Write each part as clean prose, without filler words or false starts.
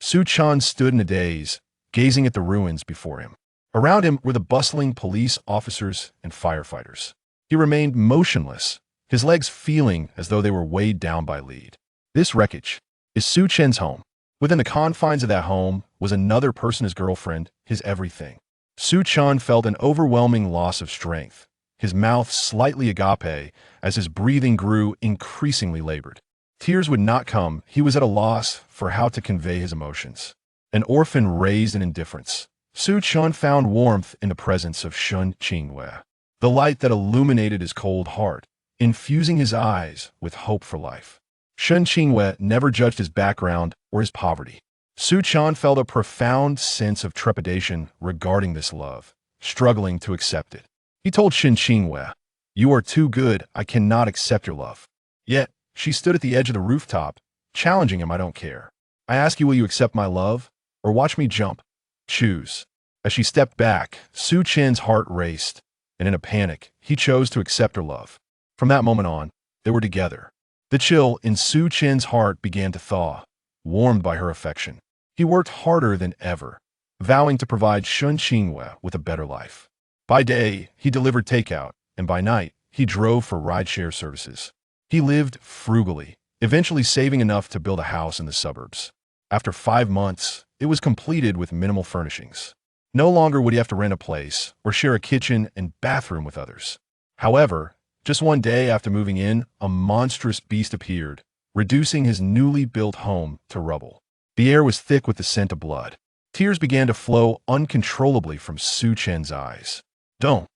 Su Chan stood in a daze, gazing at the ruins before him. Around him were the bustling police officers and firefighters. He remained motionless, his legs feeling as though they were weighed down by lead. This wreckage is Su Chen's home. Within the confines of that home was another person, his girlfriend, his everything. Su Chan felt an overwhelming loss of strength, his mouth slightly agape as his breathing grew increasingly labored. Tears would not come. He was at a loss for how to convey his emotions. An orphan raised in indifference, Su Chan found warmth in the presence of Shun Qingwei, the light that illuminated his cold heart, infusing his eyes with hope for life. Shun Qingwei never judged his background or his poverty. Su Chan felt a profound sense of trepidation regarding this love, struggling to accept it. He told Shun Qingwei, "You are too good, I cannot accept your love." Yet, she stood at the edge of the rooftop, challenging him. "I don't care. I ask you, will you accept my love, or watch me jump? Choose." As she stepped back, Su Chen's heart raced, and in a panic, he chose to accept her love. From that moment on, they were together. The chill in Su Chen's heart began to thaw, warmed by her affection. He worked harder than ever, vowing to provide Shun Qingwei with a better life. By day, he delivered takeout, and by night, he drove for rideshare services. He lived frugally, eventually saving enough to build a house in the suburbs. After 5 months, it was completed with minimal furnishings. No longer would he have to rent a place or share a kitchen and bathroom with others. However, just one day after moving in, a monstrous beast appeared, reducing his newly built home to rubble. The air was thick with the scent of blood. Tears began to flow uncontrollably from Su Chen's eyes. Don't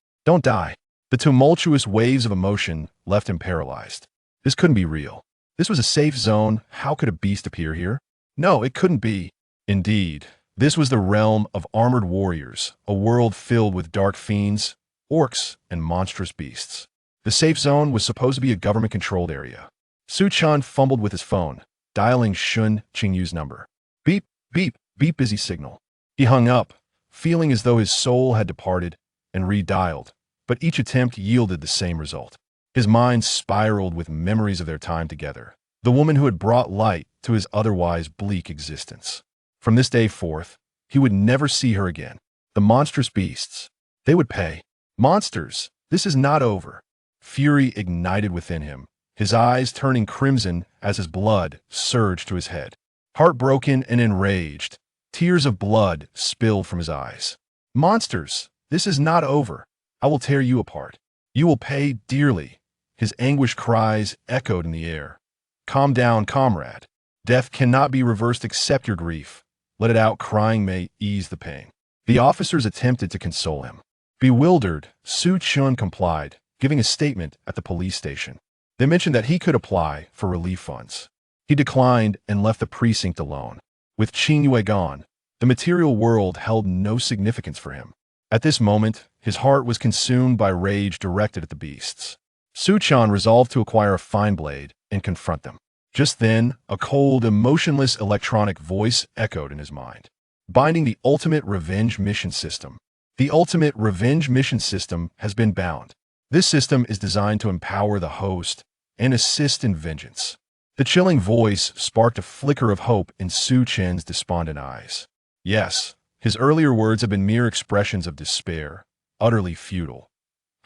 die." The tumultuous waves of emotion left him paralyzed. This couldn't be real. This was a safe zone. How could a beast appear here? No, it couldn't be. Indeed, this was the realm of armored warriors, a world filled with dark fiends, orcs, and monstrous beasts. The safe zone was supposed to be a government-controlled area. Su Chan fumbled with his phone, dialing Shun Qingyu's number. Beep, beep, beep, busy signal. He hung up, feeling as though his soul had departed, and redialed, but each attempt yielded the same result. His mind spiraled with memories of their time together, the woman who had brought light to his otherwise bleak existence. From this day forth, he would never see her again. The monstrous beasts, they would pay. Monsters, this is not over. Fury ignited within him, his eyes turning crimson as his blood surged to his head. Heartbroken and enraged, tears of blood spilled from his eyes. "Monsters, this is not over. I will tear you apart. You will pay dearly." His anguished cries echoed in the air. "Calm down, comrade. Death cannot be reversed. Accept your grief. Let it out. Crying may ease the pain." The officers attempted to console him. Bewildered, Su Chan complied, giving a statement at the police station. They mentioned that he could apply for relief funds. He declined and left the precinct alone. With Qingyue gone, the material world held no significance for him. At this moment, his heart was consumed by rage directed at the beasts. Su Chan resolved to acquire a fine blade and confront them. Just then, a cold, emotionless electronic voice echoed in his mind. Binding the Ultimate Revenge Mission System. The Ultimate Revenge Mission System has been bound. This system is designed to empower the host and assist in vengeance. The chilling voice sparked a flicker of hope in Su Chen's despondent eyes. Yes, his earlier words had been mere expressions of despair, utterly futile.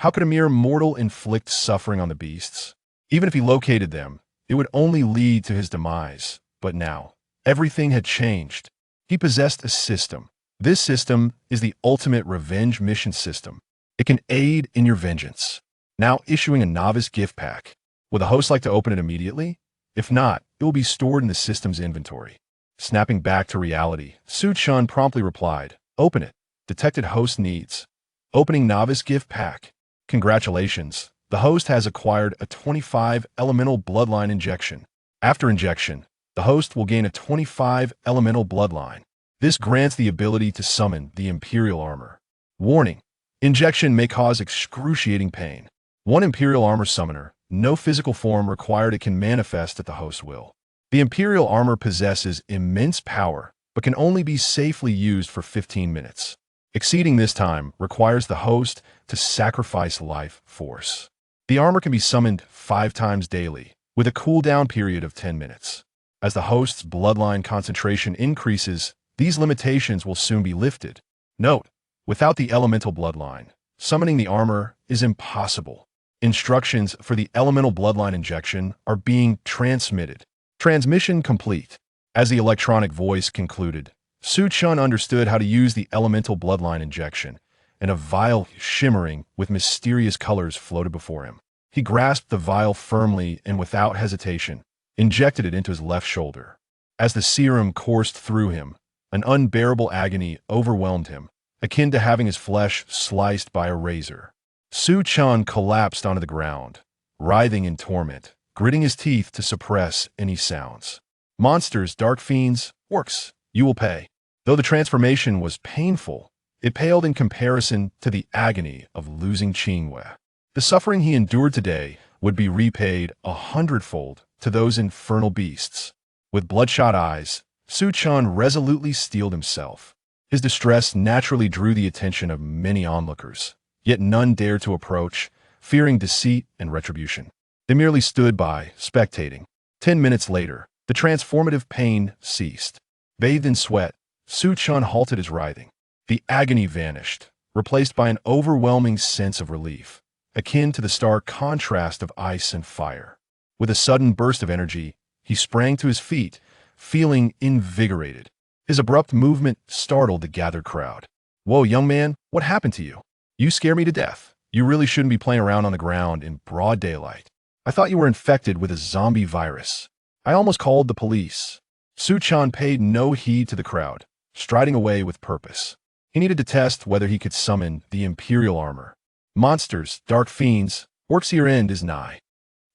How could a mere mortal inflict suffering on the beasts? Even if he located them, it would only lead to his demise. But now, everything had changed. He possessed a system. This system is the Ultimate Revenge Mission System. It can aid in your vengeance. Now issuing a novice gift pack. Would the host like to open it immediately? If not, it will be stored in the system's inventory. Snapping back to reality, Su Chan promptly replied, "Open it. Detected host needs. Opening novice gift pack. Congratulations. The host has acquired a 25 elemental bloodline injection. After injection, the host will gain a 25 elemental bloodline. This grants the ability to summon the Imperial Armor. Warning: injection may cause excruciating pain. One Imperial Armor summoner, no physical form required. It can manifest at the host's will. The Imperial Armor possesses immense power, but can only be safely used for 15 minutes. Exceeding this time requires the host to sacrifice life force. The armor can be summoned 5 times daily, with a cooldown period of 10 minutes. As the host's bloodline concentration increases, these limitations will soon be lifted. Note, without the elemental bloodline, summoning the armor is impossible. Instructions for the elemental bloodline injection are being transmitted. Transmission complete. As the electronic voice concluded, Su Chun understood how to use the elemental bloodline injection, and a vial shimmering with mysterious colors floated before him. He grasped the vial firmly and without hesitation, injected it into his left shoulder. As the serum coursed through him, an unbearable agony overwhelmed him, akin to having his flesh sliced by a razor. Su Chun collapsed onto the ground, writhing in torment, gritting his teeth to suppress any sounds. Monsters, dark fiends, orcs, you will pay. Though the transformation was painful, it paled in comparison to the agony of losing Qingwei. The suffering he endured today would be repaid 100-fold to those infernal beasts. With bloodshot eyes, Su Chun resolutely steeled himself. His distress naturally drew the attention of many onlookers, yet none dared to approach, fearing deceit and retribution. They merely stood by, spectating. 10 minutes later, the transformative pain ceased. Bathed in sweat, Su Chun halted his writhing. The agony vanished, replaced by an overwhelming sense of relief, akin to the stark contrast of ice and fire. With a sudden burst of energy, he sprang to his feet, feeling invigorated. His abrupt movement startled the gathered crowd. "Whoa, young man, what happened to you? You scare me to death. You really shouldn't be playing around on the ground in broad daylight. I thought you were infected with a zombie virus. I almost called the police." Su Chun paid no heed to the crowd, striding away with purpose. He needed to test whether he could summon the Imperial armor. Monsters, dark fiends, orcs, your end is nigh.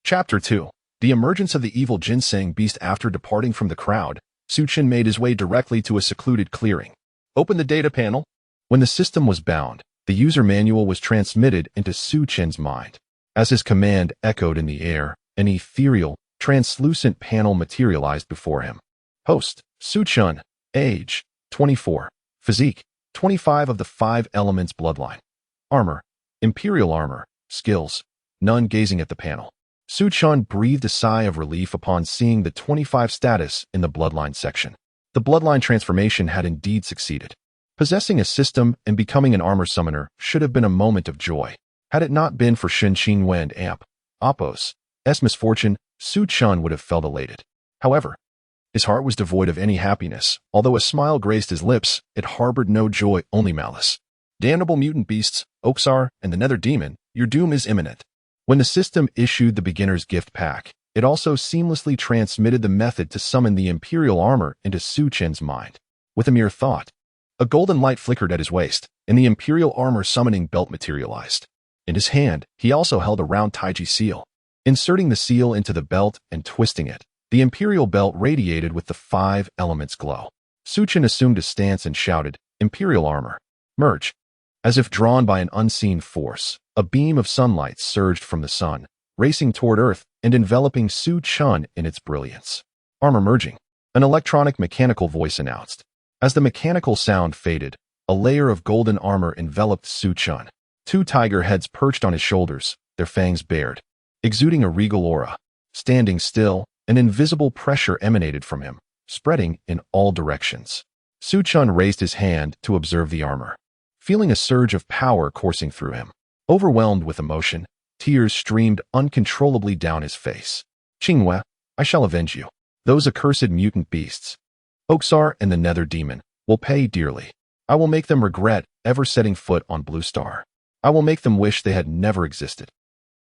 Chapter 2. The emergence of the evil ginseng beast. After departing from the crowd, Su Chun made his way directly to a secluded clearing. Open the data panel. When the system was bound, the user manual was transmitted into Su Chun's mind. As his command echoed in the air, an ethereal, translucent panel materialized before him. Host, Su Chun. Age, 24. Physique, 25 of the 5 elements bloodline. Armor, Imperial armor. Skills, none. Gazing at the panel, Su Chun breathed a sigh of relief upon seeing the 25 status in the bloodline section. The bloodline transformation had indeed succeeded. Possessing a system and becoming an armor summoner should have been a moment of joy. Had it not been for Shen Qingwen and Amp, Apos, S misfortune, Su Chun would have felt elated. However, his heart was devoid of any happiness. Although a smile graced his lips, it harbored no joy, only malice. Damnable mutant beasts, Oxar, and the Nether Demon, your doom is imminent. When the system issued the beginner's gift pack, it also seamlessly transmitted the method to summon the Imperial armor into Su Chun's mind. With a mere thought, a golden light flickered at his waist, and the Imperial armor summoning belt materialized. In his hand, he also held a round Taiji seal. Inserting the seal into the belt and twisting it, the Imperial belt radiated with the 5 elements glow. Su Chun assumed a stance and shouted, "Imperial armor, merge." As if drawn by an unseen force, a beam of sunlight surged from the sun, racing toward Earth and enveloping Su Chun in its brilliance. "Armor merging," an electronic mechanical voice announced. As the mechanical sound faded, a layer of golden armor enveloped Su Chun. 2 tiger heads perched on his shoulders, their fangs bared, exuding a regal aura. Standing still, an invisible pressure emanated from him, spreading in all directions. Su Chun raised his hand to observe the armor, feeling a surge of power coursing through him. Overwhelmed with emotion, tears streamed uncontrollably down his face. "Qingwei, I shall avenge you. Those accursed mutant beasts, Oxar and the Nether Demon, will pay dearly. I will make them regret ever setting foot on Blue Star. I will make them wish they had never existed."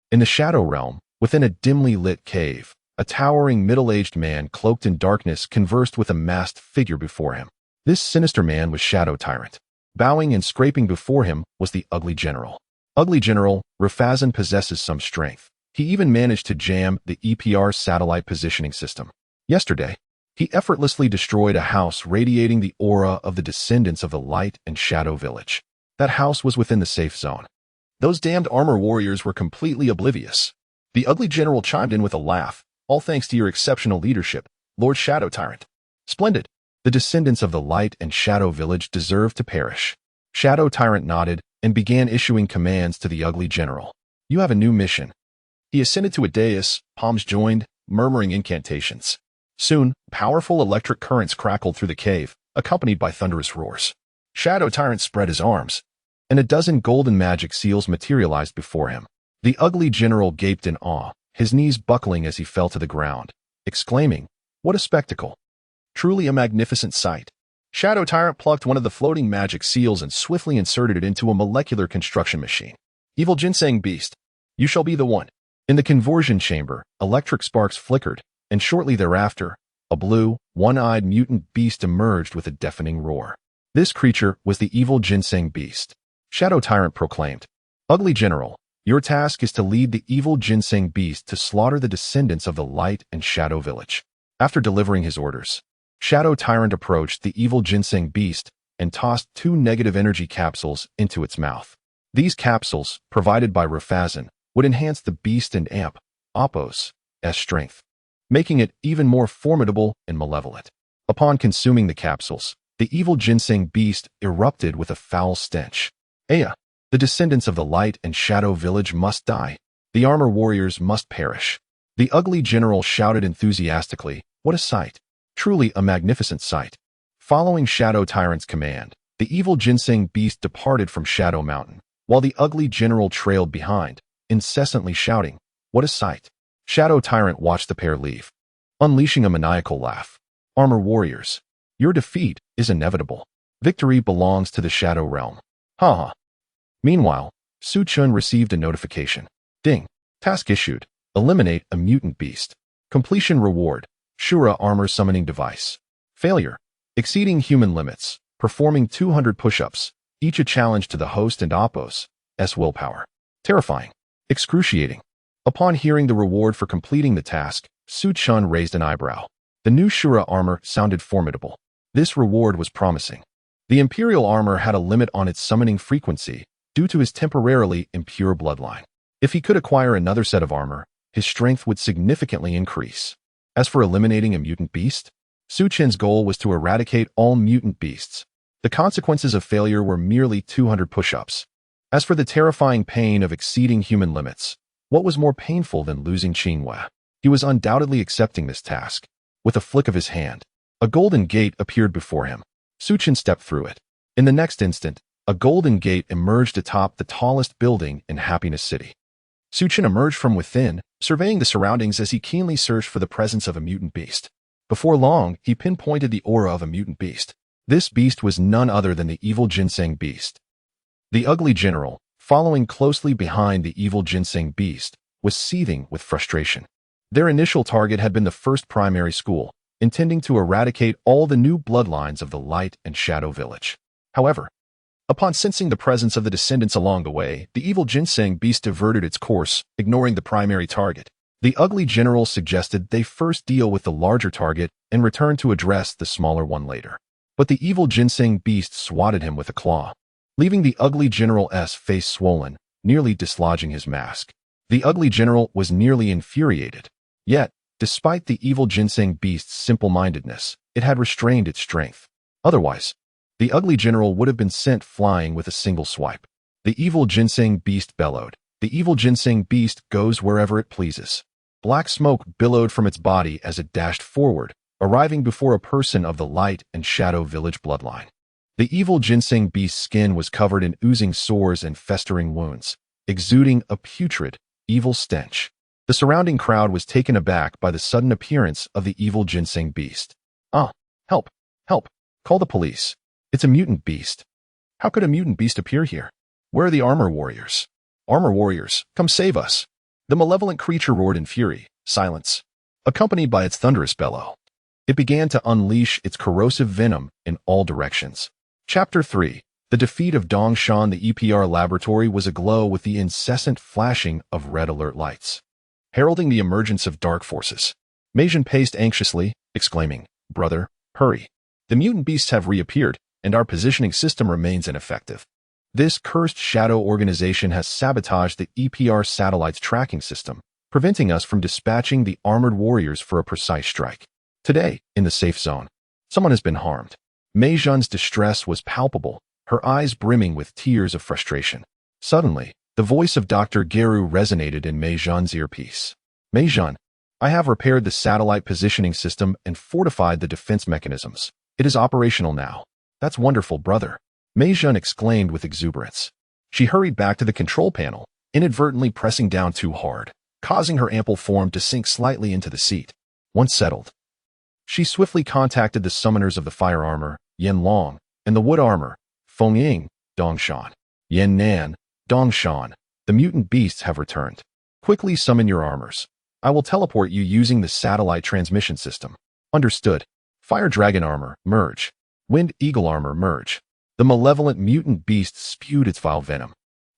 In the Shadow Realm, within a dimly lit cave, a towering middle-aged man cloaked in darkness conversed with a masked figure before him. This sinister man was Shadow Tyrant. Bowing and scraping before him was the Ugly General. Ugly General, Rafazan possesses some strength. He even managed to jam the EPR satellite positioning system. Yesterday, he effortlessly destroyed a house radiating the aura of the descendants of the Light and Shadow Village. That house was within the safe zone. Those damned armor warriors were completely oblivious. The Ugly General chimed in with a laugh, "All thanks to your exceptional leadership, Lord Shadow Tyrant." "Splendid. The descendants of the Light and Shadow Village deserve to perish." Shadow Tyrant nodded and began issuing commands to the Ugly General. "You have a new mission." He ascended to a dais, palms joined, murmuring incantations. Soon, powerful electric currents crackled through the cave, accompanied by thunderous roars. Shadow Tyrant spread his arms, and a dozen golden magic seals materialized before him. The ugly general gaped in awe, his knees buckling as he fell to the ground, exclaiming, "What a spectacle! Truly a magnificent sight." Shadow Tyrant plucked one of the floating magic seals and swiftly inserted it into a molecular construction machine. "Evil Ginseng Beast, you shall be the one." In the conversion chamber, electric sparks flickered, and shortly thereafter, a blue, one-eyed mutant beast emerged with a deafening roar. This creature was the Evil Ginseng Beast. Shadow Tyrant proclaimed, "Ugly General, your task is to lead the Evil Ginseng Beast to slaughter the descendants of the Light and Shadow Village." After delivering his orders, Shadow Tyrant approached the Evil Ginseng Beast and tossed 2 negative energy capsules into its mouth. These capsules, provided by Rafazan, would enhance the beast and amp Oppo's strength, making it even more formidable and malevolent. Upon consuming the capsules, the Evil Ginseng Beast erupted with a foul stench. "Aya, the descendants of the Light and Shadow Village must die. The armor warriors must perish." The ugly general shouted enthusiastically, "What a sight! Truly a magnificent sight." Following Shadow Tyrant's command, the Evil Ginseng Beast departed from Shadow Mountain, while the ugly general trailed behind, incessantly shouting, "What a sight!" Shadow Tyrant watched the pair leave, unleashing a maniacal laugh. "Armor warriors, your defeat is inevitable. Victory belongs to the Shadow Realm. Ha ha." Meanwhile, Su Chun received a notification. Ding. Task issued. Eliminate a mutant beast. Completion reward. Shura armor summoning device. Failure. Exceeding human limits. Performing 200 push-ups, each a challenge to the host and Oppo's willpower. Terrifying. Excruciating. Upon hearing the reward for completing the task, Su Chun raised an eyebrow. The new Shura armor sounded formidable. This reward was promising. The Imperial armor had a limit on its summoning frequency due to his temporarily impure bloodline. If he could acquire another set of armor, his strength would significantly increase. As for eliminating a mutant beast, Su Chen's goal was to eradicate all mutant beasts. The consequences of failure were merely 200 push-ups. As for the terrifying pain of exceeding human limits, what was more painful than losing Qinghua? He was undoubtedly accepting this task. With a flick of his hand, a golden gate appeared before him. Su Chen stepped through it. In the next instant, a golden gate emerged atop the tallest building in Happiness City. Su Chen emerged from within, surveying the surroundings as he keenly searched for the presence of a mutant beast. Before long, he pinpointed the aura of a mutant beast. This beast was none other than the Evil Ginseng Beast. The ugly general, following closely behind the Evil Ginseng Beast, was seething with frustration. Their initial target had been the first primary school, intending to eradicate all the new bloodlines of the Light and Shadow Village. However, upon sensing the presence of the descendants along the way, the Evil Ginseng Beast diverted its course, ignoring the primary target. The ugly general suggested they first deal with the larger target and return to address the smaller one later. But the Evil Ginseng Beast swatted him with a claw, leaving the ugly general's face swollen, nearly dislodging his mask. The ugly general was nearly infuriated. Yet, despite the Evil Ginseng Beast's simple-mindedness, it had restrained its strength. Otherwise, the ugly general would have been sent flying with a single swipe. The Evil Ginseng Beast bellowed. The Evil Ginseng Beast goes wherever it pleases. Black smoke billowed from its body as it dashed forward, arriving before a person of the Light and Shadow Village bloodline. The Evil Ginseng Beast's skin was covered in oozing sores and festering wounds, exuding a putrid, evil stench. The surrounding crowd was taken aback by the sudden appearance of the Evil Ginseng Beast. "Ah, help, help, call the police. It's a mutant beast. How could a mutant beast appear here? Where are the armor warriors? Armor warriors, come save us." The malevolent creature roared in fury. Silence, accompanied by its thunderous bellow. It began to unleash its corrosive venom in all directions. Chapter 3. The defeat of Dongshan. The EPR laboratory was aglow with the incessant flashing of red alert lights, heralding the emergence of dark forces. Meijin paced anxiously, exclaiming, "Brother, hurry. The mutant beasts have reappeared, and our positioning system remains ineffective. This cursed shadow organization has sabotaged the EPR satellite's tracking system, preventing us from dispatching the armored warriors for a precise strike. Today, in the safe zone, someone has been harmed." Meijin's distress was palpable, her eyes brimming with tears of frustration. Suddenly, the voice of Dr. Geru resonated in Meijin's earpiece. "Meijin, I have repaired the satellite positioning system and fortified the defense mechanisms. It is operational now. That's wonderful, brother. Mei Jun exclaimed with exuberance. She hurried back to the control panel, inadvertently pressing down too hard, causing her ample form to sink slightly into the seat. Once settled, she swiftly contacted the summoners of the fire armor, Yen Long, and the wood armor, Feng Ying, Dongshan. Yen Nan, Dongshan, the mutant beasts have returned. Quickly summon your armors. I will teleport you using the satellite transmission system. Understood. Fire Dragon armor, merge. Wind Eagle armor, merge. The malevolent mutant beast spewed its vile venom,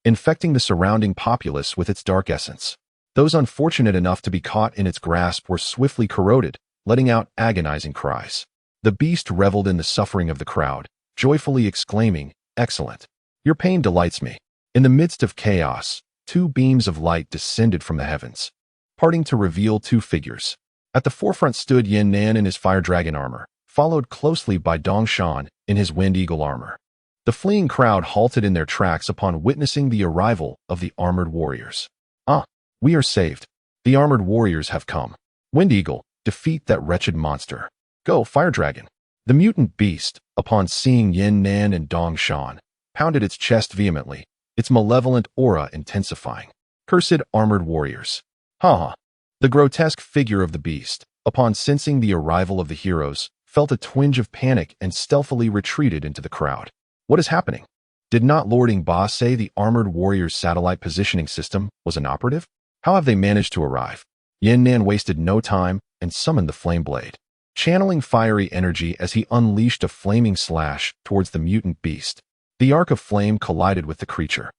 infecting the surrounding populace with its dark essence. Those unfortunate enough to be caught in its grasp were swiftly corroded, letting out agonizing cries. The beast reveled in the suffering of the crowd, joyfully exclaiming, "Excellent. Your pain delights me." In the midst of chaos, two beams of light descended from the heavens, parting to reveal two figures. At the forefront stood Yin Nan in his Fire Dragon armor, followed closely by Dongshan in his Wind Eagle armor. The fleeing crowd halted in their tracks upon witnessing the arrival of the armored warriors. "Ah, we are saved. The armored warriors have come. Wind Eagle, defeat that wretched monster. Go, Fire Dragon." The mutant beast, upon seeing Yin Nan and Dongshan, pounded its chest vehemently, its malevolent aura intensifying. "Cursed armored warriors." Ha ha. The grotesque figure of the beast, upon sensing the arrival of the heroes, felt a twinge of panic and stealthily retreated into the crowd. What is happening? Did not Lord Ingba say the armored warriors' satellite positioning system was inoperative? How have they managed to arrive? Yin Nan wasted no time and summoned the flame blade, channeling fiery energy as he unleashed a flaming slash towards the mutant beast. The arc of flame collided with the creature,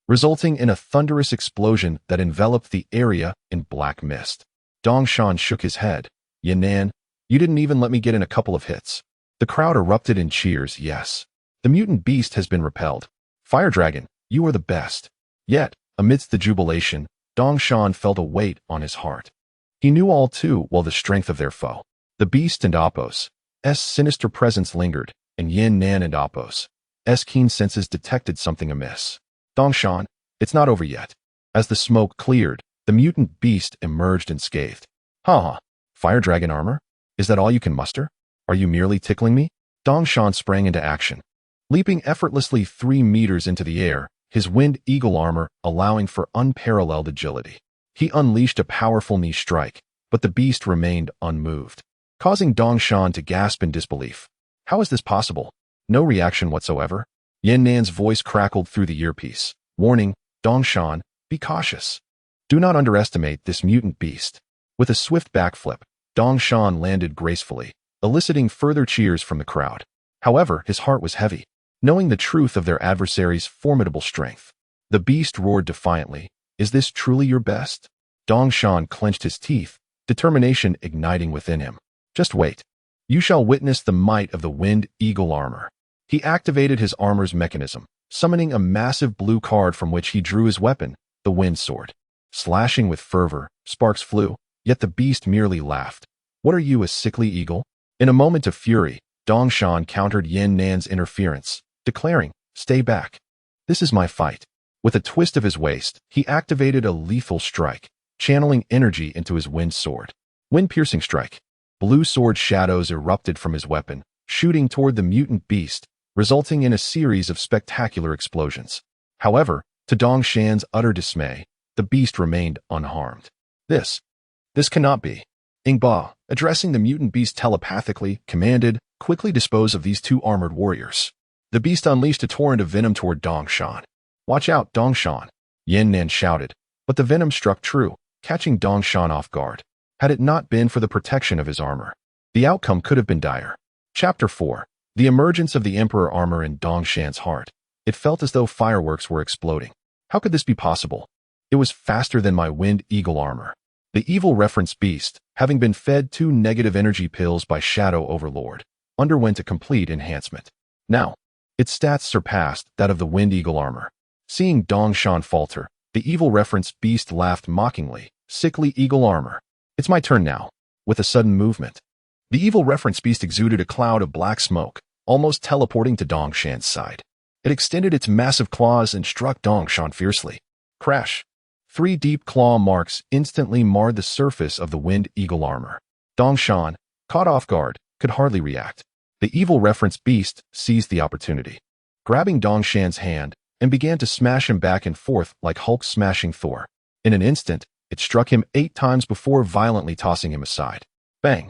resulting in a thunderous explosion that enveloped the area in black mist. Dongshan shook his head. "Yin Nan, you didn't even let me get in a couple of hits." The crowd erupted in cheers. "Yes. The mutant beast has been repelled. Fire Dragon, you are the best." Yet, amidst the jubilation, Dongshan felt a weight on his heart. He knew all too well the strength of their foe. The beast and Apos' sinister presence lingered, and Yin Nan and Apos' keen senses detected something amiss. "Dongshan, it's not over yet." As the smoke cleared, the mutant beast emerged unscathed. "Ha ha. Fire Dragon armor? Is that all you can muster? Are you merely tickling me?" Dongshan sprang into action, leaping effortlessly 3 meters into the air, his Wind Eagle armor allowing for unparalleled agility. He unleashed a powerful knee strike, but the beast remained unmoved, causing Dongshan to gasp in disbelief. How is this possible? No reaction whatsoever. Yin Nan's voice crackled through the earpiece, warning, "Dongshan, be cautious. Do not underestimate this mutant beast." With a swift backflip, Dongshan landed gracefully, eliciting further cheers from the crowd. However, his heart was heavy, knowing the truth of their adversary's formidable strength. The beast roared defiantly, "Is this truly your best?" Dongshan clenched his teeth, determination igniting within him. "Just wait. You shall witness the might of the Wind Eagle armor." He activated his armor's mechanism, summoning a massive blue card from which he drew his weapon, the Wind Sword. Slashing with fervor, sparks flew, yet the beast merely laughed. "What are you, a sickly eagle?" In a moment of fury, Dongshan countered Yin Nan's interference, declaring, "Stay back. This is my fight." With a twist of his waist, he activated a lethal strike, channeling energy into his Wind Sword. Wind-piercing strike. Blue sword shadows erupted from his weapon, shooting toward the mutant beast, resulting in a series of spectacular explosions. However, to Dongshan's utter dismay, the beast remained unharmed. This cannot be." Ingba, addressing the mutant beast telepathically, commanded, "Quickly dispose of these 2 armored warriors." The beast unleashed a torrent of venom toward Dongshan. "Watch out, Dongshan," Yin Nan shouted, but the venom struck true, catching Dongshan off guard. Had it not been for the protection of his armor, the outcome could have been dire. Chapter 4. The emergence of the Emperor armor in Dongshan's heart. It felt as though fireworks were exploding. How could this be possible? It was faster than my Wind Eagle armor. The evil reference beast, having been fed 2 negative energy pills by Shadow Overlord, underwent a complete enhancement. Now, its stats surpassed that of the Wind Eagle armor. Seeing Dongshan falter, the evil reference beast laughed mockingly. "Sickly eagle armor. It's my turn now." With a sudden movement, the evil reference beast exuded a cloud of black smoke, almost teleporting to Dongshan's side. It extended its massive claws and struck Dongshan fiercely. Crash! 3 deep claw marks instantly marred the surface of the Wind Eagle armor. Dongshan, caught off guard, could hardly react. The evil reference beast seized the opportunity, grabbing Dongshan's hand, and began to smash him back and forth like Hulk smashing Thor. In an instant, it struck him 8 times before violently tossing him aside. Bang!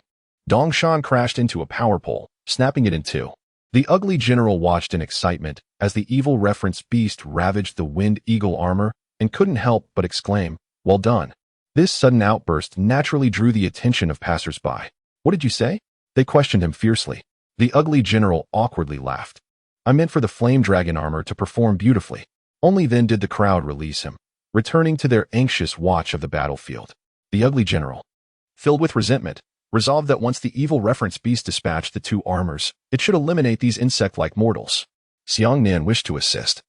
Dongshan crashed into a power pole, snapping it in two. The ugly general watched in excitement as the evil reference beast ravaged the Wind Eagle armor and couldn't help but exclaim, "Well done." This sudden outburst naturally drew the attention of passers-by. "What did you say?" They questioned him fiercely. The ugly general awkwardly laughed. "I meant for the flame dragon armor to perform beautifully." Only then did the crowd release him, returning to their anxious watch of the battlefield. The ugly general, filled with resentment, resolved that once the evil reference beast dispatched the 2 armors, it should eliminate these insect-like mortals. Xiangnan wished to assist,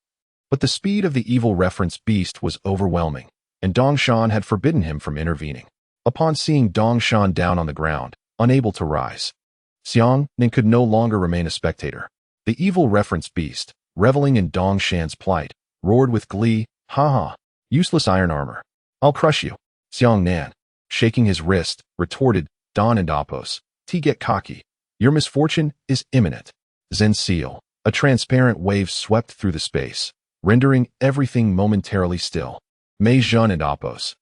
but the speed of the evil reference beast was overwhelming, and Dongshan had forbidden him from intervening. Upon seeing Dongshan down on the ground, unable to rise, Xiangnan could no longer remain a spectator. The evil reference beast, reveling in Dongshan's plight, roared with glee, "Ha ha! Useless iron armor. I'll crush you." Xiangnan, shaking his wrist, retorted, "Don and Apos, get cocky. Your misfortune is imminent." Zen seal, a transparent wave swept through the space, rendering everything momentarily still. Mei Jun and Apos'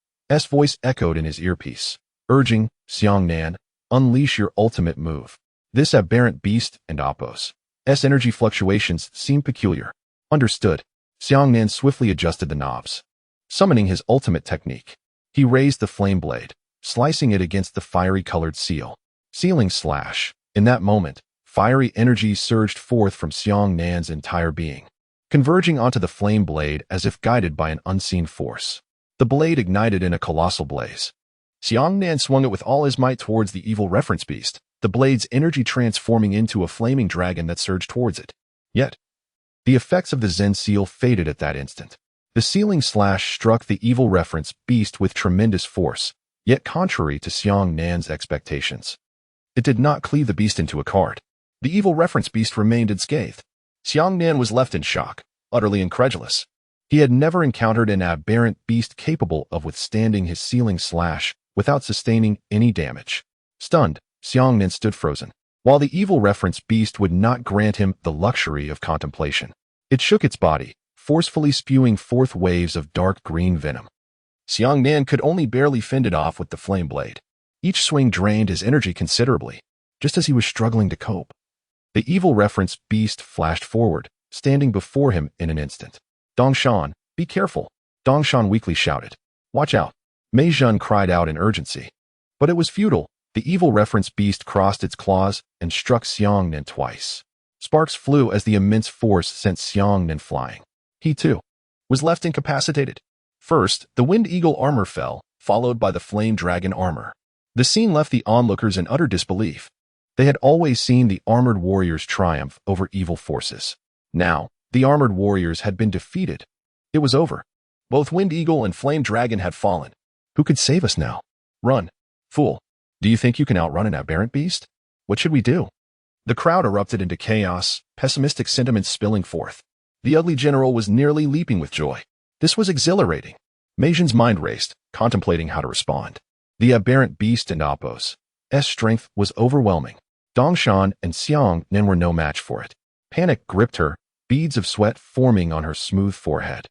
voice echoed in his earpiece, urging, "Xiangnan, unleash your ultimate move." This aberrant beast and Apos' energy fluctuations seemed peculiar. Understood. Xiangnan swiftly adjusted the knobs. Summoning his ultimate technique, he raised the flame blade, slicing it against the fiery-colored seal. Sealing slash. In that moment, fiery energy surged forth from Xiangnan's entire being, converging onto the flame blade as if guided by an unseen force. The blade ignited in a colossal blaze. Xiangnan swung it with all his might towards the evil reference beast, the blade's energy transforming into a flaming dragon that surged towards it. Yet, the effects of the Zen seal faded at that instant. The sealing slash struck the evil reference beast with tremendous force, yet contrary to Xiangnan's expectations. It did not cleave the beast into a card. The evil reference beast remained unscathed. Xiangnan was left in shock, utterly incredulous. He had never encountered an aberrant beast capable of withstanding his sealing slash without sustaining any damage. Stunned, Xiangnan stood frozen, while the evil reference beast would not grant him the luxury of contemplation. It shook its body, forcefully spewing forth waves of dark green venom. Xiangnan could only barely fend it off with the flame blade. Each swing drained his energy considerably, just as he was struggling to cope. The evil reference beast flashed forward, standing before him in an instant. "Dongshan, be careful," Dongshan weakly shouted. "Watch out." Mei Jun cried out in urgency. But it was futile. The evil reference beast crossed its claws and struck Xiangnan twice. Sparks flew as the immense force sent Xiangnan flying. He, too, was left incapacitated. First, the Wind Eagle armor fell, followed by the Flame Dragon armor. The scene left the onlookers in utter disbelief. They had always seen the armored warriors triumph over evil forces. Now, the armored warriors had been defeated. It was over. Both Wind Eagle and Flame Dragon had fallen. Who could save us now? Run. Fool. Do you think you can outrun an aberrant beast? What should we do? The crowd erupted into chaos, pessimistic sentiments spilling forth. The ugly general was nearly leaping with joy. This was exhilarating. Mei Jun's mind raced, contemplating how to respond. The aberrant beast and Apos' strength was overwhelming. Dongshan and Xiangnan were no match for it. Panic gripped her, beads of sweat forming on her smooth forehead.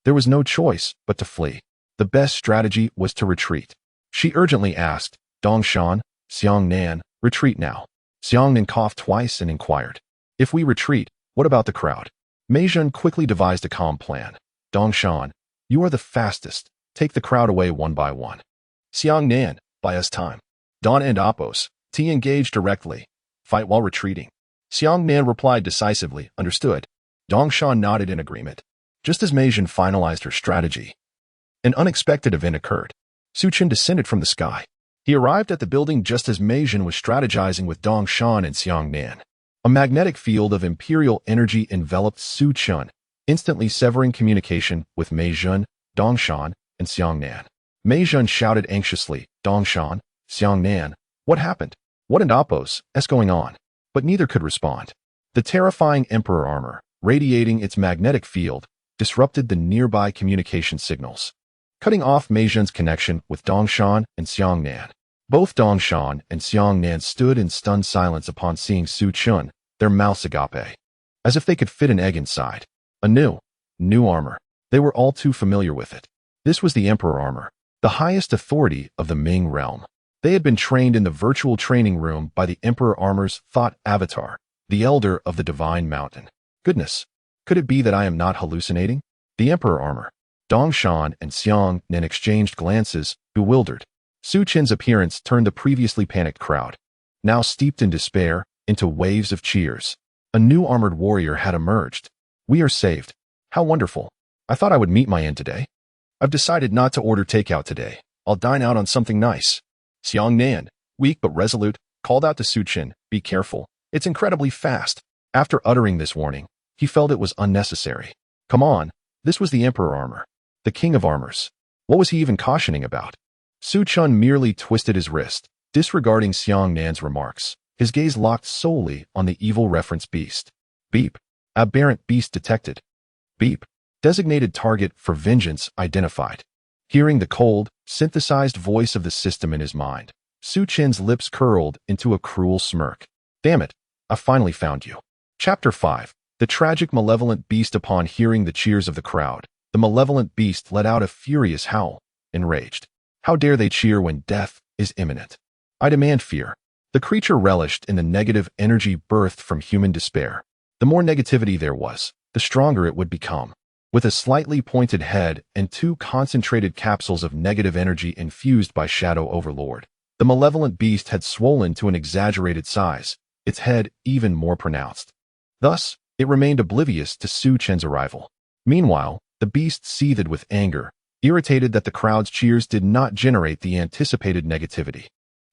There was no choice but to flee. The best strategy was to retreat. She urgently asked, "Dongshan, Xiangnan, retreat now." Xiangnan coughed twice and inquired, "If we retreat, what about the crowd?" Mei Jun quickly devised a calm plan. "Dongshan, you are the fastest. Take the crowd away one by one." Xiangnan, buy us time. Don and Apos, engage directly. Fight while retreating. Xiangnan replied decisively, "Understood." Dongshan nodded in agreement. Just as Mei Jun finalized her strategy, an unexpected event occurred. Su Chen descended from the sky. He arrived at the building just as Mei Jun was strategizing with Dongshan and Xiangnan. A magnetic field of imperial energy enveloped Su Chen, instantly severing communication with Mei Jun, Dongshan, and Xiangnan. Mei Jun shouted anxiously, "Dongshan, Xiangnan, what happened? What in Apos' going on?" But neither could respond. The terrifying Emperor armor, radiating its magnetic field, disrupted the nearby communication signals. cutting off Mei Zhen's connection with Dongshan and Xiangnan. Both Dongshan and Xiangnan stood in stunned silence upon seeing Su Chun, their mouths agape, as if they could fit an egg inside. A new armor. They were all too familiar with it. This was the Emperor armor, the highest authority of the Ming realm. They had been trained in the virtual training room by the Emperor armor's thought avatar, the Elder of the Divine Mountain. Goodness, could it be that I am not hallucinating? The Emperor armor. Dongshan and Xiangnan exchanged glances, bewildered. Su Chen's appearance turned the previously panicked crowd, now steeped in despair, into waves of cheers. A new armored warrior had emerged. We are saved. How wonderful. I thought I would meet my end today. I've decided not to order takeout today. I'll dine out on something nice. Xiangnan, weak but resolute, called out to Su Chen, be careful. It's incredibly fast. After uttering this warning, he felt it was unnecessary. Come on, this was the Emperor armor, the king of armors. What was he even cautioning about? Su Chun merely twisted his wrist, disregarding Xiangnan's remarks, his gaze locked solely on the evil reference beast. Beep. Aberrant beast detected. Beep. Designated target for vengeance identified. Hearing the cold, synthesized voice of the system in his mind, Su Chen's lips curled into a cruel smirk. Damn it, I finally found you. Chapter 5. The tragic malevolent beast. Upon hearing the cheers of the crowd, the malevolent beast let out a furious howl, enraged. How dare they cheer when death is imminent? I demand fear. The creature relished in the negative energy birthed from human despair. The more negativity there was, the stronger it would become. With a slightly pointed head and 2 concentrated capsules of negative energy infused by Shadow Overlord, the malevolent beast had swollen to an exaggerated size, its head even more pronounced. Thus, it remained oblivious to Su Chen's arrival. Meanwhile, the beast seethed with anger, irritated that the crowd's cheers did not generate the anticipated negativity.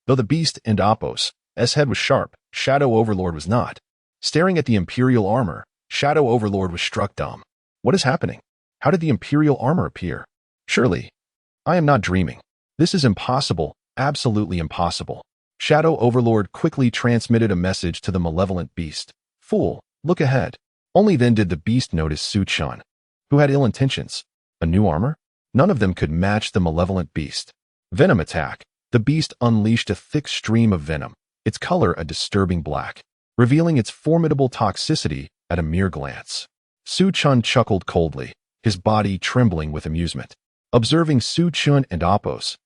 Though the beast and Apos' head was sharp, Shadow Overlord was not. Staring at the Imperial armor, Shadow Overlord was struck dumb. What is happening? How did the Imperial armor appear? Surely, I am not dreaming. This is impossible, absolutely impossible. Shadow Overlord quickly transmitted a message to the malevolent beast. Fool, look ahead. Only then did the beast notice Su Chun, who had ill intentions. A new armor? None of them could match the malevolent beast. Venom attack. The beast unleashed a thick stream of venom, its color a disturbing black, revealing its formidable toxicity at a mere glance. Su Chun chuckled coldly, his body trembling with amusement, observing Su Chun and Apos'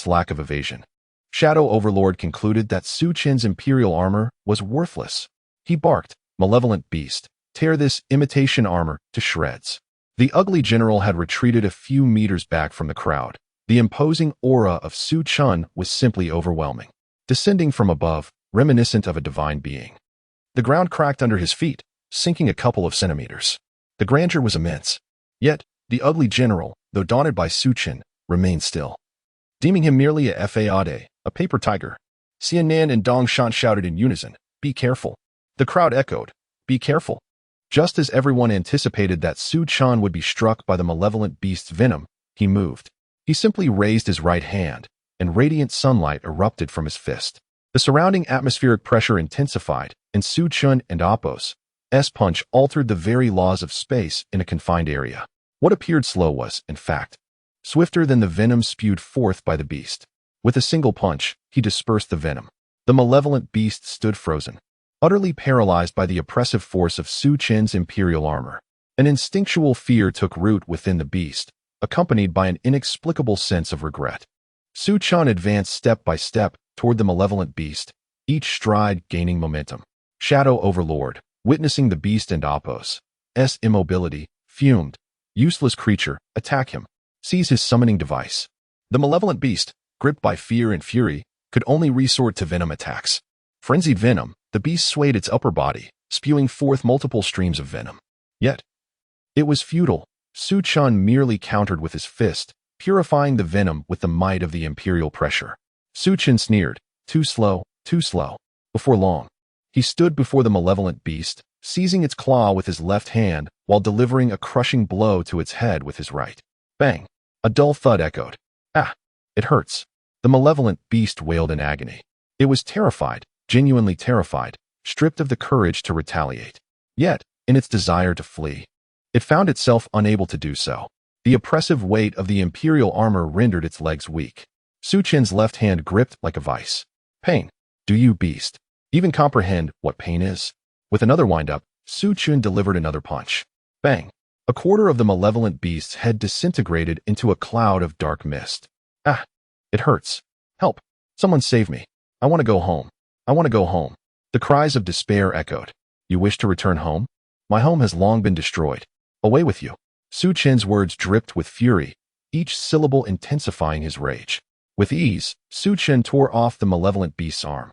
lack of evasion. Shadow Overlord concluded that Su Chen's Imperial armor was worthless. He barked, malevolent beast, tear this imitation armor to shreds. The ugly general had retreated a few meters back from the crowd. The imposing aura of Su Chun was simply overwhelming, descending from above, reminiscent of a divine being. The ground cracked under his feet, sinking a couple of centimeters. The grandeur was immense. Yet, the ugly general, though daunted by Su Chen, remained still, deeming him merely a fade, a paper tiger. Xiannan and Dongshan shouted in unison, be careful. The crowd echoed, be careful. Just as everyone anticipated that Su Chun would be struck by the malevolent beast's venom, he moved. He simply raised his right hand, and radiant sunlight erupted from his fist. The surrounding atmospheric pressure intensified, and Su Chun and Apos' punch altered the very laws of space in a confined area. What appeared slow was, in fact, swifter than the venom spewed forth by the beast. With a single punch, he dispersed the venom. The malevolent beast stood frozen, utterly paralyzed by the oppressive force of Su Chen's Imperial armor. An instinctual fear took root within the beast, accompanied by an inexplicable sense of regret. Su Chun advanced step by step toward the malevolent beast, each stride gaining momentum. Shadow Overlord, witnessing the beast and Apos' immobility, fumed. Useless creature, attack him. Seize his summoning device. The malevolent beast, gripped by fear and fury, could only resort to venom attacks. Frenzied venom, the beast swayed its upper body, spewing forth multiple streams of venom. Yet, it was futile. Su Chun merely countered with his fist, purifying the venom with the might of the imperial pressure. Su Chun sneered, too slow, too slow. Before long, he stood before the malevolent beast, seizing its claw with his left hand while delivering a crushing blow to its head with his right. Bang! A dull thud echoed. Ah! It hurts. The malevolent beast wailed in agony. It was terrified, genuinely terrified, stripped of the courage to retaliate. Yet, in its desire to flee, it found itself unable to do so. The oppressive weight of the imperial armor rendered its legs weak. Su Chen's left hand gripped like a vice. Pain. Do you, beast, even comprehend what pain is? With another wind-up, Su Chen delivered another punch. Bang. A quarter of the malevolent beast's head disintegrated into a cloud of dark mist. Ah, it hurts. Help. Someone save me. I want to go home. I want to go home. The cries of despair echoed. You wish to return home? My home has long been destroyed. Away with you. Su Chen's words dripped with fury, each syllable intensifying his rage. With ease, Su Chen tore off the malevolent beast's arm.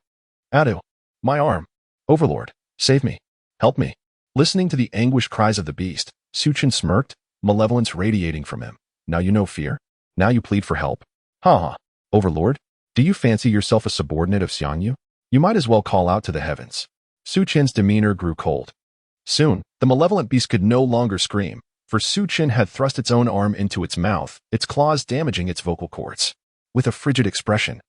Adu, my arm. Overlord, save me. Help me. Listening to the anguished cries of the beast, Su Chen smirked, malevolence radiating from him. Now you know fear? Now you plead for help? Ha ha. Overlord, do you fancy yourself a subordinate of Xiangyu? You might as well call out to the heavens. Su Chen's demeanor grew cold. Soon, the malevolent beast could no longer scream, for Su Chen had thrust its own arm into its mouth, its claws damaging its vocal cords. With a frigid expression,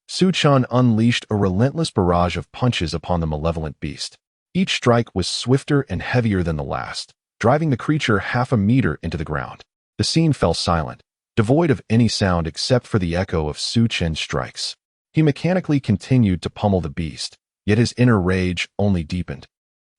Su Chen unleashed a relentless barrage of punches upon the malevolent beast. Each strike was swifter and heavier than the last, driving the creature half a meter into the ground. The scene fell silent, devoid of any sound except for the echo of Su Chen's strikes. He mechanically continued to pummel the beast, yet his inner rage only deepened,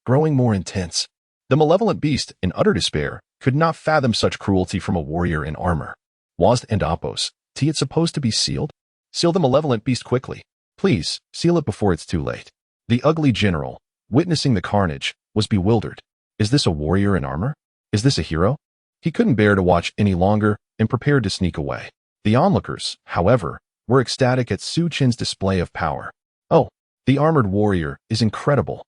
growing more intense. The malevolent beast, in utter despair, could not fathom such cruelty from a warrior in armor. Was and Apos, it supposed to be sealed? Seal the malevolent beast quickly. Please, seal it before it's too late. The ugly general, witnessing the carnage, was bewildered. Is this a warrior in armor? Is this a hero? He couldn't bear to watch any longer and prepared to sneak away. The onlookers, however, were ecstatic at Su Chen's display of power. Oh, the armored warrior is incredible.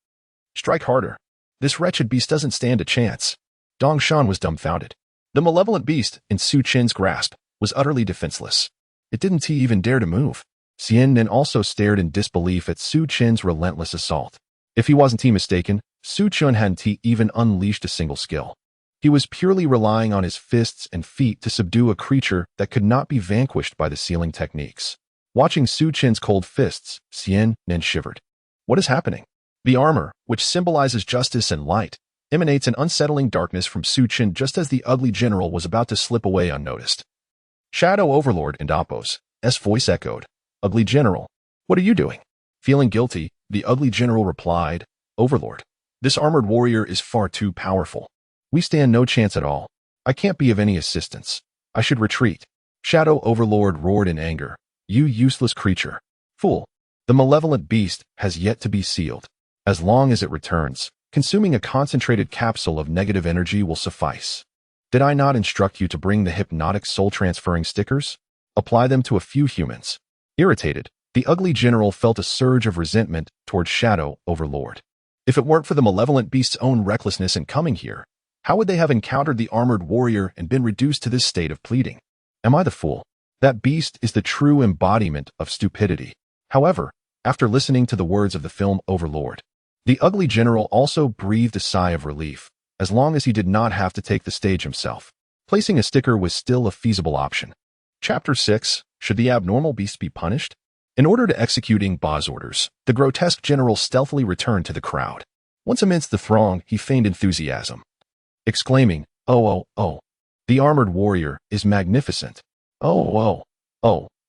Strike harder. This wretched beast doesn't stand a chance. Dong Shan was dumbfounded. The malevolent beast, in Su Chen's grasp, was utterly defenseless. It didn't even dare to move. Xian Nin also stared in disbelief at Su Chen's relentless assault. If he wasn't mistaken, Su Chen hadn't even unleashed a single skill. He was purely relying on his fists and feet to subdue a creature that could not be vanquished by the sealing techniques. Watching Su Chen's cold fists, Xian Nin shivered. What is happening? The armor, which symbolizes justice and light, emanates an unsettling darkness from Su Chen just as the ugly general was about to slip away unnoticed. Shadow Overlord and Apos' voice echoed. Ugly general, what are you doing? Feeling guilty, the ugly general replied, Overlord, this armored warrior is far too powerful. We stand no chance at all. I can't be of any assistance. I should retreat. Shadow Overlord roared in anger. You useless creature. Fool. The malevolent beast has yet to be sealed. As long as it returns, consuming a concentrated capsule of negative energy will suffice. Did I not instruct you to bring the hypnotic soul-transferring stickers? Apply them to a few humans. Irritated, the ugly general felt a surge of resentment toward Shadow Overlord. If it weren't for the malevolent beast's own recklessness in coming here, how would they have encountered the armored warrior and been reduced to this state of pleading? Am I the fool? That beast is the true embodiment of stupidity. However, after listening to the words of the film Overlord, the ugly general also breathed a sigh of relief, as long as he did not have to take the stage himself. Placing a sticker was still a feasible option. Chapter 6. Should the abnormal beast be punished? In order to execute Ing Ba's orders, the grotesque general stealthily returned to the crowd. Once amidst the throng, he feigned enthusiasm, exclaiming, oh, the armored warrior is magnificent. Oh,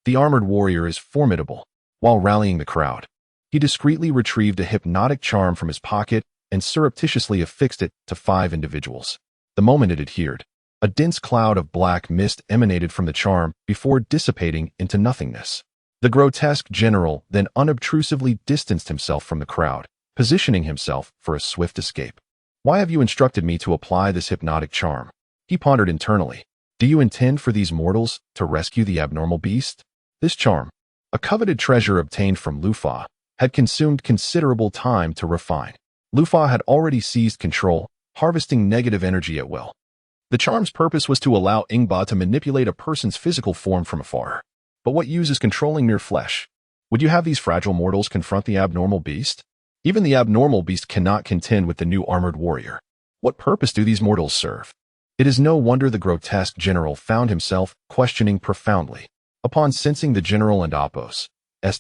the armored warrior is formidable. While rallying the crowd, he discreetly retrieved a hypnotic charm from his pocket and surreptitiously affixed it to 5 individuals. The moment it adhered, a dense cloud of black mist emanated from the charm before dissipating into nothingness. The grotesque general then unobtrusively distanced himself from the crowd, positioning himself for a swift escape. Why have you instructed me to apply this hypnotic charm? He pondered internally. Do you intend for these mortals to rescue the abnormal beast? This charm, a coveted treasure obtained from Lufa, had consumed considerable time to refine. Lufa had already seized control, harvesting negative energy at will. The charm's purpose was to allow Ingba to manipulate a person's physical form from afar. But what use is controlling mere flesh? Would you have these fragile mortals confront the abnormal beast? Even the abnormal beast cannot contend with the new armored warrior. What purpose do these mortals serve? It is no wonder the grotesque general found himself questioning profoundly. Upon sensing the general and Apos'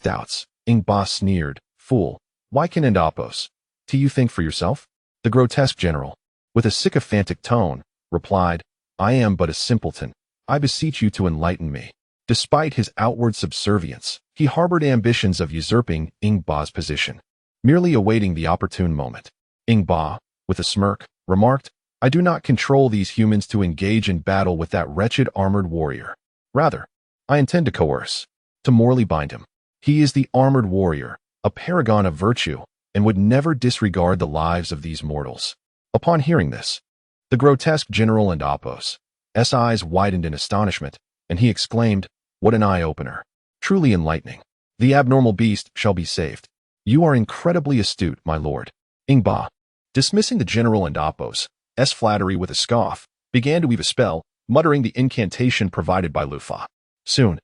doubts, Ingba sneered, Fool, why can and Apos? Do you think for yourself? The grotesque general, with a sycophantic tone, replied, I am but a simpleton, I beseech you to enlighten me. Despite his outward subservience, he harbored ambitions of usurping Ing Ba's position, merely awaiting the opportune moment. Ing Ba, with a smirk, remarked, I do not control these humans to engage in battle with that wretched armored warrior. Rather, I intend to coerce, to morally bind him. He is the armored warrior, a paragon of virtue, and would never disregard the lives of these mortals. Upon hearing this, the grotesque general and Apo's eyes widened in astonishment, and he exclaimed, what an eye-opener. Truly enlightening. The abnormal beast shall be saved. You are incredibly astute, my lord. Ing Ba, dismissing the general and Apo's flattery with a scoff, began to weave a spell, muttering the incantation provided by Lufa. Soon,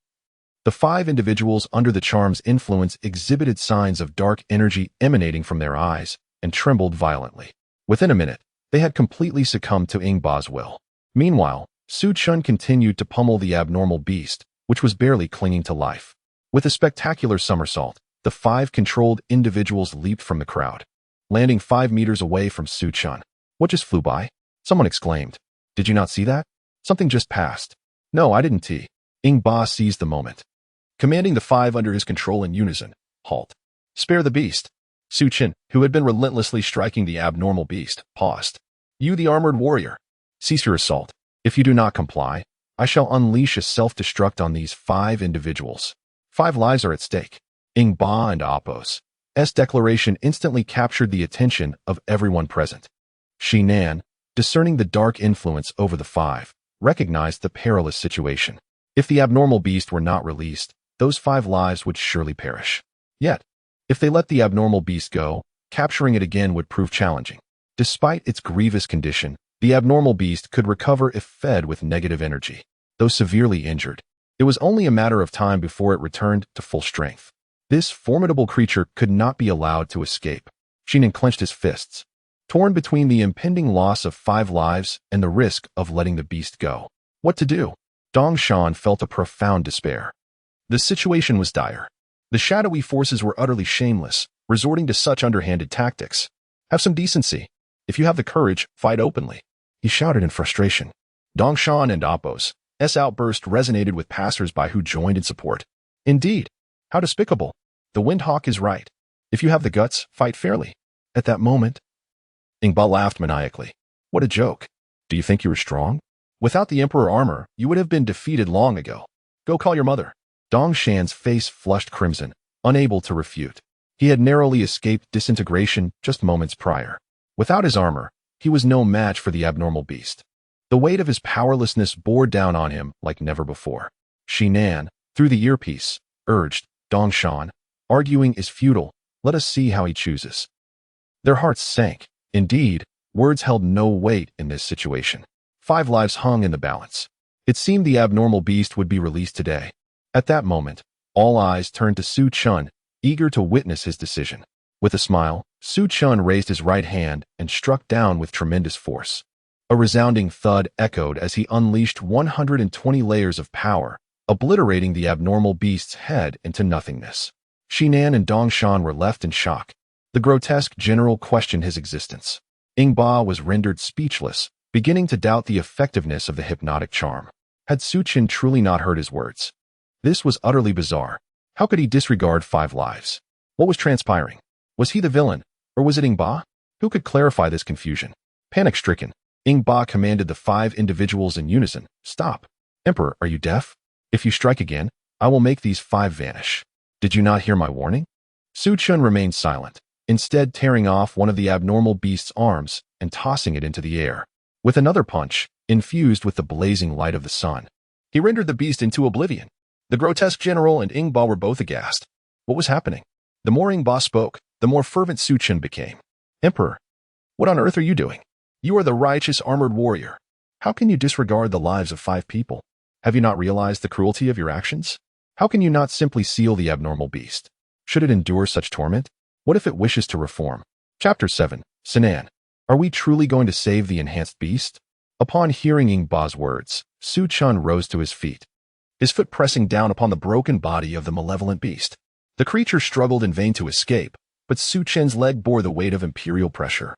the 5 individuals under the charm's influence exhibited signs of dark energy emanating from their eyes and trembled violently. Within a minute, they had completely succumbed to Ing Ba's will. Meanwhile, Su Chun continued to pummel the abnormal beast, which was barely clinging to life. With a spectacular somersault, the 5 controlled individuals leaped from the crowd, landing 5 meters away from Su Chun. What just flew by? Someone exclaimed. Did you not see that? Something just passed. No, I didn't. Ing Ba seized the moment, commanding the 5 under his control in unison. Halt. Spare the beast. Su Chun, who had been relentlessly striking the abnormal beast, paused. You, the armored warrior, cease your assault. If you do not comply, I shall unleash a self-destruct on these 5 individuals. 5 lives are at stake. Ing Ba and Apo's declaration instantly captured the attention of everyone present. Shi Nan, discerning the dark influence over the 5, recognized the perilous situation. If the abnormal beast were not released, those 5 lives would surely perish. Yet, if they let the abnormal beast go, capturing it again would prove challenging. Despite its grievous condition, the abnormal beast could recover if fed with negative energy. Though severely injured, it was only a matter of time before it returned to full strength. This formidable creature could not be allowed to escape. Shi Nan clenched his fists, torn between the impending loss of 5 lives and the risk of letting the beast go. What to do? Dong Shan felt a profound despair. The situation was dire. The shadowy forces were utterly shameless, resorting to such underhanded tactics. Have some decency. If you have the courage, fight openly, he shouted in frustration. Dong Shan and Apo's outburst resonated with passers-by who joined in support. Indeed, how despicable. The Windhawk is right. If you have the guts, fight fairly. At that moment, Ing Ba laughed maniacally. What a joke. Do you think you were strong? Without the Emperor armor, you would have been defeated long ago. Go call your mother. Dong Shan's face flushed crimson, unable to refute. He had narrowly escaped disintegration just moments prior. Without his armor, he was no match for the abnormal beast. The weight of his powerlessness bore down on him like never before. Shi Nan, through the earpiece, urged, Dong Shan, arguing is futile, let us see how he chooses. Their hearts sank. Indeed, words held no weight in this situation. 5 lives hung in the balance. It seemed the abnormal beast would be released today. At that moment, all eyes turned to Su Chun, eager to witness his decision. With a smile, Su Chun raised his right hand and struck down with tremendous force. A resounding thud echoed as he unleashed 120 layers of power, obliterating the abnormal beast's head into nothingness. Shi Nan and Dong Shan were left in shock. The grotesque general questioned his existence. Ing Ba was rendered speechless, beginning to doubt the effectiveness of the hypnotic charm. Had Su Chun truly not heard his words? This was utterly bizarre. How could he disregard 5 lives? What was transpiring? Was he the villain, or was it Ing Ba? Who could clarify this confusion? Panic-stricken, Ing Ba commanded the 5 individuals in unison, Stop. Emperor, are you deaf? If you strike again, I will make these 5 vanish. Did you not hear my warning? Su Chun remained silent, instead tearing off one of the abnormal beast's arms and tossing it into the air. With another punch, infused with the blazing light of the sun, he rendered the beast into oblivion. The grotesque general and Ing Ba were both aghast. What was happening? The more Ing Ba spoke, the more fervent Su Chun became. Emperor, what on earth are you doing? You are the righteous armored warrior. How can you disregard the lives of 5 people? Have you not realized the cruelty of your actions? How can you not simply seal the abnormal beast? Should it endure such torment? What if it wishes to reform? Chapter 7. Sinan. Are we truly going to save the enhanced beast? Upon hearing Ing Ba's words, Su Chun rose to his feet, his foot pressing down upon the broken body of the malevolent beast. The creature struggled in vain to escape, but Su Chun's leg bore the weight of imperial pressure,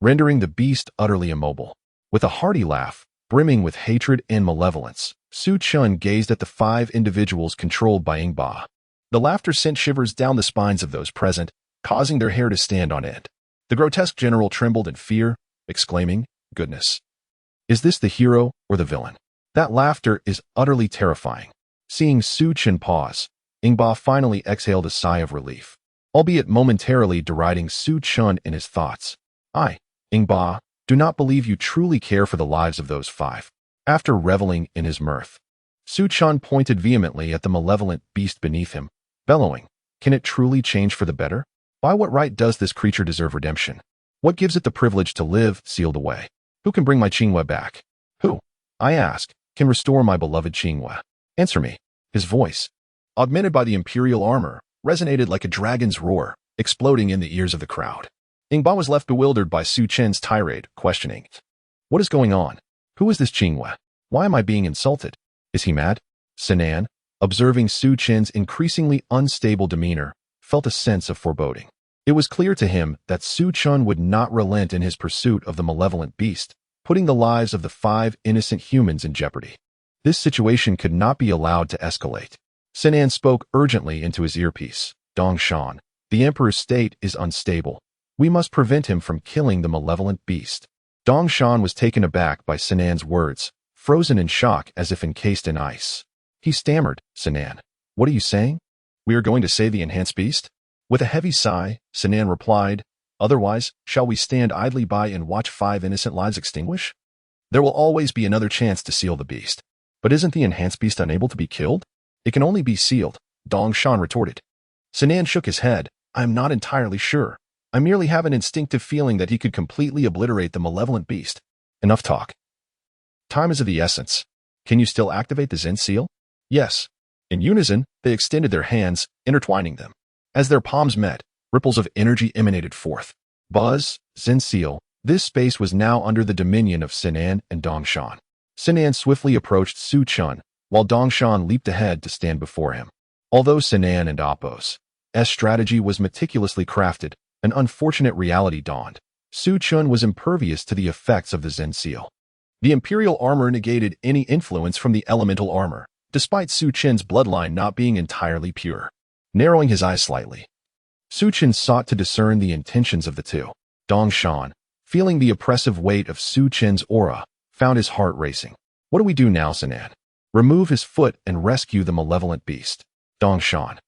rendering the beast utterly immobile. With a hearty laugh, Brimming with hatred and malevolence, Su Chun gazed at the 5 individuals controlled by Ingba. The laughter sent shivers down the spines of those present, causing their hair to stand on end. The grotesque general trembled in fear, exclaiming, "Goodness! Is this the hero or the villain?" That laughter is utterly terrifying. Seeing Su Chun pause, Ingba finally exhaled a sigh of relief, albeit momentarily deriding Su Chun in his thoughts. "I, Ingba, do not believe you truly care for the lives of those 5. After reveling in his mirth, Su Chun pointed vehemently at the malevolent beast beneath him, bellowing, "Can it truly change for the better? By what right does this creature deserve redemption? What gives it the privilege to live sealed away? Who can bring my Qinghua back? Who, I ask, can restore my beloved Qinghua? Answer me." His voice, augmented by the imperial armor, resonated like a dragon's roar, exploding in the ears of the crowd. Ingba was left bewildered by Su Chen's tirade, questioning, "What is going on? Who is this Qinghua? Why am I being insulted? Is he mad?" Sinan, observing Su Chen's increasingly unstable demeanor, felt a sense of foreboding. It was clear to him that Su Chun would not relent in his pursuit of the malevolent beast, putting the lives of the 5 innocent humans in jeopardy. This situation could not be allowed to escalate. Sinan spoke urgently into his earpiece. "Dongshan, the emperor's state is unstable. We must prevent him from killing the malevolent beast." Dongshan was taken aback by Sinan's words, frozen in shock as if encased in ice. He stammered, "Sinan, what are you saying? We are going to save the enhanced beast?" With a heavy sigh, Sinan replied, "Otherwise, shall we stand idly by and watch 5 innocent lives extinguish? There will always be another chance to seal the beast. But isn't the enhanced beast unable to be killed? It can only be sealed," Dongshan retorted. Sinan shook his head. "I am not entirely sure. I merely have an instinctive feeling that he could completely obliterate the malevolent beast." "Enough talk. Time is of the essence. Can you still activate the Zen seal?" "Yes." In unison, they extended their hands, intertwining them. As their palms met, ripples of energy emanated forth. Buzz, Zen seal. This space was now under the dominion of Sinan and Dongshan. Sinan swiftly approached Su Chun, while Dongshan leaped ahead to stand before him. Although Sinan and Apos' strategy was meticulously crafted, an unfortunate reality dawned. Su Chun was impervious to the effects of the Zen seal. The imperial armor negated any influence from the elemental armor, despite Su Chen's bloodline not being entirely pure. Narrowing his eyes slightly, Su Chen sought to discern the intentions of the two. Dongshan, feeling the oppressive weight of Su Chen's aura, found his heart racing. "What do we do now, Sinan? Remove his foot and rescue the malevolent beast." "Dongshan,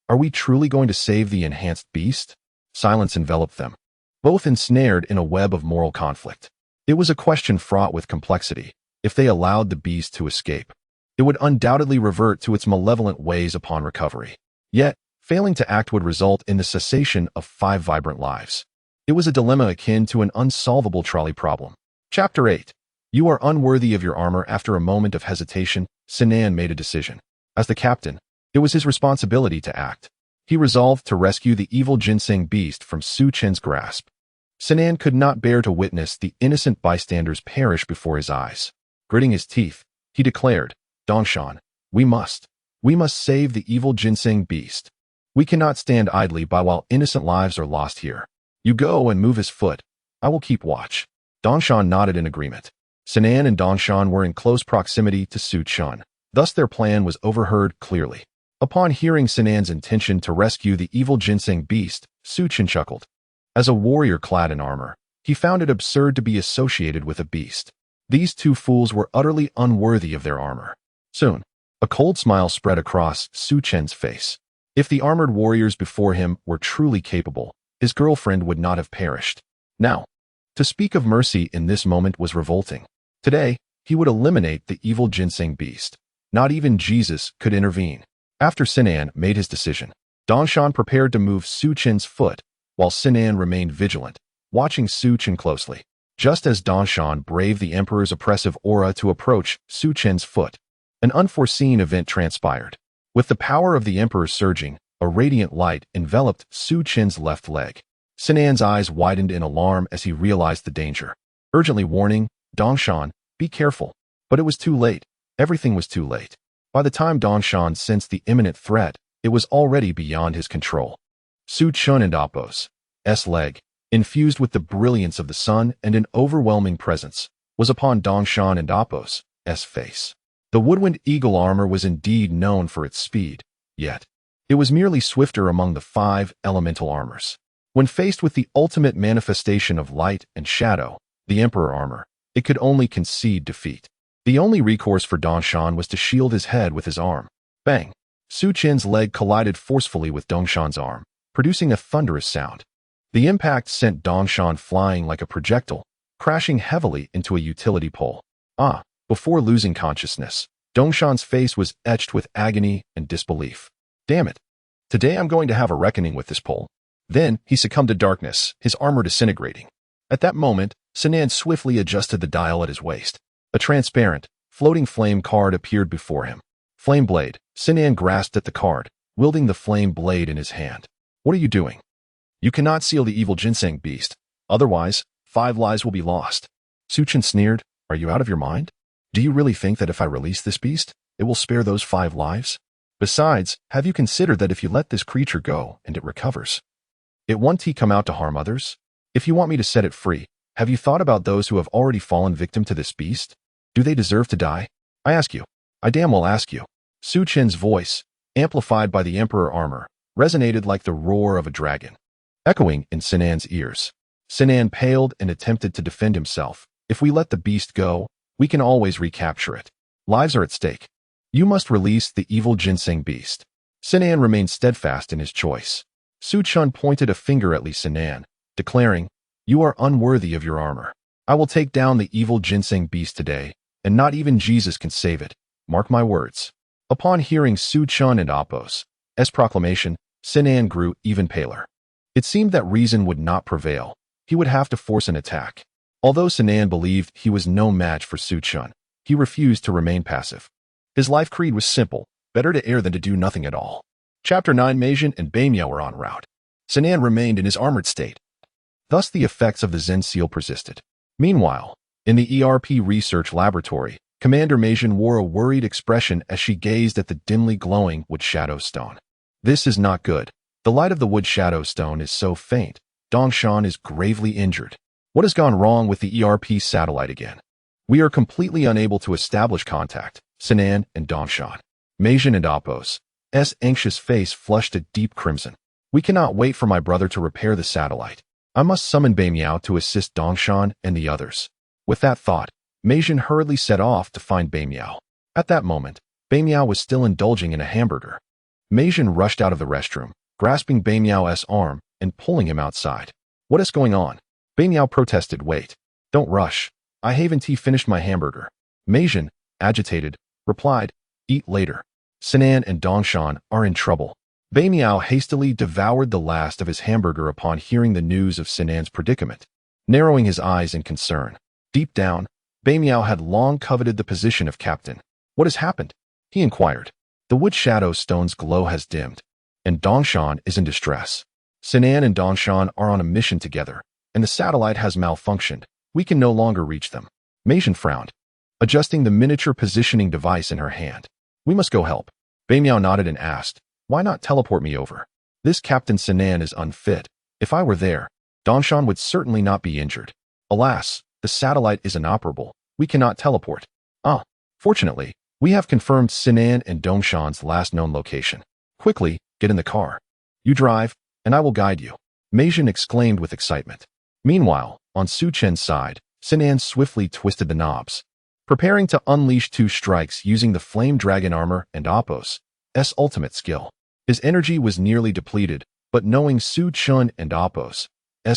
are we truly going to save the enhanced beast?" Silence enveloped them, both ensnared in a web of moral conflict. It was a question fraught with complexity. If they allowed the beast to escape, it would undoubtedly revert to its malevolent ways upon recovery. Yet, failing to act would result in the cessation of 5 vibrant lives. It was a dilemma akin to an unsolvable trolley problem. Chapter 8. You are unworthy of your armor. After a moment of hesitation, Sinan made a decision. As the captain, it was his responsibility to act. He resolved to rescue the evil ginseng beast from Su Chen's grasp. Sinan could not bear to witness the innocent bystanders perish before his eyes. Gritting his teeth, he declared, "Dongshan, we must save the evil ginseng beast. We cannot stand idly by while innocent lives are lost here. You go and move his foot. I will keep watch." Dongshan nodded in agreement. Sinan and Dongshan were in close proximity to Su Chun, thus their plan was overheard clearly. Upon hearing Sinan's intention to rescue the evil ginseng beast, Su Chun chuckled. As a warrior clad in armor, he found it absurd to be associated with a beast. These 2 fools were utterly unworthy of their armor. Soon, a cold smile spread across Su Chen's face. If the armored warriors before him were truly capable, his girlfriend would not have perished. Now, to speak of mercy in this moment was revolting. Today, he would eliminate the evil ginseng beast. Not even Jesus could intervene. After Sinan made his decision, Dongshan prepared to move Su Chen's foot, while Sinan remained vigilant, watching Su Chen closely. Just as Dongshan braved the emperor's oppressive aura to approach Su Chen's foot, an unforeseen event transpired. With the power of the emperor surging, a radiant light enveloped Su Chen's left leg. Sinan's eyes widened in alarm as he realized the danger, urgently warning, "Dongshan, be careful." But it was too late. Everything was too late. By the time Dongshan sensed the imminent threat, it was already beyond his control. Su Chun and Apos' leg, infused with the brilliance of the sun and an overwhelming presence, was upon Dongshan and Apos' face. The woodwind eagle armor was indeed known for its speed, yet it was merely swifter among the 5 elemental armors. When faced with the ultimate manifestation of light and shadow, the Emperor armor, it could only concede defeat. The only recourse for Dongshan was to shield his head with his arm. Bang! Su Chen's leg collided forcefully with Dongshan's arm, producing a thunderous sound. The impact sent Dongshan flying like a projectile, crashing heavily into a utility pole. Before losing consciousness, Dongshan's face was etched with agony and disbelief. Damn it. Today I'm going to have a reckoning with this pole. Then he succumbed to darkness, his armor disintegrating. At that moment, Sinan swiftly adjusted the dial at his waist. A transparent, floating flame card appeared before him. Flame blade. Sinan grasped at the card, wielding the flame blade in his hand. What are you doing? You cannot seal the evil ginseng beast. Otherwise, 5 lives will be lost. Su Chen sneered. Are you out of your mind? Do you really think that if I release this beast, it will spare those 5 lives? Besides, have you considered that if you let this creature go and it recovers, it won't come out to harm others? If you want me to set it free, have you thought about those who have already fallen victim to this beast? Do they deserve to die? I ask you. I damn well ask you. Su Chen's voice, amplified by the Emperor armor, resonated like the roar of a dragon, echoing in Sinan's ears. Sinan paled and attempted to defend himself. If we let the beast go, we can always recapture it. Lives are at stake. You must release the evil ginseng beast. Sinan remained steadfast in his choice. Su Chen pointed a finger at Li Sinan, declaring, You are unworthy of your armor. I will take down the evil ginseng beast today, and not even Jesus can save it. Mark my words. Upon hearing Su Chen and Apos' proclamation, Sinan grew even paler. It seemed that reason would not prevail. He would have to force an attack. Although Sinan believed he was no match for Su Chen, he refused to remain passive. His life creed was simple: better to err than to do nothing at all. Chapter 9. Meijin and Beimiao were en route. Sinan remained in his armored state. Thus the effects of the Zen seal persisted. Meanwhile, in the ERP research laboratory, Commander Meijin wore a worried expression as she gazed at the dimly glowing wood shadow stone. This is not good. The light of the wood shadow stone is so faint. Dongshan is gravely injured. What has gone wrong with the ERP satellite again? We are completely unable to establish contact. Sinan and Dongshan. Meijin and Apos' anxious face flushed a deep crimson. We cannot wait for my brother to repair the satellite. I must summon Beimiao to assist Dongshan and the others. With that thought, Meijin hurriedly set off to find Beimiao. At that moment, Beimiao was still indulging in a hamburger. Meijin rushed out of the restroom, grasping Beimiao's arm and pulling him outside. What is going on? Beimiao protested. Wait. Don't rush. I haven't finished my hamburger. Meijin, agitated, replied, Eat later. Sinan and Dongshan are in trouble. Beimiao hastily devoured the last of his hamburger upon hearing the news of Sinan's predicament, narrowing his eyes in concern. Deep down, Beimiao had long coveted the position of captain. What has happened? He inquired. The wood shadow stone's glow has dimmed, and Dongshan is in distress. Sinan and Dongshan are on a mission together, and the satellite has malfunctioned. We can no longer reach them. Meijin frowned, adjusting the miniature positioning device in her hand. We must go help. Beimiao nodded and asked, Why not teleport me over? This Captain Sinan is unfit. If I were there, Dongshan would certainly not be injured. Alas, the satellite is inoperable. We cannot teleport. Fortunately, we have confirmed Sinan and Dongshan's last known location. Quickly, get in the car. You drive, and I will guide you. Meijin exclaimed with excitement. Meanwhile, on Su Chen's side, Sinan swiftly twisted the knobs, preparing to unleash 2 strikes using the flame dragon armor and Apos' ultimate skill. His energy was nearly depleted, but knowing Su Chen and Apos'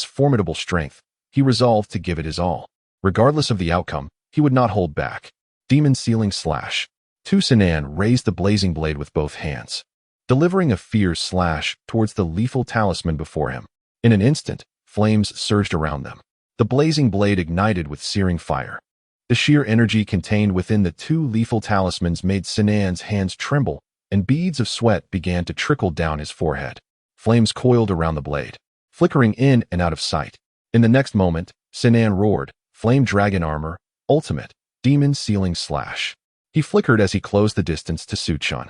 formidable strength, he resolved to give it his all. Regardless of the outcome, he would not hold back. Demon Sealing Slash. Sinan raised the blazing blade with both hands, delivering a fierce slash towards the lethal talisman before him. In an instant, flames surged around them. The blazing blade ignited with searing fire. The sheer energy contained within the 2 lethal talismans made Sinan's hands tremble, and beads of sweat began to trickle down his forehead. Flames coiled around the blade, flickering in and out of sight. In the next moment, Sinan roared, Flame Dragon Armor, Ultimate, Demon Sealing Slash. He flickered as he closed the distance to Su Chen.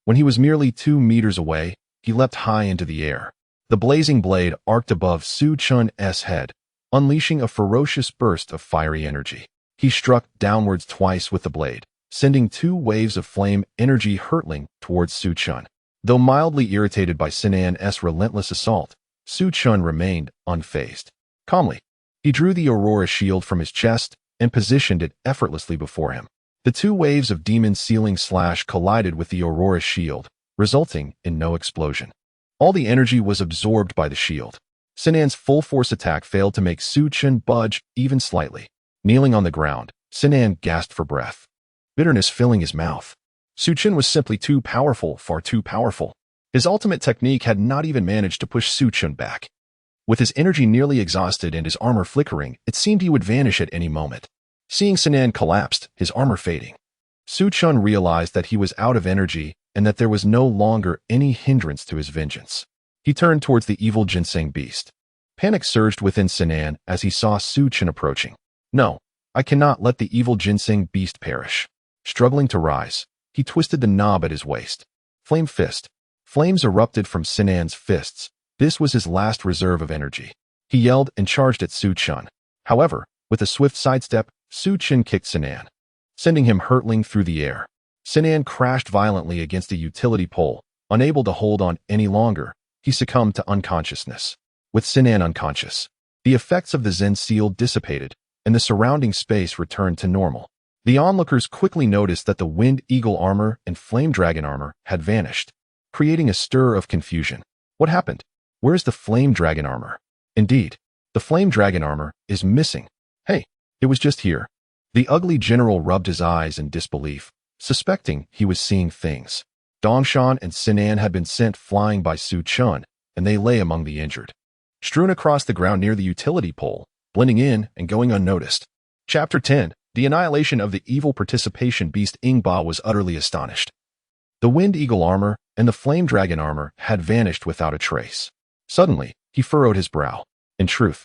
When he was merely 2 meters away, he leapt high into the air. The blazing blade arced above Su Chen's head, unleashing a ferocious burst of fiery energy. He struck downwards twice with the blade, sending 2 waves of flame energy hurtling towards Su Chun. Though mildly irritated by Sinan's relentless assault, Su Chun remained unfazed. Calmly, he drew the Aurora shield from his chest and positioned it effortlessly before him. The 2 waves of demon sealing slash collided with the Aurora shield, resulting in no explosion. All the energy was absorbed by the shield. Sinan's full-force attack failed to make Su Chun budge even slightly. Kneeling on the ground, Sinan gasped for breath, bitterness filling his mouth. Su Chun was simply too powerful, far too powerful. His ultimate technique had not even managed to push Su Chun back. With his energy nearly exhausted and his armor flickering, it seemed he would vanish at any moment. Seeing Sinan collapsed, his armor fading, Su Chun realized that he was out of energy and that there was no longer any hindrance to his vengeance. He turned towards the evil ginseng beast. Panic surged within Sinan as he saw Su Chun approaching. No, I cannot let the evil ginseng beast perish. Struggling to rise, he twisted the knob at his waist. Flame fist. Flames erupted from Sinan's fists. This was his last reserve of energy. He yelled and charged at Su Chun. However, with a swift sidestep, Su Chun kicked Sinan, sending him hurtling through the air. Sinan crashed violently against a utility pole. Unable to hold on any longer, he succumbed to unconsciousness. With Sinan unconscious, the effects of the Zen seal dissipated, and the surrounding space returned to normal. The onlookers quickly noticed that the Wind Eagle armor and Flame Dragon armor had vanished, creating a stir of confusion. What happened? Where is the Flame Dragon armor? Indeed, the Flame Dragon armor is missing. Hey, it was just here. The ugly general rubbed his eyes in disbelief, suspecting he was seeing things. Dongshan and Sinan had been sent flying by Su Chun, and they lay among the injured, strewn across the ground near the utility pole, blending in and going unnoticed. Chapter 10. The annihilation of the evil participation beast. Ingba was utterly astonished. The Wind Eagle armor and the Flame Dragon armor had vanished without a trace. Suddenly, he furrowed his brow. In truth,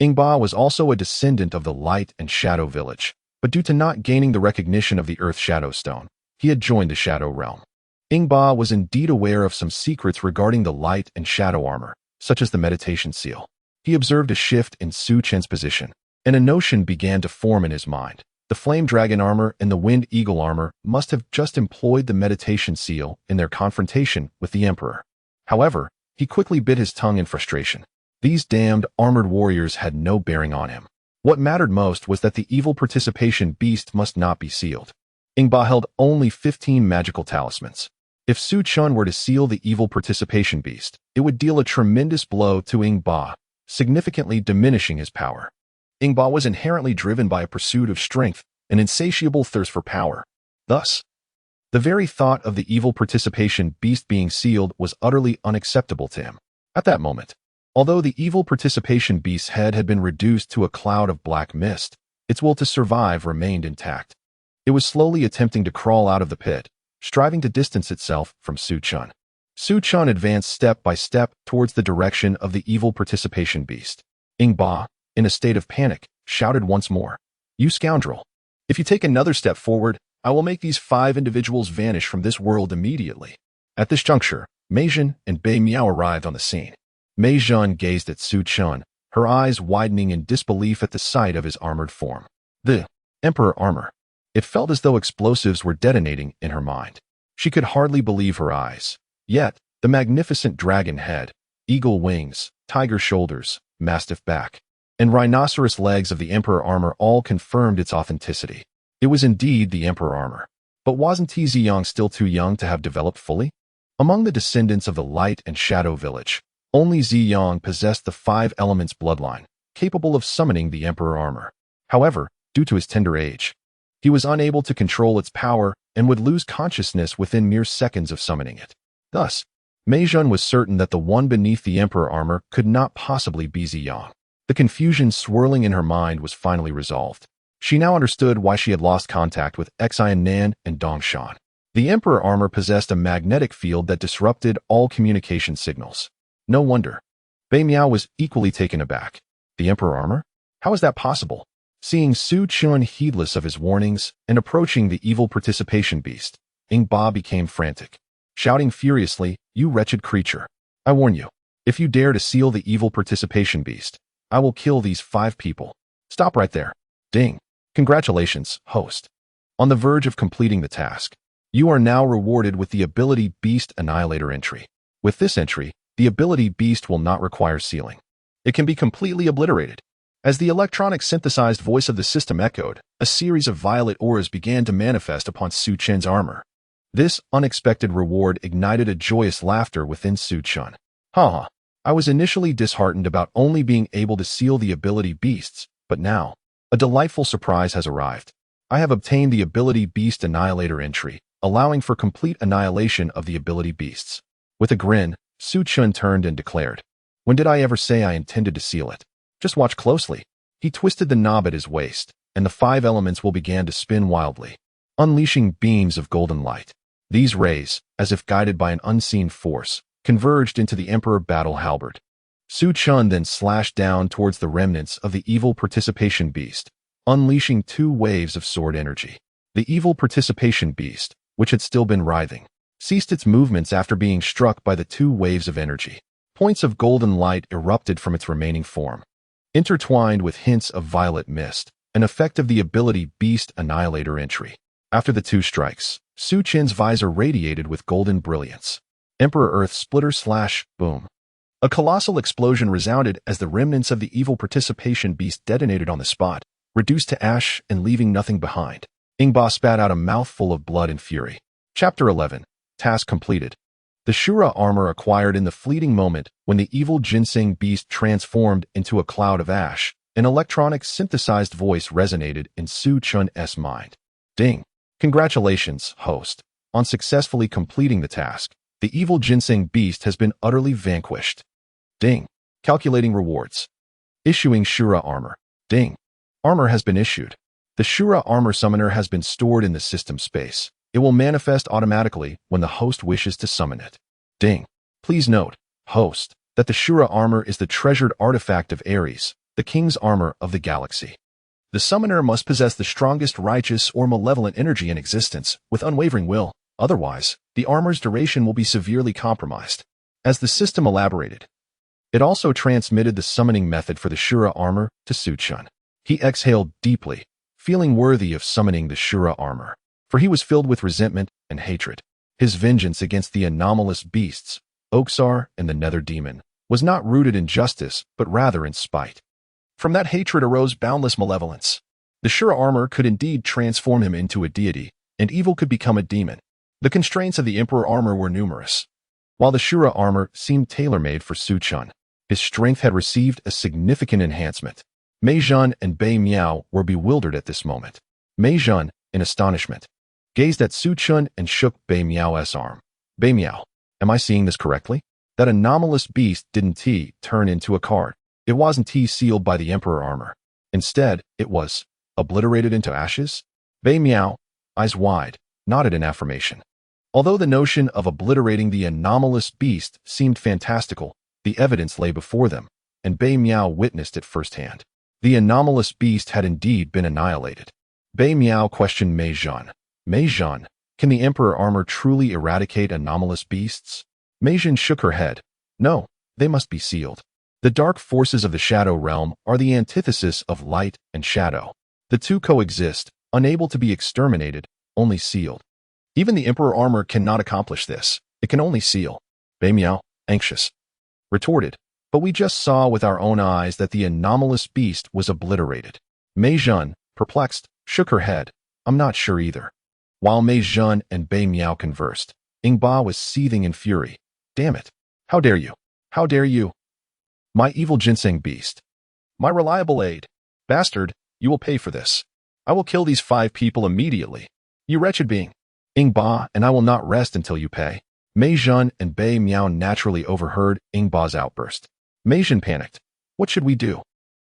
Ingba was also a descendant of the Light and Shadow Village, but due to not gaining the recognition of the Earth Shadow Stone, he had joined the Shadow Realm. Ingba was indeed aware of some secrets regarding the Light and Shadow armor, such as the meditation seal. He observed a shift in Su Chun's position, and a notion began to form in his mind. The Flame Dragon armor and the Wind Eagle armor must have just employed the meditation seal in their confrontation with the Emperor. However, he quickly bit his tongue in frustration. These damned armored warriors had no bearing on him. What mattered most was that the evil participation beast must not be sealed. Ingba held only 15 magical talismans. If Su Chun were to seal the evil participation beast, it would deal a tremendous blow to Ingba, significantly diminishing his power. Ingba was inherently driven by a pursuit of strength, an insatiable thirst for power. Thus, the very thought of the evil participation beast being sealed was utterly unacceptable to him. At that moment, although the evil participation beast's head had been reduced to a cloud of black mist, its will to survive remained intact. It was slowly attempting to crawl out of the pit, striving to distance itself from Su Chun. Su Chun advanced step by step towards the direction of the evil participation beast. Ingba, in a state of panic, shouted once more, "You scoundrel! If you take another step forward, I will make these 5 individuals vanish from this world immediately." At this juncture, Meijin and Bei Miao arrived on the scene. Meijin gazed at Su Chun, her eyes widening in disbelief at the sight of his armored form. The Emperor armor. It felt as though explosives were detonating in her mind. She could hardly believe her eyes. Yet, the magnificent dragon head, eagle wings, tiger shoulders, mastiff back, and rhinoceros legs of the Emperor armor all confirmed its authenticity. It was indeed the Emperor armor. But wasn't Ziyang still too young to have developed fully? Among the descendants of the Light and Shadow Village, only Ziyang possessed the 5 elements bloodline, capable of summoning the Emperor armor. However, due to his tender age, he was unable to control its power and would lose consciousness within mere seconds of summoning it. Thus, Meijin was certain that the one beneath the Emperor armor could not possibly be Ziyang. The confusion swirling in her mind was finally resolved. She now understood why she had lost contact with Xian and Dongshan. The Emperor armor possessed a magnetic field that disrupted all communication signals. No wonder. Bei Miao was equally taken aback. The Emperor armor? How is that possible? Seeing Su Chun heedless of his warnings and approaching the evil participation beast, Ingba became frantic. Shouting furiously, "You wretched creature! I warn you, if you dare to seal the evil participation beast, I will kill these 5 people." Stop right there. Ding. Congratulations, host. On the verge of completing the task, you are now rewarded with the ability Beast Annihilator entry. With this entry, the ability Beast will not require sealing. It can be completely obliterated. As the electronic synthesized voice of the system echoed, a series of violet auras began to manifest upon Su Chen's armor. This unexpected reward ignited a joyous laughter within Su Chen. Haha, I was initially disheartened about only being able to seal the ability Beasts, but now, a delightful surprise has arrived. I have obtained the ability Beast Annihilator entry, allowing for complete annihilation of the ability Beasts. With a grin, Su Chen turned and declared, "When did I ever say I intended to seal it? Just watch closely." He twisted the knob at his waist, and the 5 elements will begin to spin wildly, unleashing beams of golden light. These rays, as if guided by an unseen force, converged into the Emperor Battle Halberd. Su Chen then slashed down towards the remnants of the evil Participation Beast, unleashing 2 waves of sword energy. The evil Participation Beast, which had still been writhing, ceased its movements after being struck by the 2 waves of energy. Points of golden light erupted from its remaining form, intertwined with hints of violet mist, an effect of the ability Beast Annihilator entry. After the 2 strikes, Su Chen's visor radiated with golden brilliance. Emperor Earth Splitter / boom. A colossal explosion resounded as the remnants of the evil Participation Beast detonated on the spot, reduced to ash and leaving nothing behind. Ingba spat out a mouthful of blood in fury. Chapter 11. Task completed. The Shura armor acquired in the fleeting moment when the evil Ginseng Beast transformed into a cloud of ash, an electronic synthesized voice resonated in Su Chen's mind. Ding. Congratulations, host. On successfully completing the task, the evil Ginseng Beast has been utterly vanquished. Ding. Calculating rewards. Issuing Shura armor. Ding. Armor has been issued. The Shura armor summoner has been stored in the system space. It will manifest automatically when the host wishes to summon it. Ding. Please note, host, that the Shura armor is the treasured artifact of Ares, the king's armor of the galaxy. The summoner must possess the strongest righteous or malevolent energy in existence with unwavering will. Otherwise, the armor's duration will be severely compromised. As the system elaborated, it also transmitted the summoning method for the Shura armor to Su Chen. He exhaled deeply, feeling worthy of summoning the Shura armor, for he was filled with resentment and hatred. His vengeance against the anomalous beasts, Oxar and the Nether Demon, was not rooted in justice, but rather in spite. From that hatred arose boundless malevolence. The Shura armor could indeed transform him into a deity, and evil could become a demon. The constraints of the Emperor armor were numerous. While the Shura armor seemed tailor-made for Su Chen, his strength had received a significant enhancement. Mei Zhen and Bei Miao were bewildered at this moment. Mei Zhen, in astonishment, gazed at Su Chen and shook Bei Miao's arm. Bei Miao, am I seeing this correctly? That anomalous beast didn't turn into a card. It wasn't sealed by the Emperor armor. Instead, it was obliterated into ashes? Bei Miao, eyes wide, nodded in affirmation. Although the notion of obliterating the anomalous beast seemed fantastical, the evidence lay before them, and Bei Miao witnessed it firsthand. The anomalous beast had indeed been annihilated. Bei Miao questioned Mei Zhen. Mei Zhen, can the Emperor armor truly eradicate anomalous beasts? Mei Zhen shook her head. No, they must be sealed. The dark forces of the Shadow Realm are the antithesis of light and shadow. The two coexist, unable to be exterminated, only sealed. Even the Emperor armor cannot accomplish this. It can only seal. Bei Miao, anxious, retorted. But we just saw with our own eyes that the anomalous beast was obliterated. Mei Zhen, perplexed, shook her head. I'm not sure either. While Mei Zhen and Bei Miao conversed, Ingba was seething in fury. Damn it. How dare you? How dare you? My evil Ginseng beast. My reliable aide. Bastard, you will pay for this. I will kill these 5 people immediately. You wretched being. Ingba, and I will not rest until you pay. Mei Zhen and Bei Miao naturally overheard Ingba's outburst. Mei Zhen panicked. What should we do?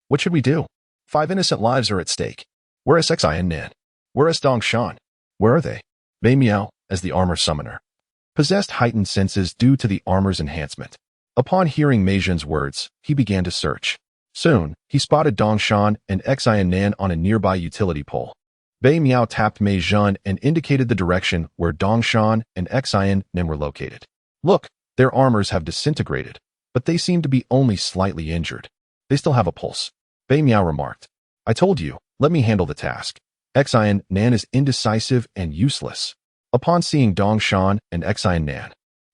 What should we do? 5 innocent lives are at stake. Where is Xi and Nan? Where is Dong Shan? Where are they? Bei Miao, as the armor summoner, possessed heightened senses due to the armor's enhancement. Upon hearing Mei Zhen's words, he began to search. Soon, he spotted Dong Shan and Xi and Nan on a nearby utility pole. Bei Miao tapped Mei Zhen and indicated the direction where Dong Shan and Xi and Nan were located. Look, their armors have disintegrated, but they seem to be only slightly injured. They still have a pulse. Bei Miao remarked. I told you, Let me handle the task. Xian Nan is indecisive and useless. Upon seeing Dongshan and Xian Nan,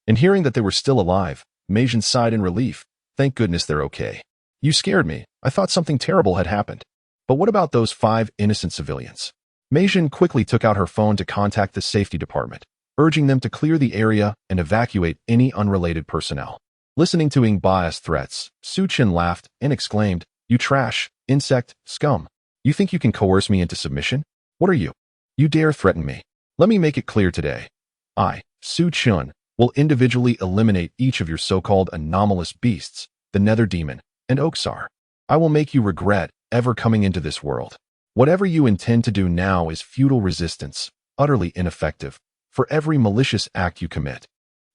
and hearing that they were still alive, Mei Jun sighed in relief. Thank goodness they're okay. You scared me. I thought something terrible had happened. But what about those 5 innocent civilians? Mei Jun quickly took out her phone to contact the safety department, urging them to clear the area and evacuate any unrelated personnel. Listening to Ing Ba's threats, Su Chen laughed and exclaimed, "You trash, insect, scum. You think you can coerce me into submission? What are you? You dare threaten me? Let me make it clear today. I, Su Chen, will individually eliminate each of your so-called anomalous beasts, the Nether Demon and Oksar. I will make you regret ever coming into this world. Whatever you intend to do now is futile resistance, utterly ineffective. For every malicious act you commit,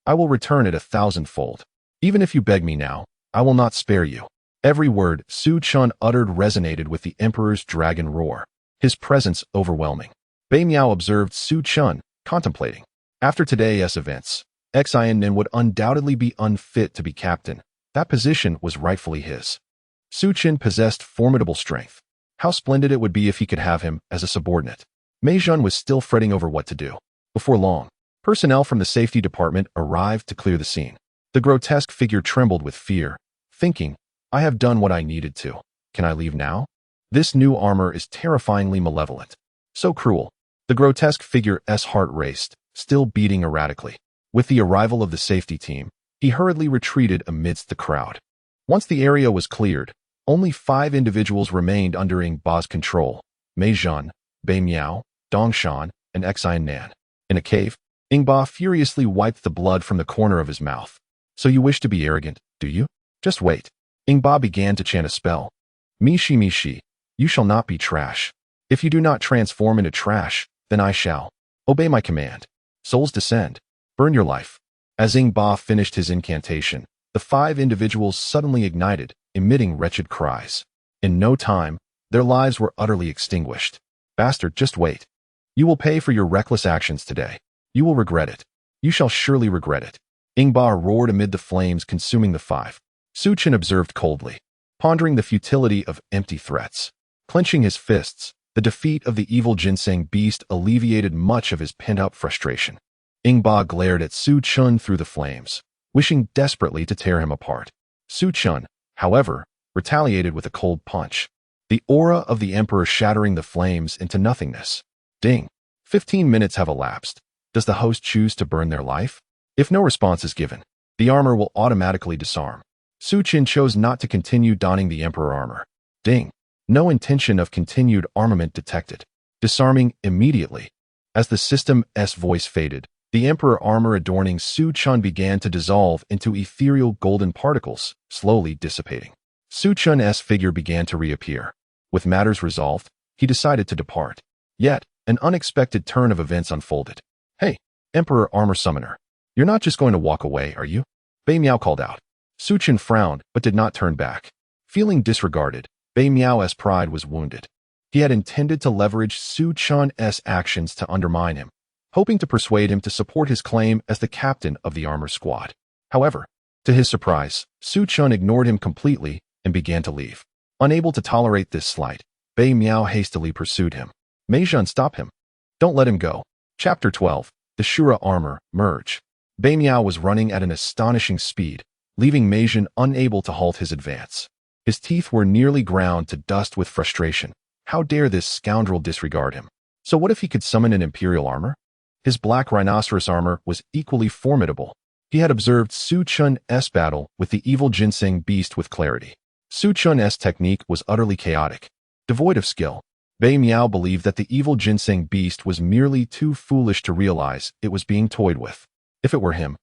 I will return it 1,000-fold. Even if you beg me now, I will not spare you." Every word Su Chen uttered resonated with the Emperor's dragon roar, his presence overwhelming. Bei Miao observed Su Chen, contemplating. After today's events, Xian Nin would undoubtedly be unfit to be captain. That position was rightfully his. Su Chen possessed formidable strength. How splendid it would be if he could have him as a subordinate. Mei Jun was still fretting over what to do. Before long, personnel from the safety department arrived to clear the scene. The grotesque figure trembled with fear, thinking, "I have done what I needed to. Can I leave now? This new armor is terrifyingly malevolent. So cruel." The grotesque figure's heart raced, still beating erratically. With the arrival of the safety team, he hurriedly retreated amidst the crowd. Once the area was cleared, only 5 individuals remained under Ing Ba's control: Mei Jun, Bei Miao, Dongshan, and Xian Nan. In a cave, Ing Ba furiously wiped the blood from the corner of his mouth. "So you wish to be arrogant, do you? Just wait." Ing Ba began to chant a spell. "Mishi Mishi, you shall not be trash. If you do not transform into trash, then I shall. Obey my command. Souls descend. Burn your life." As Ing Ba finished his incantation, the 5 individuals suddenly ignited, emitting wretched cries. In no time, their lives were utterly extinguished. "Bastard, just wait. You will pay for your reckless actions today. You will regret it. You shall surely regret it." Ing Ba roared amid the flames consuming the 5. Su Chen observed coldly, pondering the futility of empty threats. Clenching his fists, the defeat of the evil ginseng beast alleviated much of his pent-up frustration. Ing Ba glared at Su Chen through the flames, wishing desperately to tear him apart. Su Chen, however, retaliated with a cold punch, the aura of the Emperor shattering the flames into nothingness. Ding. 15 minutes have elapsed. Does the host choose to burn their life? If no response is given, the armor will automatically disarm. Su Chen chose not to continue donning the Emperor armor. Ding. No intention of continued armament detected. Disarming immediately. As the system's voice faded, the Emperor armor adorning Su Chen began to dissolve into ethereal golden particles, slowly dissipating. Su Chen's figure began to reappear. With matters resolved, he decided to depart. Yet, an unexpected turn of events unfolded. "Hey, Emperor Armor Summoner. You're not just going to walk away, are you?" Bei Miao called out. Su Chen frowned, but did not turn back. Feeling disregarded, Bei Miao's pride was wounded. He had intended to leverage Su Chen's actions to undermine him, hoping to persuade him to support his claim as the captain of the armor squad. However, to his surprise, Su Chen ignored him completely and began to leave. Unable to tolerate this slight, Bei Miao hastily pursued him. Mei Jun, stop him. Don't let him go. Chapter 12. The Shura Armor, Merge. Bei Miao was running at an astonishing speed, leaving Mei Jun unable to halt his advance. His teeth were nearly ground to dust with frustration. How dare this scoundrel disregard him? So what if he could summon an imperial armor? His black rhinoceros armor was equally formidable. He had observed Su Chen's battle with the evil ginseng beast with clarity. Su Chen's technique was utterly chaotic, devoid of skill. Bei Miao believed that the evil ginseng beast was merely too foolish to realize it was being toyed with. If it were him,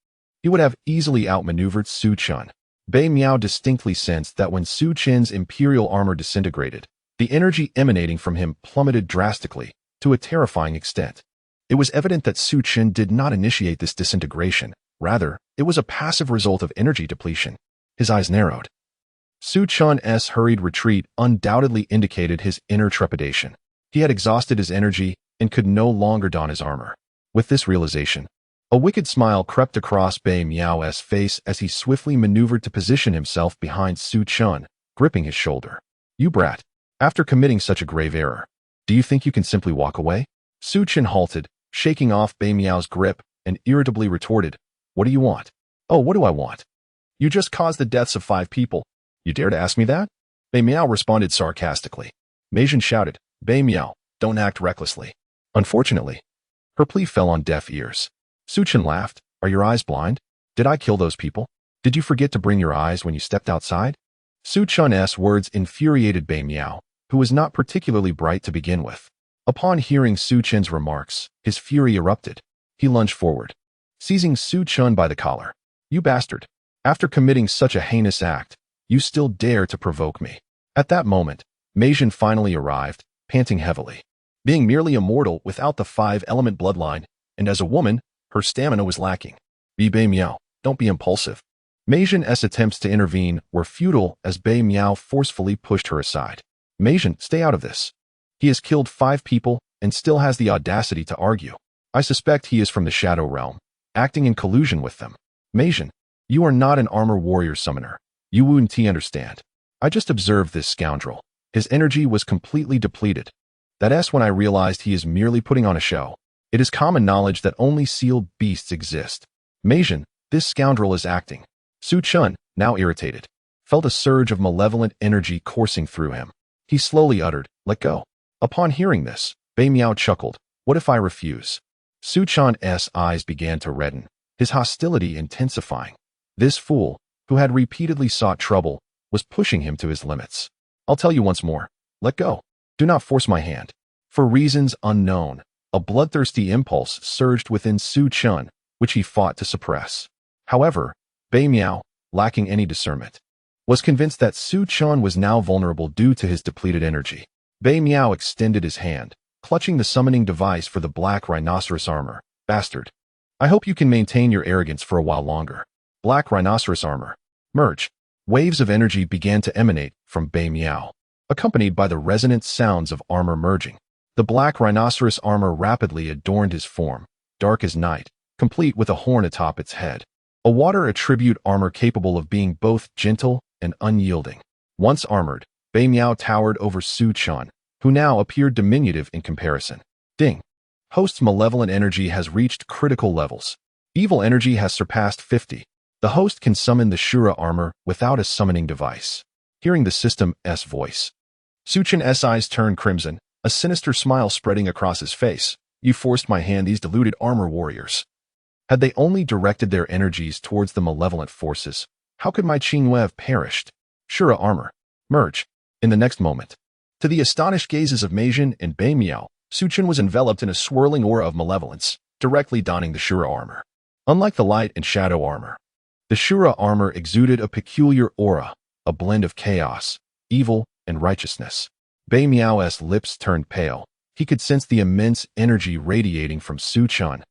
he would have easily outmaneuvered Su Chen. Bei Miao distinctly sensed that when Su Chen's imperial armor disintegrated, the energy emanating from him plummeted drastically, to a terrifying extent. It was evident that Su Chen did not initiate this disintegration. Rather, it was a passive result of energy depletion. His eyes narrowed. Su Chen's hurried retreat undoubtedly indicated his inner trepidation. He had exhausted his energy and could no longer don his armor. With this realization, a wicked smile crept across Bei Miao's face as he swiftly maneuvered to position himself behind Su Chen, gripping his shoulder. "You brat. After committing such a grave error, Do you think you can simply walk away? Su Chen halted, shaking off Bei Miao's grip, and irritably retorted, "What do you want?" "Oh, what do I want? You just caused the deaths of 5 people. You dare to ask me that?" Bei Miao responded sarcastically. Mei Zhen shouted, "Bei Miao, don't act recklessly." Unfortunately, her plea fell on deaf ears. Su Chen laughed. "Are your eyes blind? Did I kill those people? Did you forget to bring your eyes when you stepped outside?" Su Chen's words infuriated Bei Miao, who was not particularly bright to begin with. Upon hearing Su Chen's remarks, his fury erupted. He lunged forward, seizing Su Chen by the collar. "You bastard! After committing such a heinous act, you still dare to provoke me." At that moment, Mei Zhen finally arrived, panting heavily. Being merely a mortal without the 5-element bloodline, and as a woman, her stamina was lacking. Bei Miao, don't be impulsive." Mei Zhen's attempts to intervene were futile as Bei Miao forcefully pushed her aside. "Mei Zhen, stay out of this. He has killed 5 people and still has the audacity to argue. I suspect he is from the Shadow Realm, acting in collusion with them." "Mei Zhen, you are not an armor warrior summoner. You wouldn't understand. I just observed this scoundrel. His energy was completely depleted. That's when I realized he is merely putting on a show. It is common knowledge that only sealed beasts exist. Mei Zhen, this scoundrel is acting." Su Chen, now irritated, felt a surge of malevolent energy coursing through him. He slowly uttered, "Let go." Upon hearing this, Bei Miao chuckled, "What if I refuse?" Su Chen's eyes began to redden, his hostility intensifying. This fool, who had repeatedly sought trouble, was pushing him to his limits. "I'll tell you once more. Let go. Do not force my hand." For reasons unknown, a bloodthirsty impulse surged within Su Chen, which he fought to suppress. However, Bei Miao, lacking any discernment, was convinced that Su Chen was now vulnerable due to his depleted energy. Bei Miao extended his hand, clutching the summoning device for the black rhinoceros armor. "Bastard. I hope you can maintain your arrogance for a while longer." Black rhinoceros armor. Merge. Waves of energy began to emanate from Bei Miao, accompanied by the resonant sounds of armor merging. The black rhinoceros armor rapidly adorned his form, dark as night, complete with a horn atop its head. A water attribute armor capable of being both gentle and unyielding. Once armored, Bei Miao towered over Su Chen, who now appeared diminutive in comparison. Ding. Host's malevolent energy has reached critical levels. Evil energy has surpassed 50. The host can summon the Shura armor without a summoning device. Hearing the system's voice, Su Chen's eyes turned crimson, a sinister smile spreading across his face. "You forced my hand, these deluded armor warriors. Had they only directed their energies towards the malevolent forces, how could my Qingyue have perished?" Shura armor. Merge. In the next moment, to the astonished gazes of Mei Zhen and Bei Miao, Su Chen was enveloped in a swirling aura of malevolence, directly donning the Shura armor. Unlike the light and shadow armor, the Shura armor exuded a peculiar aura, a blend of chaos, evil, and righteousness. Bei Miao's lips turned pale. He could sense the immense energy radiating from Su Chen.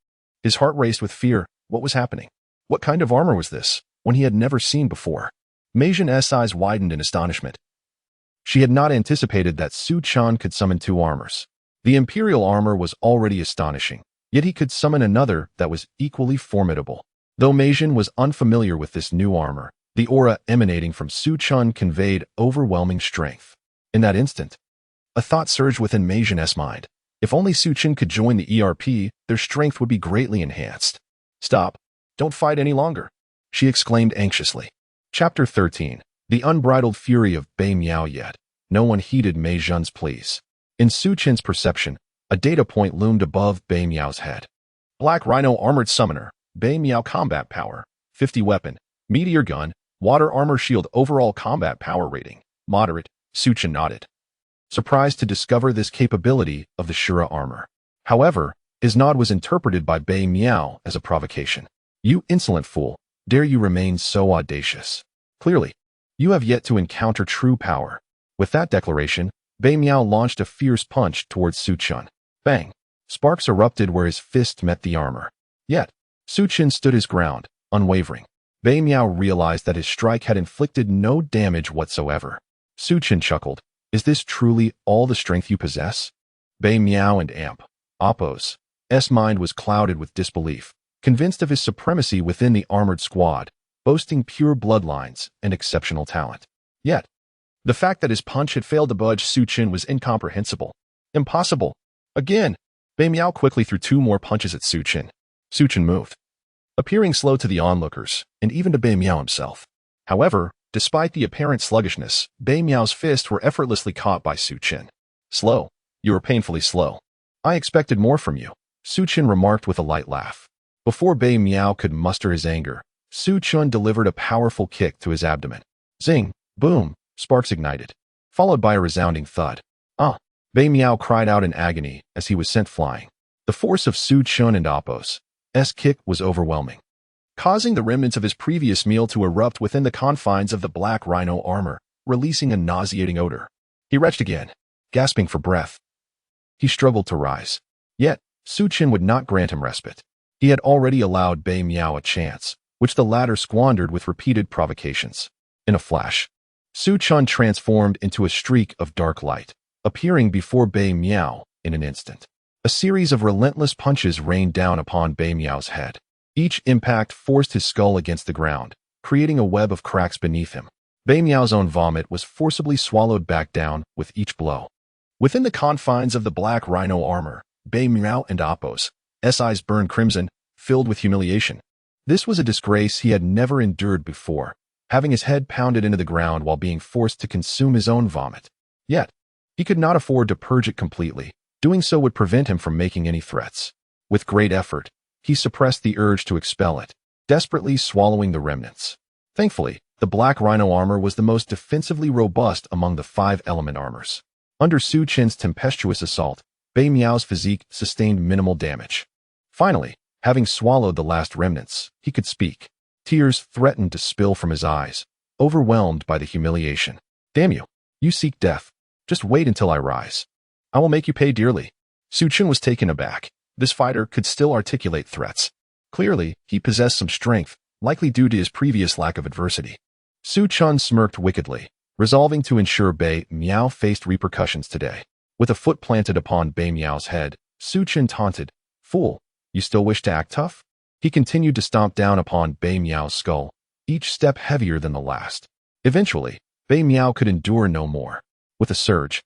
His heart raced with fear. What was happening? What kind of armor was this, one he had never seen before? Mei Zhen's eyes widened in astonishment. She had not anticipated that Su Chen could summon 2 armors. The Imperial armor was already astonishing, yet he could summon another that was equally formidable. Though Mei Zhen was unfamiliar with this new armor, the aura emanating from Su Chen conveyed overwhelming strength. In that instant, a thought surged within Mei Zhen's mind. If only Su Chen could join the ERP, their strength would be greatly enhanced. "Stop. Don't fight any longer," she exclaimed anxiously. Chapter 13. The unbridled fury of Bei Miao. Yet no one heeded Mei Zhen's pleas. In Su Chen's perception, a data point loomed above Bei Miao's head. Black Rhino Armored Summoner, Bei Miao Combat Power, 50 Weapon, Meteor Gun, Water Armor Shield. Overall Combat Power Rating, Moderate. Su Chen nodded, surprised to discover this capability of the Shura armor. However, his nod was interpreted by Bei Miao as a provocation. "You insolent fool, dare you remain so audacious? Clearly, you have yet to encounter true power." With that declaration, Bei Miao launched a fierce punch towards Su Chen. Bang! Sparks erupted where his fist met the armor. Yet, Su Chen stood his ground, unwavering. Bei Miao realized that his strike had inflicted no damage whatsoever. Su Chen chuckled. "Is this truly all the strength you possess?" Bei Miao and Oppo's mind was clouded with disbelief, convinced of his supremacy within the armored squad, boasting pure bloodlines and exceptional talent. Yet, the fact that his punch had failed to budge Su Chen was incomprehensible. Impossible. Again, Bei Miao quickly threw 2 more punches at Su Chen. Su Chen moved, appearing slow to the onlookers, and even to Bei Miao himself. However, despite the apparent sluggishness, Bei Miao's fists were effortlessly caught by Su Chen. Slow. You were painfully slow. I expected more from you, Su Chen remarked with a light laugh. Before Bei Miao could muster his anger, Su Chen delivered a powerful kick to his abdomen. Zing, boom, sparks ignited, followed by a resounding thud. Bei Miao cried out in agony as he was sent flying. The force of Su Chen and Appo's kick was overwhelming, causing the remnants of his previous meal to erupt within the confines of the black rhino armor, releasing a nauseating odor. He retched again, gasping for breath. He struggled to rise. Yet, Su Chen would not grant him respite. He had already allowed Bei Miao a chance, which the latter squandered with repeated provocations. In a flash, Su Chen transformed into a streak of dark light, appearing before Bei Miao in an instant. A series of relentless punches rained down upon Bei Miao's head. Each impact forced his skull against the ground, creating a web of cracks beneath him. Bei Miao's own vomit was forcibly swallowed back down with each blow. Within the confines of the black rhino armor, Bei Miao and Appo's eyes burned crimson, filled with humiliation. This was a disgrace he had never endured before, having his head pounded into the ground while being forced to consume his own vomit. Yet, he could not afford to purge it completely. Doing so would prevent him from making any threats. With great effort, he suppressed the urge to expel it, desperately swallowing the remnants. Thankfully, the black rhino armor was the most defensively robust among the 5-element armors. Under Su Chen's tempestuous assault, Bei Miao's physique sustained minimal damage. Finally, having swallowed the last remnants, he could speak. Tears threatened to spill from his eyes, overwhelmed by the humiliation. Damn you! You seek death. Just wait until I rise. I will make you pay dearly. Su Chen was taken aback. This fighter could still articulate threats. Clearly, he possessed some strength, likely due to his previous lack of adversity. Su Chen smirked wickedly, resolving to ensure Bei Miao faced repercussions today. With a foot planted upon Bei Miao's head, Su Chen taunted, "Fool, you still wish to act tough?" He continued to stomp down upon Bei Miao's skull, each step heavier than the last. Eventually, Bei Miao could endure no more. With a surge,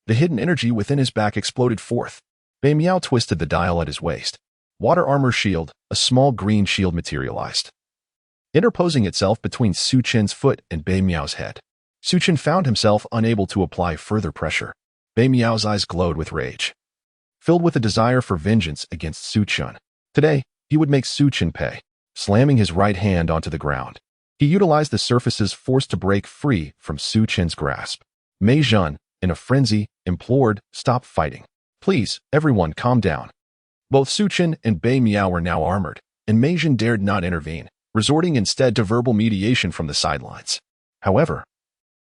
the hidden energy within his back exploded forth. Bei Miao twisted the dial at his waist. Water armor shield, a small green shield materialized, interposing itself between Su Chen's foot and Bei Miao's head. Su Chen found himself unable to apply further pressure. Bei Miao's eyes glowed with rage, filled with a desire for vengeance against Su Chen. Today, he would make Su Chen pay. Slamming his right hand onto the ground, he utilized the surface's force to break free from Su Chen's grasp. Mei Zhen, in a frenzy, implored, "Stop fighting. Please, everyone calm down." Both Su Chen and Bei Miao were now armored, and Mei Zhen dared not intervene, resorting instead to verbal mediation from the sidelines. However,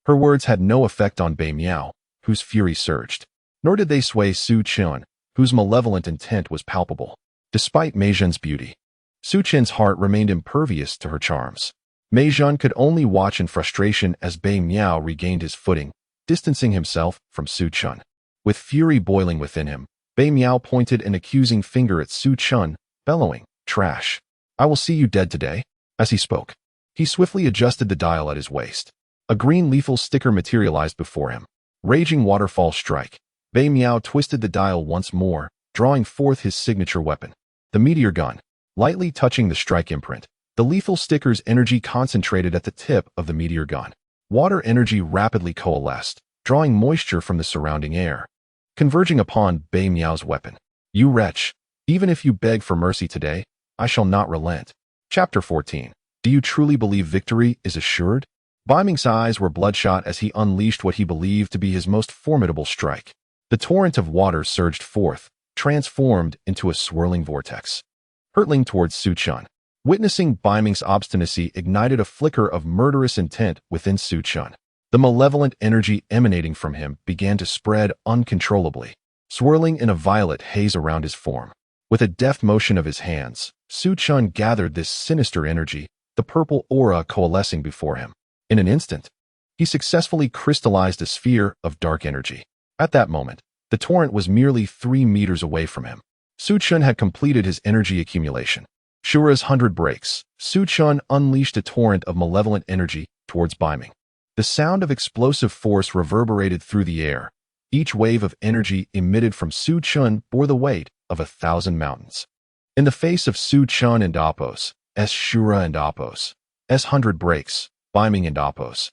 her words had no effect on Bei Miao, whose fury surged. Nor did they sway Su Chen, whose malevolent intent was palpable. Despite Mei Zhen's beauty, Su Chen's heart remained impervious to her charms. Mei Zhen could only watch in frustration as Bei Miao regained his footing, distancing himself from Su Chen. With fury boiling within him, Bei Miao pointed an accusing finger at Su Chen, bellowing, "Trash. I will see you dead today." As he spoke, he swiftly adjusted the dial at his waist. A green lethal sticker materialized before him. Raging waterfall strike. Bei Miao twisted the dial once more, drawing forth his signature weapon, the meteor gun. Lightly touching the strike imprint, the lethal sticker's energy concentrated at the tip of the meteor gun. Water energy rapidly coalesced, drawing moisture from the surrounding air, converging upon Bei Miao's weapon. "You wretch, even if you beg for mercy today, I shall not relent." Chapter 14. Do you truly believe victory is assured? Bai Ming's eyes were bloodshot as he unleashed what he believed to be his most formidable strike. The torrent of water surged forth, transformed into a swirling vortex, hurtling towards Su Chen. Witnessing Bai Ming's obstinacy ignited a flicker of murderous intent within Su Chen. The malevolent energy emanating from him began to spread uncontrollably, swirling in a violet haze around his form. With a deft motion of his hands, Su Chen gathered this sinister energy, the purple aura coalescing before him. In an instant, he successfully crystallized a sphere of dark energy. At that moment, the torrent was merely 3 meters away from him. Su Chen had completed his energy accumulation. Shura's 100 breaks, Su Chen unleashed a torrent of malevolent energy towards Bai Ming. The sound of explosive force reverberated through the air, Each wave of energy emitted from Su Chun bore the weight of 1,000 mountains. In the face of Su Chun and Appos, Shura and Appos, 100 breaks, Biming and Appos,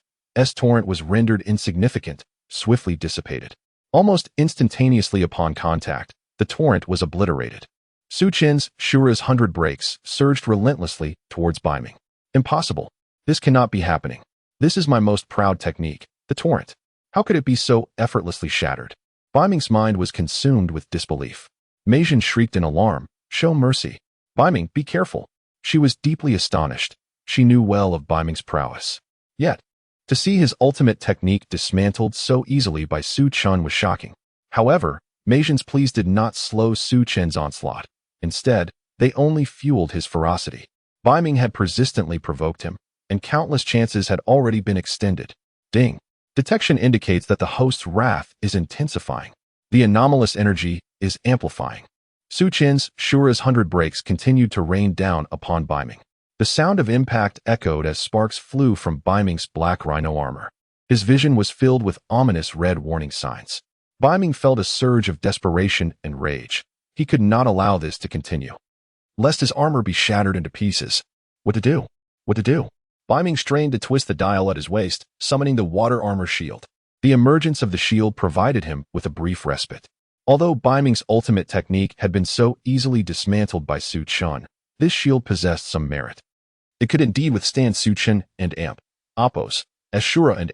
torrent was rendered insignificant, swiftly dissipated. Almost instantaneously upon contact, the torrent was obliterated. Su Chen's, Shura's 100 breaks surged relentlessly towards Biming. Impossible. This cannot be happening. This is my most proud technique, the torrent. How could it be so effortlessly shattered? Biming's mind was consumed with disbelief. Meijin shrieked in alarm, "Show mercy. Biming, be careful." She was deeply astonished. She knew well of Biming's prowess. Yet, to see his ultimate technique dismantled so easily by Su Chun was shocking. However, Meijin's pleas did not slow Su Chen's onslaught. Instead, they only fueled his ferocity. Biming had persistently provoked him, and countless chances had already been extended. Ding. Detection indicates that the host's wrath is intensifying. The anomalous energy is amplifying. Su Chen's, Shura's 100 breaks continued to rain down upon Biming. The sound of impact echoed as sparks flew from Biming's black rhino armor. His vision was filled with ominous red warning signs. Biming felt a surge of desperation and rage. He could not allow this to continue, lest his armor be shattered into pieces. What to do? What to do? Biming strained to twist the dial at his waist, summoning the water armor shield. The emergence of the shield provided him with a brief respite. Although Biming's ultimate technique had been so easily dismantled by Su Chun, this shield possessed some merit. It could indeed withstand Su Chun and Appos, Shura and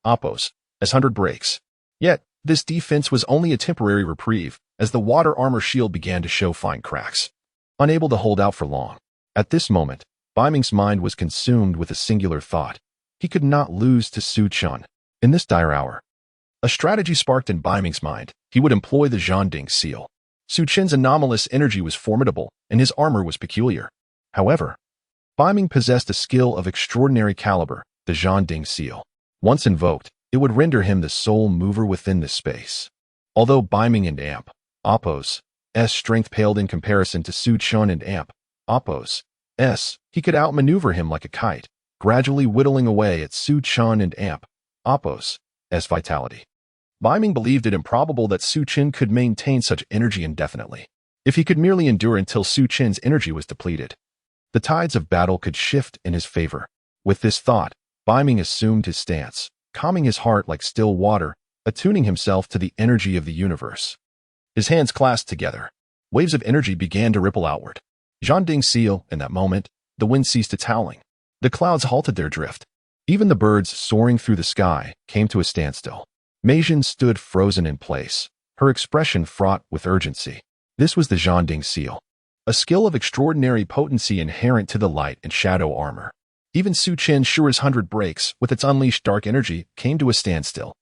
Appos, 100 breaks. Yet, this defense was only a temporary reprieve, as the water armor shield began to show fine cracks. Unable to hold out for long. At this moment, Biming's mind was consumed with a singular thought. He could not lose to Su Chun. In this dire hour, a strategy sparked in Biming's mind. He would employ the Zhangding seal. Su Chen's anomalous energy was formidable, and his armor was peculiar. However, Biming possessed a skill of extraordinary caliber, the Zhangding seal. Once invoked, it would render him the sole mover within this space. Although Biming and Appos' strength paled in comparison to Su Chun and Appos', he could outmaneuver him like a kite, gradually whittling away at Su Chun and Appos' vitality. Biming believed it improbable that Su Chun could maintain such energy indefinitely. If he could merely endure until Su Chen's energy was depleted, the tides of battle could shift in his favor. With this thought, Biming assumed his stance, calming his heart like still water, attuning himself to the energy of the universe. His hands clasped together. Waves of energy began to ripple outward. Zhangding seal, in that moment, the wind ceased its howling. The clouds halted their drift. Even the birds soaring through the sky came to a standstill. Meijin stood frozen in place, her expression fraught with urgency. This was the Zhangding seal, a skill of extraordinary potency inherent to the light and shadow armor. Even Su Chen's Shura's 100 breaks, with its unleashed dark energy, came to a standstill.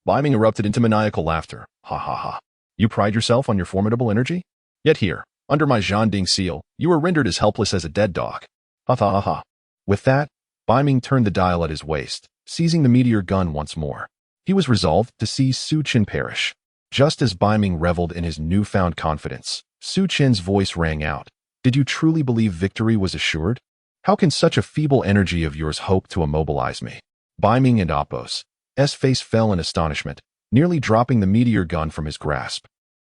Biming erupted into maniacal laughter. Ha ha ha. You pride yourself on your formidable energy? Yet here, under my Zhangding seal, you are rendered as helpless as a dead dog. Ha ha ha ha. With that, Biming turned the dial at his waist, seizing the meteor gun once more. He was resolved to see Su Chun perish. Just as Biming reveled in his newfound confidence, Su Chen's voice rang out. Did you truly believe victory was assured? How can such a feeble energy of yours hope to immobilize me? Biming and Appos' face fell in astonishment, nearly dropping the meteor gun from his grasp.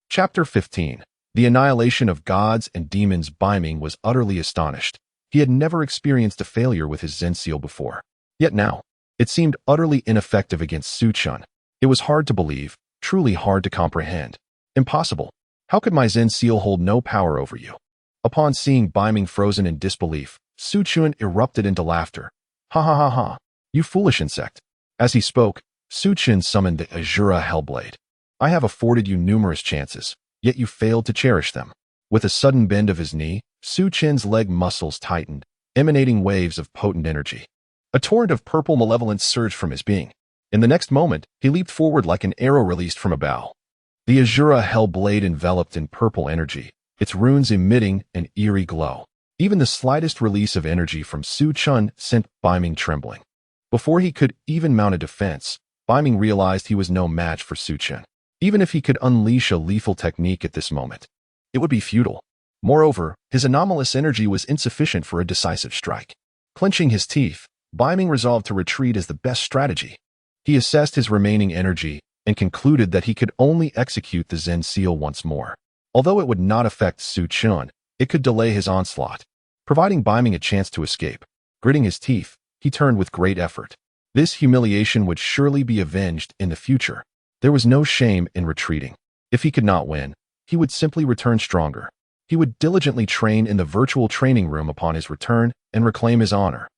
Chapter 15. The Annihilation of Gods and Demons. Biming was utterly astonished. He had never experienced a failure with his Zen seal before. Yet now, it seemed utterly ineffective against Su Chun. It was hard to believe, truly hard to comprehend. Impossible. How could my Zen seal hold no power over you? Upon seeing Biming frozen in disbelief, Su Chun erupted into laughter. Ha ha ha ha. You foolish insect. As he spoke, Su Chun summoned the Azura Hellblade. I have afforded you numerous chances, yet you failed to cherish them. With a sudden bend of his knee, Su Chen's leg muscles tightened, emanating waves of potent energy. A torrent of purple malevolence surged from his being. In the next moment, he leaped forward like an arrow released from a bow. The Azura Hellblade enveloped in purple energy, its runes emitting an eerie glow. Even the slightest release of energy from Su Chun sent Biming trembling. Before he could even mount a defense, Biming realized he was no match for Su Chun. Even if he could unleash a lethal technique at this moment, it would be futile. Moreover, his anomalous energy was insufficient for a decisive strike. Clenching his teeth, Biming resolved to retreat as the best strategy. He assessed his remaining energy, and concluded that he could only execute the Zen seal once more. Although it would not affect Su Chun, it could delay his onslaught, providing Bai Ming a chance to escape. Gritting his teeth, he turned with great effort. This humiliation would surely be avenged in the future. There was no shame in retreating. If he could not win, he would simply return stronger. He would diligently train in the virtual training room upon his return and reclaim his honor.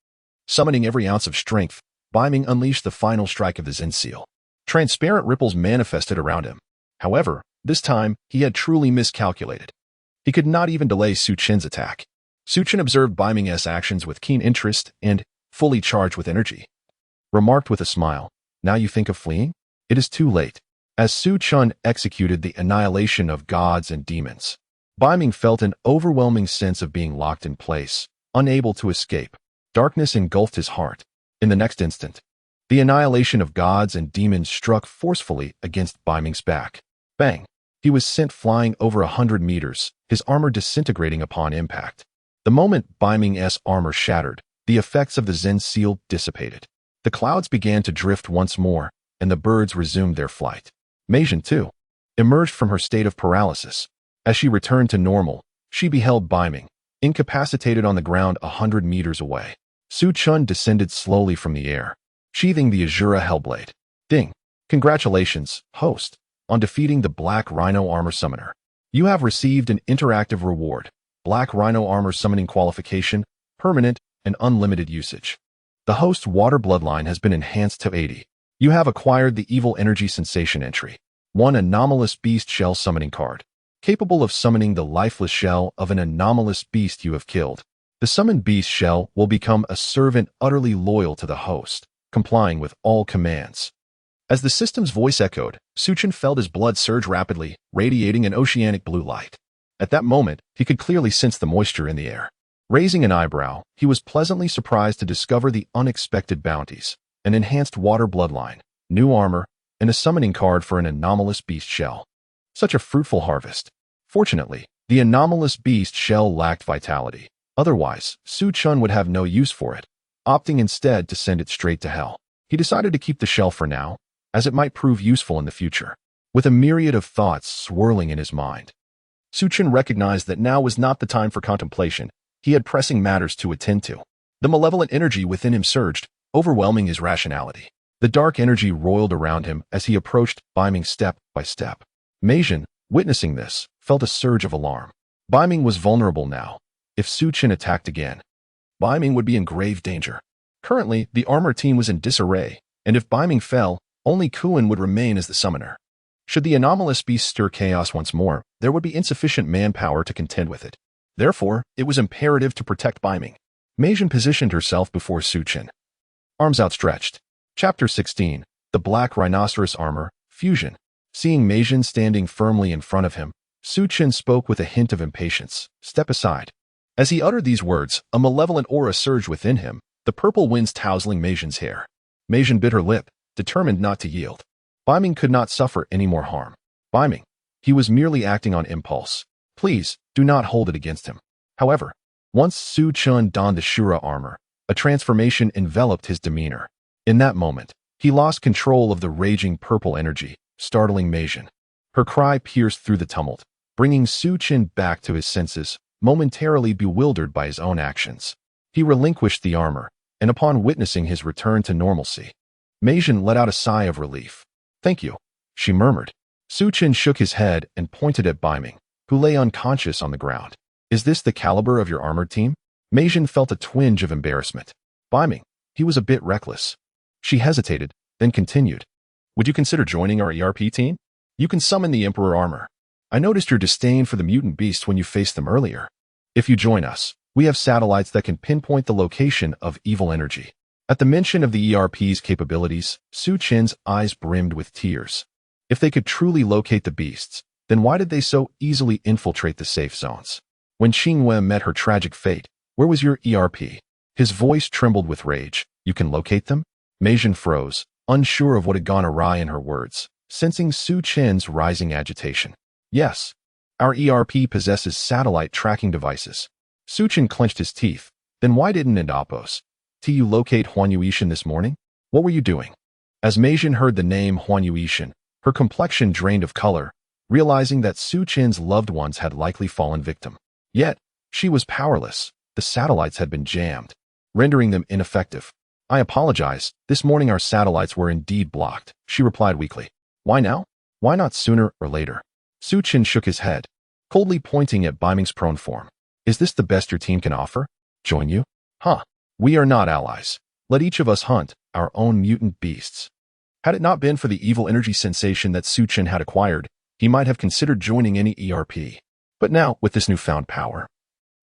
Summoning every ounce of strength, Bai Ming unleashed the final strike of the Zen seal. Transparent ripples manifested around him. However, this time, he had truly miscalculated. He could not even delay Su Chen's attack. Su Chen observed Bai Ming's actions with keen interest and, fully charged with energy, remarked with a smile, "Now you think of fleeing? It is too late." As Su Chun executed the annihilation of gods and demons, Bai Ming felt an overwhelming sense of being locked in place, unable to escape. Darkness engulfed his heart. In the next instant, the annihilation of gods and demons struck forcefully against Bai Ming's back. Bang! He was sent flying over 100 meters, his armor disintegrating upon impact. The moment Bai Ming's armor shattered, the effects of the Zen seal dissipated. The clouds began to drift once more, and the birds resumed their flight. Mei Jin, too, emerged from her state of paralysis. As she returned to normal, she beheld Bai Ming, incapacitated on the ground 100 meters away. Su Chun descended slowly from the air, sheathing the Azura Hellblade. Ding! Congratulations, host, on defeating the Black Rhino Armor Summoner. You have received an interactive reward. Black Rhino Armor Summoning Qualification, Permanent and Unlimited Usage. The host's water bloodline has been enhanced to 80. You have acquired the Evil Energy Sensation entry. 1 Anomalous Beast Shell Summoning Card. Capable of summoning the lifeless shell of an anomalous beast you have killed. The summoned beast shell will become a servant utterly loyal to the host, complying with all commands. As the system's voice echoed, Su Chen felt his blood surge rapidly, radiating an oceanic blue light. At that moment, he could clearly sense the moisture in the air. Raising an eyebrow, he was pleasantly surprised to discover the unexpected bounties: an enhanced water bloodline, new armor, and a summoning card for an anomalous beast shell. Such a fruitful harvest. Fortunately, the anomalous beast shell lacked vitality. Otherwise, Su Chun would have no use for it, opting instead to send it straight to hell. He decided to keep the shell for now, as it might prove useful in the future. With a myriad of thoughts swirling in his mind, Su Chun recognized that now was not the time for contemplation. He had pressing matters to attend to. The malevolent energy within him surged, overwhelming his rationality. The dark energy roiled around him as he approached Bai Ming step by step. Mei Jin, witnessing this, felt a surge of alarm. Bai Ming was vulnerable now. If Su Chen attacked again, Bai Ming would be in grave danger. Currently, the armor team was in disarray, and if Bai Ming fell, only Kuan would remain as the summoner. Should the anomalous beast stir chaos once more, there would be insufficient manpower to contend with it. Therefore, it was imperative to protect Bai Ming. Mei Jin positioned herself before Su Chen, arms outstretched. Chapter 16, The Black Rhinoceros Armor, Fusion. Seeing Mei Jin standing firmly in front of him, Su Chen spoke with a hint of impatience. Step aside. As he uttered these words, a malevolent aura surged within him, the purple winds tousling Mei Jin's hair. Mei Jin bit her lip, determined not to yield. Bai Ming could not suffer any more harm. Bai Ming. He was merely acting on impulse. Please, do not hold it against him. However, once Su Chun donned the Shura armor, a transformation enveloped his demeanor. In that moment, he lost control of the raging purple energy, startling Mei Jin. Her cry pierced through the tumult, bringing Su Chen back to his senses, momentarily bewildered by his own actions. He relinquished the armor, and upon witnessing his return to normalcy, Mei Jin let out a sigh of relief. Thank you, she murmured. Su Chen shook his head and pointed at Bai Ming, who lay unconscious on the ground. Is this the caliber of your armored team? Mei Jin felt a twinge of embarrassment. Bai Ming, he was a bit reckless. She hesitated, then continued. Would you consider joining our ERP team? You can summon the Emperor armor. I noticed your disdain for the mutant beasts when you faced them earlier. If you join us, we have satellites that can pinpoint the location of evil energy. At the mention of the ERP's capabilities, Su Chen's eyes brimmed with tears. If they could truly locate the beasts, then why did they so easily infiltrate the safe zones? When Xingwen met her tragic fate, where was your ERP? His voice trembled with rage. You can locate them? Mei Jin froze, unsure of what had gone awry in her words, sensing Su Chen's rising agitation. Yes, our ERP possesses satellite tracking devices. Su Chen clenched his teeth. Then why didn't Indapos you locate Huan Yuishan this morning? What were you doing? As Mei Jin heard the name Huan Yuishan, her complexion drained of color, realizing that Su Chen's loved ones had likely fallen victim. Yet, she was powerless. The satellites had been jammed, rendering them ineffective. "I apologize. This morning our satellites were indeed blocked," she replied weakly. "Why now? Why not sooner or later?" Su Chen shook his head, coldly pointing at Beiming's prone form. "Is this the best your team can offer? Join you? Huh. We are not allies. Let each of us hunt our own mutant beasts." Had it not been for the evil energy sensation that Su Chen had acquired, he might have considered joining any ERP. But now, with this newfound power,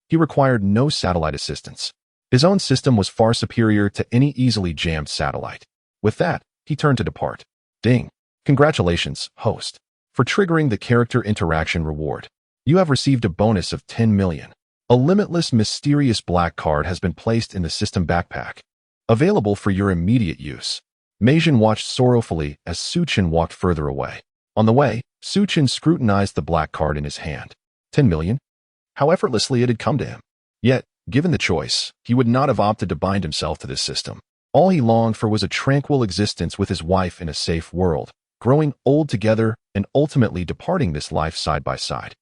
he required no satellite assistance. His own system was far superior to any easily jammed satellite. With that, he turned to depart. Ding. "Congratulations, host, for triggering the character interaction reward. You have received a bonus of 10 million. A limitless mysterious black card has been placed in the system backpack, available for your immediate use." Meijin watched sorrowfully as Su Chen walked further away. On the way, Su Chen scrutinized the black card in his hand. 10 million? How effortlessly it had come to him. Yet, given the choice, he would not have opted to bind himself to this system. All he longed for was a tranquil existence with his wife in a safe world, growing old together and ultimately departing this life side by side.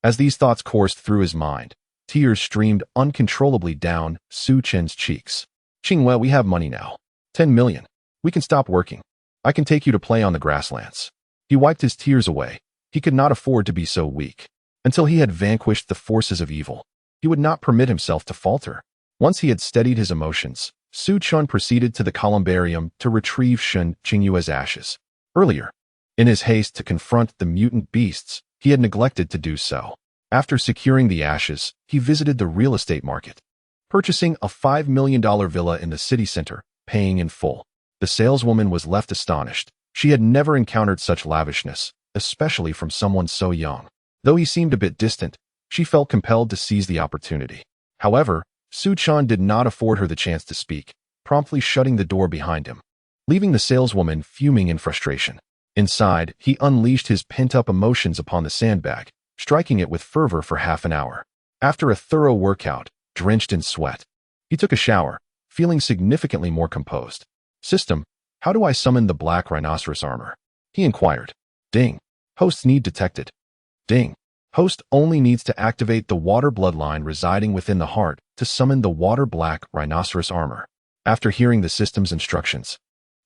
As these thoughts coursed through his mind, tears streamed uncontrollably down Su Chen's cheeks. "Qingwei, we have money now. 10 million. We can stop working. I can take you to play on the grasslands." He wiped his tears away. He could not afford to be so weak. Until he had vanquished the forces of evil, he would not permit himself to falter. Once he had steadied his emotions, Su Chen proceeded to the columbarium to retrieve Shen Qingyue's ashes. Earlier, in his haste to confront the mutant beasts, he had neglected to do so. After securing the ashes, he visited the real estate market, purchasing a $5 million villa in the city center, paying in full. The saleswoman was left astonished. She had never encountered such lavishness, especially from someone so young. Though he seemed a bit distant, she felt compelled to seize the opportunity. However, Su Chen did not afford her the chance to speak, promptly shutting the door behind him, leaving the saleswoman fuming in frustration. Inside, he unleashed his pent-up emotions upon the sandbag, striking it with fervor for half an hour. After a thorough workout, drenched in sweat, he took a shower, feeling significantly more composed. "System, how do I summon the black rhinoceros armor?" he inquired. Ding. Host need detected. Ding. Host only needs to activate the water bloodline residing within the heart to summon the water black rhinoceros armor. After hearing the system's instructions,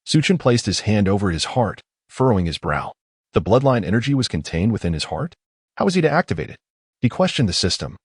Su Chen placed his hand over his heart, furrowing his brow. The bloodline energy was contained within his heart? How was he to activate it? He questioned the system,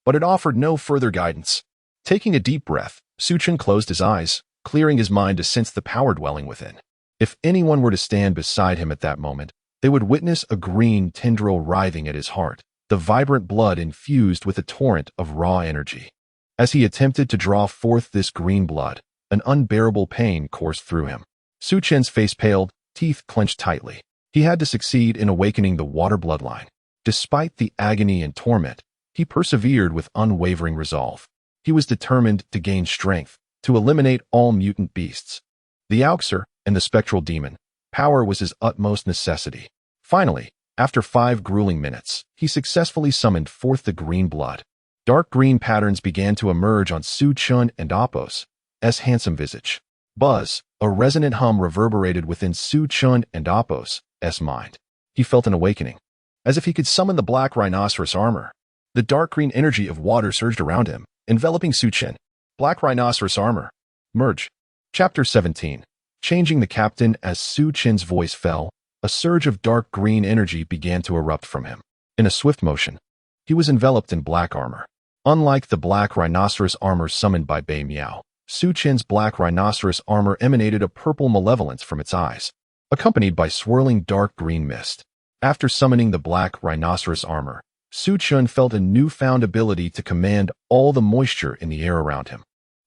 but it offered no further guidance. Taking a deep breath, Su Chen closed his eyes, clearing his mind to sense the power dwelling within. If anyone were to stand beside him at that moment, they would witness a green tendril writhing at his heart, the vibrant blood infused with a torrent of raw energy. As he attempted to draw forth this green blood, an unbearable pain coursed through him. Su Chen's face paled, teeth clenched tightly. He had to succeed in awakening the water bloodline. Despite the agony and torment, he persevered with unwavering resolve. He was determined to gain strength, to eliminate all mutant beasts. The Auxer and the spectral demon. Power was his utmost necessity. Finally, after 5 grueling minutes, he successfully summoned forth the green blood. Dark green patterns began to emerge on Su Chen and Apos' handsome visage. Buzz, a resonant hum reverberated within Su Chen and Apos' mind. He felt an awakening, as if he could summon the black rhinoceros armor. The dark green energy of water surged around him, enveloping Su Chen. Black rhinoceros armor. Merge. Chapter 17. Changing the captain. As Su Chen's voice fell, a surge of dark green energy began to erupt from him. In a swift motion, he was enveloped in black armor. Unlike the black rhinoceros armor summoned by Bei Miao, Su Chen's black rhinoceros armor emanated a purple malevolence from its eyes, accompanied by swirling dark green mist. After summoning the black rhinoceros armor, Su Chen felt a newfound ability to command all the moisture in the air around him.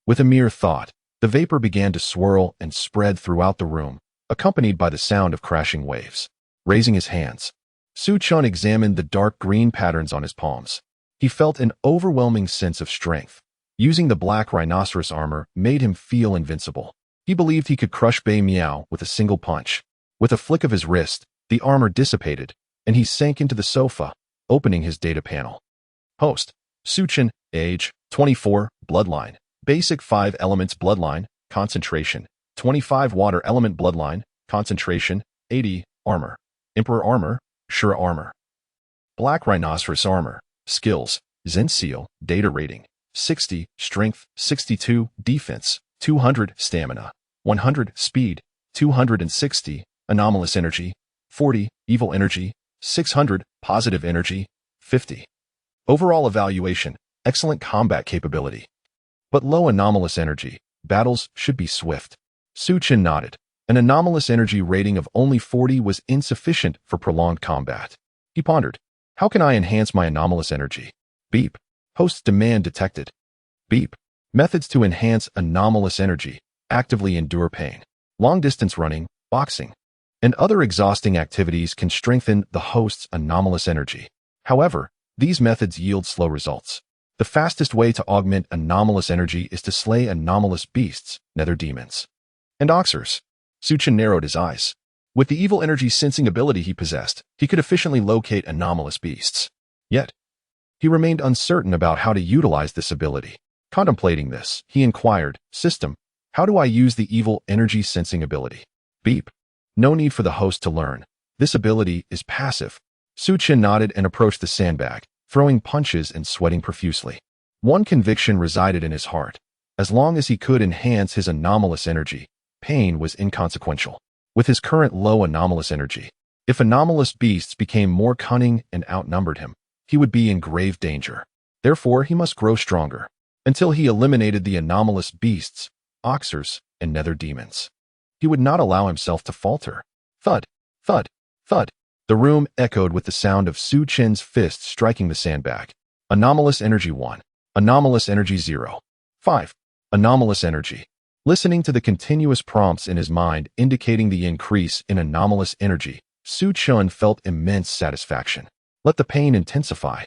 With a mere thought, the vapor began to swirl and spread throughout the room, accompanied by the sound of crashing waves. Raising his hands, Su Chen examined the dark green patterns on his palms. He felt an overwhelming sense of strength. Using the black rhinoceros armor made him feel invincible. He believed he could crush Bei Miao with a single punch. With a flick of his wrist, the armor dissipated, and he sank into the sofa, opening his data panel. Host, Su Chen, age, 24, bloodline, basic 5 elements bloodline, concentration, 25 water element bloodline, concentration, 80, armor. Emperor armor, Shura armor. Black rhinoceros armor. Skills, Zen seal, data rating, 60, strength, 62, defense, 200, stamina, 100, speed, 260, anomalous energy, 40, evil energy, 600, positive energy, 50. Overall evaluation, excellent combat capability. But low anomalous energy, battles should be swift. Su Chen nodded. An anomalous energy rating of only 40 was insufficient for prolonged combat. He pondered, how can I enhance my anomalous energy? Beep. Host's demand detected. Beep. Methods to enhance anomalous energy. Actively endure pain. Long-distance running, boxing, and other exhausting activities can strengthen the host's anomalous energy. However, these methods yield slow results. The fastest way to augment anomalous energy is to slay anomalous beasts, nether demons, and oxers. Su Chen narrowed his eyes. With the evil energy sensing ability he possessed, he could efficiently locate anomalous beasts. Yet, he remained uncertain about how to utilize this ability. Contemplating this, he inquired, System, how do I use the evil energy sensing ability? Beep. No need for the host to learn. This ability is passive. Su Chen nodded and approached the sandbag, throwing punches and sweating profusely. One conviction resided in his heart. As long as he could enhance his anomalous energy, pain was inconsequential. With his current low anomalous energy, if anomalous beasts became more cunning and outnumbered him, he would be in grave danger. Therefore, he must grow stronger, until he eliminated the anomalous beasts, oxers, and nether demons. He would not allow himself to falter. Thud, thud, thud. The room echoed with the sound of Su Chen's fist striking the sandbag. Anomalous energy 1. Anomalous energy 0. 5. Anomalous energy. Listening to the continuous prompts in his mind indicating the increase in anomalous energy, Su Chen felt immense satisfaction. Let the pain intensify.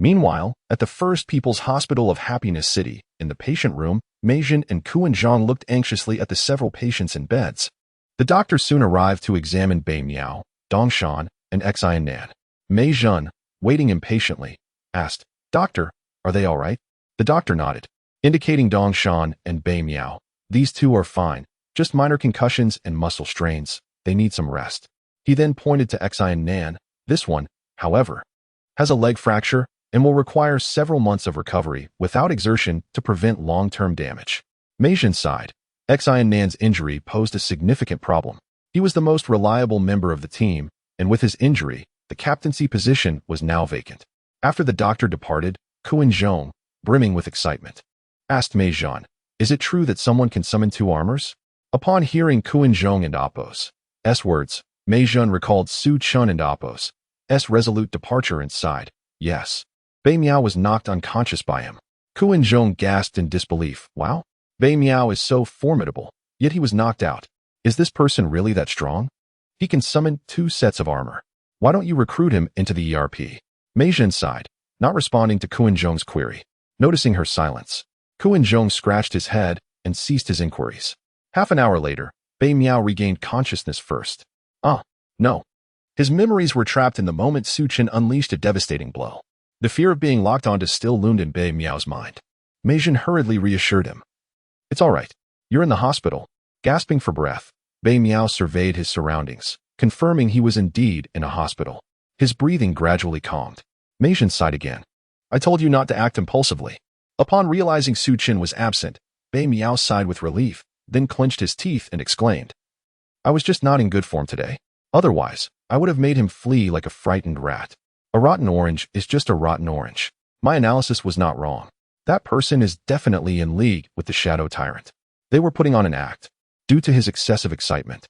Meanwhile, at the First People's Hospital of Happiness City, in the patient room, Meijin and Kuan-Zhang looked anxiously at the several patients in beds. The doctor soon arrived to examine Bei Miao, Dongshan, and Xian-Nan. Meijin, waiting impatiently, asked, Doctor, are they all right? The doctor nodded, indicating Dongshan and Bei Miao. These two are fine, just minor concussions and muscle strains. They need some rest. He then pointed to Xian-Nan. This one, however, has a leg fracture and will require several months of recovery without exertion to prevent long-term damage. Meijin sighed. Xian-Nan's injury posed a significant problem. He was the most reliable member of the team, and with his injury, the captaincy position was now vacant. After the doctor departed, Kuan-Zhang, brimming with excitement, asked Meijin, is it true that someone can summon two armors? Upon hearing Kuan-Zhang and Appo's words, Meijin recalled Su Chen and Appo's resolute departure and sighed. Yes. Bei Miao was knocked unconscious by him. Kuan-Zhang gasped in disbelief. Wow. Bei Miao is so formidable, yet he was knocked out. Is this person really that strong? He can summon 2 sets of armor. Why don't you recruit him into the ERP? Meijin sighed, not responding to Kuan-Zhang's query. Noticing her silence, Kuan-Zhang scratched his head and ceased his inquiries. Half an hour later, Bei Miao regained consciousness first. No. His memories were trapped in the moment Su Chen unleashed a devastating blow. The fear of being locked onto still loomed in Bei Miao's mind. Meijin hurriedly reassured him. It's all right. You're in the hospital. Gasping for breath, Bei Miao surveyed his surroundings, confirming he was indeed in a hospital. His breathing gradually calmed. Meijin sighed again. I told you not to act impulsively. Upon realizing Su Chen was absent, Bei Miao sighed with relief, then clenched his teeth and exclaimed, I was just not in good form today. Otherwise, I would have made him flee like a frightened rat. A rotten orange is just a rotten orange. My analysis was not wrong. That person is definitely in league with the Shadow Tyrant. They were putting on an act, due to his excessive excitement.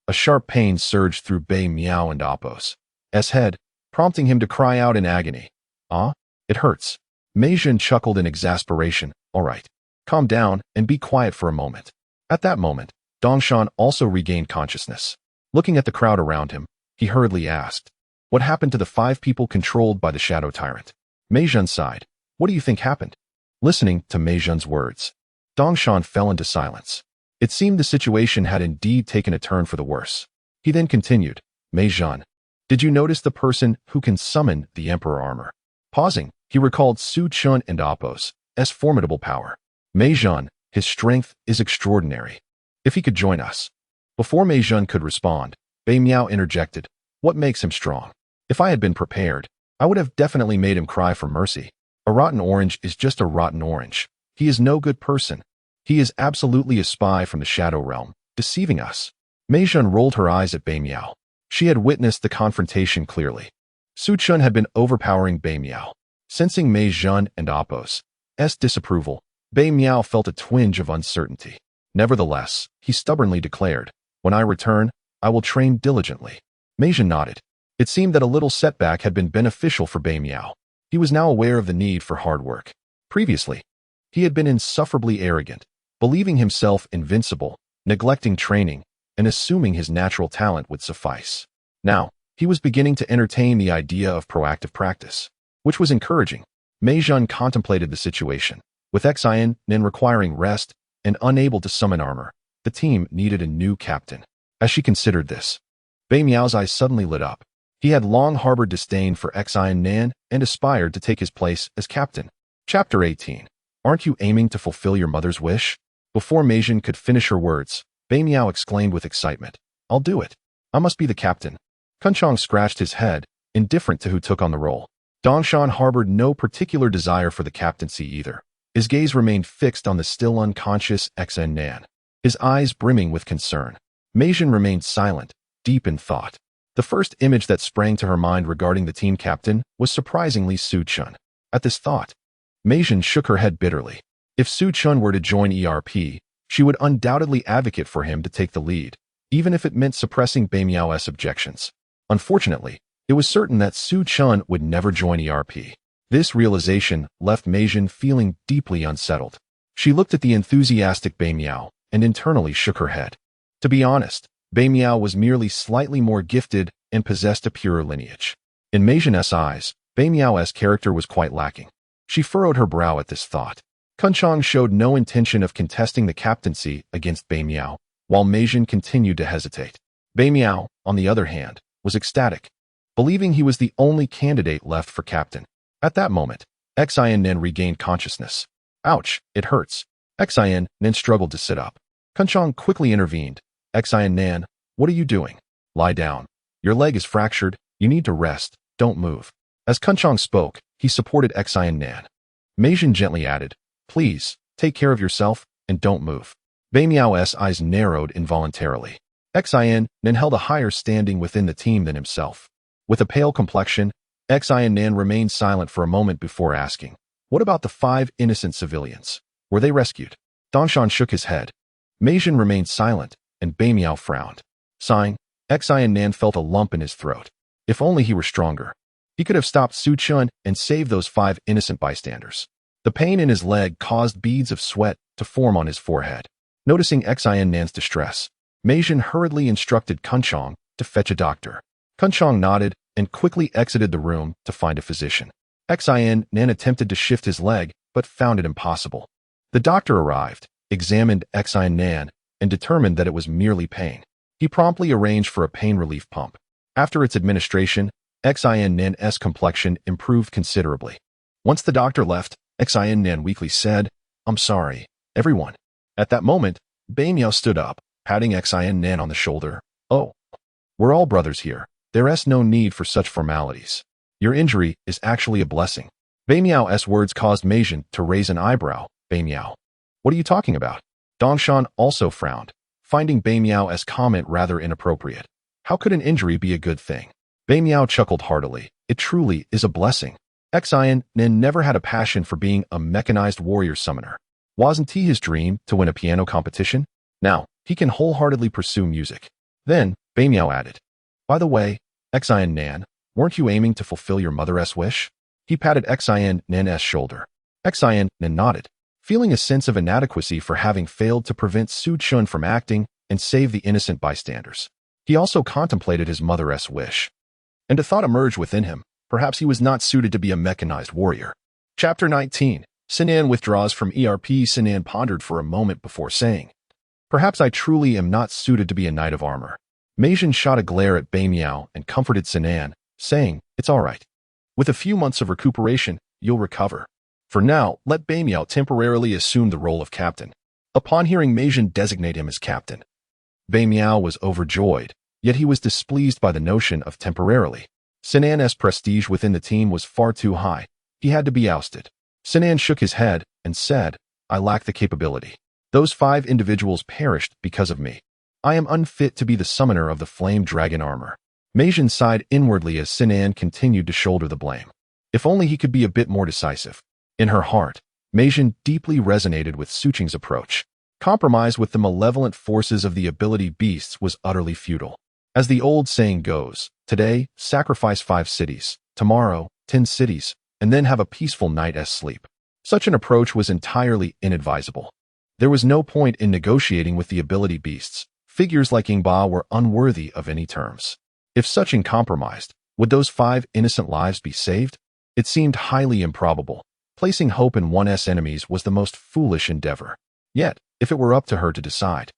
A sharp pain surged through Bei Miao and Appo's head, prompting him to cry out in agony. It hurts. Meijin chuckled in exasperation. All right, calm down and be quiet for a moment. At that moment, Dongshan also regained consciousness. Looking at the crowd around him, he hurriedly asked, what happened to the 5 people controlled by the Shadow Tyrant? Meijin sighed. What do you think happened? Listening to Meijin's words, Dongshan fell into silence. It seemed the situation had indeed taken a turn for the worse. He then continued, Meijin, did you notice the person who can summon the Emperor armor? Pausing, he recalled Su Chen and Appo's formidable power. Meijin, his strength is extraordinary. If he could join us. Before Meijin could respond, Bei Miao interjected, What makes him strong? If I had been prepared, I would have definitely made him cry for mercy. A rotten orange is just a rotten orange. He is no good person. He is absolutely a spy from the Shadow Realm, deceiving us. Mei Jun rolled her eyes at Bei Miao. She had witnessed the confrontation clearly. Su Chun had been overpowering Bei Miao. Sensing Mei Jun and Appo's disapproval, Bei Miao felt a twinge of uncertainty. Nevertheless, he stubbornly declared, "When I return, I will train diligently." Mei Jun nodded. It seemed that a little setback had been beneficial for Bei Miao. He was now aware of the need for hard work. Previously, he had been insufferably arrogant, believing himself invincible, neglecting training, and assuming his natural talent would suffice. Now, he was beginning to entertain the idea of proactive practice, which was encouraging. Mei Jun contemplated the situation. With Xian Nen requiring rest and unable to summon armor, the team needed a new captain. As she considered this, Bei Miao's eyes suddenly lit up. He had long harbored disdain for Xian Nan and aspired to take his place as captain. Chapter 18. Aren't you aiming to fulfill your mother's wish? Before Mei Jun could finish her words, Bei Miao exclaimed with excitement, "I'll do it. I must be the captain." Kun Chong scratched his head, indifferent to who took on the role. Dongshan harbored no particular desire for the captaincy either. His gaze remained fixed on the still unconscious Xian Nan, his eyes brimming with concern. Mei Jun remained silent, deep in thought. The first image that sprang to her mind regarding the team captain was surprisingly Su Chun. At this thought, Mei Jun shook her head bitterly. If Su Chun were to join ERP, she would undoubtedly advocate for him to take the lead, even if it meant suppressing Bei Miao's objections. Unfortunately, it was certain that Su Chun would never join ERP. This realization left Mei Jun feeling deeply unsettled. She looked at the enthusiastic Bei Miao and internally shook her head. To be honest, Bei Miao was merely slightly more gifted and possessed a purer lineage. In Mei Jun's eyes, Bei Miao's character was quite lacking. She furrowed her brow at this thought. Kun Chong showed no intention of contesting the captaincy against Bei Miao, while Mei Jun continued to hesitate. Bei Miao, on the other hand, was ecstatic, believing he was the only candidate left for captain. At that moment, Xian Nen regained consciousness. "Ouch, it hurts." Xian Nen struggled to sit up. Kun Chong quickly intervened. "Xian Nan, what are you doing? Lie down. Your leg is fractured. You need to rest. Don't move." As Kun Chong spoke, he supported Xian Nan. Mei Jun gently added, "Please, take care of yourself and don't move." Bei Miao's eyes narrowed involuntarily. Xian Nan held a higher standing within the team than himself. With a pale complexion, Xian Nan remained silent for a moment before asking, "What about the 5 innocent civilians? Were they rescued?" Dongshan shook his head. Mei Jun remained silent, and Bei Miao frowned. Sighing, Xian Nan felt a lump in his throat. If only he were stronger. He could have stopped Su Chun and saved those 5 innocent bystanders. The pain in his leg caused beads of sweat to form on his forehead. Noticing Xian Nan's distress, Mei Jun hurriedly instructed Kun Chong to fetch a doctor. Kun Chong nodded and quickly exited the room to find a physician. Xian Nan attempted to shift his leg, but found it impossible. The doctor arrived, examined Xian Nan, and determined that it was merely pain. He promptly arranged for a pain relief pump. After its administration, Xian Nan's complexion improved considerably. Once the doctor left, Xian Nan weakly said, "I'm sorry, everyone." At that moment, Bei Miao stood up, patting Xian Nan on the shoulder. "Oh, we're all brothers here. There's no need for such formalities. Your injury is actually a blessing." Bei Miao's words caused Mei Jun to raise an eyebrow. "Bei Miao, what are you talking about?" Dongshan also frowned, finding Bei Miao's comment rather inappropriate. How could an injury be a good thing? Bei Miao chuckled heartily. "It truly is a blessing." Xian Nen never had a passion for being a mechanized warrior summoner. Wasn't he his dream to win a piano competition? Now, he can wholeheartedly pursue music. Then, Bei Miao added, "By the way, Xian Nan, weren't you aiming to fulfill your mother's wish?" He patted Xian Nan's shoulder. Xian Nan nodded, feeling a sense of inadequacy for having failed to prevent Su Chun from acting and save the innocent bystanders. He also contemplated his mother's wish. And a thought emerged within him. Perhaps he was not suited to be a mechanized warrior. Chapter 19. Sinan withdraws from ERP. Sinan pondered for a moment before saying, "Perhaps I truly am not suited to be a knight of armor." Mei Jun shot a glare at Bei Miao and comforted Sinan, saying, "It's all right. With a few months of recuperation, you'll recover. For now, let Bei Miao temporarily assume the role of captain." Upon hearing Mei Jun designate him as captain, Bei Miao was overjoyed. Yet he was displeased by the notion of temporarily. Sinan's prestige within the team was far too high. He had to be ousted. Sinan shook his head and said, I lack the capability. Those 5 individuals perished because of me. I am unfit to be the summoner of the flame dragon armor. Meijin sighed inwardly as Sinan continued to shoulder the blame. If only he could be a bit more decisive. In her heart, Meijin deeply resonated with Suqing's approach. Compromise with the malevolent forces of the ability beasts was utterly futile. As the old saying goes, today, sacrifice 5 cities, tomorrow, 10 cities, and then have a peaceful night's sleep. Such an approach was entirely inadvisable. There was no point in negotiating with the ability beasts. Figures like Ingba were unworthy of any terms. If Suqing compromised, would those 5 innocent lives be saved? It seemed highly improbable. Placing hope in one's enemies was the most foolish endeavor. Yet, if it were up to her to decide,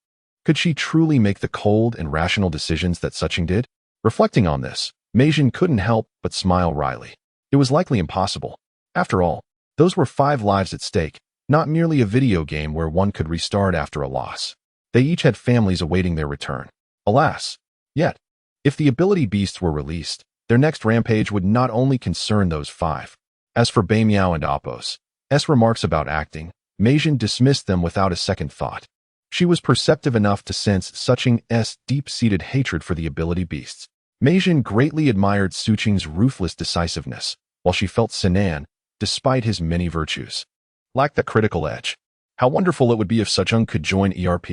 could she truly make the cold and rational decisions that Suqing did? Reflecting on this, Meijin couldn't help but smile wryly. It was likely impossible. After all, those were 5 lives at stake, not merely a video game where one could restart after a loss. They each had families awaiting their return. Alas! Yet, if the ability beasts were released, their next rampage would not only concern those 5. As for Beimiao and Appo's remarks about acting, Meijin dismissed them without a second thought. She was perceptive enough to sense Suqing's deep-seated hatred for the ability beasts. Meijin greatly admired Suqing's ruthless decisiveness, while she felt Sinan, despite his many virtues, lacked the critical edge. How wonderful it would be if Suqing could join ERP.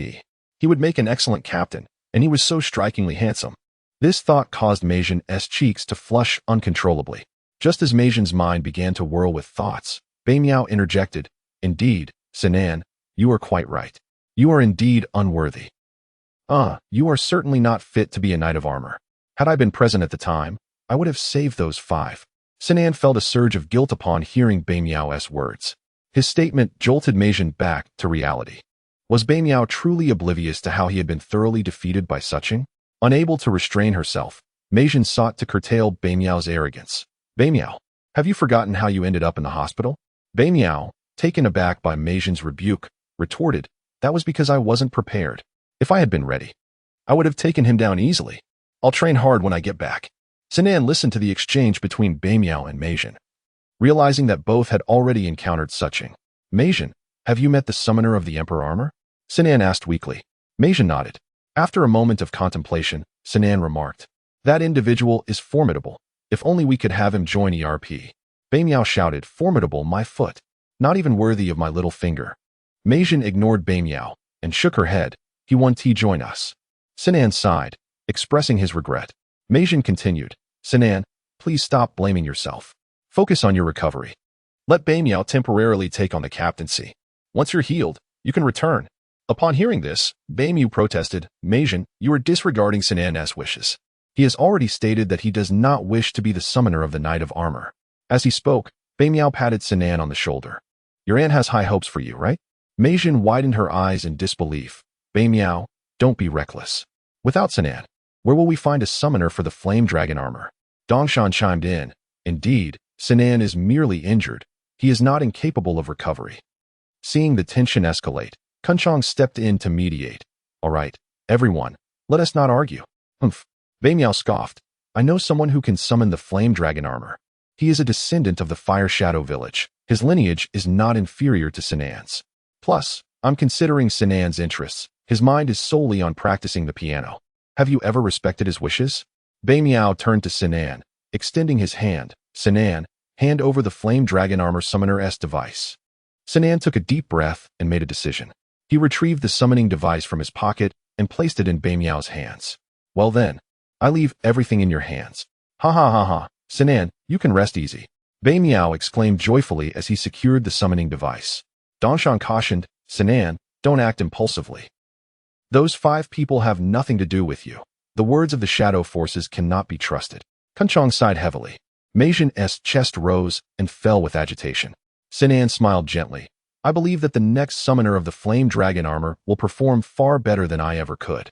He would make an excellent captain, and he was so strikingly handsome. This thought caused Meijin's cheeks to flush uncontrollably. Just as Meijin's mind began to whirl with thoughts, Beimiao interjected, Indeed, Sinan, you are quite right. You are indeed unworthy. You are certainly not fit to be a knight of armor. Had I been present at the time, I would have saved those 5. Sinan felt a surge of guilt upon hearing Beimiao's words. His statement jolted Meijin back to reality. Was Beimiao truly oblivious to how he had been thoroughly defeated by Suqing? Unable to restrain herself, Meijin sought to curtail Beimiao's arrogance. Beimiao, have you forgotten how you ended up in the hospital? Beimiao, taken aback by Meijin's rebuke, retorted, That was because I wasn't prepared. If I had been ready, I would have taken him down easily. I'll train hard when I get back. Sinan listened to the exchange between Beimiao and Meijin. Realizing that both had already encountered Suqing. Meijin, have you met the summoner of the Emperor armor? Sinan asked weakly. Meijin nodded. After a moment of contemplation, Sinan remarked, That individual is formidable. If only we could have him join ERP. Beimiao shouted, Formidable, my foot. Not even worthy of my little finger. Meijin ignored Beimiao and shook her head. He won't join us. Sinan sighed, expressing his regret. Meijin continued, Sinan, please stop blaming yourself. Focus on your recovery. Let Beimiao temporarily take on the captaincy. Once you're healed, you can return. Upon hearing this, Beimiao protested, Meijin, you are disregarding Sinan's wishes. He has already stated that he does not wish to be the summoner of the Knight of Armor. As he spoke, Beimiao patted Sinan on the shoulder. Your aunt has high hopes for you, right? Meijin widened her eyes in disbelief. Beimiao, don't be reckless. Without Sinan, where will we find a summoner for the flame dragon armor? Dongshan chimed in. Indeed, Sinan is merely injured. He is not incapable of recovery. Seeing the tension escalate, Kunchong stepped in to mediate. All right, everyone, let us not argue. Humph. Beimiao scoffed. I know someone who can summon the flame dragon armor. He is a descendant of the Fire Shadow village. His lineage is not inferior to Sinan's. Plus, I'm considering Sinan's interests. His mind is solely on practicing the piano. Have you ever respected his wishes? Beimiao turned to Sinan, extending his hand. Sinan, hand over the flame dragon armor summoner's device. Sinan took a deep breath and made a decision. He retrieved the summoning device from his pocket and placed it in Beimiao's hands. Well then, I leave everything in your hands. Ha ha ha ha. Sinan, you can rest easy. Beimiao exclaimed joyfully as he secured the summoning device. Dongshan cautioned, Sinan, don't act impulsively. Those 5 people have nothing to do with you. The words of the shadow forces cannot be trusted. Kunchong sighed heavily. Meijin's chest rose and fell with agitation. Sinan smiled gently. I believe that the next summoner of the flame dragon armor will perform far better than I ever could.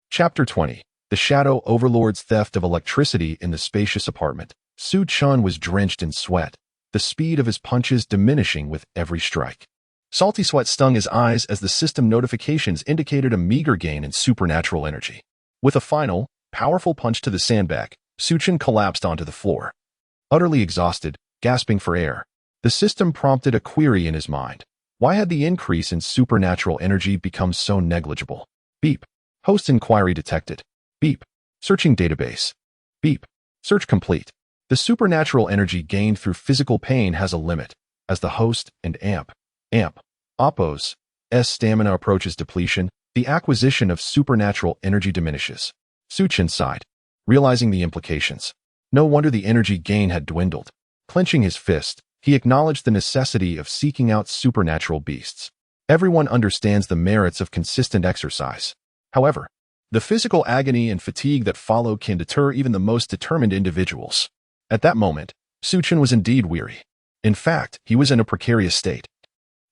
Chapter 20. The Shadow Overlord's theft of electricity in the spacious apartment. Su Chun was drenched in sweat, the speed of his punches diminishing with every strike. Salty sweat stung his eyes as the system notifications indicated a meager gain in supernatural energy. With a final, powerful punch to the sandbag, Suchin collapsed onto the floor. Utterly exhausted, gasping for air, the system prompted a query in his mind. Why had the increase in supernatural energy become so negligible? Beep. Host inquiry detected. Beep. Searching database. Beep. Search complete. The supernatural energy gained through physical pain has a limit. As the host and Oppo's stamina approaches depletion, the acquisition of supernatural energy diminishes. Suchin sighed, realizing the implications. No wonder the energy gain had dwindled. Clenching his fist, he acknowledged the necessity of seeking out supernatural beasts. Everyone understands the merits of consistent exercise. However, the physical agony and fatigue that follow can deter even the most determined individuals. At that moment, Suchin was indeed weary. In fact, he was in a precarious state.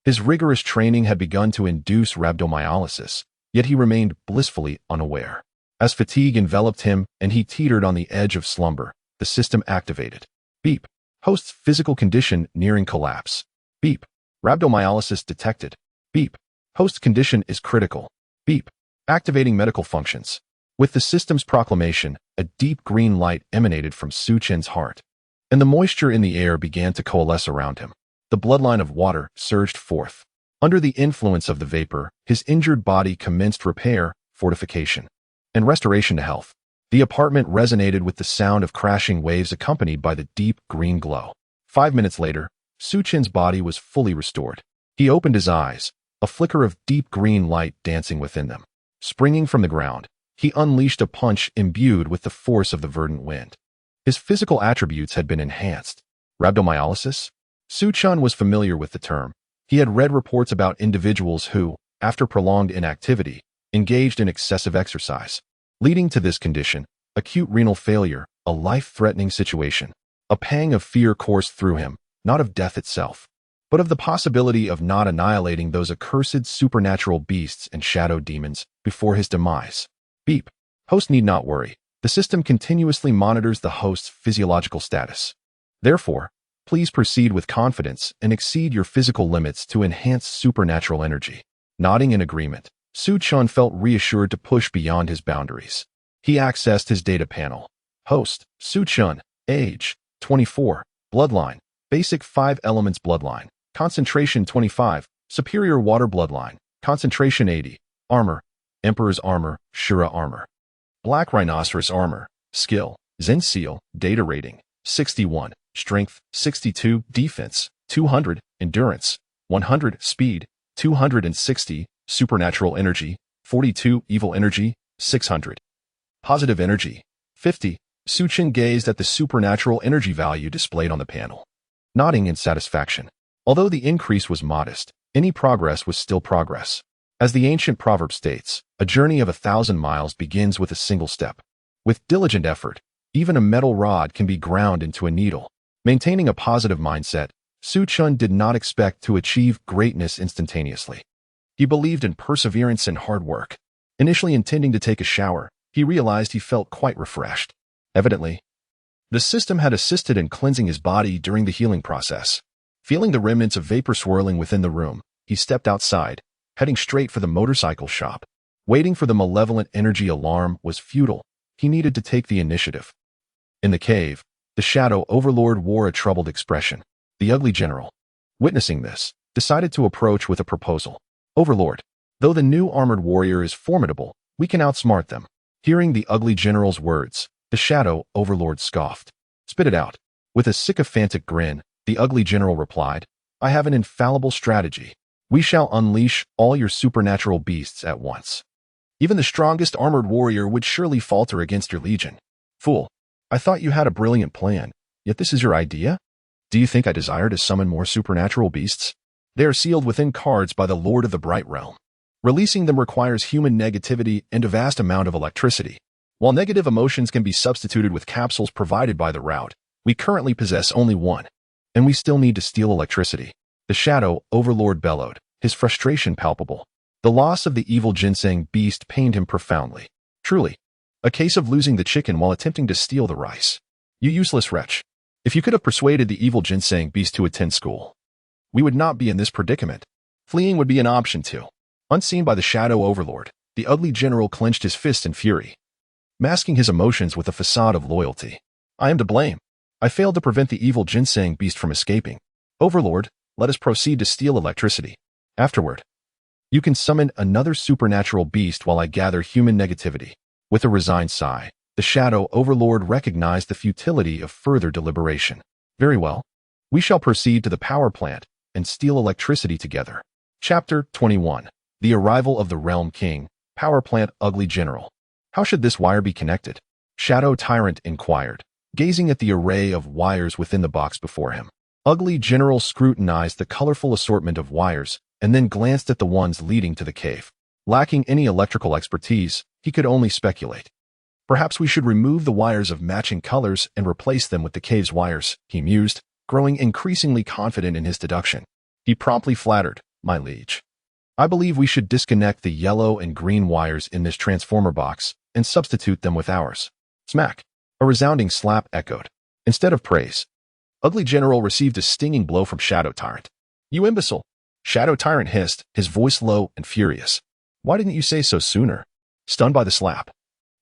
His rigorous training had begun to induce rhabdomyolysis, yet he remained blissfully unaware. As fatigue enveloped him and he teetered on the edge of slumber, the system activated. Beep. Host's physical condition nearing collapse. Beep. Rhabdomyolysis detected. Beep. Host condition is critical. Beep. Activating medical functions. With the system's proclamation, a deep green light emanated from Suchin's heart, and the moisture in the air began to coalesce around him. The bloodline of water surged forth. Under the influence of the vapor, his injured body commenced repair, fortification, and restoration to health. The apartment resonated with the sound of crashing waves accompanied by the deep green glow. 5 minutes later, Suchin's body was fully restored. He opened his eyes, a flicker of deep green light dancing within them. Springing from the ground, he unleashed a punch imbued with the force of the verdant wind. His physical attributes had been enhanced. Rhabdomyolysis? Suchin was familiar with the term. He had read reports about individuals who, after prolonged inactivity, engaged in excessive exercise, leading to this condition, acute renal failure, a life-threatening situation. A pang of fear coursed through him, not of death itself, but of the possibility of not annihilating those accursed supernatural beasts and shadow demons before his demise. Beep. Host need not worry. The system continuously monitors the host's physiological status. Therefore, please proceed with confidence and exceed your physical limits to enhance supernatural energy. Nodding in agreement, Suchin felt reassured to push beyond his boundaries. He accessed his data panel. Host, Suchin, age, 24, bloodline, basic 5 elements bloodline, concentration 25, superior water bloodline, concentration 80, armor, Emperor's armor, Shura armor, Black Rhinoceros armor, skill, Zen seal, data rating, 61, strength, 62, defense, 200, endurance, 100, speed, 260, supernatural energy, 42, evil energy, 600, positive energy, 50. Suchin gazed at the supernatural energy value displayed on the panel, nodding in satisfaction. Although the increase was modest, any progress was still progress. As the ancient proverb states, a journey of 1,000 miles begins with a single step. With diligent effort, even a metal rod can be ground into a needle. Maintaining a positive mindset, Suchin did not expect to achieve greatness instantaneously. He believed in perseverance and hard work. Initially intending to take a shower, he realized he felt quite refreshed. Evidently, the system had assisted in cleansing his body during the healing process. Feeling the remnants of vapor swirling within the room, he stepped outside, heading straight for the motorcycle shop. Waiting for the malevolent energy alarm was futile. He needed to take the initiative. In the cave, the shadow overlord wore a troubled expression. The ugly general, witnessing this, decided to approach with a proposal. Overlord, though the new armored warrior is formidable, we can outsmart them. Hearing the ugly general's words, the shadow overlord scoffed. Spit it out. With a sycophantic grin, the ugly general replied, I have an infallible strategy. We shall unleash all your supernatural beasts at once. Even the strongest armored warrior would surely falter against your legion. Fool, I thought you had a brilliant plan, yet this is your idea? Do you think I desire to summon more supernatural beasts? They are sealed within cards by the Lord of the Bright Realm. Releasing them requires human negativity and a vast amount of electricity. While negative emotions can be substituted with capsules provided by the route, we currently possess only one, and we still need to steal electricity. The shadow overlord bellowed, his frustration palpable. The loss of the evil ginseng beast pained him profoundly. Truly, a case of losing the chicken while attempting to steal the rice. You useless wretch. If you could have persuaded the evil ginseng beast to attend school, we would not be in this predicament. Fleeing would be an option too. Unseen by the shadow overlord, the ugly general clenched his fist in fury. masking his emotions with a facade of loyalty. I am to blame. I failed to prevent the evil ginseng beast from escaping. Overlord, let us proceed to steal electricity. Afterward, you can summon another supernatural beast while I gather human negativity. With a resigned sigh, the Shadow Overlord recognized the futility of further deliberation. Very well. We shall proceed to the power plant and steal electricity together. Chapter 21. The Arrival of the Realm King, Power Plant Ugly General. How should this wire be connected? Shadow Tyrant inquired, gazing at the array of wires within the box before him. Ugly General scrutinized the colorful assortment of wires and then glanced at the ones leading to the cave. Lacking any electrical expertise, he could only speculate. Perhaps we should remove the wires of matching colors and replace them with the cave's wires, he mused, growing increasingly confident in his deduction. He promptly flattered, my liege. I believe we should disconnect the yellow and green wires in this transformer box and substitute them with ours. Smack. A resounding slap echoed. Instead of praise, Ugly General received a stinging blow from Shadow Tyrant. You imbecile! Shadow Tyrant hissed, his voice low and furious. Why didn't you say so sooner? Stunned by the slap,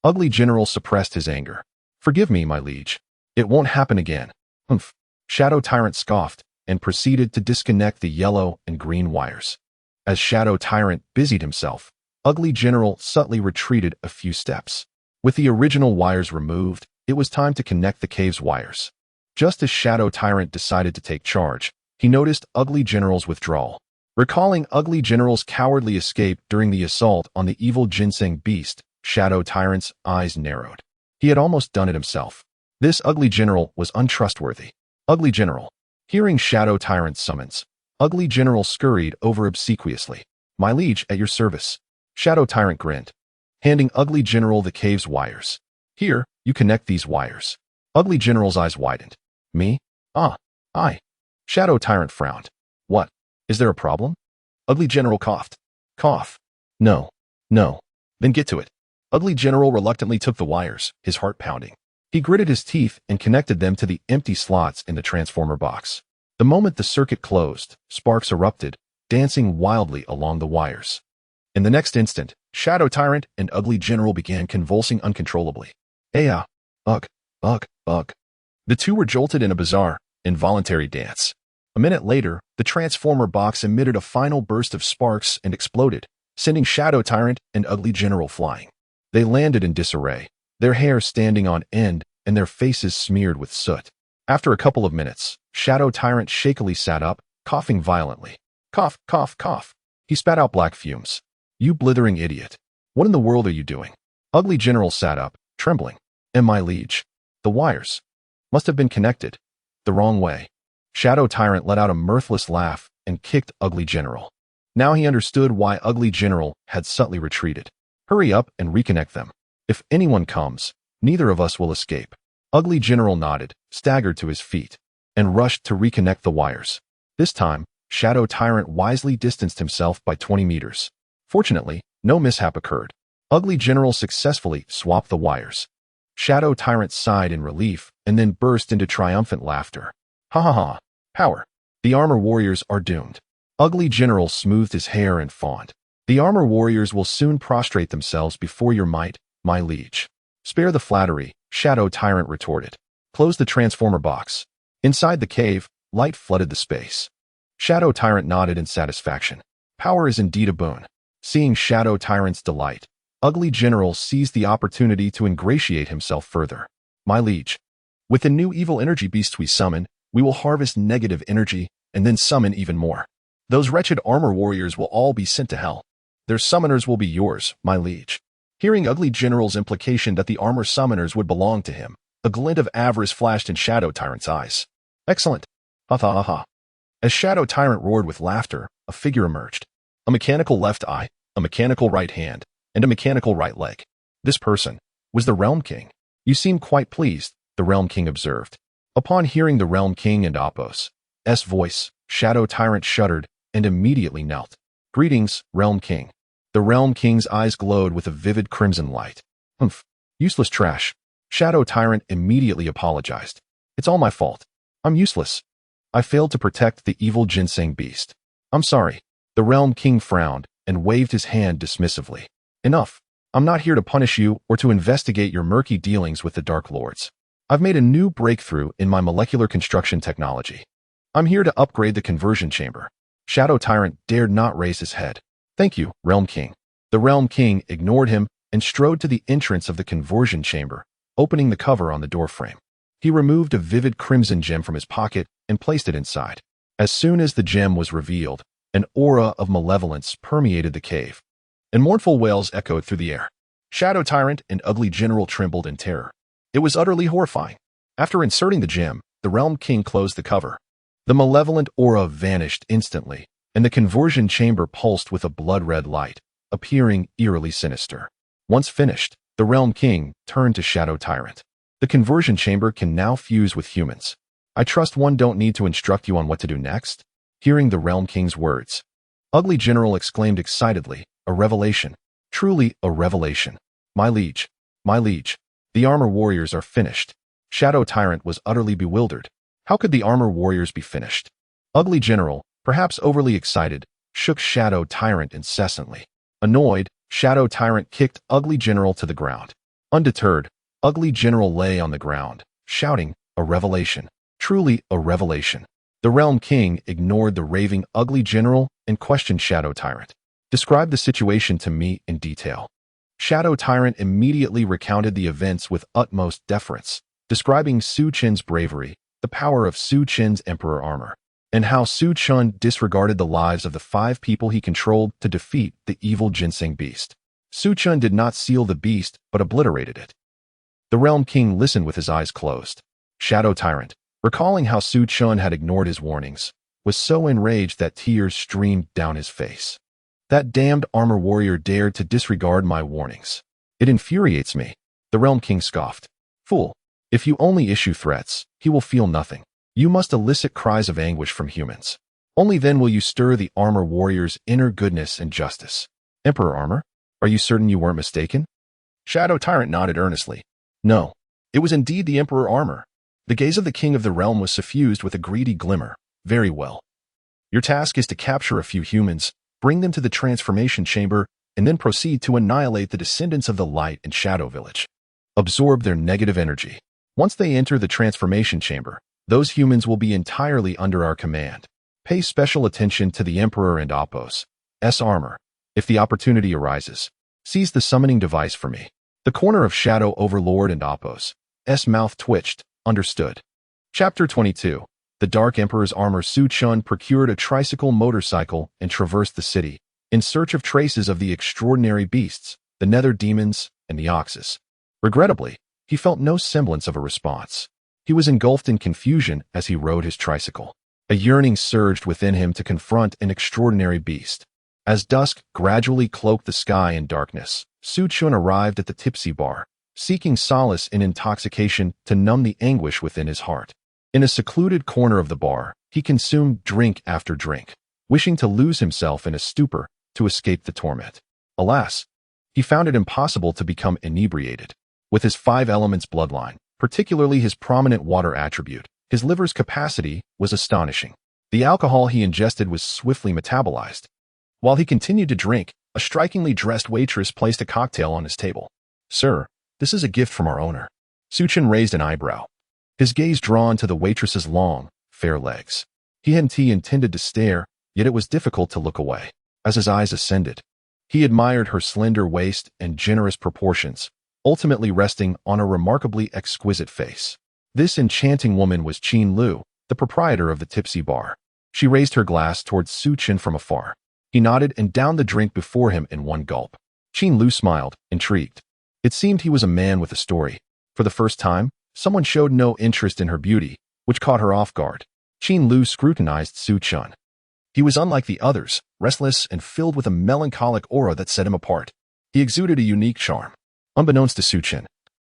Ugly General suppressed his anger. Forgive me, my liege. It won't happen again. Humph. Shadow Tyrant scoffed and proceeded to disconnect the yellow and green wires. As Shadow Tyrant busied himself, Ugly General subtly retreated a few steps. With the original wires removed, it was time to connect the cave's wires. Just as Shadow Tyrant decided to take charge, he noticed Ugly General's withdrawal. Recalling Ugly General's cowardly escape during the assault on the evil ginseng beast, Shadow Tyrant's eyes narrowed. He had almost done it himself. This Ugly General was untrustworthy. Ugly General. Hearing Shadow Tyrant's summons, Ugly General scurried over obsequiously. My liege, at your service. Shadow Tyrant grinned, handing Ugly General the cave's wires. Here, you connect these wires. Ugly General's eyes widened. Me? Ah, I. Shadow Tyrant frowned. What? Is there a problem? Ugly General coughed. Cough. No. No. Then get to it. Ugly General reluctantly took the wires, his heart pounding. He gritted his teeth and connected them to the empty slots in the transformer box. The moment the circuit closed, sparks erupted, dancing wildly along the wires. In the next instant, Shadow Tyrant and Ugly General began convulsing uncontrollably. Ugh, ugh, ugh. The two were jolted in a bizarre, involuntary dance. A minute later, the transformer box emitted a final burst of sparks and exploded, sending Shadow Tyrant and Ugly General flying. They landed in disarray, their hair standing on end and their faces smeared with soot. After a couple of minutes, Shadow Tyrant shakily sat up, coughing violently. Cough, cough, cough. He spat out black fumes. You blithering idiot. What in the world are you doing? Ugly General sat up, trembling. And my liege. The wires must have been connected the wrong way. Shadow Tyrant let out a mirthless laugh and kicked Ugly General. Now he understood why Ugly General had subtly retreated. Hurry up and reconnect them. If anyone comes, neither of us will escape. Ugly General nodded, staggered to his feet, and rushed to reconnect the wires. This time, Shadow Tyrant wisely distanced himself by 20 meters. Fortunately, no mishap occurred. Ugly General successfully swapped the wires. Shadow Tyrant sighed in relief and then burst into triumphant laughter. Ha ha ha. Power. The armor warriors are doomed. Ugly General smoothed his hair and fawned. The armor warriors will soon prostrate themselves before your might, my liege. Spare the flattery, Shadow Tyrant retorted. Close the transformer box. Inside the cave, light flooded the space. Shadow Tyrant nodded in satisfaction. Power is indeed a boon. Seeing Shadow Tyrant's delight, Ugly General seized the opportunity to ingratiate himself further. My liege, with the new evil energy beasts we summon, we will harvest negative energy and then summon even more. Those wretched armor warriors will all be sent to hell. Their summoners will be yours, my liege. Hearing Ugly General's implication that the armor summoners would belong to him, a glint of avarice flashed in Shadow Tyrant's eyes. Excellent. Ha ha ha ha. As Shadow Tyrant roared with laughter, a figure emerged. A mechanical left eye, a mechanical right hand, and a mechanical right leg. This person was the Realm King. You seem quite pleased, the Realm King observed. Upon hearing the Realm King and Apos' voice, Shadow Tyrant shuddered and immediately knelt. Greetings, Realm King. The Realm King's eyes glowed with a vivid crimson light. Humph. Useless trash. Shadow Tyrant immediately apologized. It's all my fault. I'm useless. I failed to protect the evil ginseng beast. I'm sorry. The Realm King frowned and waved his hand dismissively. Enough. I'm not here to punish you or to investigate your murky dealings with the Dark Lords. I've made a new breakthrough in my molecular construction technology. I'm here to upgrade the conversion chamber. Shadow Tyrant dared not raise his head. Thank you, Realm King. The Realm King ignored him and strode to the entrance of the conversion chamber, opening the cover on the doorframe. He removed a vivid crimson gem from his pocket and placed it inside. As soon as the gem was revealed, an aura of malevolence permeated the cave, and mournful wails echoed through the air. Shadow Tyrant and Ugly General trembled in terror. It was utterly horrifying. After inserting the gem, the Realm King closed the cover. The malevolent aura vanished instantly, and the conversion chamber pulsed with a blood-red light, appearing eerily sinister. Once finished, the Realm King turned to Shadow Tyrant. The conversion chamber can now fuse with humans. I trust one don't need to instruct you on what to do next? Hearing the Realm King's words, Ugly General exclaimed excitedly, a revelation. Truly a revelation. My liege, the armor warriors are finished. Shadow Tyrant was utterly bewildered. How could the armor warriors be finished? Ugly General, perhaps overly excited, shook Shadow Tyrant incessantly. Annoyed, Shadow Tyrant kicked Ugly General to the ground. Undeterred, Ugly General lay on the ground, shouting, a revelation. Truly a revelation. The Realm King ignored the raving Ugly General and questioned Shadow Tyrant. Describe the situation to me in detail. Shadow Tyrant immediately recounted the events with utmost deference, describing Su Chen's bravery, the power of Su Chen's Emperor armor, and how Su Chen disregarded the lives of the 5 people he controlled to defeat the evil ginseng beast. Su Chen did not seal the beast, but obliterated it. The Realm King listened with his eyes closed. Shadow Tyrant, recalling how Su Chen had ignored his warnings, was so enraged that tears streamed down his face. That damned armor warrior dared to disregard my warnings. It infuriates me. The Realm King scoffed. Fool, if you only issue threats, he will feel nothing. You must elicit cries of anguish from humans. Only then will you stir the armor warrior's inner goodness and justice. Emperor Armor, are you certain you weren't mistaken? Shadow Tyrant nodded earnestly. No, it was indeed the Emperor Armor. The gaze of the King of the Realm was suffused with a greedy glimmer. Very well. Your task is to capture a few humans, bring them to the transformation chamber, and then proceed to annihilate the descendants of the Light and Shadow Village. Absorb their negative energy. Once they enter the transformation chamber, those humans will be entirely under our command. Pay special attention to the Emperor and Appos' armor. If the opportunity arises, seize the summoning device for me. The corner of Shadow Overlord and Appos' mouth twitched. Understood. Chapter 22. The Dark Emperor's armor. Su Chen procured a tricycle motorcycle and traversed the city, in search of traces of the extraordinary beasts, the nether demons, and the oxes. Regrettably, he felt no semblance of a response. He was engulfed in confusion as he rode his tricycle. A yearning surged within him to confront an extraordinary beast. As dusk gradually cloaked the sky in darkness, Su Chen arrived at the tipsy bar, seeking solace in intoxication to numb the anguish within his heart. In a secluded corner of the bar, he consumed drink after drink, wishing to lose himself in a stupor to escape the torment. Alas, he found it impossible to become inebriated. With his 5 elements bloodline, particularly his prominent water attribute, his liver's capacity was astonishing. The alcohol he ingested was swiftly metabolized. While he continued to drink, a strikingly dressed waitress placed a cocktail on his table. Sir, this is a gift from our owner. Su Chen raised an eyebrow, his gaze drawn to the waitress's long, fair legs. He intended to stare, yet it was difficult to look away. As his eyes ascended, he admired her slender waist and generous proportions, ultimately resting on a remarkably exquisite face. This enchanting woman was Qin Lu, the proprietor of the tipsy bar. She raised her glass towards Su Chen from afar. He nodded and downed the drink before him in one gulp. Qin Lu smiled, intrigued. It seemed he was a man with a story. For the first time, someone showed no interest in her beauty, which caught her off guard. Qin Lu scrutinized Su Chen. He was unlike the others, restless and filled with a melancholic aura that set him apart. He exuded a unique charm. Unbeknownst to Su Chen,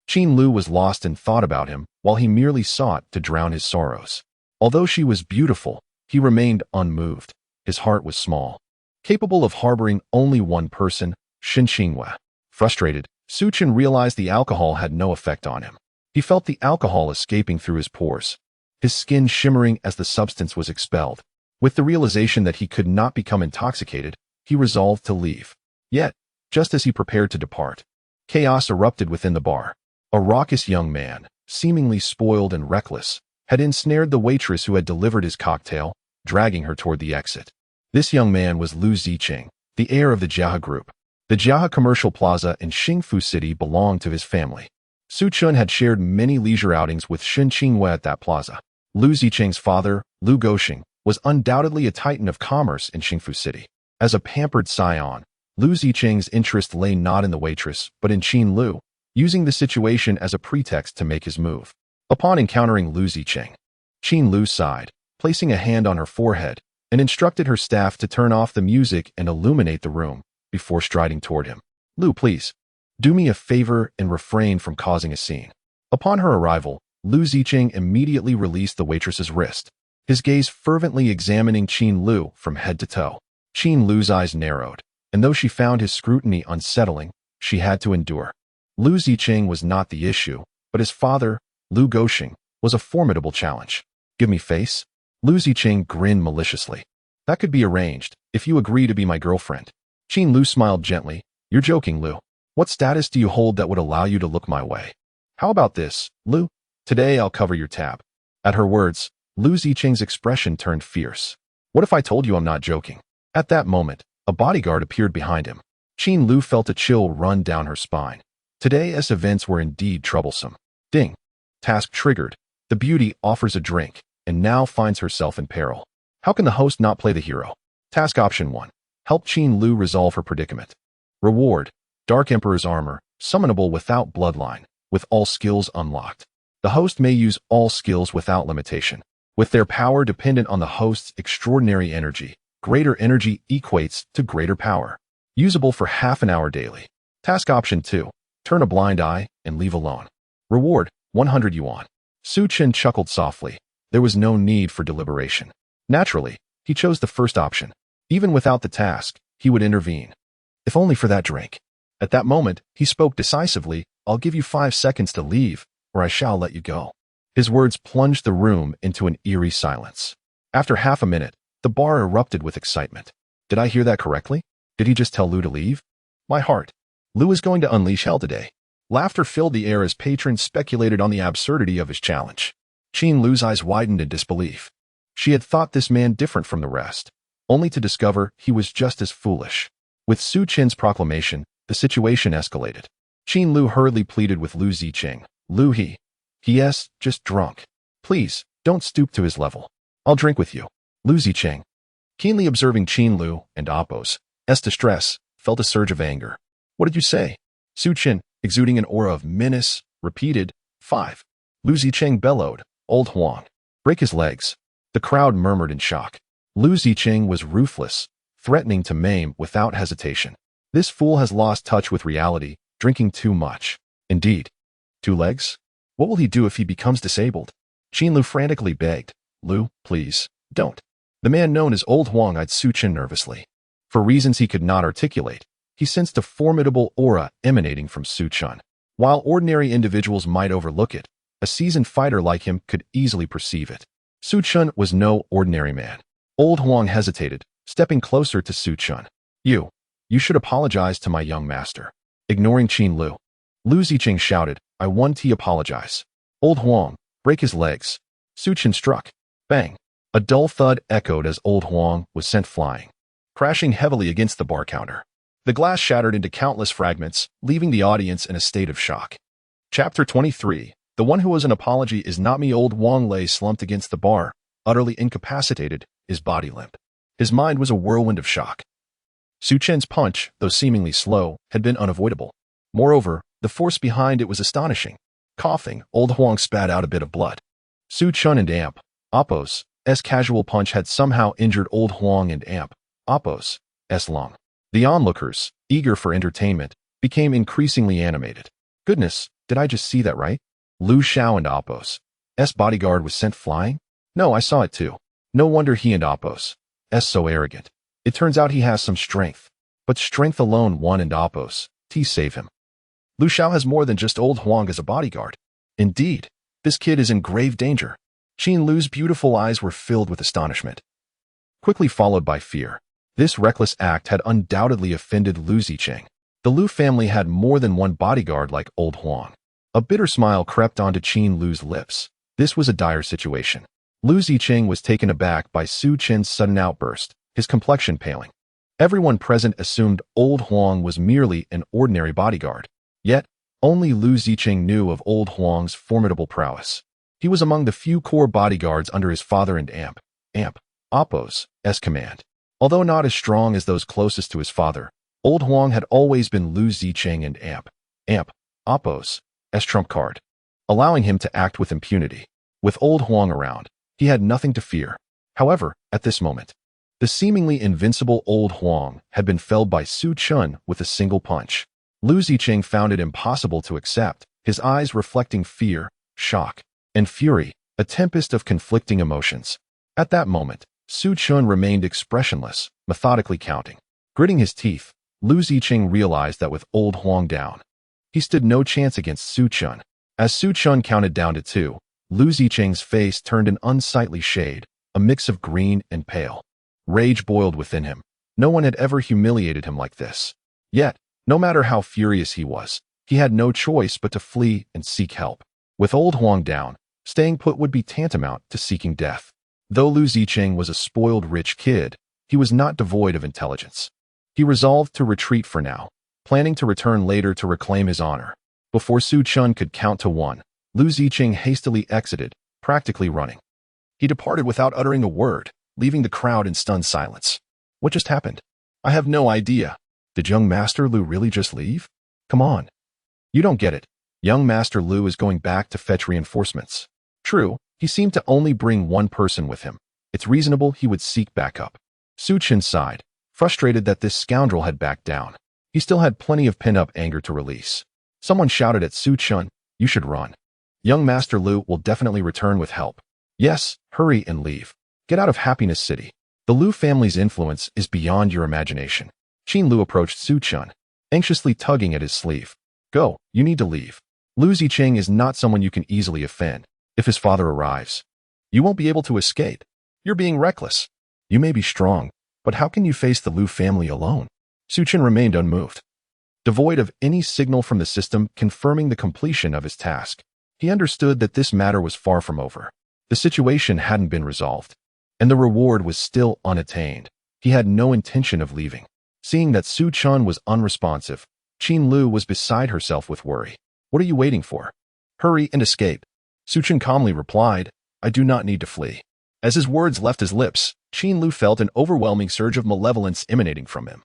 Qin Lu was lost in thought about him while he merely sought to drown his sorrows. Although she was beautiful, he remained unmoved. His heart was small, capable of harboring only one person, Shen Xinghua. Frustrated, Su Chen realized the alcohol had no effect on him. He felt the alcohol escaping through his pores, his skin shimmering as the substance was expelled. With the realization that he could not become intoxicated, he resolved to leave. Yet, just as he prepared to depart, Chaos erupted within the bar. A raucous young man, seemingly spoiled and reckless, had ensnared the waitress who had delivered his cocktail, dragging her toward the exit. This young man was Lu Ziqing, the heir of the Jia Group. The Jia Commercial Plaza in Xingfu City belonged to his family. Su Chun had shared many leisure outings with Shen Qingwei at that plaza. Lu Ziqing's father, Lu Goxing, was undoubtedly a titan of commerce in Xingfu City. As a pampered scion, Lu Ziqing's interest lay not in the waitress, but in Qin Lu, using the situation as a pretext to make his move. Upon encountering Lu Ziqing, Qin Lu sighed, placing a hand on her forehead, and instructed her staff to turn off the music and illuminate the room before striding toward him. Lu, please, do me a favor and refrain from causing a scene. Upon her arrival, Lu Ziqing immediately released the waitress's wrist, his gaze fervently examining Qin Lu from head to toe. Qin Lu's eyes narrowed, and though she found his scrutiny unsettling, she had to endure. Lu Ziqing was not the issue, but his father, Lu Goxing, was a formidable challenge. Give me face? Lu Ziqing grinned maliciously. That could be arranged, if you agree to be my girlfriend. Qin Lu smiled gently. You're joking, Lu. What status do you hold that would allow you to look my way? How about this, Lu? Today I'll cover your tab. At her words, Lu Ziqing's expression turned fierce. What if I told you I'm not joking? At that moment, a bodyguard appeared behind him. Qin Lu felt a chill run down her spine. Today's events were indeed troublesome. Ding. Task triggered. The beauty offers a drink, and now finds herself in peril. How can the host not play the hero? Task option 1. Help Qin Lu resolve her predicament. Reward. Dark Emperor's armor, summonable without bloodline, with all skills unlocked. The host may use all skills without limitation. With their power dependent on the host's extraordinary energy, greater energy equates to greater power. Usable for half an hour daily. Task option 2. Turn a blind eye and leave alone. Reward, 100 yuan. Su Chen chuckled softly. There was no need for deliberation. Naturally, he chose the first option. Even without the task, he would intervene. If only for that drink. At that moment, he spoke decisively. I'll give you 5 seconds to leave, or I shall let you go. His words plunged the room into an eerie silence. After half a minute, the bar erupted with excitement. Did I hear that correctly? Did he just tell Lu to leave? My heart. Lu is going to unleash hell today. Laughter filled the air as patrons speculated on the absurdity of his challenge. Qin Lu's eyes widened in disbelief. She had thought this man different from the rest, only to discover he was just as foolish. With Su Chen's proclamation, the situation escalated. Qin Lu hurriedly pleaded with Lu Ziqing. Lu He's just drunk. Please, don't stoop to his level. I'll drink with you. Lu Ziqing, keenly observing Qin Lu and Appo's distress, felt a surge of anger. What did you say? Su Chen, exuding an aura of menace, repeated. 5. Lu Ziqing bellowed. Old Huang. Break his legs. The crowd murmured in shock. Lu Ziqing was ruthless, threatening to maim without hesitation. This fool has lost touch with reality, drinking too much. Indeed. 2 legs? What will he do if he becomes disabled? Qin Lu frantically begged. Lu, please, don't. The man known as Old Huang eyed Su Chen nervously. For reasons he could not articulate, he sensed a formidable aura emanating from Su Chen. While ordinary individuals might overlook it, a seasoned fighter like him could easily perceive it. Su Chen was no ordinary man. Old Huang hesitated, stepping closer to Su Chen. You should apologize to my young master. Ignoring Qin Lu, Lu Ziqing shouted, I want to apologize. Old Huang, break his legs. Su Chen struck. Bang. A dull thud echoed as Old Huang was sent flying, crashing heavily against the bar counter. The glass shattered into countless fragments, leaving the audience in a state of shock. Chapter 23. The one who owes an apology is not me. Old Huang lay slumped against the bar, utterly incapacitated, his body limp. His mind was a whirlwind of shock. Su Chen's punch, though seemingly slow, had been unavoidable. Moreover, the force behind it was astonishing. Coughing, Old Huang spat out a bit of blood. Su Chen and Appo's casual punch had somehow injured Old Huang and Appo's lung. The onlookers, eager for entertainment, became increasingly animated. Goodness, did I just see that right? Lu Xiao and Appo's bodyguard was sent flying? No, I saw it too. No wonder he and Appo's so arrogant. It turns out he has some strength. But strength alone won and Appo's save him. Lu Xiao has more than just Old Huang as a bodyguard. Indeed, this kid is in grave danger. Qin Lu's beautiful eyes were filled with astonishment, quickly followed by fear. This reckless act had undoubtedly offended Lu Ziqing. The Lu family had more than one bodyguard like Old Huang. A bitter smile crept onto Qin Lu's lips. This was a dire situation. Lu Ziqing was taken aback by Su Qin's sudden outburst, his complexion paling. Everyone present assumed Old Huang was merely an ordinary bodyguard. Yet, only Lu Ziqing knew of Old Huang's formidable prowess. He was among the few core bodyguards under his father and Appo's command. Although not as strong as those closest to his father, Old Huang had always been Lu Ziqing and Appo's trump card, allowing him to act with impunity. With Old Huang around, he had nothing to fear. However, at this moment, the seemingly invincible Old Huang had been felled by Su Chun with a single punch. Lu Ziqing found it impossible to accept, his eyes reflecting fear, shock, and fury, a tempest of conflicting emotions. At that moment, Su Chun remained expressionless, methodically counting. Gritting his teeth, Lu Ziqing realized that with Old Huang down, he stood no chance against Su Chun. As Su Chun counted down to 2, Lu Ziqing's face turned an unsightly shade, a mix of green and pale. Rage boiled within him. No one had ever humiliated him like this. Yet, no matter how furious he was, he had no choice but to flee and seek help. With Old Huang down, staying put would be tantamount to seeking death. Though Lu Ziqing was a spoiled rich kid, he was not devoid of intelligence. He resolved to retreat for now, planning to return later to reclaim his honor. Before Su Chun could count to 1, Lu Ziqing hastily exited, practically running. He departed without uttering a word, leaving the crowd in stunned silence. What just happened? I have no idea. Did young Master Lu really just leave? Come on. You don't get it. Young Master Lu is going back to fetch reinforcements. True, he seemed to only bring one person with him. It's reasonable he would seek backup. Su Chun sighed, frustrated that this scoundrel had backed down. He still had plenty of pent-up anger to release. Someone shouted at Su Chun, "You should run. Young Master Lu will definitely return with help. Yes, hurry and leave. Get out of Happiness City. The Lu family's influence is beyond your imagination." Qin Lu approached Su Chun, anxiously tugging at his sleeve. "Go, you need to leave. Lu Ziqing is not someone you can easily offend. If his father arrives, you won't be able to escape. You're being reckless. You may be strong, but how can you face the Lu family alone?" Su Chun remained unmoved, devoid of any signal from the system confirming the completion of his task. He understood that this matter was far from over. The situation hadn't been resolved, and the reward was still unattained. He had no intention of leaving. Seeing that Su Chun was unresponsive, Qin Lu was beside herself with worry. "What are you waiting for? Hurry and escape." Su Chun calmly replied, "I do not need to flee." As his words left his lips, Qin Lu felt an overwhelming surge of malevolence emanating from him,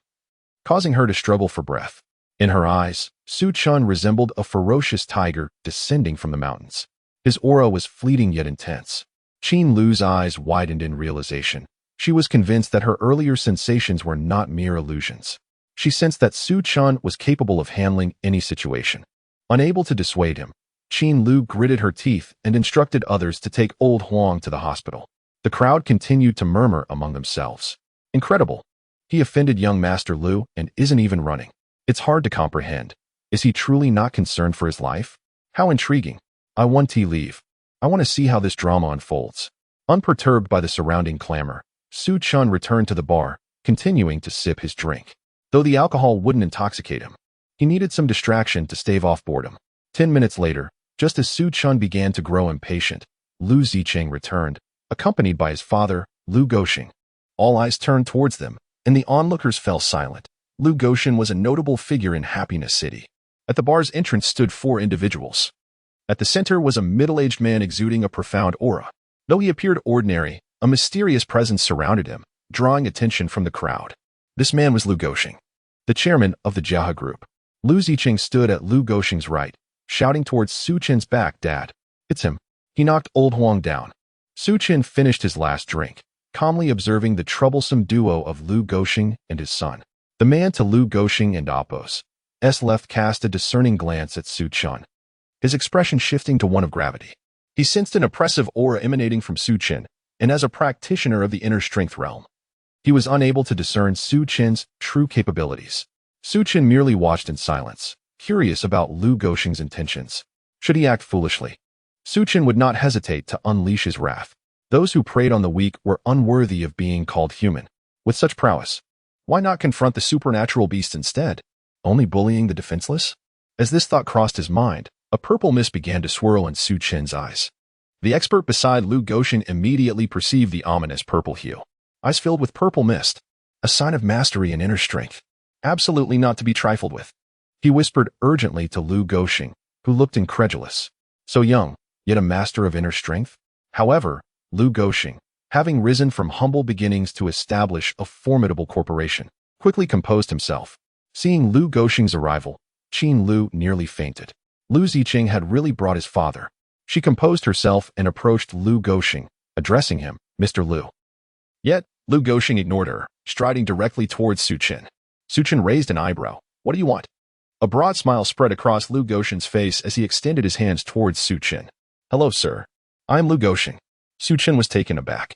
causing her to struggle for breath. In her eyes, Su Chun resembled a ferocious tiger descending from the mountains. His aura was fleeting yet intense. Qin Lu's eyes widened in realization. She was convinced that her earlier sensations were not mere illusions. She sensed that Su Chun was capable of handling any situation. Unable to dissuade him, Qin Lu gritted her teeth and instructed others to take Old Huang to the hospital. The crowd continued to murmur among themselves. Incredible. He offended young Master Lu and isn't even running. It's hard to comprehend. Is he truly not concerned for his life? How intriguing. I want to leave. I want to see how this drama unfolds. Unperturbed by the surrounding clamor, Su Chun returned to the bar, continuing to sip his drink. Though the alcohol wouldn't intoxicate him, he needed some distraction to stave off boredom. 10 minutes later, just as Su Chun began to grow impatient, Lu Ziqing returned, accompanied by his father, Lu Goxing. All eyes turned towards them, and the onlookers fell silent. Lu Goxing was a notable figure in Happiness City. At the bar's entrance stood 4 individuals. At the center was a middle-aged man exuding a profound aura. Though he appeared ordinary, a mysterious presence surrounded him, drawing attention from the crowd. This man was Lu Goxing, the chairman of the Jiahe group. Lu Ziqing stood at Lu Goxing's right, shouting towards Su Chin's back, "Dad, it's him." He knocked Old Huang down. Su Chin finished his last drink, calmly observing the troublesome duo of Lu Goxing and his son. The man to Lu Goxing and Appo's left cast a discerning glance at Su Chun, his expression shifting to one of gravity. He sensed an oppressive aura emanating from Su Chin, and as a practitioner of the inner strength realm, he was unable to discern Su Chin's true capabilities. Su Chin merely watched in silence, curious about Lu Goxing's intentions. Should he act foolishly? Su Chin would not hesitate to unleash his wrath. Those who preyed on the weak were unworthy of being called human. With such prowess, why not confront the supernatural beast instead? only bullying the defenseless? As this thought crossed his mind, a purple mist began to swirl in Su Chen's eyes. The expert beside Lu Goshen immediately perceived the ominous purple hue. Eyes filled with purple mist, a sign of mastery and inner strength, absolutely not to be trifled with. He whispered urgently to Lu Goshen, who looked incredulous. So young, yet a master of inner strength? However, Lu Goshen, having risen from humble beginnings to establish a formidable corporation, quickly composed himself. Seeing Lu Goshen's arrival, Qin Lu nearly fainted. Lu Ziqing had really brought his father. She composed herself and approached Lu Goshen, addressing him, Mr. Lu. Yet, Lu Goshen ignored her, striding directly towards Su Chen. Su Chen raised an eyebrow. What do you want? A broad smile spread across Lu Goshen's face as he extended his hands towards Su Chen. Hello, sir. I'm Lu Goshen. Su Chen was taken aback,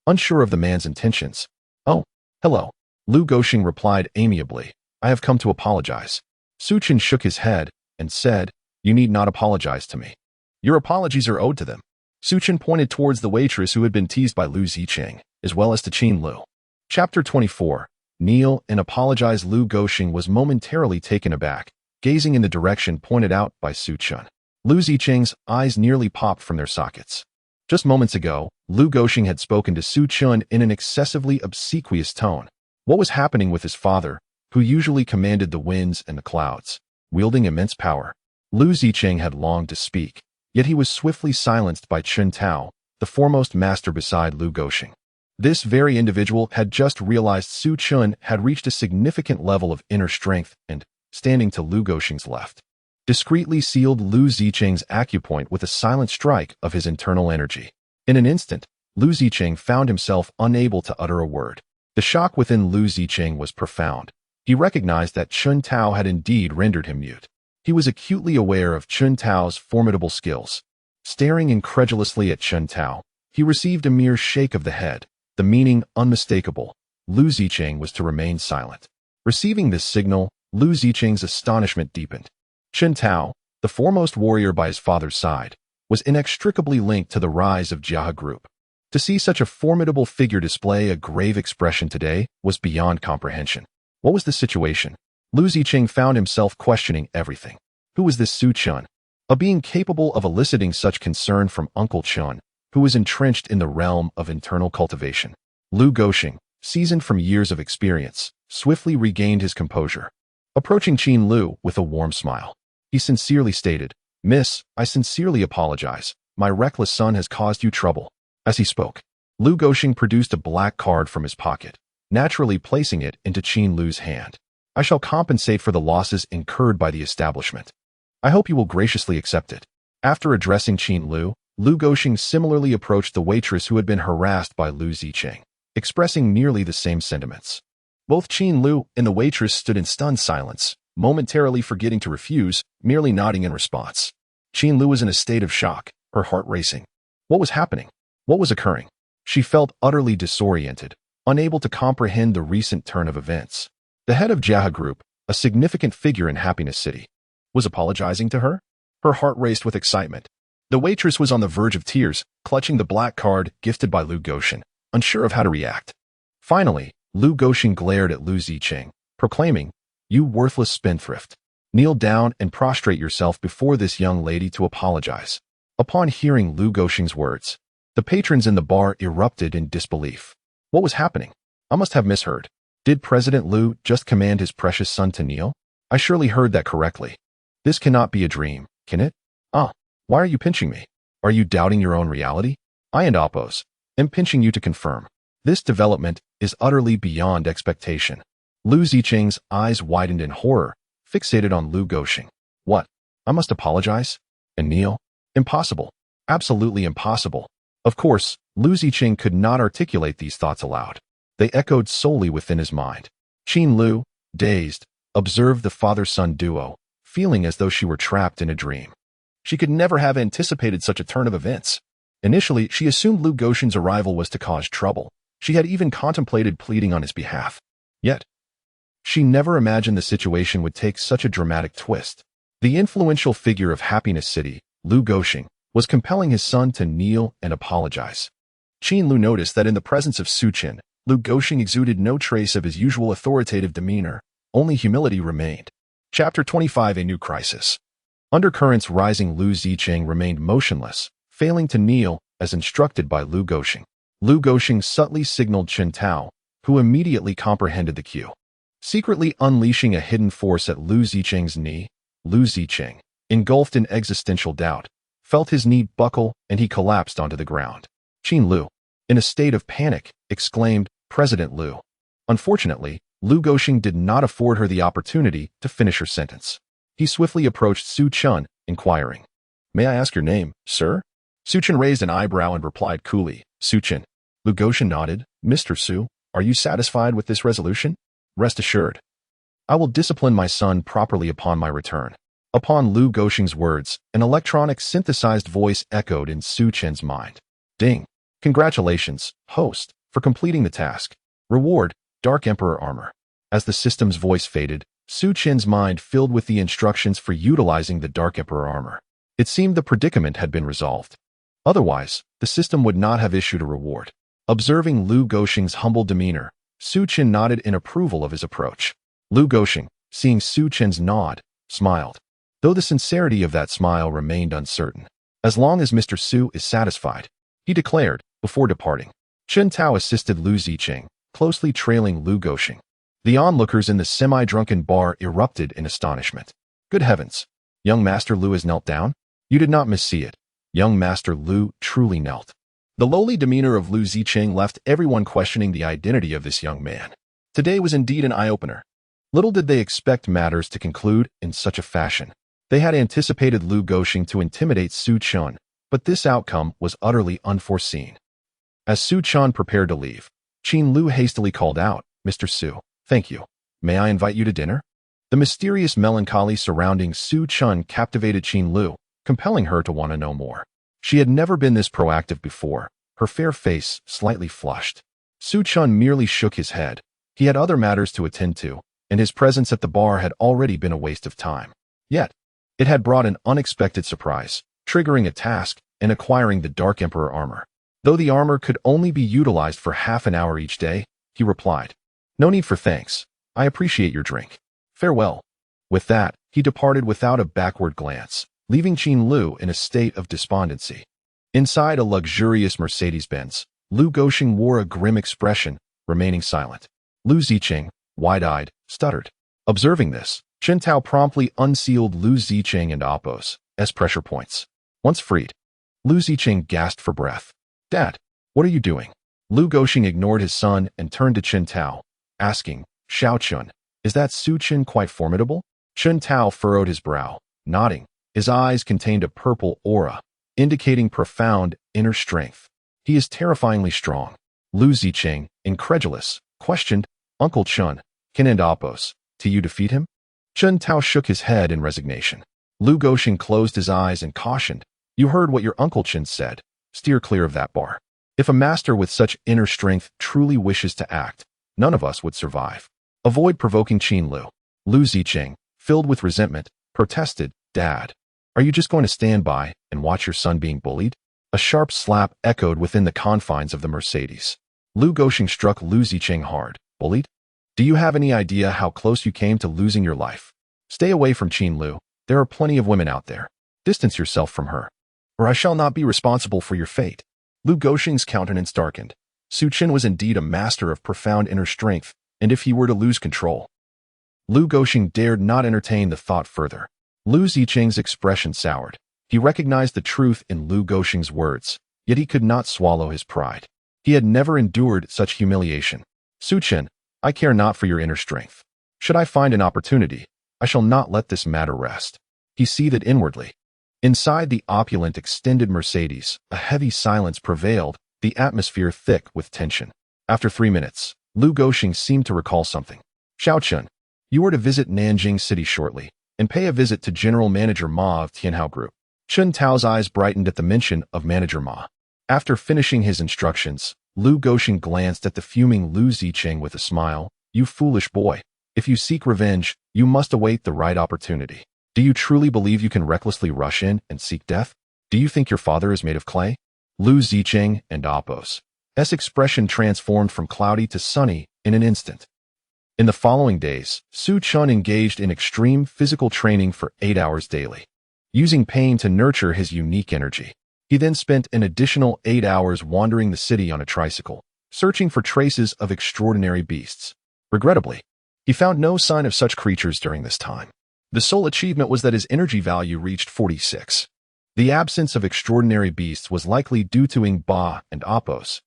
unsure of the man's intentions. Oh, hello. Lu Goshen replied amiably. I have come to apologize. Su Chen shook his head and said, You need not apologize to me. Your apologies are owed to them. Su Chen pointed towards the waitress who had been teased by Lu Ziqing, as well as to Qin Lu. Chapter 24. Kneel and apologize. Lu Goshen was momentarily taken aback, gazing in the direction pointed out by Su Chen. Lu Ziqing's eyes nearly popped from their sockets. Just moments ago, Lu Goshen had spoken to Su Chen in an excessively obsequious tone. What was happening with his father, who usually commanded the winds and the clouds, wielding immense power? Lu Ziqing had longed to speak, yet he was swiftly silenced by Chen Tao, the foremost master beside Lu Goshen. This very individual had just realized Su Chen had reached a significant level of inner strength and, standing to Lu Goshen's left, discreetly sealed Lu Ziqing's acupoint with a silent strike of his internal energy. In an instant, Lu Ziqing found himself unable to utter a word. The shock within Lu Ziqing was profound. He recognized that Chen Tao had indeed rendered him mute. He was acutely aware of Chen Tao's formidable skills. Staring incredulously at Chen Tao, he received a mere shake of the head, the meaning unmistakable. Lu Ziqing was to remain silent. Receiving this signal, Lu Ziqing's astonishment deepened. Chen Tao, the foremost warrior by his father's side, was inextricably linked to the rise of Jia Group. To see such a formidable figure display a grave expression today was beyond comprehension. What was the situation? Lu Ziqing found himself questioning everything. Who was this Su Chen? A being capable of eliciting such concern from Uncle Chen, who was entrenched in the realm of internal cultivation. Lu Goshen, seasoned from years of experience, swiftly regained his composure. Approaching Qin Lu with a warm smile, he sincerely stated, Miss, I sincerely apologize. My reckless son has caused you trouble. As he spoke, Lu Goshen produced a black card from his pocket, naturally placing it into Qin Lu's hand. I shall compensate for the losses incurred by the establishment. I hope you will graciously accept it. After addressing Qin Lu, Lu Goshen similarly approached the waitress who had been harassed by Lu Ziqing, expressing nearly the same sentiments. Both Qin Lu and the waitress stood in stunned silence, momentarily forgetting to refuse, merely nodding in response. Qin Lu was in a state of shock, her heart racing. What was happening? What was occurring? She felt utterly disoriented, unable to comprehend the recent turn of events. The head of Jia Group, a significant figure in Happiness City, was apologizing to her? Her heart raced with excitement. The waitress was on the verge of tears, clutching the black card gifted by Lu Goshen, unsure of how to react. Finally, Lu Goshen glared at Lu Ziqing, proclaiming, You worthless spendthrift. Kneel down and prostrate yourself before this young lady to apologize. Upon hearing Lu Goshen's words, the patrons in the bar erupted in disbelief. What was happening? I must have misheard. Did President Lu just command his precious son to kneel? I surely heard that correctly. This cannot be a dream, can it? Why are you pinching me? Are you doubting your own reality? I and Oppos am pinching you to confirm. This development is utterly beyond expectation. Lu Ziqing's eyes widened in horror, fixated on Lu Goshen. What? I must apologize? And kneel? Impossible. Absolutely impossible. Of course, Lu Ziqing could not articulate these thoughts aloud. They echoed solely within his mind. Qin Lu, dazed, observed the father-son duo, feeling as though she were trapped in a dream. She could never have anticipated such a turn of events. Initially, she assumed Lu Goshen's arrival was to cause trouble. She had even contemplated pleading on his behalf. Yet, she never imagined the situation would take such a dramatic twist. The influential figure of Happiness City, Lu Goshen, was compelling his son to kneel and apologize. Qin Lu noticed that in the presence of Su Chen, Lu Goshen exuded no trace of his usual authoritative demeanor, only humility remained. Chapter 25: A New Crisis. Undercurrents rising. Lu Zicheng remained motionless, failing to kneel as instructed by Lu Goxing. Lu Goxing subtly signaled Chen Tao, who immediately comprehended the cue. Secretly unleashing a hidden force at Lu Zicheng's knee, Lu Zicheng, engulfed in existential doubt, felt his knee buckle and he collapsed onto the ground. Qin Lu, in a state of panic, exclaimed, "President Lu." Unfortunately, Lu Goxing did not afford her the opportunity to finish her sentence. He swiftly approached Su Chun, inquiring, "May I ask your name, sir?" Su Chun raised an eyebrow and replied coolly, "Su Chun." Lu Goxing nodded. "Mr. Su, are you satisfied with this resolution?" "Rest assured. I will discipline my son properly upon my return." Upon Lu Goxing's words, an electronic synthesized voice echoed in Su Chen's mind. "Ding. Congratulations, host, for completing the task. Reward, Dark Emperor armor." As the system's voice faded, Su Chen's mind filled with the instructions for utilizing the Dark Emperor armor. It seemed the predicament had been resolved. Otherwise, the system would not have issued a reward. Observing Lu Goxing's humble demeanor, Su Chen nodded in approval of his approach. Lu Goxing, seeing Su Chen's nod, smiled, though the sincerity of that smile remained uncertain. "As long as Mr. Su is satisfied," he declared, before departing. Chen Tao assisted Lu Zicheng, closely trailing Lu Goxing. The onlookers in the semi-drunken bar erupted in astonishment. "Good heavens! Young Master Lu has knelt down? You did not missee it. Young Master Lu truly knelt." The lowly demeanor of Lu Zicheng left everyone questioning the identity of this young man. Today was indeed an eye-opener. Little did they expect matters to conclude in such a fashion. They had anticipated Lu Goxing to intimidate Su Chun, but this outcome was utterly unforeseen. As Su Chun prepared to leave, Qin Lu hastily called out, "Mr. Su, thank you. May I invite you to dinner?" The mysterious melancholy surrounding Su Chun captivated Qin Lu, compelling her to want to know more. She had never been this proactive before, her fair face slightly flushed. Su Chun merely shook his head. He had other matters to attend to, and his presence at the bar had already been a waste of time. Yet, it had brought an unexpected surprise, triggering a task and acquiring the Dark Emperor armor. Though the armor could only be utilized for half an hour each day, he replied, "No need for thanks. I appreciate your drink. Farewell." With that, he departed without a backward glance, leaving Qin Lu in a state of despondency. Inside a luxurious Mercedes-Benz, Lu Goxing wore a grim expression, remaining silent. Lu Zicheng, wide-eyed, stuttered. Observing this, Chen Tao promptly unsealed Lu Zicheng and Appo's pressure points. Once freed, Lu Zicheng gasped for breath. "Dad, what are you doing?" Lu Goxing ignored his son and turned to Chen Tao, asking, "Xiao Chun, is that Su Chen quite formidable?" Chen Tao furrowed his brow, nodding. His eyes contained a purple aura, indicating profound inner strength. "He is terrifyingly strong." Lu Zicheng, incredulous, questioned, "Uncle Chun, can and Appo's, to you defeat him?" Chen Tao shook his head in resignation. Lu Goxing closed his eyes and cautioned, "You heard what your Uncle Chen said. Steer clear of that bar. If a master with such inner strength truly wishes to act, none of us would survive. Avoid provoking Qin Lu." Lu Zicheng, filled with resentment, protested, "Dad, are you just going to stand by and watch your son being bullied?" A sharp slap echoed within the confines of the Mercedes. Lu Goxing struck Lu Zicheng hard. "Bullied? Do you have any idea how close you came to losing your life? Stay away from Qin Lu. There are plenty of women out there. Distance yourself from her, or I shall not be responsible for your fate." Lu Goxing's countenance darkened. Su Chen was indeed a master of profound inner strength, and if he were to lose control, Lu Goxing dared not entertain the thought further. Lu Zicheng's expression soured. He recognized the truth in Lu Goxing's words, yet he could not swallow his pride. He had never endured such humiliation. "Su Chen, I care not for your inner strength. Should I find an opportunity, I shall not let this matter rest." He seethed inwardly. Inside the opulent extended Mercedes, a heavy silence prevailed, the atmosphere thick with tension. After 3 minutes, Lu Goxing seemed to recall something. "Xiao Chun, you are to visit Nanjing City shortly, and pay a visit to General Manager Ma of Tianhao Group." Chen Tao's eyes brightened at the mention of Manager Ma. After finishing his instructions, Lu Goxing glanced at the fuming Lu Zicheng with a smile. "You foolish boy. If you seek revenge, you must await the right opportunity. Do you truly believe you can recklessly rush in and seek death? Do you think your father is made of clay?" Lu Zicheng and Appo's expression transformed from cloudy to sunny in an instant. In the following days, Su Chun engaged in extreme physical training for 8 hours daily, using pain to nurture his unique energy. He then spent an additional 8 hours wandering the city on a tricycle, searching for traces of extraordinary beasts. Regrettably, he found no sign of such creatures during this time. The sole achievement was that his energy value reached 46. The absence of extraordinary beasts was likely due to Ing Ba and Apos'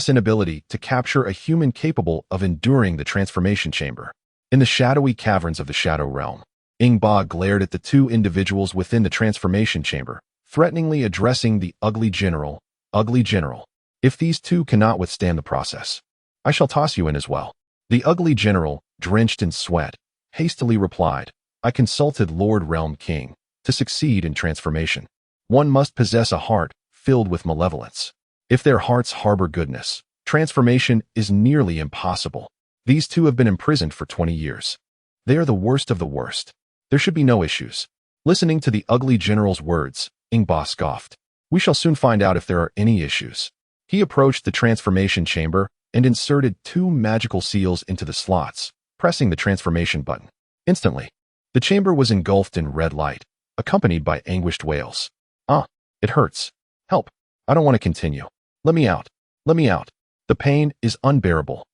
inability to capture a human capable of enduring the transformation chamber. In the shadowy caverns of the Shadow Realm, Ing Ba glared at the two individuals within the transformation chamber, threateningly addressing the ugly general. Ugly general, if these two cannot withstand the process, I shall toss you in as well. The ugly general, drenched in sweat, hastily replied, I consulted Lord Realm King. To succeed in transformation, one must possess a heart filled with malevolence. If their hearts harbor goodness, transformation is nearly impossible. These two have been imprisoned for 20 years. They are the worst of the worst. There should be no issues. Listening to the ugly general's words, Ing Ba scoffed. We shall soon find out if there are any issues. He approached the transformation chamber and inserted 2 magical seals into the slots, pressing the transformation button. Instantly, the chamber was engulfed in red light, accompanied by anguished wails. Ah, it hurts. Help. I don't want to continue. Let me out. Let me out. The pain is unbearable.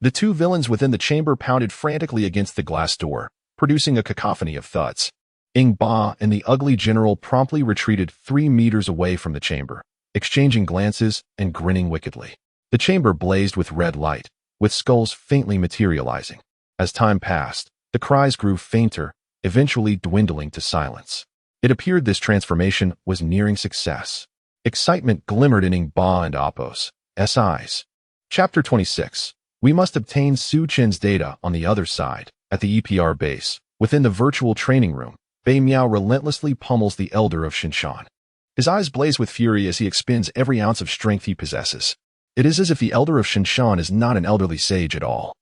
The two villains within the chamber pounded frantically against the glass door, producing a cacophony of thuds. Ing Ba and the ugly general promptly retreated 3 meters away from the chamber, exchanging glances and grinning wickedly. The chamber blazed with red light, with skulls faintly materializing. As time passed, the cries grew fainter, eventually dwindling to silence. It appeared this transformation was nearing success. Excitement glimmered in Ing Ba and Apos' eyes. Chapter 26. We must obtain Su Chen's data on the other side. At the EPR base, within the virtual training room, Bei Miao relentlessly pummels the Elder of Shinshan. His eyes blaze with fury as he expends every ounce of strength he possesses. It is as if the Elder of Shinshan is not an elderly sage at all,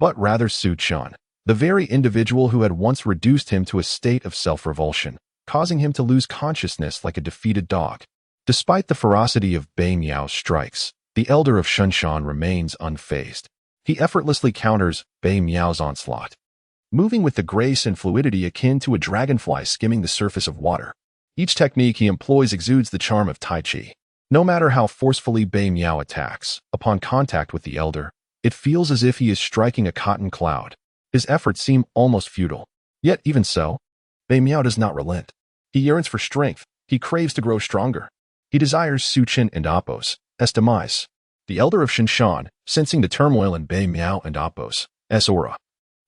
but rather Su Chen, the very individual who had once reduced him to a state of self-revulsion, causing him to lose consciousness like a defeated dog. Despite the ferocity of Bei Miao's strikes, the Elder of Shinshan remains unfazed. He effortlessly counters Bei Miao's onslaught, moving with the grace and fluidity akin to a dragonfly skimming the surface of water. Each technique he employs exudes the charm of Tai Chi. No matter how forcefully Bei Miao attacks, upon contact with the Elder, it feels as if he is striking a cotton cloud. His efforts seem almost futile. Yet even so, Bei Miao does not relent. He yearns for strength. He craves to grow stronger. He desires Su Chen and Apos' demise. The Elder of Shinshan, sensing the turmoil in Bei Miao and Apos' aura,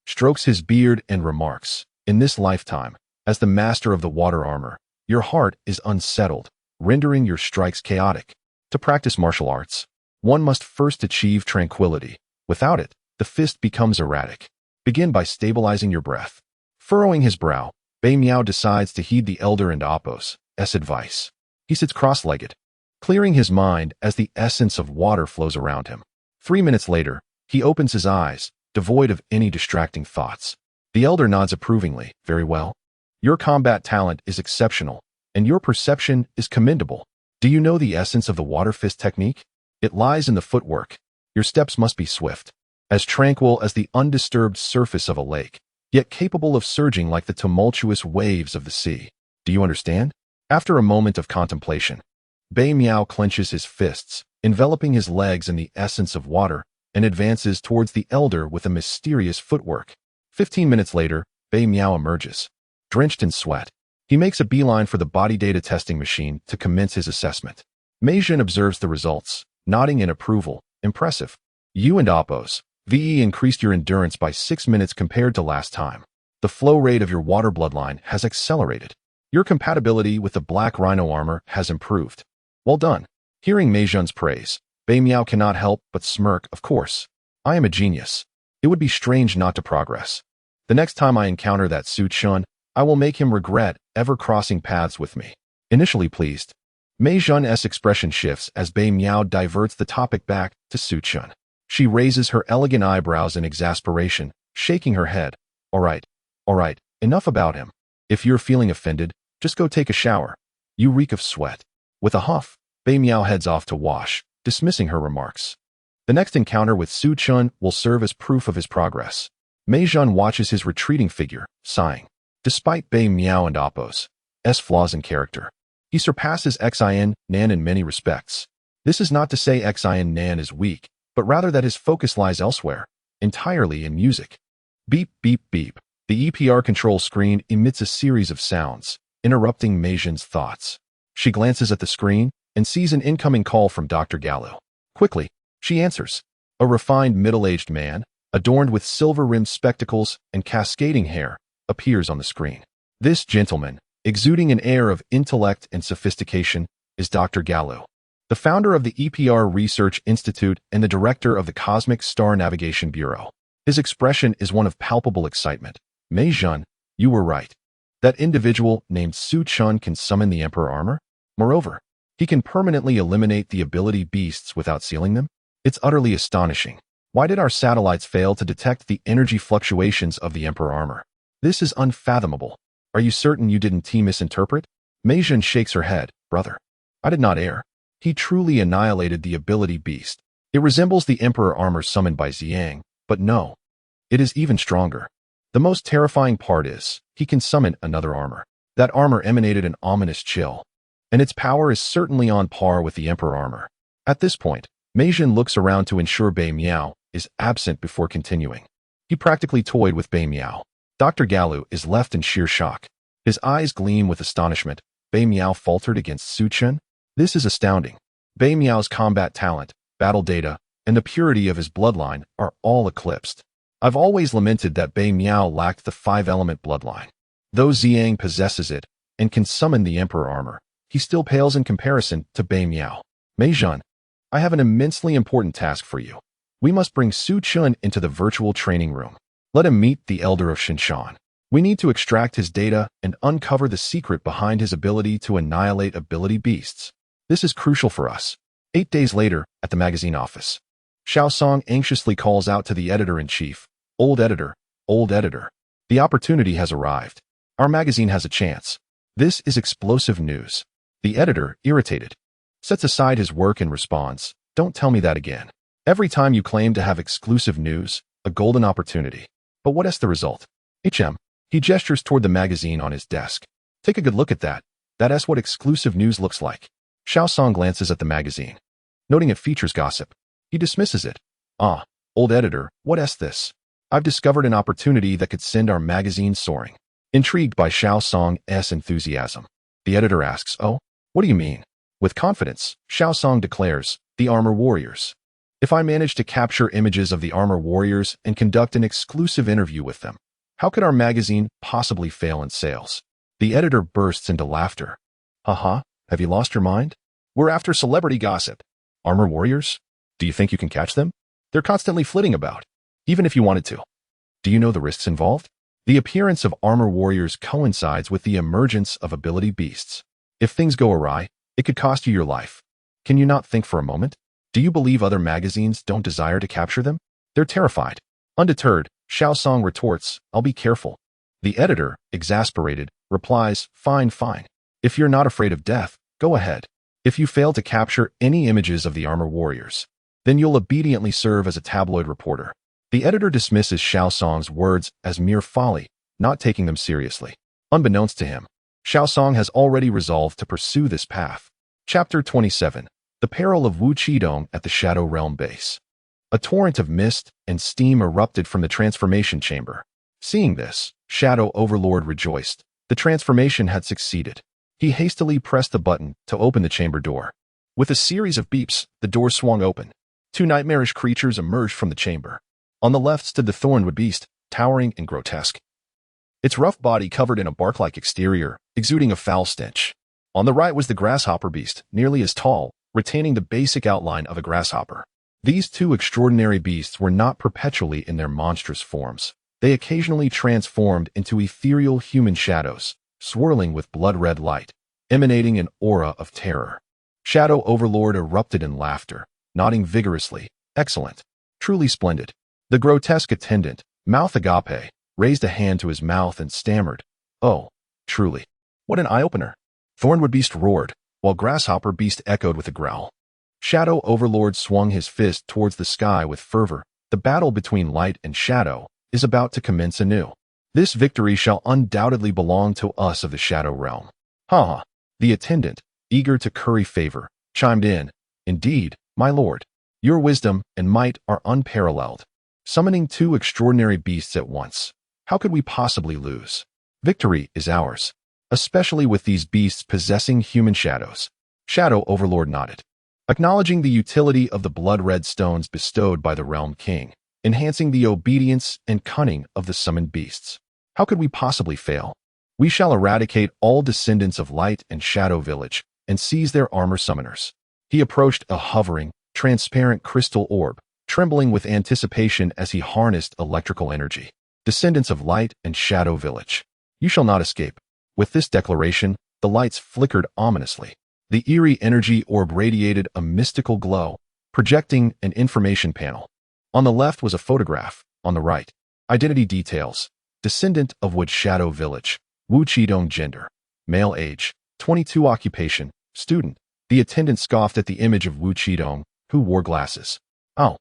strokes his beard and remarks, in this lifetime, as the master of the water armor, your heart is unsettled, rendering your strikes chaotic. To practice martial arts, one must first achieve tranquility. Without it, the fist becomes erratic. Begin by stabilizing your breath. Furrowing his brow, Bei Miao decides to heed the Elder and Apos' advice. He sits cross-legged, clearing his mind as the essence of water flows around him. 3 minutes later, he opens his eyes, devoid of any distracting thoughts. The Elder nods approvingly. Very well. Your combat talent is exceptional, and your perception is commendable. Do you know the essence of the water fist technique? It lies in the footwork. Your steps must be swift, as tranquil as the undisturbed surface of a lake, yet capable of surging like the tumultuous waves of the sea. Do you understand? After a moment of contemplation, Bei Miao clenches his fists, enveloping his legs in the essence of water, and advances towards the Elder with a mysterious footwork. 15 minutes later, Bei Miao emerges, drenched in sweat. He makes a beeline for the body data testing machine to commence his assessment. Mei Zhen observes the results, nodding in approval. Impressive. You and Apos' VE increased your endurance by 6 minutes compared to last time. The flow rate of your water bloodline has accelerated. Your compatibility with the Black Rhino armor has improved. Well done. Hearing Mei Zhen's praise, Bei Miao cannot help but smirk. Of course, I am a genius. It would be strange not to progress. The next time I encounter that Su Chen, I will make him regret ever crossing paths with me. Initially pleased, Mei Zhen's expression shifts as Bei Miao diverts the topic back to Su Chen. She raises her elegant eyebrows in exasperation, shaking her head. All right, enough about him. If you're feeling offended, just go take a shower. You reek of sweat. With a huff, Bei Miao heads off to wash, dismissing her remarks. The next encounter with Su Chen will serve as proof of his progress. Mei Jun watches his retreating figure, sighing. Despite Bei Miao and Appo's flaws in character, he surpasses Xin Nan in many respects. This is not to say Xin Nan is weak, but rather that his focus lies elsewhere, entirely in music. Beep, beep, beep. The EPR control screen emits a series of sounds, interrupting Mei Jun's thoughts. She glances at the screen and sees an incoming call from Dr. Gallo. Quickly, she answers. A refined middle-aged man, adorned with silver-rimmed spectacles and cascading hair, appears on the screen. This gentleman, exuding an air of intellect and sophistication, is Dr. Gallo, the founder of the EPR Research Institute and the director of the Cosmic Star Navigation Bureau. His expression is one of palpable excitement. Mei Jun, you were right. That individual named Su Chun can summon the Emperor armor. Moreover, he can permanently eliminate the ability beasts without sealing them. It's utterly astonishing. Why did our satellites fail to detect the energy fluctuations of the Emperor armor? This is unfathomable. Are you certain you didn't misinterpret? Mei Jun shakes her head. Brother, I did not err. He truly annihilated the ability beast. It resembles the Emperor armor summoned by Xiang, but no. It is even stronger. The most terrifying part is, he can summon another armor. That armor emanated an ominous chill, and its power is certainly on par with the Emperor armor. At this point, Mei Jun looks around to ensure Bei Miao is absent before continuing. He practically toyed with Bei Miao. Dr. Gallo is left in sheer shock. His eyes gleam with astonishment. Bei Miao faltered against Su Chun? This is astounding. Bei Miao's combat talent, battle data, and the purity of his bloodline are all eclipsed. I've always lamented that Bei Miao lacked the 5-element bloodline. Though Xiang possesses it and can summon the Emperor armor, he still pales in comparison to Bei Miao. Mei Jun, I have an immensely important task for you. We must bring Su Chun into the virtual training room. Let him meet the Elder of Shinshan. We need to extract his data and uncover the secret behind his ability to annihilate ability beasts. This is crucial for us. 8 days later, at the magazine office, Xiao Song anxiously calls out to the editor-in-chief. Old editor, the opportunity has arrived. Our magazine has a chance. This is explosive news. The editor, irritated, sets aside his work and responds, don't tell me that again. Every time you claim to have exclusive news, a golden opportunity. But what is the result? He gestures toward the magazine on his desk. Take a good look at that. That's what exclusive news looks like. Xiao Song glances at the magazine. Noting it features gossip, he dismisses it. Old editor, what is this? I've discovered an opportunity that could send our magazine soaring. Intrigued by Xiao Song's enthusiasm, the editor asks, oh, what do you mean? With confidence, Xiao Song declares, the Armor Warriors. If I manage to capture images of the Armor Warriors and conduct an exclusive interview with them, how could our magazine possibly fail in sales? The editor bursts into laughter. Have you lost your mind? We're after celebrity gossip. Armor Warriors? Do you think you can catch them? They're constantly flitting about, even if you wanted to. Do you know the risks involved? The appearance of Armor Warriors coincides with the emergence of ability beasts. If things go awry, it could cost you your life. Can you not think for a moment? Do you believe other magazines don't desire to capture them? They're terrified. Undeterred, Xiao Song retorts, I'll be careful. The editor, exasperated, replies, fine. If you're not afraid of death, go ahead. If you fail to capture any images of the Armor Warriors, then you'll obediently serve as a tabloid reporter. The editor dismisses Xiao Song's words as mere folly, not taking them seriously. Unbeknownst to him, Xiao Song has already resolved to pursue this path. Chapter 27. The Peril of Wu Qidong at the Shadow Realm Base. A torrent of mist and steam erupted from the transformation chamber. Seeing this, Shadow Overlord rejoiced. The transformation had succeeded. He hastily pressed the button to open the chamber door. With a series of beeps, the door swung open. 2 nightmarish creatures emerged from the chamber. On the left stood the Thornwood Beast, towering and grotesque. Its rough body covered in a bark-like exterior, exuding a foul stench. On the right was the Grasshopper Beast, nearly as tall, retaining the basic outline of a grasshopper. These 2 extraordinary beasts were not perpetually in their monstrous forms. They occasionally transformed into ethereal human shadows, swirling with blood-red light, emanating an aura of terror. Shadow Overlord erupted in laughter, nodding vigorously. Excellent. Truly splendid. The grotesque attendant, Mouth Agape, raised a hand to his mouth and stammered, oh, truly. What an eye-opener. Thornwood Beast roared, while Grasshopper Beast echoed with a growl. Shadow Overlord swung his fist towards the sky with fervor. The battle between light and shadow is about to commence anew. This victory shall undoubtedly belong to us of the Shadow Realm. Ha ha. The attendant, eager to curry favor, chimed in. Indeed, my lord. Your wisdom and might are unparalleled. Summoning two extraordinary beasts at once. How could we possibly lose? Victory is ours. Especially with these beasts possessing human shadows. Shadow Overlord nodded, acknowledging the utility of the blood-red stones bestowed by the Realm King, enhancing the obedience and cunning of the summoned beasts. How could we possibly fail? We shall eradicate all descendants of Light and Shadow Village and seize their armor summoners. He approached a hovering, transparent crystal orb, trembling with anticipation as he harnessed electrical energy. Descendants of Light and Shadow Village, you shall not escape. With this declaration, the lights flickered ominously. The eerie energy orb radiated a mystical glow, projecting an information panel. On the left was a photograph, on the right, identity details. Descendant of Wood Shadow Village, Wu Qidong gender, male age, 22 occupation, student. The attendant scoffed at the image of Wu Qidong, who wore glasses. Oh,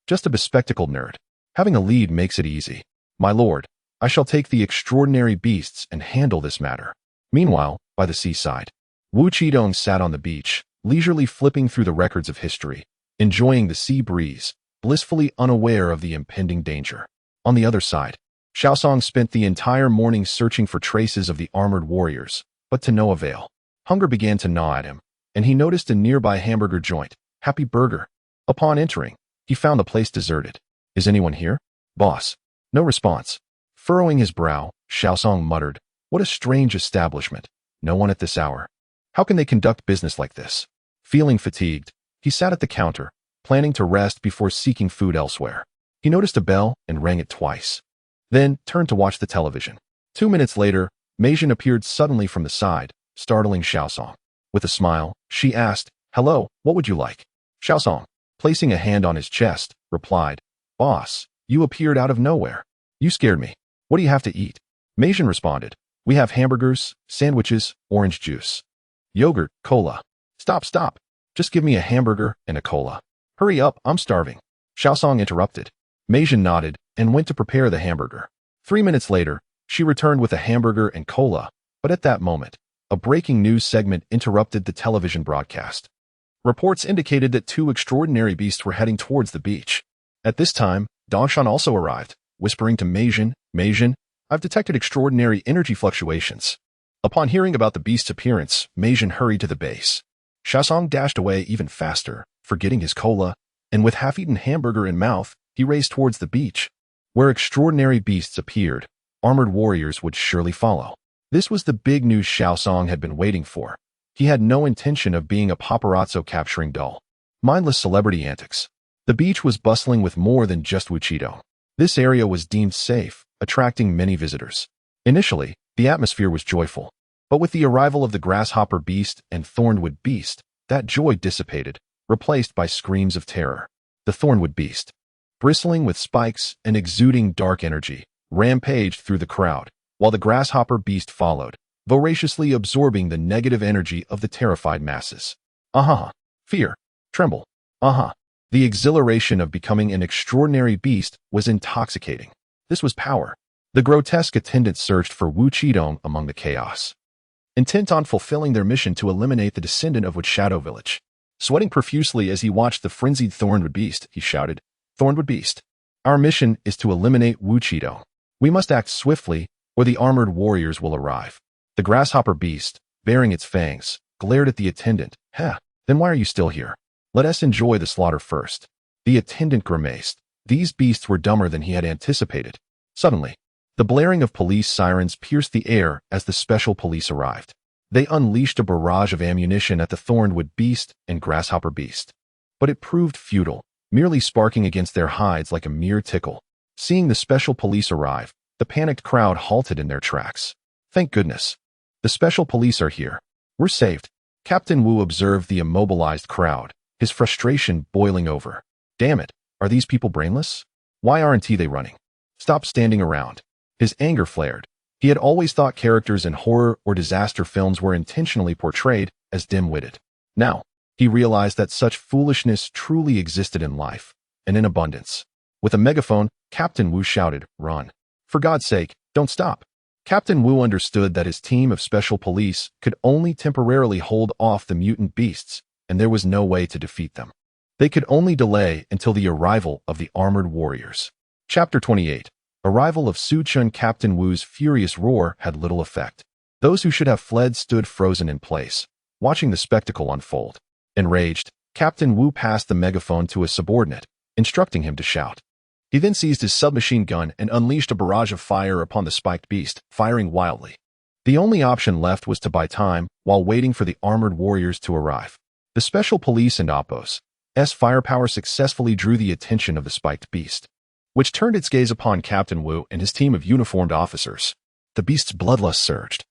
just a bespectacled nerd. Having a lead makes it easy. My lord, I shall take the extraordinary beasts and handle this matter. Meanwhile, by the seaside, Wu Qidong sat on the beach, leisurely flipping through the records of history, enjoying the sea breeze, blissfully unaware of the impending danger. On the other side, Xiaosong spent the entire morning searching for traces of the armored warriors, but to no avail. Hunger began to gnaw at him, and he noticed a nearby hamburger joint, Happy Burger. Upon entering, he found the place deserted. Is anyone here? Boss. No response. Furrowing his brow, Xiaosong muttered, what a strange establishment. No one at this hour. How can they conduct business like this? Feeling fatigued, he sat at the counter, planning to rest before seeking food elsewhere. He noticed a bell and rang it twice. Then turned to watch the television. 2 minutes later, Meijin appeared suddenly from the side, startling Xiaosong. With a smile, she asked, hello, what would you like? Xiaosong, placing a hand on his chest, replied, boss, you appeared out of nowhere. You scared me. What do you have to eat? Meijin responded, we have hamburgers, sandwiches, orange juice. Yogurt, cola. Stop. Just give me a hamburger and a cola. Hurry up, I'm starving. Xiaosong interrupted. Meijin nodded and went to prepare the hamburger. 3 minutes later, she returned with a hamburger and cola, but at that moment, a breaking news segment interrupted the television broadcast. Reports indicated that two extraordinary beasts were heading towards the beach. At this time, Dongshan also arrived, whispering to Meijin, I've detected extraordinary energy fluctuations. Upon hearing about the beast's appearance, Meijin hurried to the base. Xiaosong dashed away even faster, forgetting his cola, and with half-eaten hamburger in mouth, he raced towards the beach. Where extraordinary beasts appeared, armored warriors would surely follow. This was the big news Xiaosong had been waiting for. He had no intention of being a paparazzo capturing dull, mindless celebrity antics. The beach was bustling with more than just Wu Qidong. This area was deemed safe, attracting many visitors. Initially, the atmosphere was joyful, but with the arrival of the grasshopper beast and thornwood beast, that joy dissipated, replaced by screams of terror. The thornwood beast, bristling with spikes and exuding dark energy, rampaged through the crowd, while the grasshopper beast followed, voraciously absorbing the negative energy of the terrified masses. Fear, tremble. The exhilaration of becoming an extraordinary beast was intoxicating. This was power. The grotesque attendants searched for Wu Qidong among the chaos, intent on fulfilling their mission to eliminate the descendant of Wood Shadow Village. Sweating profusely as he watched the frenzied Thornwood Beast, he shouted, Thornwood Beast, our mission is to eliminate Wu Qidong. We must act swiftly, or the armored warriors will arrive. The grasshopper beast, baring its fangs, glared at the attendant. Then why are you still here? Let us enjoy the slaughter first. The attendant grimaced. These beasts were dumber than he had anticipated. Suddenly, the blaring of police sirens pierced the air as the special police arrived. They unleashed a barrage of ammunition at the Thornwood Beast and Grasshopper Beast. But it proved futile, merely sparking against their hides like a mere tickle. Seeing the special police arrive, the panicked crowd halted in their tracks. Thank goodness. The special police are here. We're saved. Captain Wu observed the immobilized crowd, his frustration boiling over. Damn it, are these people brainless? Why aren't they running? Stop standing around. His anger flared. He had always thought characters in horror or disaster films were intentionally portrayed as dim-witted. Now, he realized that such foolishness truly existed in life, and in abundance. With a megaphone, Captain Wu shouted, "Run. For God's sake, don't stop." Captain Wu understood that his team of special police could only temporarily hold off the mutant beasts, and there was no way to defeat them. They could only delay until the arrival of the armored warriors. Chapter 28. Arrival of Su Chun. Captain Wu's furious roar had little effect. Those who should have fled stood frozen in place, watching the spectacle unfold. Enraged, Captain Wu passed the megaphone to a subordinate, instructing him to shout. He then seized his submachine gun and unleashed a barrage of fire upon the spiked beast, firing wildly. The only option left was to buy time while waiting for the armored warriors to arrive. The special police and Oppos' firepower successfully drew the attention of the spiked beast, which turned its gaze upon Captain Wu and his team of uniformed officers. The beast's bloodlust surged.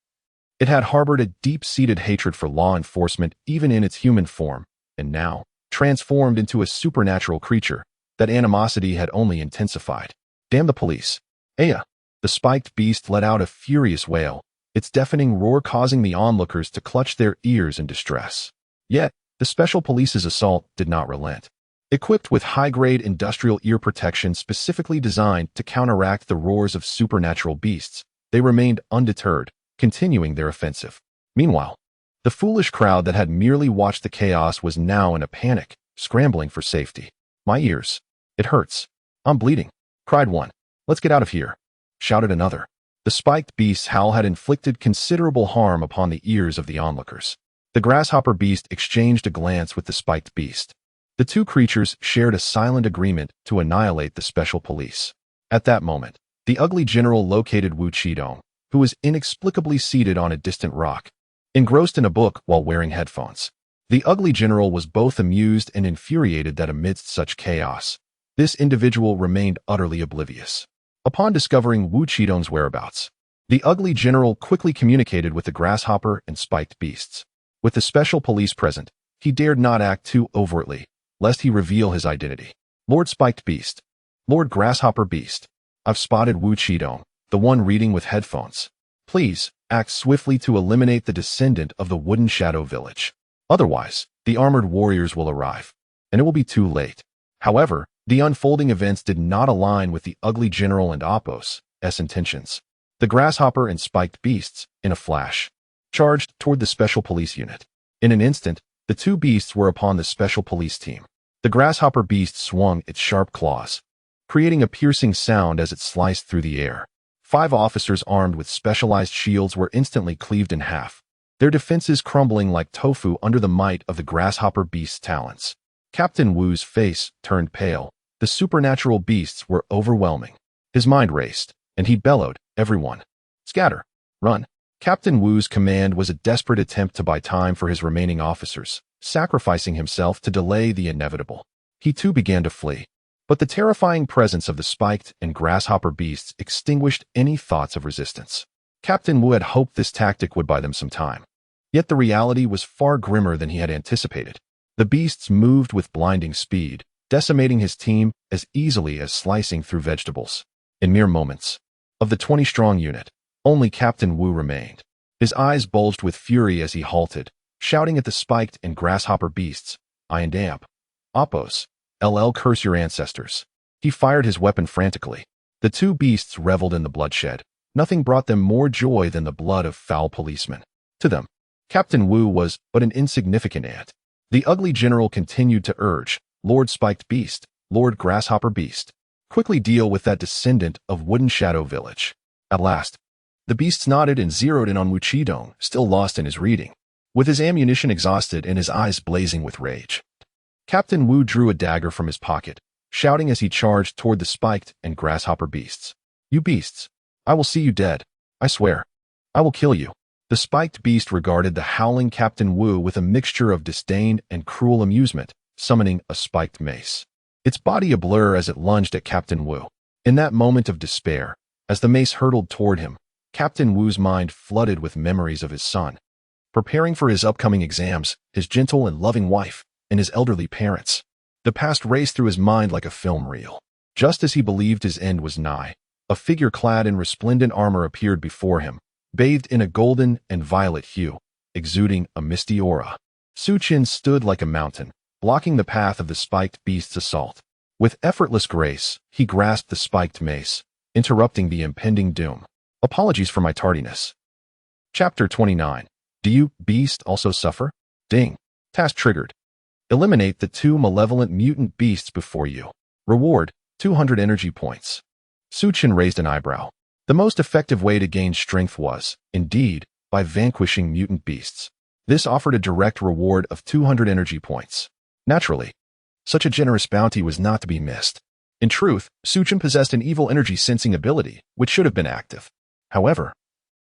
It had harbored a deep-seated hatred for law enforcement even in its human form, and now, transformed into a supernatural creature, that animosity had only intensified. Damn the police. Aya! The spiked beast let out a furious wail, its deafening roar causing the onlookers to clutch their ears in distress. Yet, the special police's assault did not relent. Equipped with high-grade industrial ear protection specifically designed to counteract the roars of supernatural beasts, they remained undeterred, continuing their offensive. Meanwhile, the foolish crowd that had merely watched the chaos was now in a panic, scrambling for safety. "My ears. It hurts. I'm bleeding," cried one. "Let's get out of here," shouted another. The spiked beast's howl had inflicted considerable harm upon the ears of the onlookers. The grasshopper beast exchanged a glance with the spiked beast. The two creatures shared a silent agreement to annihilate the special police. At that moment, the ugly general located Wu Qidong, who was inexplicably seated on a distant rock, engrossed in a book while wearing headphones. The ugly general was both amused and infuriated that amidst such chaos, this individual remained utterly oblivious. Upon discovering Wu Qidong's whereabouts, the ugly general quickly communicated with the grasshopper and spiked beasts. With the special police present, he dared not act too overtly, lest he reveal his identity. "Lord Spiked Beast. Lord Grasshopper Beast. I've spotted Wu Qidong, the one reading with headphones. Please, act swiftly to eliminate the descendant of the Wooden Shadow Village. Otherwise, the armored warriors will arrive, and it will be too late." However, the unfolding events did not align with the ugly general and Oppos' intentions. The grasshopper and spiked beasts, in a flash, charged toward the special police unit. In an instant, the two beasts were upon the special police team. The grasshopper beast swung its sharp claws, creating a piercing sound as it sliced through the air. 5 officers armed with specialized shields were instantly cleaved in half, their defenses crumbling like tofu under the might of the grasshopper beast's talons. Captain Wu's face turned pale. The supernatural beasts were overwhelming. His mind raced, and he bellowed, "Everyone, scatter! Run!" Captain Wu's command was a desperate attempt to buy time for his remaining officers, sacrificing himself to delay the inevitable. He too began to flee, but the terrifying presence of the spiked and grasshopper beasts extinguished any thoughts of resistance. Captain Wu had hoped this tactic would buy them some time. Yet the reality was far grimmer than he had anticipated. The beasts moved with blinding speed, decimating his team as easily as slicing through vegetables. In mere moments, of the 20-strong unit, only Captain Wu remained. His eyes bulged with fury as he halted, shouting at the spiked and grasshopper beasts, "I and Amp. Oppos, LL curse your ancestors." He fired his weapon frantically. The two beasts reveled in the bloodshed. Nothing brought them more joy than the blood of foul policemen. To them, Captain Wu was but an insignificant ant. The ugly general continued to urge, "Lord Spiked Beast, Lord Grasshopper Beast, quickly deal with that descendant of Wooden Shadow Village." At last, the beasts nodded and zeroed in on Wu Qidong, still lost in his reading, with his ammunition exhausted and his eyes blazing with rage. Captain Wu drew a dagger from his pocket, shouting as he charged toward the spiked and grasshopper beasts. "You beasts, I will see you dead. I swear. I will kill you." The spiked beast regarded the howling Captain Wu with a mixture of disdain and cruel amusement, summoning a spiked mace. Its body a blur as it lunged at Captain Wu. In that moment of despair, as the mace hurtled toward him, Captain Wu's mind flooded with memories of his son, preparing for his upcoming exams, his gentle and loving wife, and his elderly parents. The past raced through his mind like a film reel. Just as he believed his end was nigh, a figure clad in resplendent armor appeared before him, bathed in a golden and violet hue, exuding a misty aura. Su Qin stood like a mountain, blocking the path of the spiked beast's assault. With effortless grace, he grasped the spiked mace, interrupting the impending doom. Apologies for my tardiness. Chapter 29. Do you, beast, also suffer? Ding. Task triggered. Eliminate the 2 malevolent mutant beasts before you. Reward, 200 energy points. Suchin raised an eyebrow. The most effective way to gain strength was, indeed, by vanquishing mutant beasts. This offered a direct reward of 200 energy points. Naturally, such a generous bounty was not to be missed. In truth, Suchin possessed an evil energy sensing ability, which should have been active. However,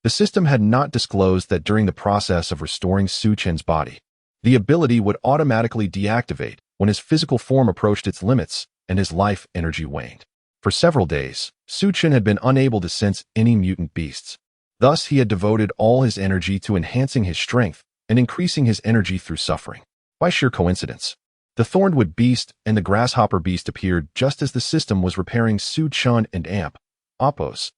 the system had not disclosed that during the process of restoring Suchin's body, the ability would automatically deactivate when his physical form approached its limits and his life energy waned. For several days, Suchin had been unable to sense any mutant beasts. Thus, he had devoted all his energy to enhancing his strength and increasing his energy through suffering. By sheer coincidence, the Thornwood beast and the grasshopper beast appeared just as the system was repairing Suchun and Amp, Appo's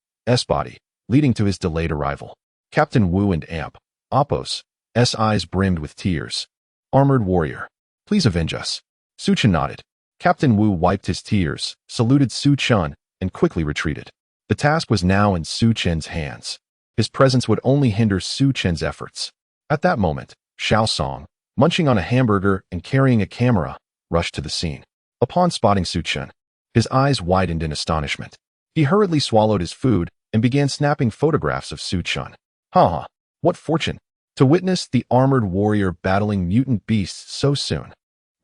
body, leading to his delayed arrival. Captain Wu and Amp, Appo's eyes brimmed with tears. Armored warrior, please avenge us. Suchun nodded. Captain Wu wiped his tears, saluted Suchun, and quickly retreated. The task was now in Suchin's hands. His presence would only hinder Suchin's efforts. At that moment, Xiao Song, munching on a hamburger and carrying a camera, rushed to the scene. Upon spotting Suchun, his eyes widened in astonishment. He hurriedly swallowed his food and began snapping photographs of Suchun. Ha! What fortune! To witness the armored warrior battling mutant beasts so soon.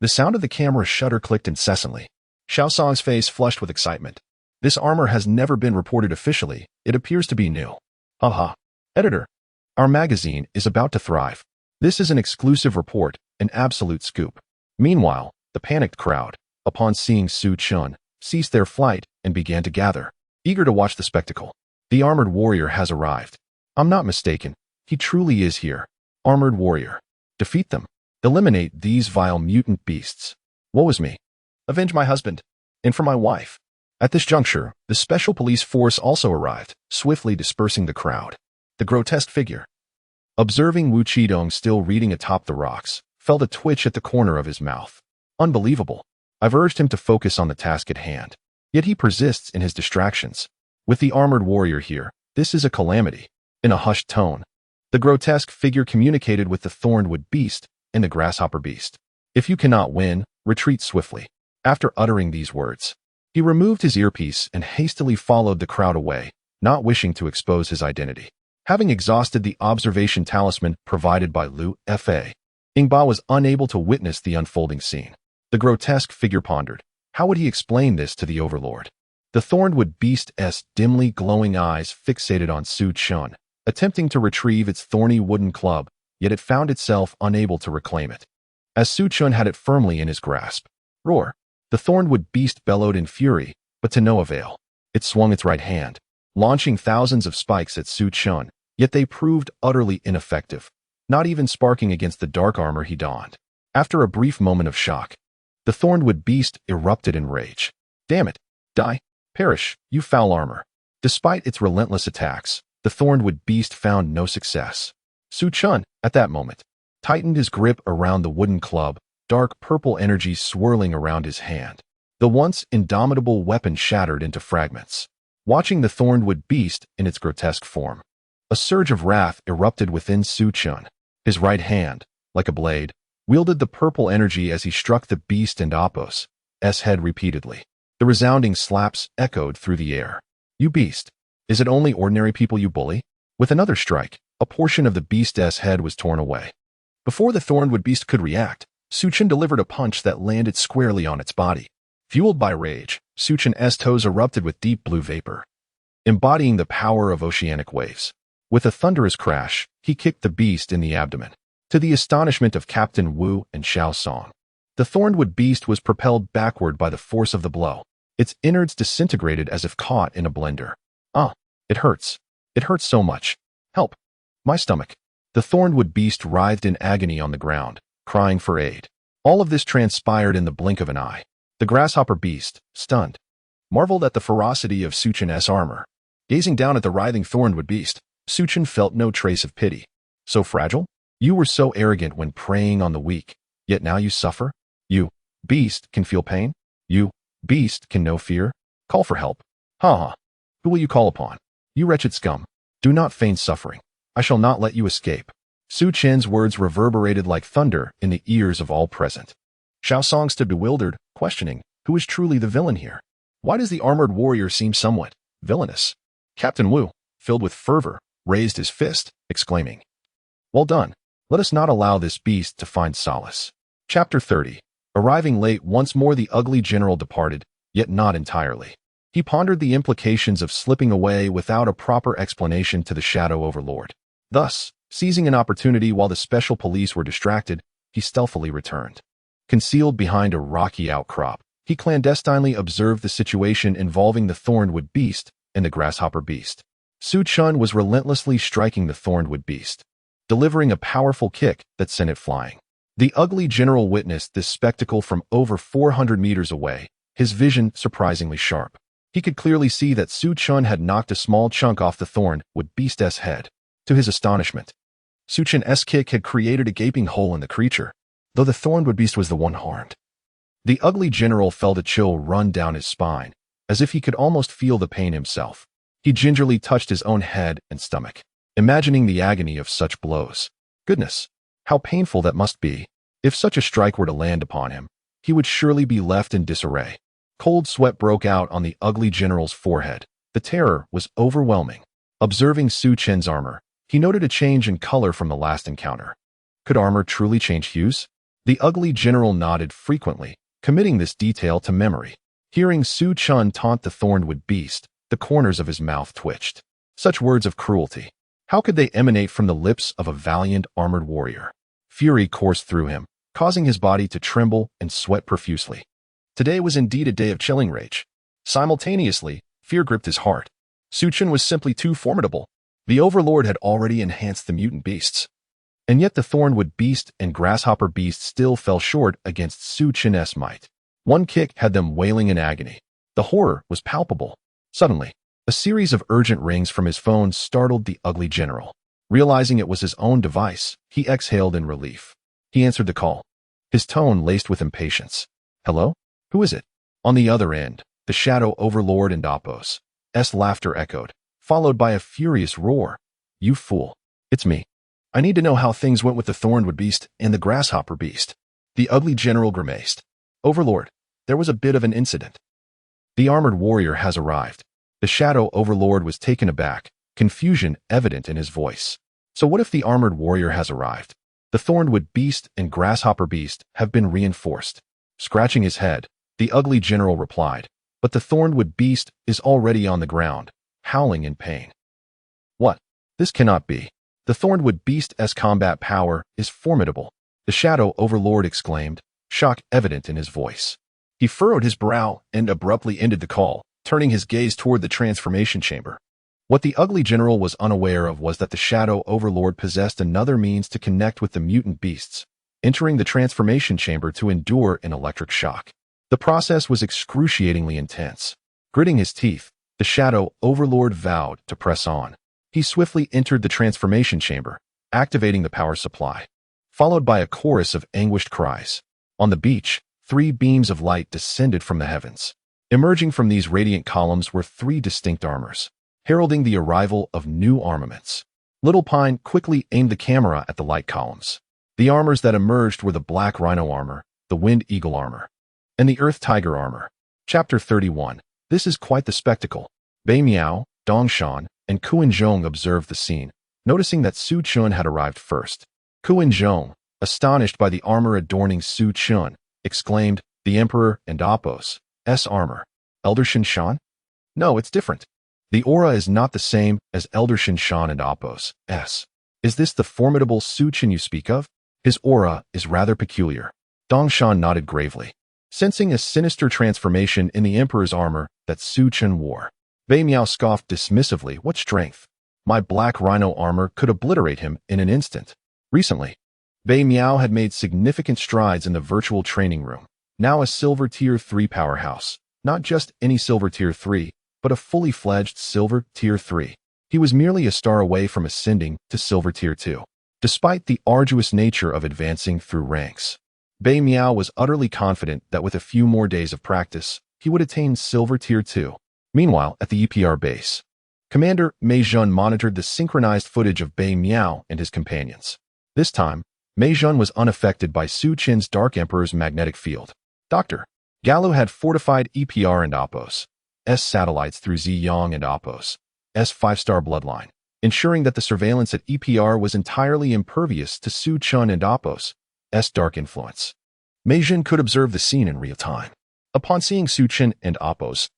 The sound of the camera shutter clicked incessantly. Xiao Song's face flushed with excitement. This armor has never been reported officially. It appears to be new. Haha. Editor, our magazine is about to thrive. This is an exclusive report, an absolute scoop. Meanwhile, the panicked crowd, upon seeing Suchun, ceased their flight and began to gather, eager to watch the spectacle. The armored warrior has arrived. I'm not mistaken. He truly is here. Armored warrior. Defeat them. Eliminate these vile mutant beasts. Woe is me. Avenge my husband. And for my wife. At this juncture, the special police force also arrived, swiftly dispersing the crowd. The grotesque figure, observing Wu Qidong still reading atop the rocks, felt a twitch at the corner of his mouth. Unbelievable. I've urged him to focus on the task at hand. Yet he persists in his distractions. With the armored warrior here, this is a calamity. In a hushed tone, the grotesque figure communicated with the Thornwood beast and the grasshopper beast. If you cannot win, retreat swiftly. After uttering these words, he removed his earpiece and hastily followed the crowd away, not wishing to expose his identity. Having exhausted the observation talisman provided by Lu Fa, Ingba was unable to witness the unfolding scene. The grotesque figure pondered. How would he explain this to the overlord? The Thornwood beast's dimly glowing eyes fixated on Suchun, attempting to retrieve its thorny wooden club, yet it found itself unable to reclaim it. As Suchun had it firmly in his grasp. Roar! The Thornwood beast bellowed in fury, but to no avail. It swung its right hand, launching thousands of spikes at Suchun, yet they proved utterly ineffective, not even sparking against the dark armor he donned. After a brief moment of shock, the Thornwood beast erupted in rage. Damn it! Die! Perish, you foul armor! Despite its relentless attacks, the Thornwood beast found no success. Suchun, at that moment, tightened his grip around the wooden club, dark purple energy swirling around his hand. The once indomitable weapon shattered into fragments. Watching the Thornwood beast in its grotesque form, a surge of wrath erupted within Suchun. His right hand, like a blade, wielded the purple energy as he struck the beast and Appo's head repeatedly. The resounding slaps echoed through the air. You beast! Is it only ordinary people you bully? With another strike, a portion of the beast's head was torn away. Before the Thornwood beast could react, Suchun delivered a punch that landed squarely on its body. Fueled by rage, Suchun's toes erupted with deep blue vapor, embodying the power of oceanic waves. With a thunderous crash, he kicked the beast in the abdomen. To the astonishment of Captain Wu and Xiao Song, the Thornwood beast was propelled backward by the force of the blow. Its innards disintegrated as if caught in a blender. Ah, it hurts. It hurts so much. Help! My stomach. The Thornwood beast writhed in agony on the ground, crying for aid. All of this transpired in the blink of an eye. The grasshopper beast, stunned, marveled at the ferocity of Suchun's armor. Gazing down at the writhing Thornwood beast, Suchun felt no trace of pity. So fragile? You were so arrogant when preying on the weak, yet now you suffer? You, beast, can feel pain? You, Beast can know fear? Call for help. Ha ha. Who will you call upon? You wretched scum. Do not feign suffering. I shall not let you escape. Su Chen's words reverberated like thunder in the ears of all present. Xiao Song stood bewildered, questioning, who is truly the villain here? Why does the armored warrior seem somewhat villainous? Captain Wu, filled with fervor, raised his fist, exclaiming, well done. Let us not allow this beast to find solace. Chapter 30. Arriving late, once more the ugly general departed, yet not entirely. He pondered the implications of slipping away without a proper explanation to the Shadow Overlord. Thus, seizing an opportunity while the special police were distracted, he stealthily returned. Concealed behind a rocky outcrop, he clandestinely observed the situation involving the Thornwood Beast and the Grasshopper Beast. Su Chun was relentlessly striking the Thornwood Beast, delivering a powerful kick that sent it flying. The ugly general witnessed this spectacle from over 400 meters away, his vision surprisingly sharp. He could clearly see that Su Chun had knocked a small chunk off the Thornwood Beast's head. To his astonishment, Su Chun's kick had created a gaping hole in the creature, though the Thornwood Beast was the one harmed. The ugly general felt a chill run down his spine, as if he could almost feel the pain himself. He gingerly touched his own head and stomach, imagining the agony of such blows. Goodness, how painful that must be. If such a strike were to land upon him, he would surely be left in disarray. Cold sweat broke out on the ugly general's forehead. The terror was overwhelming. Observing Su Chen's armor, he noted a change in color from the last encounter. Could armor truly change hues? The ugly general nodded frequently, committing this detail to memory. Hearing Su Chun taunt the Thornwood Beast, the corners of his mouth twitched. Such words of cruelty. How could they emanate from the lips of a valiant armored warrior? Fury coursed through him, causing his body to tremble and sweat profusely. Today was indeed a day of chilling rage. Simultaneously, fear gripped his heart. Su Chun was simply too formidable. The Overlord had already enhanced the mutant beasts. And yet the Thornwood Beast and Grasshopper Beast still fell short against Su Chun's might. One kick had them wailing in agony. The horror was palpable. Suddenly, a series of urgent rings from his phone startled the ugly general. Realizing it was his own device, he exhaled in relief. He answered the call, his tone laced with impatience. Hello? Who is it? On the other end, the Shadow Overlord and Apos' laughter echoed, followed by a furious roar. You fool. It's me. I need to know how things went with the Thornwood Beast and the Grasshopper Beast. The ugly general grimaced. Overlord, there was a bit of an incident. The armored warrior has arrived. The Shadow Overlord was taken aback, confusion evident in his voice. So what if the armored warrior has arrived? The Thornwood Beast and Grasshopper Beast have been reinforced. Scratching his head, the ugly general replied, but the Thornwood Beast is already on the ground, howling in pain. What? This cannot be. The Thornwood Beast's combat power is formidable, the Shadow Overlord exclaimed, shock evident in his voice. He furrowed his brow and abruptly ended the call, turning his gaze toward the transformation chamber. What the ugly general was unaware of was that the Shadow Overlord possessed another means to connect with the mutant beasts, entering the transformation chamber to endure an electric shock. The process was excruciatingly intense. Gritting his teeth, the Shadow Overlord vowed to press on. He swiftly entered the transformation chamber, activating the power supply, followed by a chorus of anguished cries. On the beach, 3 beams of light descended from the heavens. Emerging from these radiant columns were 3 distinct armors, heralding the arrival of new armaments. Little Pine quickly aimed the camera at the light columns. The armors that emerged were the Black Rhino armor, the Wind Eagle armor, and the Earth Tiger armor. Chapter 31. This is quite the spectacle. Bei Miao, Dongshan, and Kuan Zhong observed the scene, noticing that Su Chun had arrived first. Kuan Zhong, astonished by the armor adorning Su Chun, exclaimed, the Emperor and Apos' armor. Elder Shin Shan? No, it's different. The aura is not the same as Elder Shin Shan and Apos'. Is this the formidable Su Chun you speak of? His aura is rather peculiar. Dongshan nodded gravely, sensing a sinister transformation in the Emperor's armor that Su Chun wore. Bei Miao scoffed dismissively. What strength? My Black Rhino armor could obliterate him in an instant. Recently, Bei Miao had made significant strides in the virtual training room, now a Silver Tier 3 powerhouse. Not just any Silver Tier 3, but a fully fledged Silver Tier 3. He was merely a star away from ascending to Silver Tier 2. Despite the arduous nature of advancing through ranks, Bei Miao was utterly confident that with a few more days of practice, he would attain Silver Tier 2. Meanwhile, at the EPR base, Commander Mei Jun monitored the synchronized footage of Bei Miao and his companions. This time, Mei Jun was unaffected by Su Qin's Dark Emperor's magnetic field. Dr. Gallo had fortified EPR and Apo's satellites through Ziyang and Apo's 5-star bloodline, ensuring that the surveillance at EPR was entirely impervious to Su Chun and Apo's dark influence. Mei Jun could observe the scene in real time. Upon seeing Su Qin and Apo's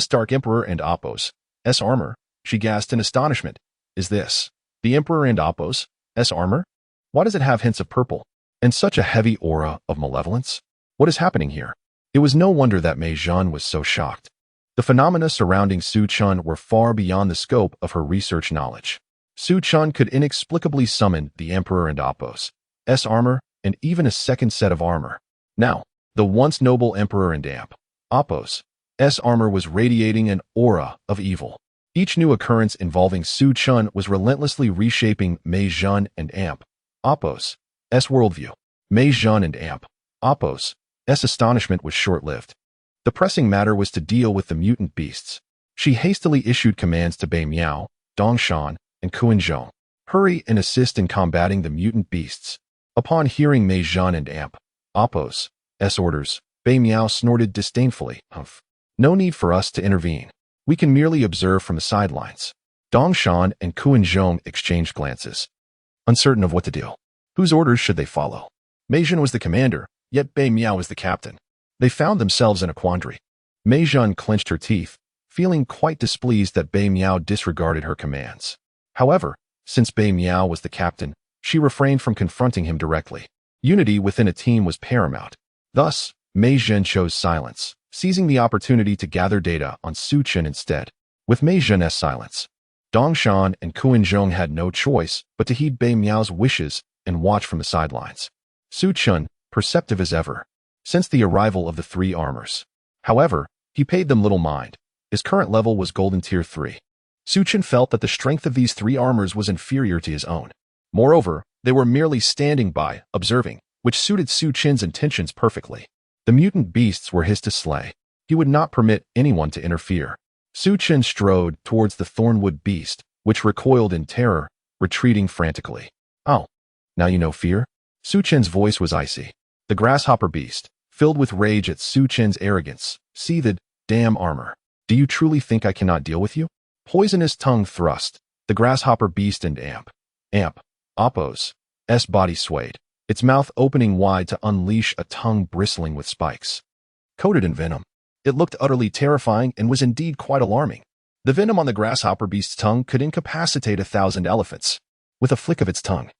Dark Emperor and Apo's armor, she gasped in astonishment. Is this the Emperor and Apo's armor? Why does it have hints of purple and such a heavy aura of malevolence? What is happening here? It was no wonder that Mei Jun was so shocked. The phenomena surrounding Su Chun were far beyond the scope of her research knowledge. Su Chun could inexplicably summon the Emperor and Apo's armor and even a second set of armor. Now, the once noble Emperor and Apo's armor was radiating an aura of evil. Each new occurrence involving Su Chun was relentlessly reshaping Mei Jun and Apo's worldview. Mei Jun and Apo's astonishment was short-lived. The pressing matter was to deal with the mutant beasts. She hastily issued commands to Bei Miao, Dong Shan, and Kuan Zhong. Hurry and assist in combating the mutant beasts. Upon hearing Mei Jun and Apo's orders, Bei Miao snorted disdainfully. Humph. No need for us to intervene. We can merely observe from the sidelines. Dong Shan and Kuan Zhong exchanged glances, uncertain of what to do. Whose orders should they follow? Mei Jun was the commander, yet Bei Miao was the captain. They found themselves in a quandary. Mei Jun clenched her teeth, feeling quite displeased that Bei Miao disregarded her commands. However, since Bei Miao was the captain, she refrained from confronting him directly. Unity within a team was paramount. Thus, Mei Jun chose silence, seizing the opportunity to gather data on Su Qin instead. With Mei Jun's silence, Dong Shan and Kuan Zhong had no choice but to heed Bei Miao's wishes and watch from the sidelines. Su Qin, perceptive as ever, since the arrival of the three armors. However, he paid them little mind. His current level was Golden Tier 3. Su Qin felt that the strength of these three armors was inferior to his own. Moreover, they were merely standing by, observing, which suited Su Qin's intentions perfectly. The mutant beasts were his to slay. He would not permit anyone to interfere. Su Qin strode towards the thornwood beast, which recoiled in terror, retreating frantically. Oh, now you know fear? Su Qin's voice was icy. The grasshopper beast, filled with rage at Su Qin's arrogance, seethed, "Damn armor. Do you truly think I cannot deal with you?" Poisonous tongue thrust. The grasshopper beast and Apo's body swayed, its mouth opening wide to unleash a tongue bristling with spikes. Coated in venom, it looked utterly terrifying and was indeed quite alarming. The venom on the grasshopper beast's tongue could incapacitate 1,000 elephants. With a flick of its tongue,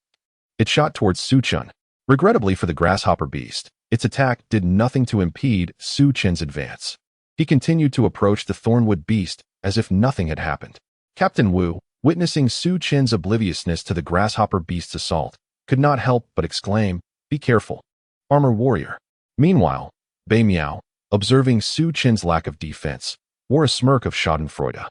it shot towards Su Qin. Regrettably for the grasshopper beast, its attack did nothing to impede Su Qin's advance. He continued to approach the thornwood beast as if nothing had happened. Captain Wu, witnessing Su Qin's obliviousness to the grasshopper beast's assault, could not help but exclaim, "Be careful, armor warrior." Meanwhile, Bei Miao, observing Su Qin's lack of defense, wore a smirk of schadenfreude,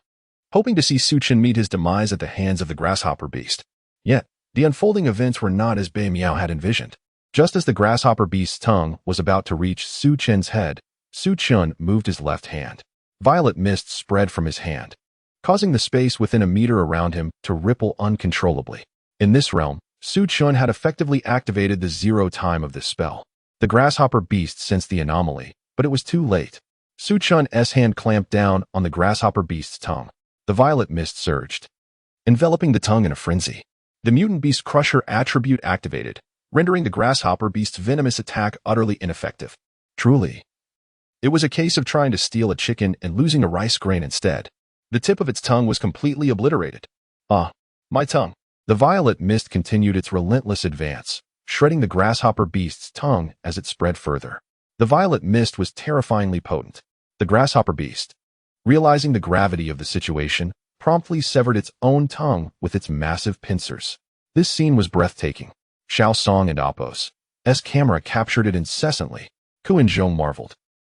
hoping to see Su Qin meet his demise at the hands of the grasshopper beast. Yet, the unfolding events were not as Bei Miao had envisioned. Just as the grasshopper beast's tongue was about to reach Su Qin's head, Su Qin moved his left hand. Violet mist spread from his hand, causing the space within a meter around him to ripple uncontrollably. In this realm, Su Qin had effectively activated the 0 time of this spell. The grasshopper beast sensed the anomaly, but it was too late. Su Qin's hand clamped down on the grasshopper beast's tongue. The violet mist surged, enveloping the tongue in a frenzy. The mutant beast crusher attribute activated, rendering the grasshopper beast's venomous attack utterly ineffective. Truly, it was a case of trying to steal a chicken and losing a rice grain instead. The tip of its tongue was completely obliterated. Ah, my tongue. The violet mist continued its relentless advance, shredding the grasshopper beast's tongue as it spread further. The violet mist was terrifyingly potent. The grasshopper beast, realizing the gravity of the situation, promptly severed its own tongue with its massive pincers. This scene was breathtaking. Xiao Song and Apo's camera captured it incessantly. Kuan Zhong marveled.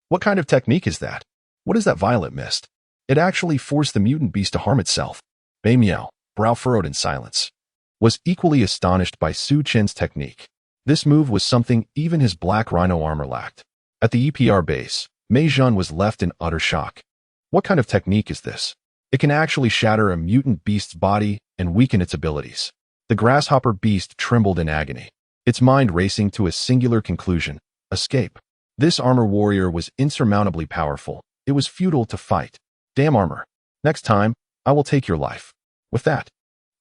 What kind of technique is that? What is that violet mist? It actually forced the mutant beast to harm itself. Bei Miao, brow furrowed in silence, was equally astonished by Su Qin's technique. This move was something even his black rhino armor lacked. At the EPR base, Mei Zhen was left in utter shock. What kind of technique is this? It can actually shatter a mutant beast's body and weaken its abilities. The grasshopper beast trembled in agony, its mind racing to a singular conclusion: escape. This armor warrior was insurmountably powerful. It was futile to fight. Damn armor. Next time, I will take your life. With that,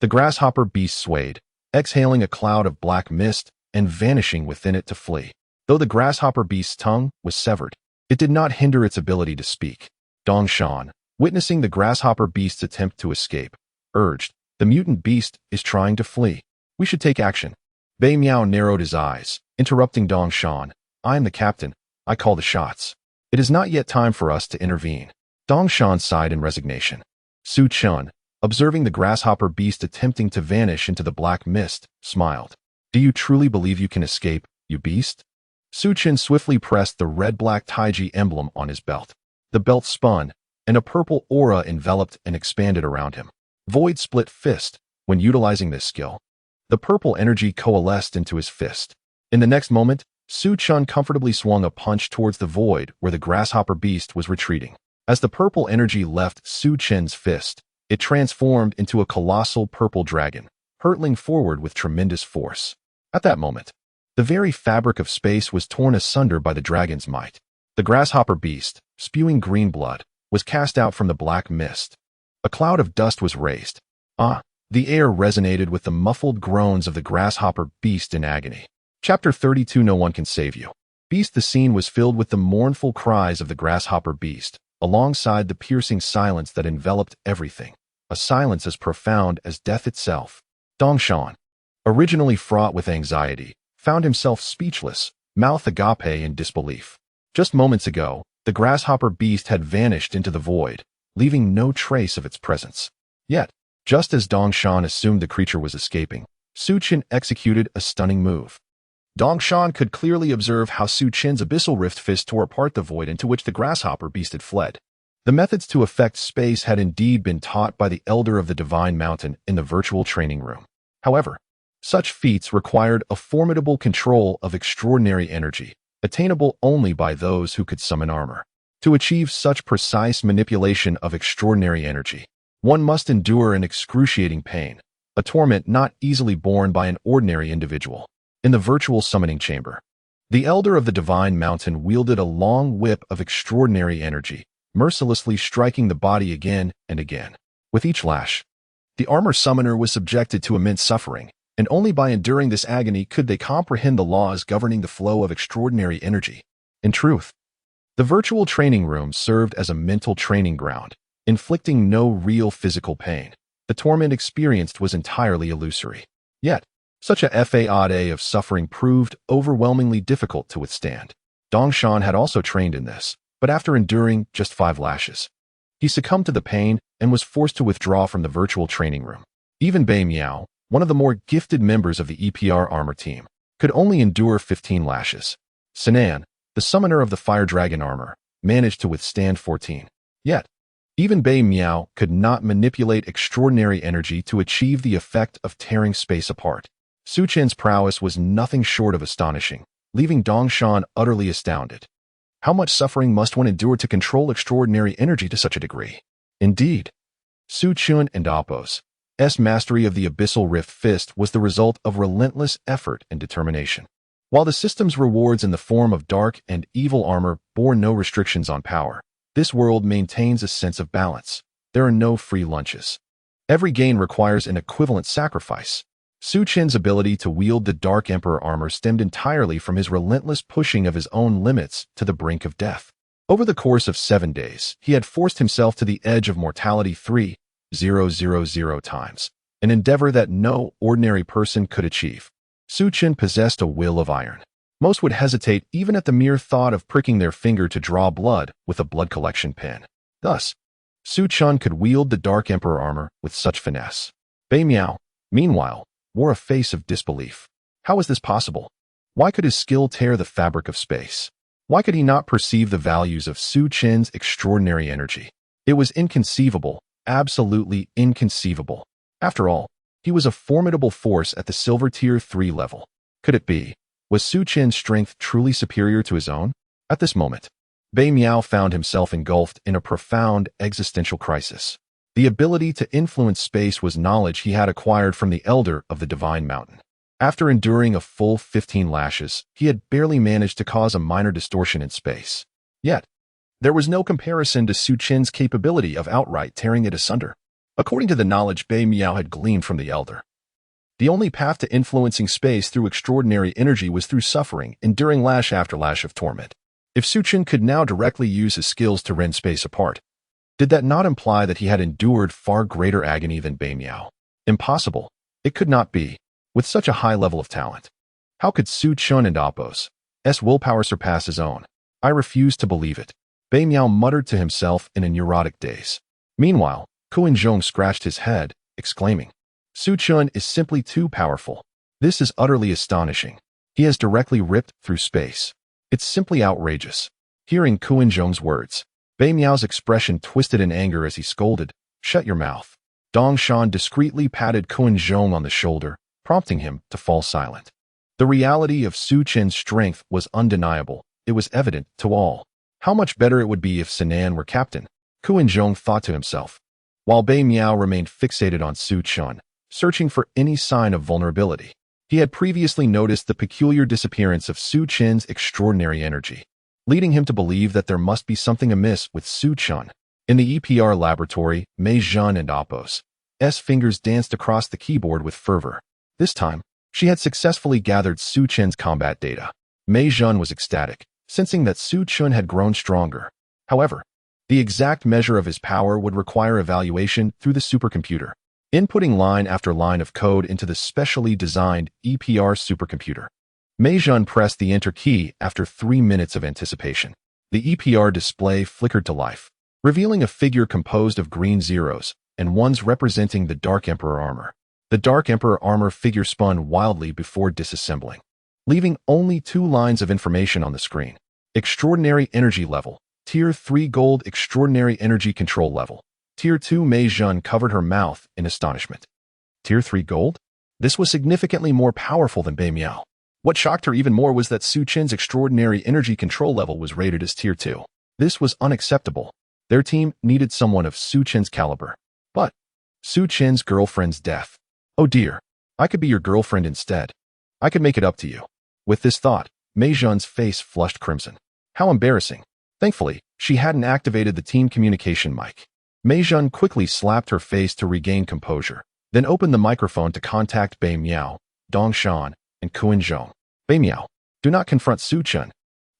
the grasshopper beast swayed, exhaling a cloud of black mist and vanishing within it to flee. Though the grasshopper beast's tongue was severed, it did not hinder its ability to speak. Dongshan, witnessing the grasshopper beast's attempt to escape, urged, "The mutant beast is trying to flee. We should take action." Bei Miao narrowed his eyes, interrupting Dongshan. "I am the captain. I call the shots. It is not yet time for us to intervene." Dongshan sighed in resignation. Su Chun, observing the grasshopper beast attempting to vanish into the black mist, smiled. "Do you truly believe you can escape, you beast?" Su Chun swiftly pressed the red-black Taiji emblem on his belt. The belt spun, and a purple aura enveloped and expanded around him. Void split fist. When utilizing this skill, the purple energy coalesced into his fist. In the next moment, Su Chun comfortably swung a punch towards the void where the grasshopper beast was retreating. As the purple energy left Su Chun's fist, it transformed into a colossal purple dragon, hurtling forward with tremendous force. At that moment, the very fabric of space was torn asunder by the dragon's might. The grasshopper beast, spewing green blood, was cast out from the black mist. A cloud of dust was raised. The air resonated with the muffled groans of the grasshopper beast in agony. Chapter 32. No one can save you. The scene was filled with the mournful cries of the grasshopper beast, alongside the piercing silence that enveloped everything, a silence as profound as death itself. Dongshan, originally fraught with anxiety, found himself speechless, mouth agape in disbelief. Just moments ago, the grasshopper beast had vanished into the void, leaving no trace of its presence. Yet, just as Dongshan assumed the creature was escaping, Su Chun executed a stunning move. Dongshan could clearly observe how Su Chun's abyssal rift fist tore apart the void into which the grasshopper beast had fled. The methods to affect space had indeed been taught by the Elder of the Divine Mountain in the virtual training room. However, such feats required a formidable control of extraordinary energy, attainable only by those who could summon armor. To achieve such precise manipulation of extraordinary energy, one must endure an excruciating pain, a torment not easily borne by an ordinary individual. In the virtual summoning chamber, the Elder of the Divine Mountain wielded a long whip of extraordinary energy, mercilessly striking the body again and again. With each lash, the armor summoner was subjected to immense suffering, and only by enduring this agony could they comprehend the laws governing the flow of extraordinary energy. In truth, the virtual training room served as a mental training ground, inflicting no real physical pain. The torment experienced was entirely illusory. Yet, such a fade of suffering proved overwhelmingly difficult to withstand. Dongshan had also trained in this, but after enduring just 5 lashes, he succumbed to the pain and was forced to withdraw from the virtual training room. Even Bei Miao, one of the more gifted members of the EPR armor team, could only endure 15 lashes. Sinan, the summoner of the Fire Dragon armor, managed to withstand 14. Yet, even Bei Miao could not manipulate extraordinary energy to achieve the effect of tearing space apart. Su Chun's prowess was nothing short of astonishing, leaving Dongshan utterly astounded. How much suffering must one endure to control extraordinary energy to such a degree? Indeed, Su Chun and Appo's mastery of the abyssal rift fist was the result of relentless effort and determination. While the system's rewards in the form of dark and evil armor bore no restrictions on power, this world maintains a sense of balance. There are no free lunches. Every gain requires an equivalent sacrifice. Su Chun's ability to wield the Dark Emperor armor stemmed entirely from his relentless pushing of his own limits to the brink of death. Over the course of 7 days, he had forced himself to the edge of mortality 3,000 times, an endeavor that no ordinary person could achieve. Su Chun possessed a will of iron. Most would hesitate even at the mere thought of pricking their finger to draw blood with a blood collection pen. Thus, Su Chun could wield the Dark Emperor armor with such finesse. Bei Miao, meanwhile, wore a face of disbelief. How was this possible? Why could his skill tear the fabric of space? Why could he not perceive the values of Su Chun's extraordinary energy? It was inconceivable, absolutely inconceivable. After all, he was a formidable force at the Silver Tier 3 level. Could it be? Was Su Chun's strength truly superior to his own? At this moment, Bei Miao found himself engulfed in a profound existential crisis. The ability to influence space was knowledge he had acquired from the Elder of the Divine Mountain. After enduring a full 15 lashes, he had barely managed to cause a minor distortion in space. Yet, there was no comparison to Su Qin's capability of outright tearing it asunder. According to the knowledge Bei Miao had gleaned from the Elder, the only path to influencing space through extraordinary energy was through suffering, enduring lash after lash of torment. If Su Qin could now directly use his skills to rend space apart, did that not imply that he had endured far greater agony than Bei Miao? Impossible. It could not be. With such a high level of talent, how could Su Qin and Appo's willpower surpass his own? I refuse to believe it. Bei Miao muttered to himself in a neurotic daze. Meanwhile, Kuan-Zhong scratched his head, exclaiming, Su Qin is simply too powerful. This is utterly astonishing. He has directly ripped through space. It's simply outrageous. Hearing Kuan-Zhong's words, Bei Miao's expression twisted in anger as he scolded, Shut your mouth. Dong Shan discreetly patted Kuan-Zhong on the shoulder, prompting him to fall silent. The reality of Su Qin's strength was undeniable. It was evident to all. How much better it would be if Sinan were captain, Kuan-Zhong thought to himself, while Bei Miao remained fixated on Su Qin, searching for any sign of vulnerability. He had previously noticed the peculiar disappearance of Su Qin's extraordinary energy, leading him to believe that there must be something amiss with Su Qin. In the EPR laboratory, Mei Zhan and Appo's fingers danced across the keyboard with fervor. This time, she had successfully gathered Su Qin's combat data. Mei Zhan was ecstatic, sensing that Su Qin had grown stronger. However, the exact measure of his power would require evaluation through the supercomputer. Inputting line after line of code into the specially designed EPR supercomputer, Mei Zhan pressed the Enter key after 3 minutes of anticipation. The EPR display flickered to life, revealing a figure composed of green zeros and ones representing the Dark Emperor armor. The Dark Emperor armor figure spun wildly before disassembling, leaving only 2 lines of information on the screen. Extraordinary energy level, Tier 3 gold. Extraordinary energy control level, Tier 2. Mei Zhan covered her mouth in astonishment. Tier 3 gold? This was significantly more powerful than Bei Miao. What shocked her even more was that Su Qin's extraordinary energy control level was rated as Tier 2. This was unacceptable. Their team needed someone of Su Qin's caliber. But Su Qin's girlfriend's death. Oh dear, I could be your girlfriend instead. I could make it up to you. With this thought, Mei Zhan's face flushed crimson. How embarrassing. Thankfully, she hadn't activated the team communication mic. Mei Zhan quickly slapped her face to regain composure, then opened the microphone to contact Bei Miao, Dong Shan, and Kuan-Zhong. Bei Miao, do not confront Su Qin.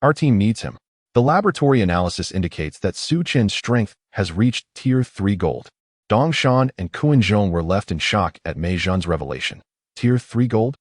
Our team needs him. The laboratory analysis indicates that Su Qin's strength has reached Tier 3 gold. Dong Shan and Kuan-Zhong were left in shock at Mei Zhan's revelation. Tier 3 gold?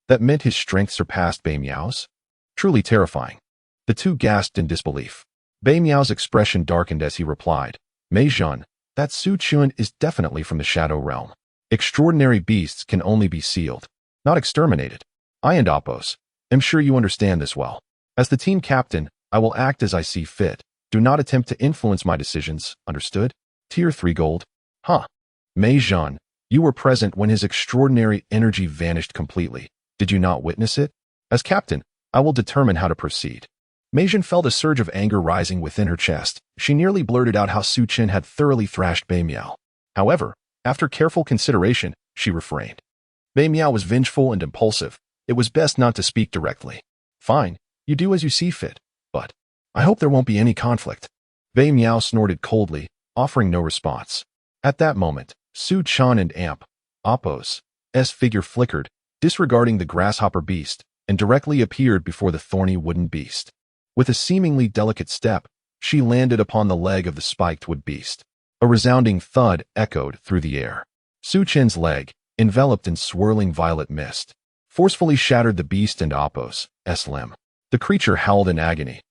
That meant his strength surpassed Bei Miao's? Truly terrifying. The two gasped in disbelief. Bei Miao's expression darkened as he replied, Mei Zhan, that Su Qin is definitely from the Shadow Realm. Extraordinary beasts can only be sealed, not exterminated. I and Appo's am sure you understand this well. As the team captain, I will act as I see fit. Do not attempt to influence my decisions, understood? Tier 3 gold. Huh. Mei Zhan, you were present when his extraordinary energy vanished completely. Did you not witness it? As captain, I will determine how to proceed. Mei Zhan felt a surge of anger rising within her chest. She nearly blurted out how Su Qin had thoroughly thrashed Bei Miao. However, after careful consideration, she refrained. Bei Miao was vengeful and impulsive. It was best not to speak directly. Fine, you do as you see fit, but I hope there won't be any conflict. Bei Miao snorted coldly, offering no response. At that moment, Su Qin and Appo's figure flickered, disregarding the grasshopper beast, and directly appeared before the thorny wooden beast. With a seemingly delicate step, she landed upon the leg of the spiked wood beast. A resounding thud echoed through the air. Su Qin's leg, enveloped in swirling violet mist, forcefully shattered the beast and Appo's limb. The creature howled in agony.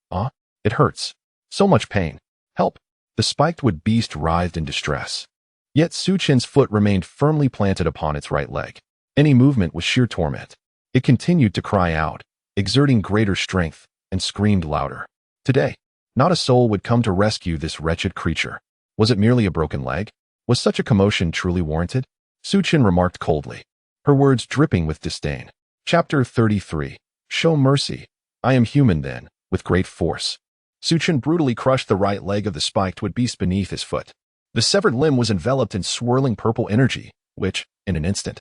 It hurts. So much pain. Help. The spiked wood beast writhed in distress. Yet Su Qin's foot remained firmly planted upon its right leg. Any movement was sheer torment. It continued to cry out, exerting greater strength, and screamed louder. Today, not a soul would come to rescue this wretched creature. Was it merely a broken leg? Was such a commotion truly warranted? Su Qin remarked coldly, her words dripping with disdain. Chapter 33. Show mercy. I am human then, with great force. Suchin brutally crushed the right leg of the spiked wood beast beneath his foot. The severed limb was enveloped in swirling purple energy, which, in an instant,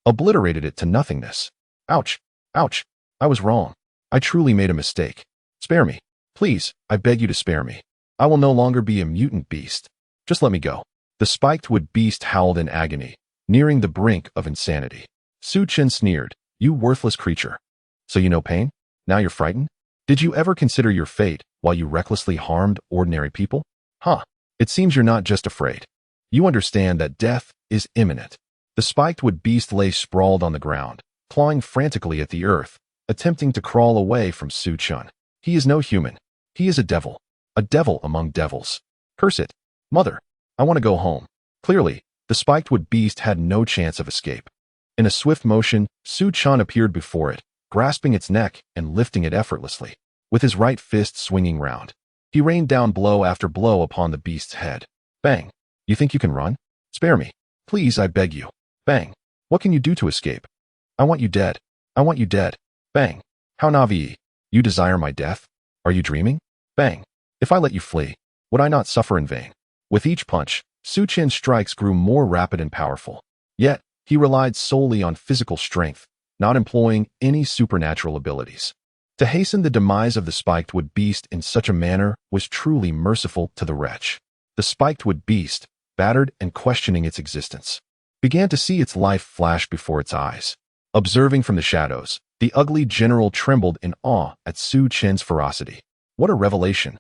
obliterated it to nothingness. Ouch! Ouch! I was wrong. I truly made a mistake. Spare me. Please, I beg you to spare me. I will no longer be a mutant beast. Just let me go. The spiked wood beast howled in agony, nearing the brink of insanity. Suchin sneered, "You worthless creature. So you know pain? Now you're frightened? Did you ever consider your fate while you recklessly harmed ordinary people? Huh. It seems you're not just afraid. You understand that death is imminent." The spiked wood beast lay sprawled on the ground, clawing frantically at the earth, attempting to crawl away from Suchin. He is no human. He is a devil among devils. Curse it. Mother, I want to go home. Clearly, the spiked wood beast had no chance of escape. In a swift motion, Suchin appeared before it, grasping its neck and lifting it effortlessly. With his right fist swinging round, he rained down blow after blow upon the beast's head. Bang! You think you can run? Spare me. Please, I beg you. Bang! What can you do to escape? I want you dead. I want you dead. Bang! How Navi? You desire my death? Are you dreaming? Bang! If I let you flee, would I not suffer in vain? With each punch, Suchin's strikes grew more rapid and powerful. Yet, he relied solely on physical strength, not employing any supernatural abilities. To hasten the demise of the spiked wood beast in such a manner was truly merciful to the wretch. The spiked wood beast, battered and questioning its existence, began to see its life flash before its eyes. Observing from the shadows, the ugly general trembled in awe at Suchin's ferocity. What a revelation!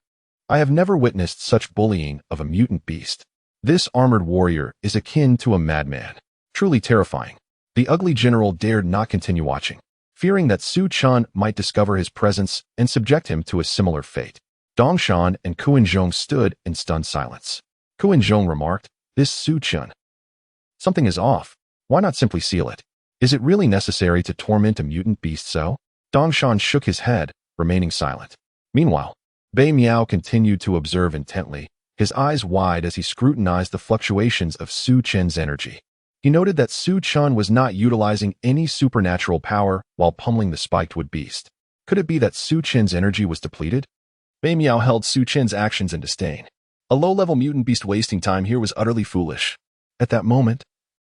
I have never witnessed such bullying of a mutant beast. This armored warrior is akin to a madman. Truly terrifying. The ugly general dared not continue watching, fearing that Suchin might discover his presence and subject him to a similar fate. Dongshan and Kuinzhong stood in stunned silence. Kuinzhong remarked, "This Suchin. Something is off. Why not simply seal it? Is it really necessary to torment a mutant beast so?" Dongshan shook his head, remaining silent. Meanwhile, Bei Miao continued to observe intently, his eyes wide as he scrutinized the fluctuations of Suchin's energy. He noted that Suchin was not utilizing any supernatural power while pummeling the spiked wood beast. Could it be that Suchin's energy was depleted? Bei Miao held Suchin's actions in disdain. A low-level mutant beast wasting time here was utterly foolish. At that moment,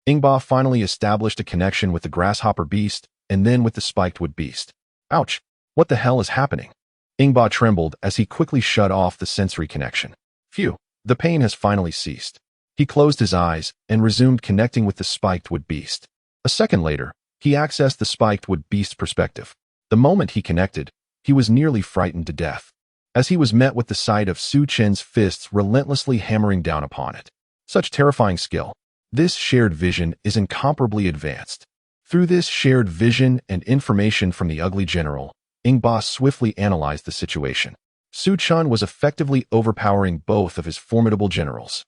Ingba finally established a connection with the grasshopper beast and then with the spiked wood beast. Ouch! What the hell is happening? Ingba trembled as he quickly shut off the sensory connection. Phew, the pain has finally ceased. He closed his eyes and resumed connecting with the spiked wood beast. A second later, he accessed the spiked wood beast's perspective. The moment he connected, he was nearly frightened to death, as he was met with the sight of Suchin's fists relentlessly hammering down upon it. Such terrifying skill. This shared vision is incomparably advanced. Through this shared vision and information from the ugly general, Ingba swiftly analyzed the situation. Suchin was effectively overpowering both of his formidable generals.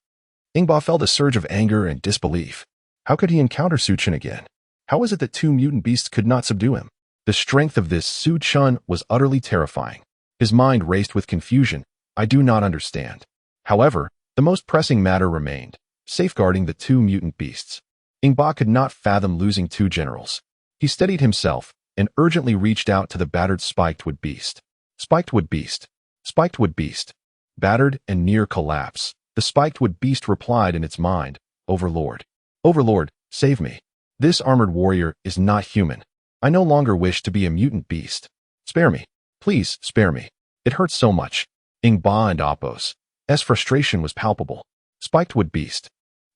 Ingba felt a surge of anger and disbelief. How could he encounter Suchin again? How was it that two mutant beasts could not subdue him? The strength of this Suchin was utterly terrifying. His mind raced with confusion. I do not understand. However, the most pressing matter remained, safeguarding the two mutant beasts. Ingba could not fathom losing two generals. He steadied himself and urgently reached out to the battered spiked wood beast. Spiked wood beast. Spiked wood beast. Battered and near collapse, the spiked wood beast replied in its mind, "Overlord. Overlord, save me. This armored warrior is not human. I no longer wish to be a mutant beast. Spare me. Please, spare me. It hurts so much." Ingba and Appo's frustration was palpable. Spiked wood beast.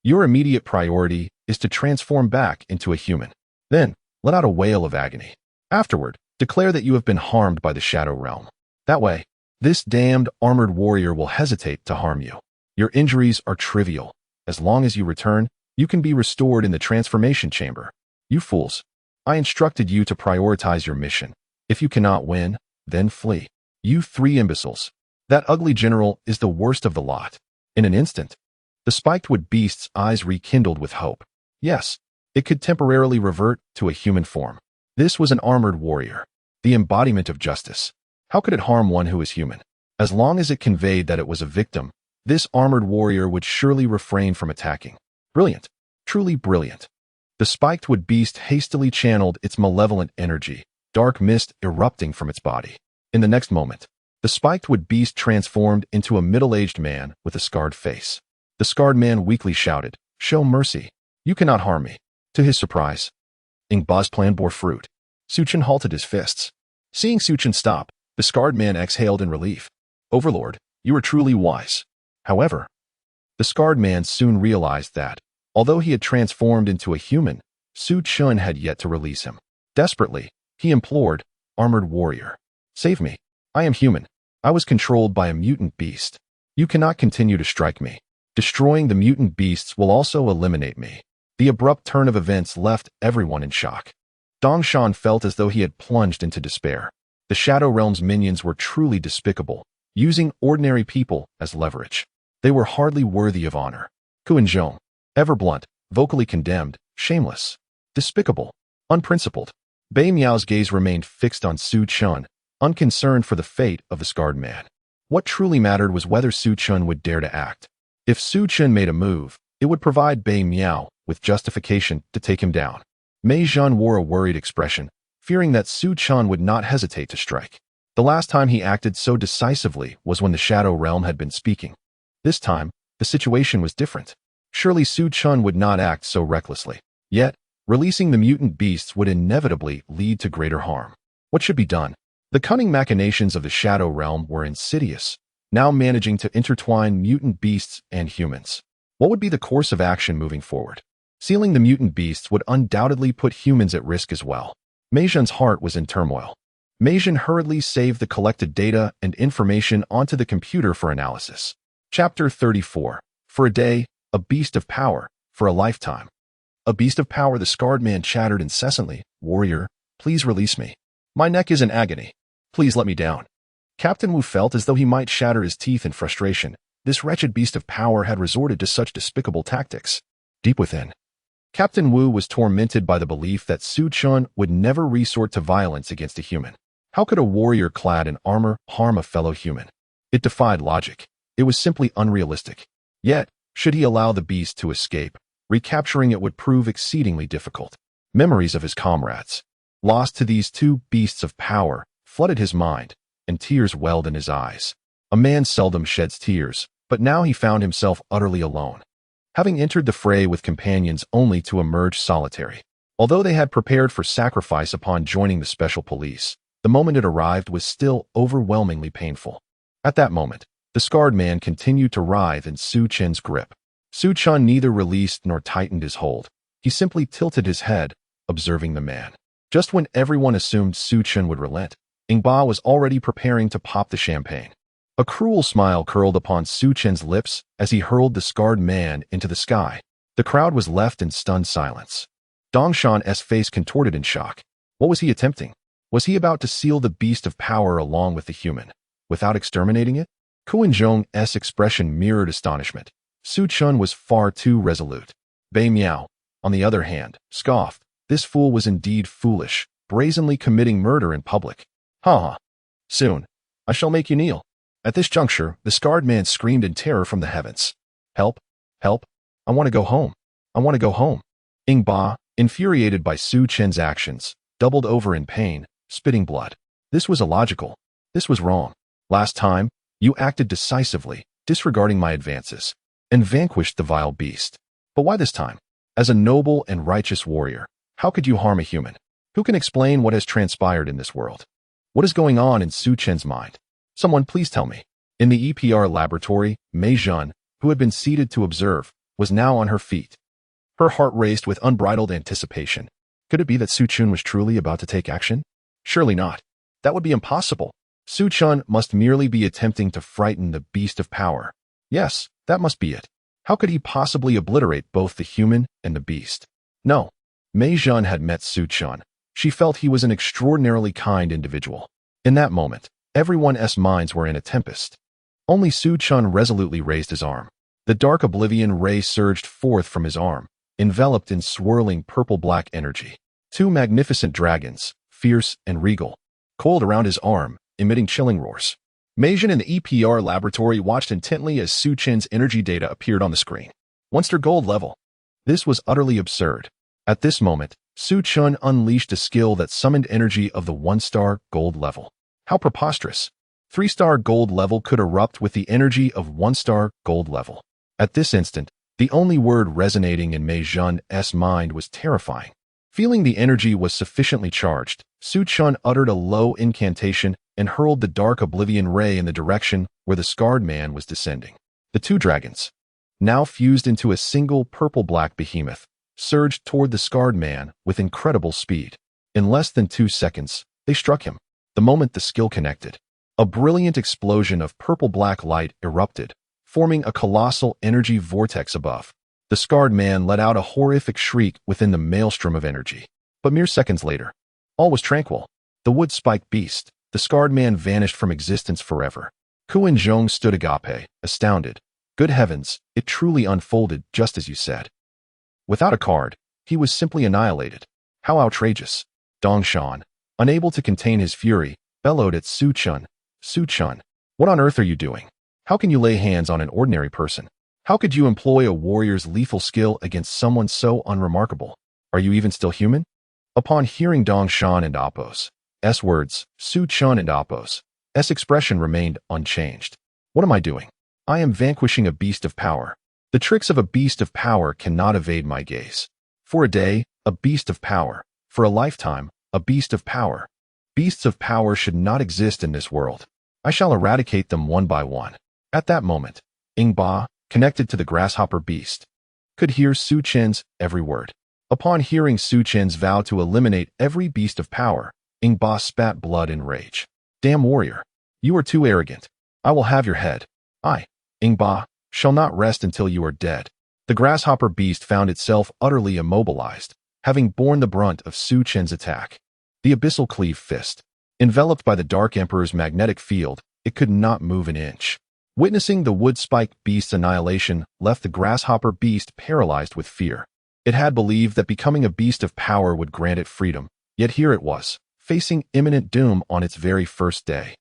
Your immediate priority is to transform back into a human. Then, let out a wail of agony. Afterward, declare that you have been harmed by the Shadow Realm. That way, this damned armored warrior will hesitate to harm you. Your injuries are trivial. As long as you return, you can be restored in the transformation chamber. You fools. I instructed you to prioritize your mission. If you cannot win, then flee. You three imbeciles. That ugly general is the worst of the lot. In an instant, the spiked wood beast's eyes rekindled with hope. Yes, it could temporarily revert to a human form. This was an armored warrior, the embodiment of justice. How could it harm one who is human? As long as it conveyed that it was a victim, this armored warrior would surely refrain from attacking. Brilliant. Truly brilliant. The spiked wood beast hastily channeled its malevolent energy, dark mist erupting from its body. In the next moment, The spiked wood beast transformed into a middle-aged man with a scarred face. The scarred man weakly shouted, "Show mercy. You cannot harm me." To his surprise, Ingba's plan bore fruit. Suchen halted his fists. Seeing Suchen stop, the scarred man exhaled in relief. "Overlord, you are truly wise." However, the scarred man soon realized that, although he had transformed into a human, Suchen had yet to release him. Desperately, he implored, "Armored warrior, save me. I am human. I was controlled by a mutant beast. You cannot continue to strike me. Destroying the mutant beasts will also eliminate me." The abrupt turn of events left everyone in shock. Dongshan felt as though he had plunged into despair. The Shadow Realm's minions were truly despicable, using ordinary people as leverage. They were hardly worthy of honor. Kuinzhong, ever blunt, vocally condemned, shameless, despicable, unprincipled. Bei Miao's gaze remained fixed on Suchen, unconcerned for the fate of the scarred man. What truly mattered was whether Suchen would dare to act. If Suchen made a move, it would provide Bei Miao with justification to take him down. Mei Zhan wore a worried expression, fearing that Suchen would not hesitate to strike. The last time he acted so decisively was when the Shadow Realm had been speaking. This time, the situation was different. Surely Suchen would not act so recklessly. Yet, releasing the mutant beasts would inevitably lead to greater harm. What should be done? The cunning machinations of the Shadow Realm were insidious, now managing to intertwine mutant beasts and humans. What would be the course of action moving forward? Sealing the mutant beasts would undoubtedly put humans at risk as well. Mei Zhan's heart was in turmoil. Mei Zhan hurriedly saved the collected data and information onto the computer for analysis. Chapter 34. For a day, a beast of power, for a lifetime. A beast of power, the scarred man chattered incessantly. "Warrior, please release me. My neck is in agony. Please let me down." Captain Wu felt as though he might shatter his teeth in frustration. This wretched beast of power had resorted to such despicable tactics. Deep within, Captain Wu was tormented by the belief that Suchen would never resort to violence against a human. How could a warrior clad in armor harm a fellow human? It defied logic. It was simply unrealistic. Yet, should he allow the beast to escape, recapturing it would prove exceedingly difficult. Memories of his comrades, lost to these two beasts of power, flooded his mind, and tears welled in his eyes. A man seldom sheds tears, but now he found himself utterly alone, having entered the fray with companions only to emerge solitary. Although they had prepared for sacrifice upon joining the special police, the moment it arrived was still overwhelmingly painful. At that moment, the scarred man continued to writhe in Suchen's grip. Suchen neither released nor tightened his hold. He simply tilted his head, observing the man. Just when everyone assumed Suchen would relent, Ingba was already preparing to pop the champagne. A cruel smile curled upon Suchen's lips as he hurled the scarred man into the sky. The crowd was left in stunned silence. Dongshan's face contorted in shock. What was he attempting? Was he about to seal the beast of power along with the human, without exterminating it? Kuinzhong's expression mirrored astonishment. Suchen was far too resolute. Bei Miao, on the other hand, scoffed. This fool was indeed foolish, brazenly committing murder in public. Ha ha. Soon, I shall make you kneel. At this juncture, the scarred man screamed in terror from the heavens. Help! Help! I want to go home. I want to go home. Ingba, infuriated by Suchen's actions, doubled over in pain, spitting blood. This was illogical. This was wrong. Last time, you acted decisively, disregarding my advances, and vanquished the vile beast. But why this time? As a noble and righteous warrior, how could you harm a human? Who can explain what has transpired in this world? What is going on in Suchen's mind? Someone please tell me. In the EPR laboratory, Mei Zhan, who had been seated to observe, was now on her feet. Her heart raced with unbridled anticipation. Could it be that Suchen was truly about to take action? Surely not. That would be impossible. Suchen must merely be attempting to frighten the beast of power. Yes, that must be it. How could he possibly obliterate both the human and the beast? No. Mei Zhan had met Suchen. She felt he was an extraordinarily kind individual. In that moment, everyone's minds were in a tempest. Only Suchen resolutely raised his arm. The dark oblivion ray surged forth from his arm, enveloped in swirling purple-black energy. Two magnificent dragons, fierce and regal, coiled around his arm, emitting chilling roars. Mei Zhan in the EPR laboratory watched intently as Suchen's energy data appeared on the screen. One-star gold level. This was utterly absurd. At this moment, Suchen unleashed a skill that summoned energy of the one-star gold level. How preposterous. 3-star gold level could erupt with the energy of 1-star gold level. At this instant, the only word resonating in Mei Jun's mind was terrifying. Feeling the energy was sufficiently charged, Su Chun uttered a low incantation and hurled the dark oblivion ray in the direction where the scarred man was descending. The two dragons, now fused into a single purple-black behemoth, surged toward the scarred man with incredible speed. In less than 2 seconds, they struck him. The moment the skill connected, a brilliant explosion of purple-black light erupted, forming a colossal energy vortex above. The scarred man let out a horrific shriek within the maelstrom of energy. But mere seconds later, all was tranquil. The wood-spiked beast, the scarred man, vanished from existence forever. Kuan Zhong stood agape, astounded. Good heavens, it truly unfolded just as you said. Without a card, he was simply annihilated. How outrageous. Dong Shan, unable to contain his fury, bellowed at Su Chun. Su Chun, what on earth are you doing? How can you lay hands on an ordinary person? How could you employ a warrior's lethal skill against someone so unremarkable? Are you even still human? Upon hearing Dong Shan and Appo's words, Su Chun and Appo's expression remained unchanged. What am I doing? I am vanquishing a beast of power. The tricks of a beast of power cannot evade my gaze. For a day, a beast of power. For a lifetime, a beast of power. Beasts of power should not exist in this world. I shall eradicate them one by one. At that moment, Ingba, connected to the grasshopper beast, could hear Su Chen's every word. Upon hearing Su Chen's vow to eliminate every beast of power, Ingba spat blood in rage. Damn warrior! You are too arrogant. I will have your head. I, Ingba, shall not rest until you are dead. The grasshopper beast found itself utterly immobilized, having borne the brunt of Su Chen's attack. The abyssal cleave fist. Enveloped by the Dark Emperor's magnetic field, it could not move an inch. Witnessing the wood-spiked beast's annihilation left the grasshopper beast paralyzed with fear. It had believed that becoming a beast of power would grant it freedom, yet here it was, facing imminent doom on its very first day.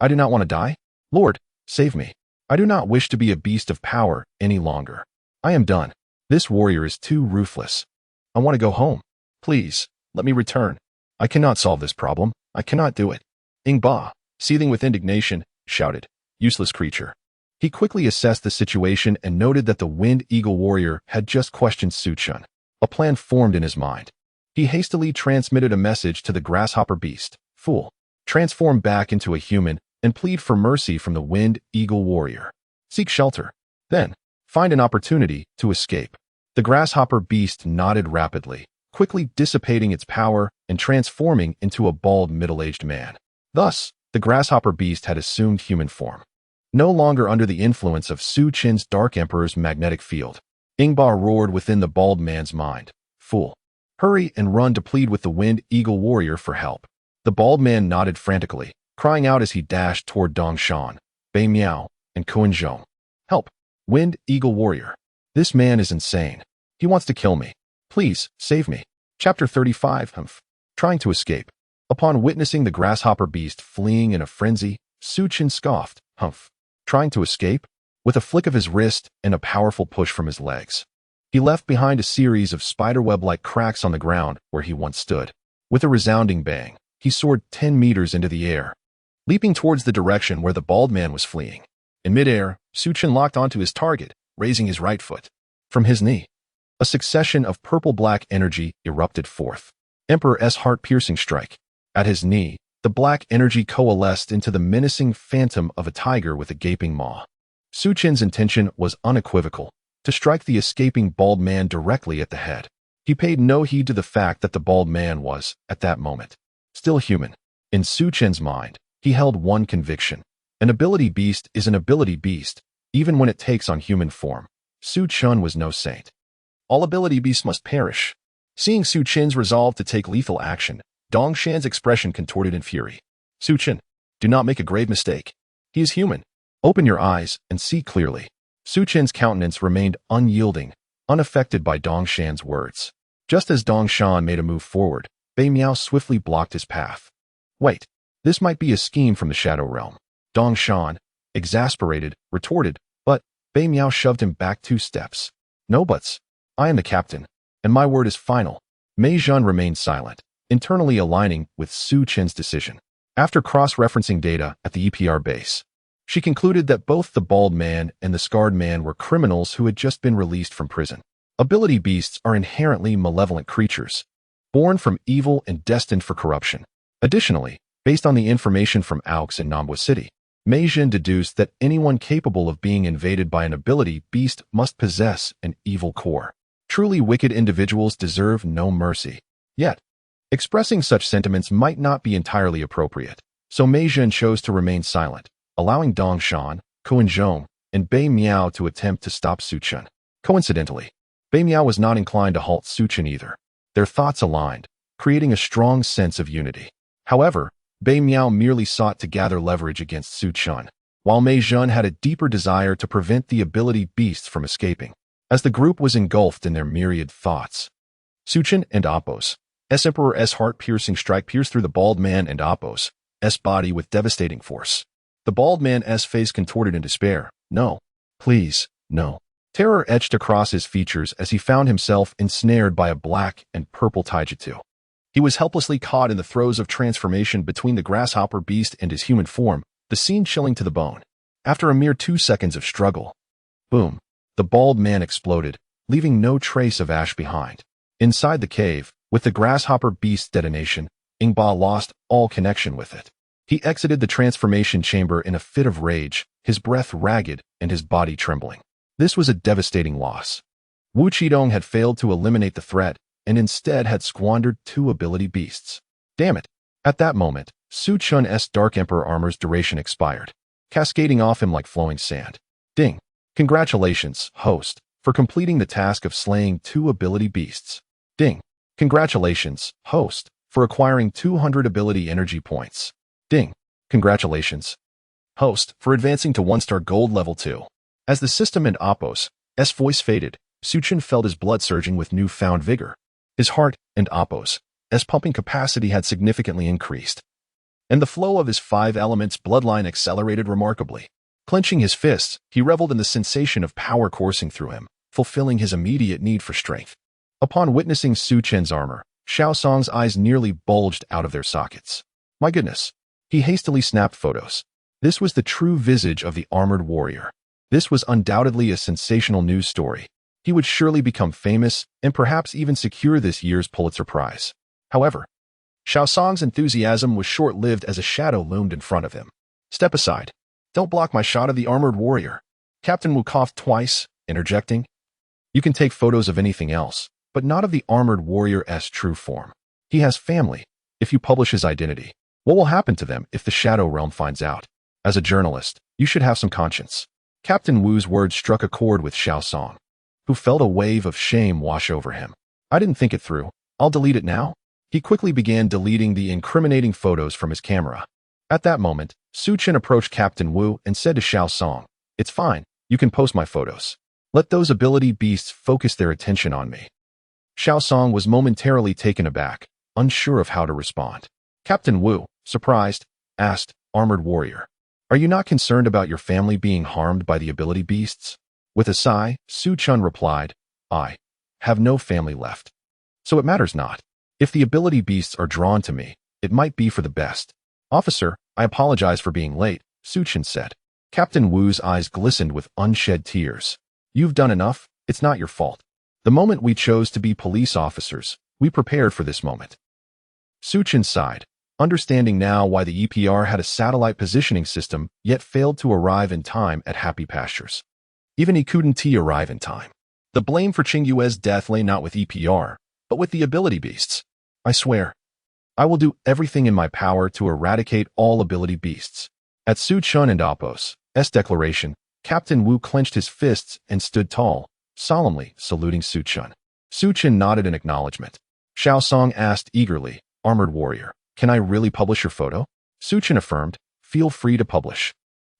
I do not want to die. Lord, save me. I do not wish to be a beast of power any longer. I am done. This warrior is too ruthless. I want to go home. Please, let me return. I cannot solve this problem. I cannot do it. Ingba, seething with indignation, shouted, "Useless creature." He quickly assessed the situation and noted that the Wind Eagle warrior had just questioned Su Chun. A plan formed in his mind. He hastily transmitted a message to the grasshopper beast. Fool, transform back into a human and plead for mercy from the Wind Eagle warrior. Seek shelter. Then, find an opportunity to escape. The grasshopper beast nodded rapidly, quickly dissipating its power and transforming into a bald middle-aged man. Thus, the grasshopper beast had assumed human form. No longer under the influence of Su Chen's Dark Emperor's magnetic field, Ingba roared within the bald man's mind. Fool. Hurry and run to plead with the Wind Eagle warrior for help. The bald man nodded frantically, crying out as he dashed toward Dong Shan, Bei Miao, and Kuan Zhong. Help! Wind Eagle warrior. This man is insane. He wants to kill me. Please, save me. Chapter 35. Trying to escape. Upon witnessing the grasshopper beast fleeing in a frenzy, Su Chen scoffed. Trying to escape? With a flick of his wrist and a powerful push from his legs, he left behind a series of spiderweb-like cracks on the ground where he once stood. With a resounding bang, he soared 10 meters into the air, leaping towards the direction where the bald man was fleeing. In midair, Su Chen locked onto his target, raising his right foot. From his knee, a succession of purple-black energy erupted forth. Emperor's heart-piercing strike. At his knee, the black energy coalesced into the menacing phantom of a tiger with a gaping maw. Su Chen's intention was unequivocal, to strike the escaping bald man directly at the head. He paid no heed to the fact that the bald man was, at that moment, still human. In Su Chen's mind, he held one conviction. An ability beast is an ability beast, even when it takes on human form. Su Chen was no saint. All ability beasts must perish. Seeing Su Chen's resolve to take lethal action, Dong Shan's expression contorted in fury. Su Chen, do not make a grave mistake. He is human. Open your eyes and see clearly. Su Chen's countenance remained unyielding, unaffected by Dong Shan's words. Just as Dong Shan made a move forward, Bei Miao swiftly blocked his path. Wait, this might be a scheme from the Shadow Realm. Dong Shan, exasperated, retorted, but Bei Miao shoved him back 2 steps. No buts. I am the captain, and my word is final. Mei Jun remained silent, internally aligning with Su Chen's decision. After cross-referencing data at the EPR base, she concluded that both the bald man and the scarred man were criminals who had just been released from prison. Ability beasts are inherently malevolent creatures, born from evil and destined for corruption. Additionally, based on the information from Aux and Nambwa City, Mei Jin deduced that anyone capable of being invaded by an ability beast must possess an evil core. Truly wicked individuals deserve no mercy. Yet, expressing such sentiments might not be entirely appropriate, so Mei Jin chose to remain silent, allowing Dong Shan, Kuan Zhong, and Bei Miao to attempt to stop Su Chen. Coincidentally, Bei Miao was not inclined to halt Su Chen either. Their thoughts aligned, creating a strong sense of unity. However, Bei Miao merely sought to gather leverage against Su Chen, while Mei Jin had a deeper desire to prevent the ability beasts from escaping. As the group was engulfed in their myriad thoughts, Su Chen and Appo's Emperor's heart-piercing strike pierced through the bald man and Appo's body with devastating force. The bald man's face contorted in despair. No. Please, no. Terror etched across his features as he found himself ensnared by a black and purple taijutsu. He was helplessly caught in the throes of transformation between the grasshopper beast and his human form, the scene chilling to the bone. After a mere 2 seconds of struggle, boom, the bald man exploded, leaving no trace of ash behind. Inside the cave, with the grasshopper beast's detonation, Ingba lost all connection with it. He exited the transformation chamber in a fit of rage, his breath ragged and his body trembling. This was a devastating loss. Wu Qidong had failed to eliminate the threat, and instead had squandered 2 ability beasts. Damn it. At that moment, Su Chun's Dark Emperor armor's duration expired, cascading off him like flowing sand. Ding. Congratulations, host, for completing the task of slaying 2 ability beasts. Ding. Congratulations, host, for acquiring 200 ability energy points. Ding. Congratulations, host, for advancing to 1-star gold level 2. As the system and Appo's voice faded, Su Chen felt his blood surging with newfound vigor. His heart and Appo's pumping capacity had significantly increased, and the flow of his 5 elements bloodline accelerated remarkably. Clenching his fists, he reveled in the sensation of power coursing through him, fulfilling his immediate need for strength. Upon witnessing Su Chen's armor, Xiao Song's eyes nearly bulged out of their sockets. My goodness. He hastily snapped photos. This was the true visage of the armored warrior. This was undoubtedly a sensational news story. He would surely become famous and perhaps even secure this year's Pulitzer Prize. However, Xiao Song's enthusiasm was short-lived as a shadow loomed in front of him. Step aside. Don't block my shot of the armored warrior. Captain Wu coughed twice, interjecting. You can take photos of anything else, but not of the armored warrior's true form. He has family. If you publish his identity, what will happen to them if the Shadow Realm finds out? As a journalist, you should have some conscience. Captain Wu's words struck a chord with Xiao Song, who felt a wave of shame wash over him. I didn't think it through. I'll delete it now. He quickly began deleting the incriminating photos from his camera. At that moment, Su Chen approached Captain Wu and said to Xiao Song, It's fine, you can post my photos. Let those ability beasts focus their attention on me. Xiao Song was momentarily taken aback, unsure of how to respond. Captain Wu, surprised, asked, Armored Warrior, are you not concerned about your family being harmed by the ability beasts? With a sigh, Su Chen replied, I have no family left. So it matters not. If the ability beasts are drawn to me, it might be for the best. Officer, I apologize for being late, Su Chen said. Captain Wu's eyes glistened with unshed tears. You've done enough, it's not your fault. The moment we chose to be police officers, we prepared for this moment. Su Chen sighed, understanding now why the EPR had a satellite positioning system yet failed to arrive in time at Happy Pastures. Even he couldn't arrive in time. The blame for Qing Yue's death lay not with EPR, but with the ability beasts. I swear, I will do everything in my power to eradicate all ability beasts. At Su Chen and Appo's declaration, Captain Wu clenched his fists and stood tall, solemnly saluting Su Chen. Su Chen nodded in acknowledgement. Xiao Song asked eagerly, Armored Warrior, can I really publish your photo? Su Chen affirmed, feel free to publish.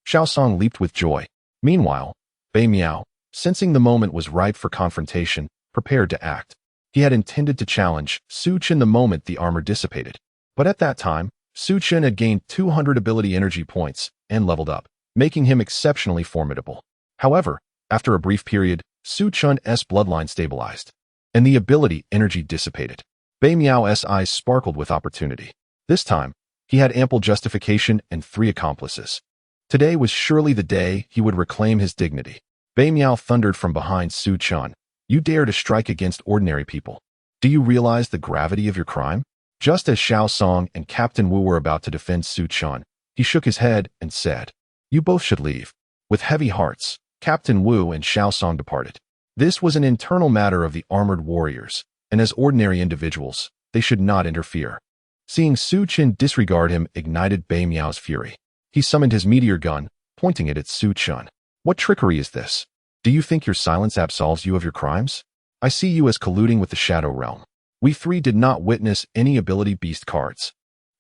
Xiao Song leaped with joy. Meanwhile, Bei Miao, sensing the moment was ripe for confrontation, prepared to act. He had intended to challenge Su Chen the moment the armor dissipated. But at that time, Su Chen had gained 200 ability energy points and leveled up, making him exceptionally formidable. However, after a brief period, Su Chen's bloodline stabilized, and the ability energy dissipated. Bei Miao's eyes sparkled with opportunity. This time, He had ample justification and 3 accomplices. Today was surely the day he would reclaim his dignity. Bei Miao thundered from behind Su Chen. You dare to strike against ordinary people. Do you realize the gravity of your crime? Just as Xiao Song and Captain Wu were about to defend Su Chen, he shook his head and said, You both should leave. With heavy hearts, Captain Wu and Xiao Song departed. This was an internal matter of the armored warriors, and as ordinary individuals, they should not interfere. Seeing Su Chen disregard him ignited Bei Miao's fury. He summoned his meteor gun, pointing it at Su Chen. What trickery is this? Do you think your silence absolves you of your crimes? I see you as colluding with the Shadow Realm. We 3 did not witness any ability beast cards.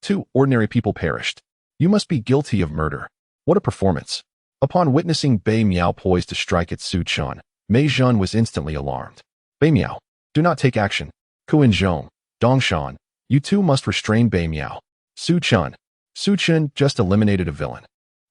2 ordinary people perished. You must be guilty of murder. What a performance. Upon witnessing Bei Miao poised to strike at Su Chen, Mei Zhen was instantly alarmed. Bei Miao, do not take action. Kuan Zhong, Dongshan, you 2 must restrain Bei Miao. Su Chen just eliminated a villain.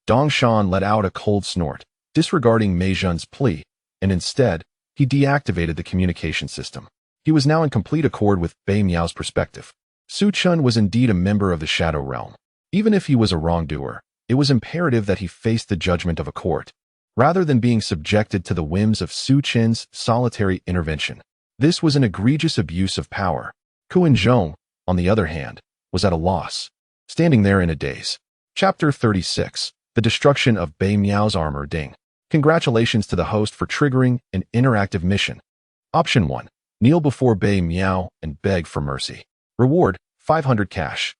Dongshan let out a cold snort, disregarding Mei Zhen's plea, and instead, he deactivated the communication system. He was now in complete accord with Bei Miao's perspective. Su Chen was indeed a member of the Shadow Realm. Even if he was a wrongdoer, it was imperative that he face the judgment of a court, rather than being subjected to the whims of Su Chen's solitary intervention. This was an egregious abuse of power. Kuan Zhong, on the other hand, was at a loss, standing there in a daze. Chapter 36. The Destruction of Bei Miao's Armor. Ding. Congratulations to the host for triggering an interactive mission. Option 1. Kneel before Bei Miao and beg for mercy. Reward, 500 cash.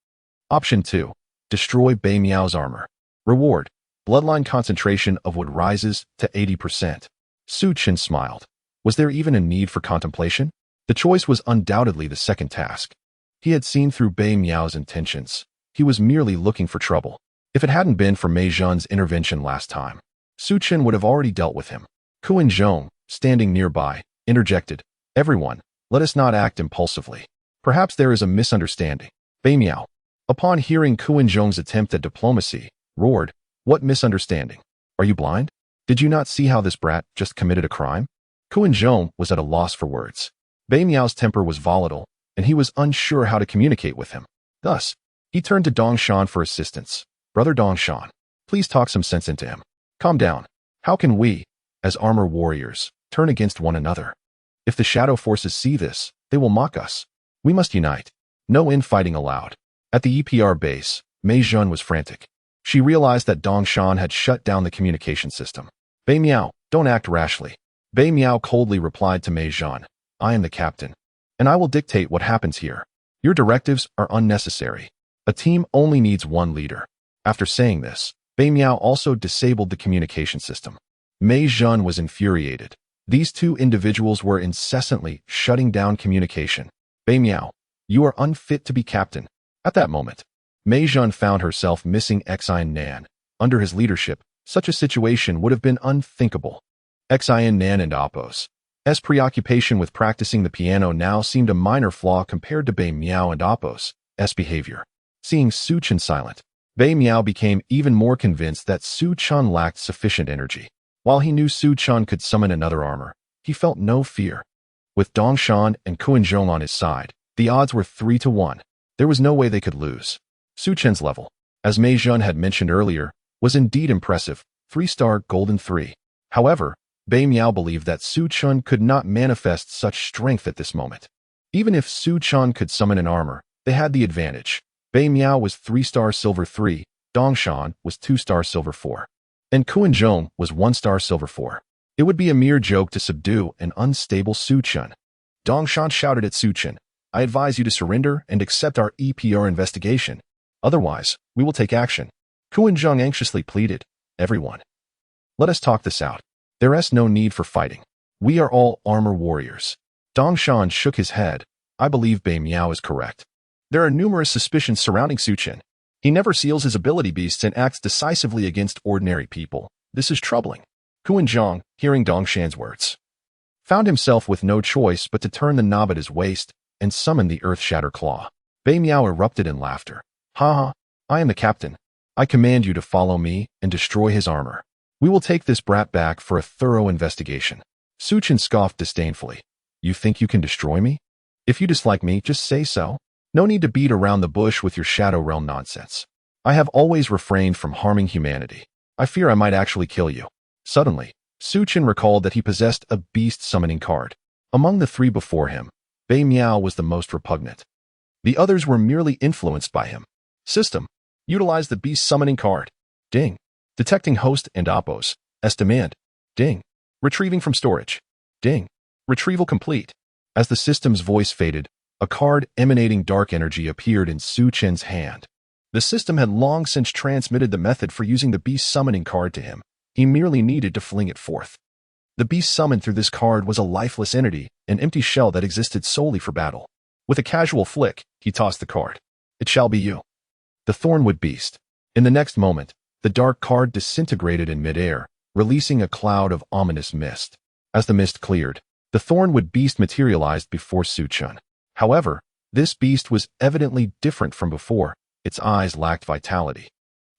Option 2. Destroy Bei Miao's armor. Reward, bloodline concentration of wood rises to 80%. Su Chen smiled. Was there even a need for contemplation? The choice was undoubtedly the second task. He had seen through Bei Miao's intentions. He was merely looking for trouble. If it hadn't been for Mei Zhen's intervention last time, Su Chen would have already dealt with him. Kuan Zhong, standing nearby, interjected, Everyone, let us not act impulsively. Perhaps there is a misunderstanding. Bei Miao, upon hearing Kuan Zhong's attempt at diplomacy, roared, What misunderstanding? Are you blind? Did you not see how this brat just committed a crime? Kuan Zhong was at a loss for words. Bei Miao's temper was volatile, and he was unsure how to communicate with him. Thus, he turned to Dongshan for assistance. Brother Dongshan, please talk some sense into him. Calm down. How can we, as armor warriors, turn against one another? If the shadow forces see this, they will mock us. We must unite. No infighting allowed. At the EPR base, Mei Zhen was frantic. She realized that Dongshan had shut down the communication system. Bei Miao, don't act rashly. Bei Miao coldly replied to Mei Zhen, I am the captain, and I will dictate what happens here. Your directives are unnecessary. A team only needs one leader. After saying this, Bei Miao also disabled the communication system. Mei Zhen was infuriated. These 2 individuals were incessantly shutting down communication. Bei Miao, you are unfit to be captain. At that moment, Mei Zhen found herself missing Xian Nan. Under his leadership, such a situation would have been unthinkable. Xian Nan and Apos' preoccupation with practicing the piano now seemed a minor flaw compared to Bei Miao and Apos' behavior. Seeing Su Chen silent, Bei Miao became even more convinced that Su Chen lacked sufficient energy. While he knew Su Chen could summon another armor, he felt no fear. With Dongshan and Kuan Zhong on his side, the odds were 3-1. There was no way they could lose. Su Chen's level, as Mei Zhen had mentioned earlier, was indeed impressive, 3-star golden 3. However, Bei Miao believed that Su Chen could not manifest such strength at this moment. Even if Su Chen could summon an armor, they had the advantage. Bei Miao was 3-star silver 3, Dongshan was 2-star silver 4, and Kuan Zhong was 1-star silver 4. It would be a mere joke to subdue an unstable Su Chen. Dongshan shouted at Su Chen, I advise you to surrender and accept our EPR investigation. Otherwise, we will take action. Kuan Zhong anxiously pleaded, Everyone, let us talk this out. There is no need for fighting. We are all armor warriors. Dongshan shook his head. I believe Bei Miao is correct. There are numerous suspicions surrounding Su Chen. He never seals his ability beasts and acts decisively against ordinary people. This is troubling. Kuan Zhong, hearing Dongshan's words, found himself with no choice but to turn the knob at his waist and summon the Earth Shatter Claw. Bei Miao erupted in laughter. Ha ha, I am the captain. I command you to follow me and destroy his armor. We will take this brat back for a thorough investigation. Su Chen scoffed disdainfully. You think you can destroy me? If you dislike me, just say so. No need to beat around the bush with your Shadow Realm nonsense. I have always refrained from harming humanity. I fear I might actually kill you. Suddenly, Suchin recalled that he possessed a beast summoning card. Among the three before him, Bei Miao was the most repugnant. The others were merely influenced by him. System. Utilize the beast summoning card. Ding. Detecting host and oppos. As demand. Ding. Retrieving from storage. Ding. Retrieval complete. As the system's voice faded, a card emanating dark energy appeared in Suchin's hand. The system had long since transmitted the method for using the beast summoning card to him. He merely needed to fling it forth. The beast summoned through this card was a lifeless entity, an empty shell that existed solely for battle. With a casual flick, he tossed the card. It shall be you. The Thornwood Beast. In the next moment, the dark card disintegrated in midair, releasing a cloud of ominous mist. As the mist cleared, the Thornwood Beast materialized before Suchun. However, this beast was evidently different from before. Its eyes lacked vitality,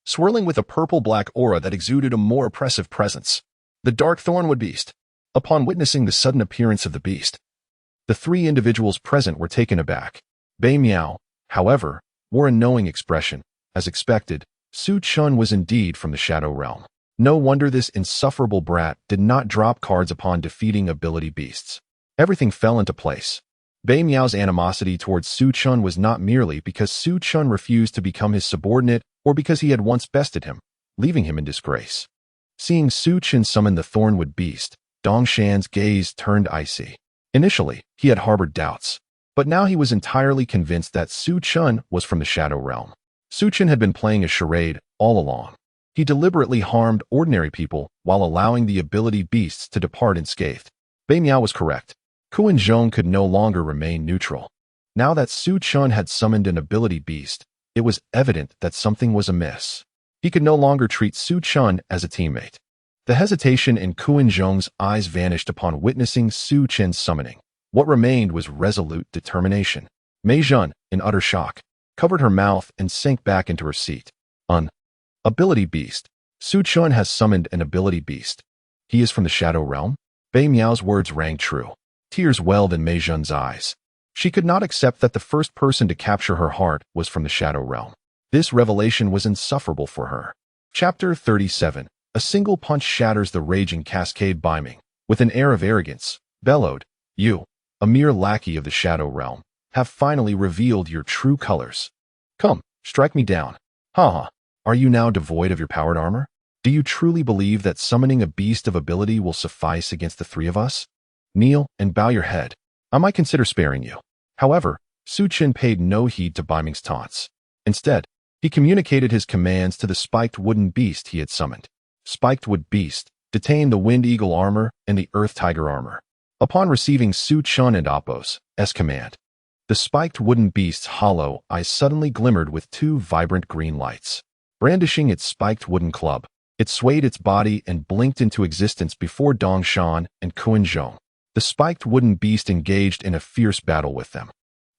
swirling with a purple-black aura that exuded a more oppressive presence. The Dark Thornwood Beast. Upon witnessing the sudden appearance of the beast, the three individuals present were taken aback. Bei Miao, however, wore a knowing expression. As expected, Suchun was indeed from the Shadow Realm. No wonder this insufferable brat did not drop cards upon defeating ability beasts. Everything fell into place. Bei Miao's animosity towards Suchun was not merely because Suchun refused to become his subordinate or because he had once bested him, leaving him in disgrace. Seeing Suchun summon the Thornwood Beast, Dongshan's gaze turned icy. Initially, he had harbored doubts, but now he was entirely convinced that Suchun was from the Shadow Realm. Suchun had been playing a charade all along. He deliberately harmed ordinary people while allowing the ability beasts to depart unscathed. Bei Miao was correct. Kuan-Zhong could no longer remain neutral. Now that Suchun had summoned an ability beast, it was evident that something was amiss. He could no longer treat Suchun as a teammate. The hesitation in Kuan-Zhong's eyes vanished upon witnessing Suchun's summoning. What remained was resolute determination. Mei Zhun, in utter shock, covered her mouth and sank back into her seat. Ability beast. Suchun has summoned an ability beast. He is from the Shadow Realm? Bei Miao's words rang true. Tears welled in Mei Zhun's eyes. She could not accept that the first person to capture her heart was from the Shadow Realm. This revelation was insufferable for her. Chapter 37. A single punch shatters the raging cascade. Biming, with an air of arrogance, bellowed, "You, a mere lackey of the Shadow Realm, have finally revealed your true colors. Come, strike me down. Ha! Are you now devoid of your powered armor? Do you truly believe that summoning a beast of ability will suffice against the three of us? Kneel and bow your head. I might consider sparing you." However, Suchun paid no heed to Biming's taunts. Instead, he communicated his commands to the spiked wooden beast he had summoned. Spiked wood beast, detain the Wind Eagle armor and the Earth Tiger armor. Upon receiving Suchun and Appo's command, the spiked wooden beast's hollow eyes suddenly glimmered with two vibrant green lights. Brandishing its spiked wooden club, it swayed its body and blinked into existence before Dongshan and Kuan-Zhong. The spiked wooden beast engaged in a fierce battle with them.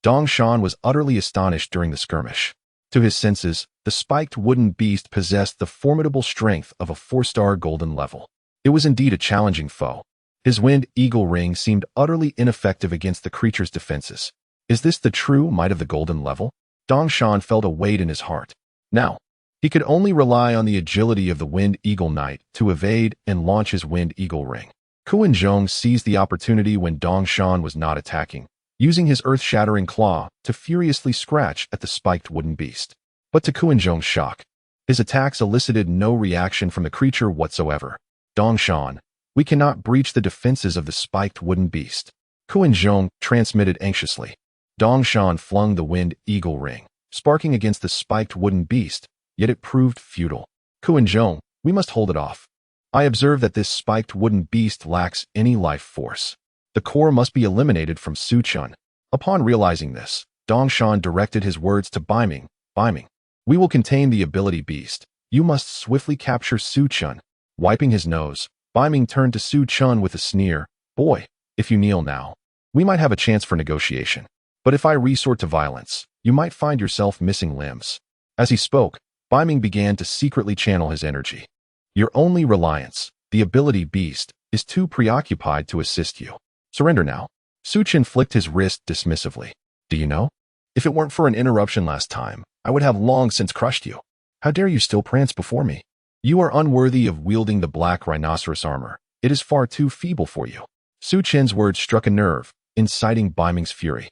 Dongshan was utterly astonished during the skirmish. To his senses, the spiked wooden beast possessed the formidable strength of a 4-star golden level. It was indeed a challenging foe. His Wind Eagle ring seemed utterly ineffective against the creature's defenses. Is this the true might of the golden level? Dongshan felt a weight in his heart. Now, he could only rely on the agility of the Wind Eagle Knight to evade and launch his Wind Eagle ring. Kuan-Zhong seized the opportunity when Dongshan was not attacking, using his earth-shattering claw to furiously scratch at the spiked wooden beast. But to Kuan-Zhong's shock, his attacks elicited no reaction from the creature whatsoever. Dongshan, we cannot breach the defenses of the spiked wooden beast. Kuan-Zhong transmitted anxiously. Dongshan flung the Wind Eagle ring, sparking against the spiked wooden beast, yet it proved futile. Kuan-Zhong, we must hold it off. I observe that this spiked wooden beast lacks any life force. The core must be eliminated from Suchun. Upon realizing this, Dongshan directed his words to Biming. Biming, we will contain the ability beast. You must swiftly capture Suchun. Wiping his nose, Biming turned to Suchun with a sneer. Boy, if you kneel now, we might have a chance for negotiation. But if I resort to violence, you might find yourself missing limbs. As he spoke, Biming began to secretly channel his energy. Your only reliance, the ability beast, is too preoccupied to assist you. Surrender now. Suchun flicked his wrist dismissively. Do you know? If it weren't for an interruption last time, I would have long since crushed you. How dare you still prance before me? You are unworthy of wielding the black rhinoceros armor. It is far too feeble for you. Su Chen's words struck a nerve, inciting Bai Ming's fury.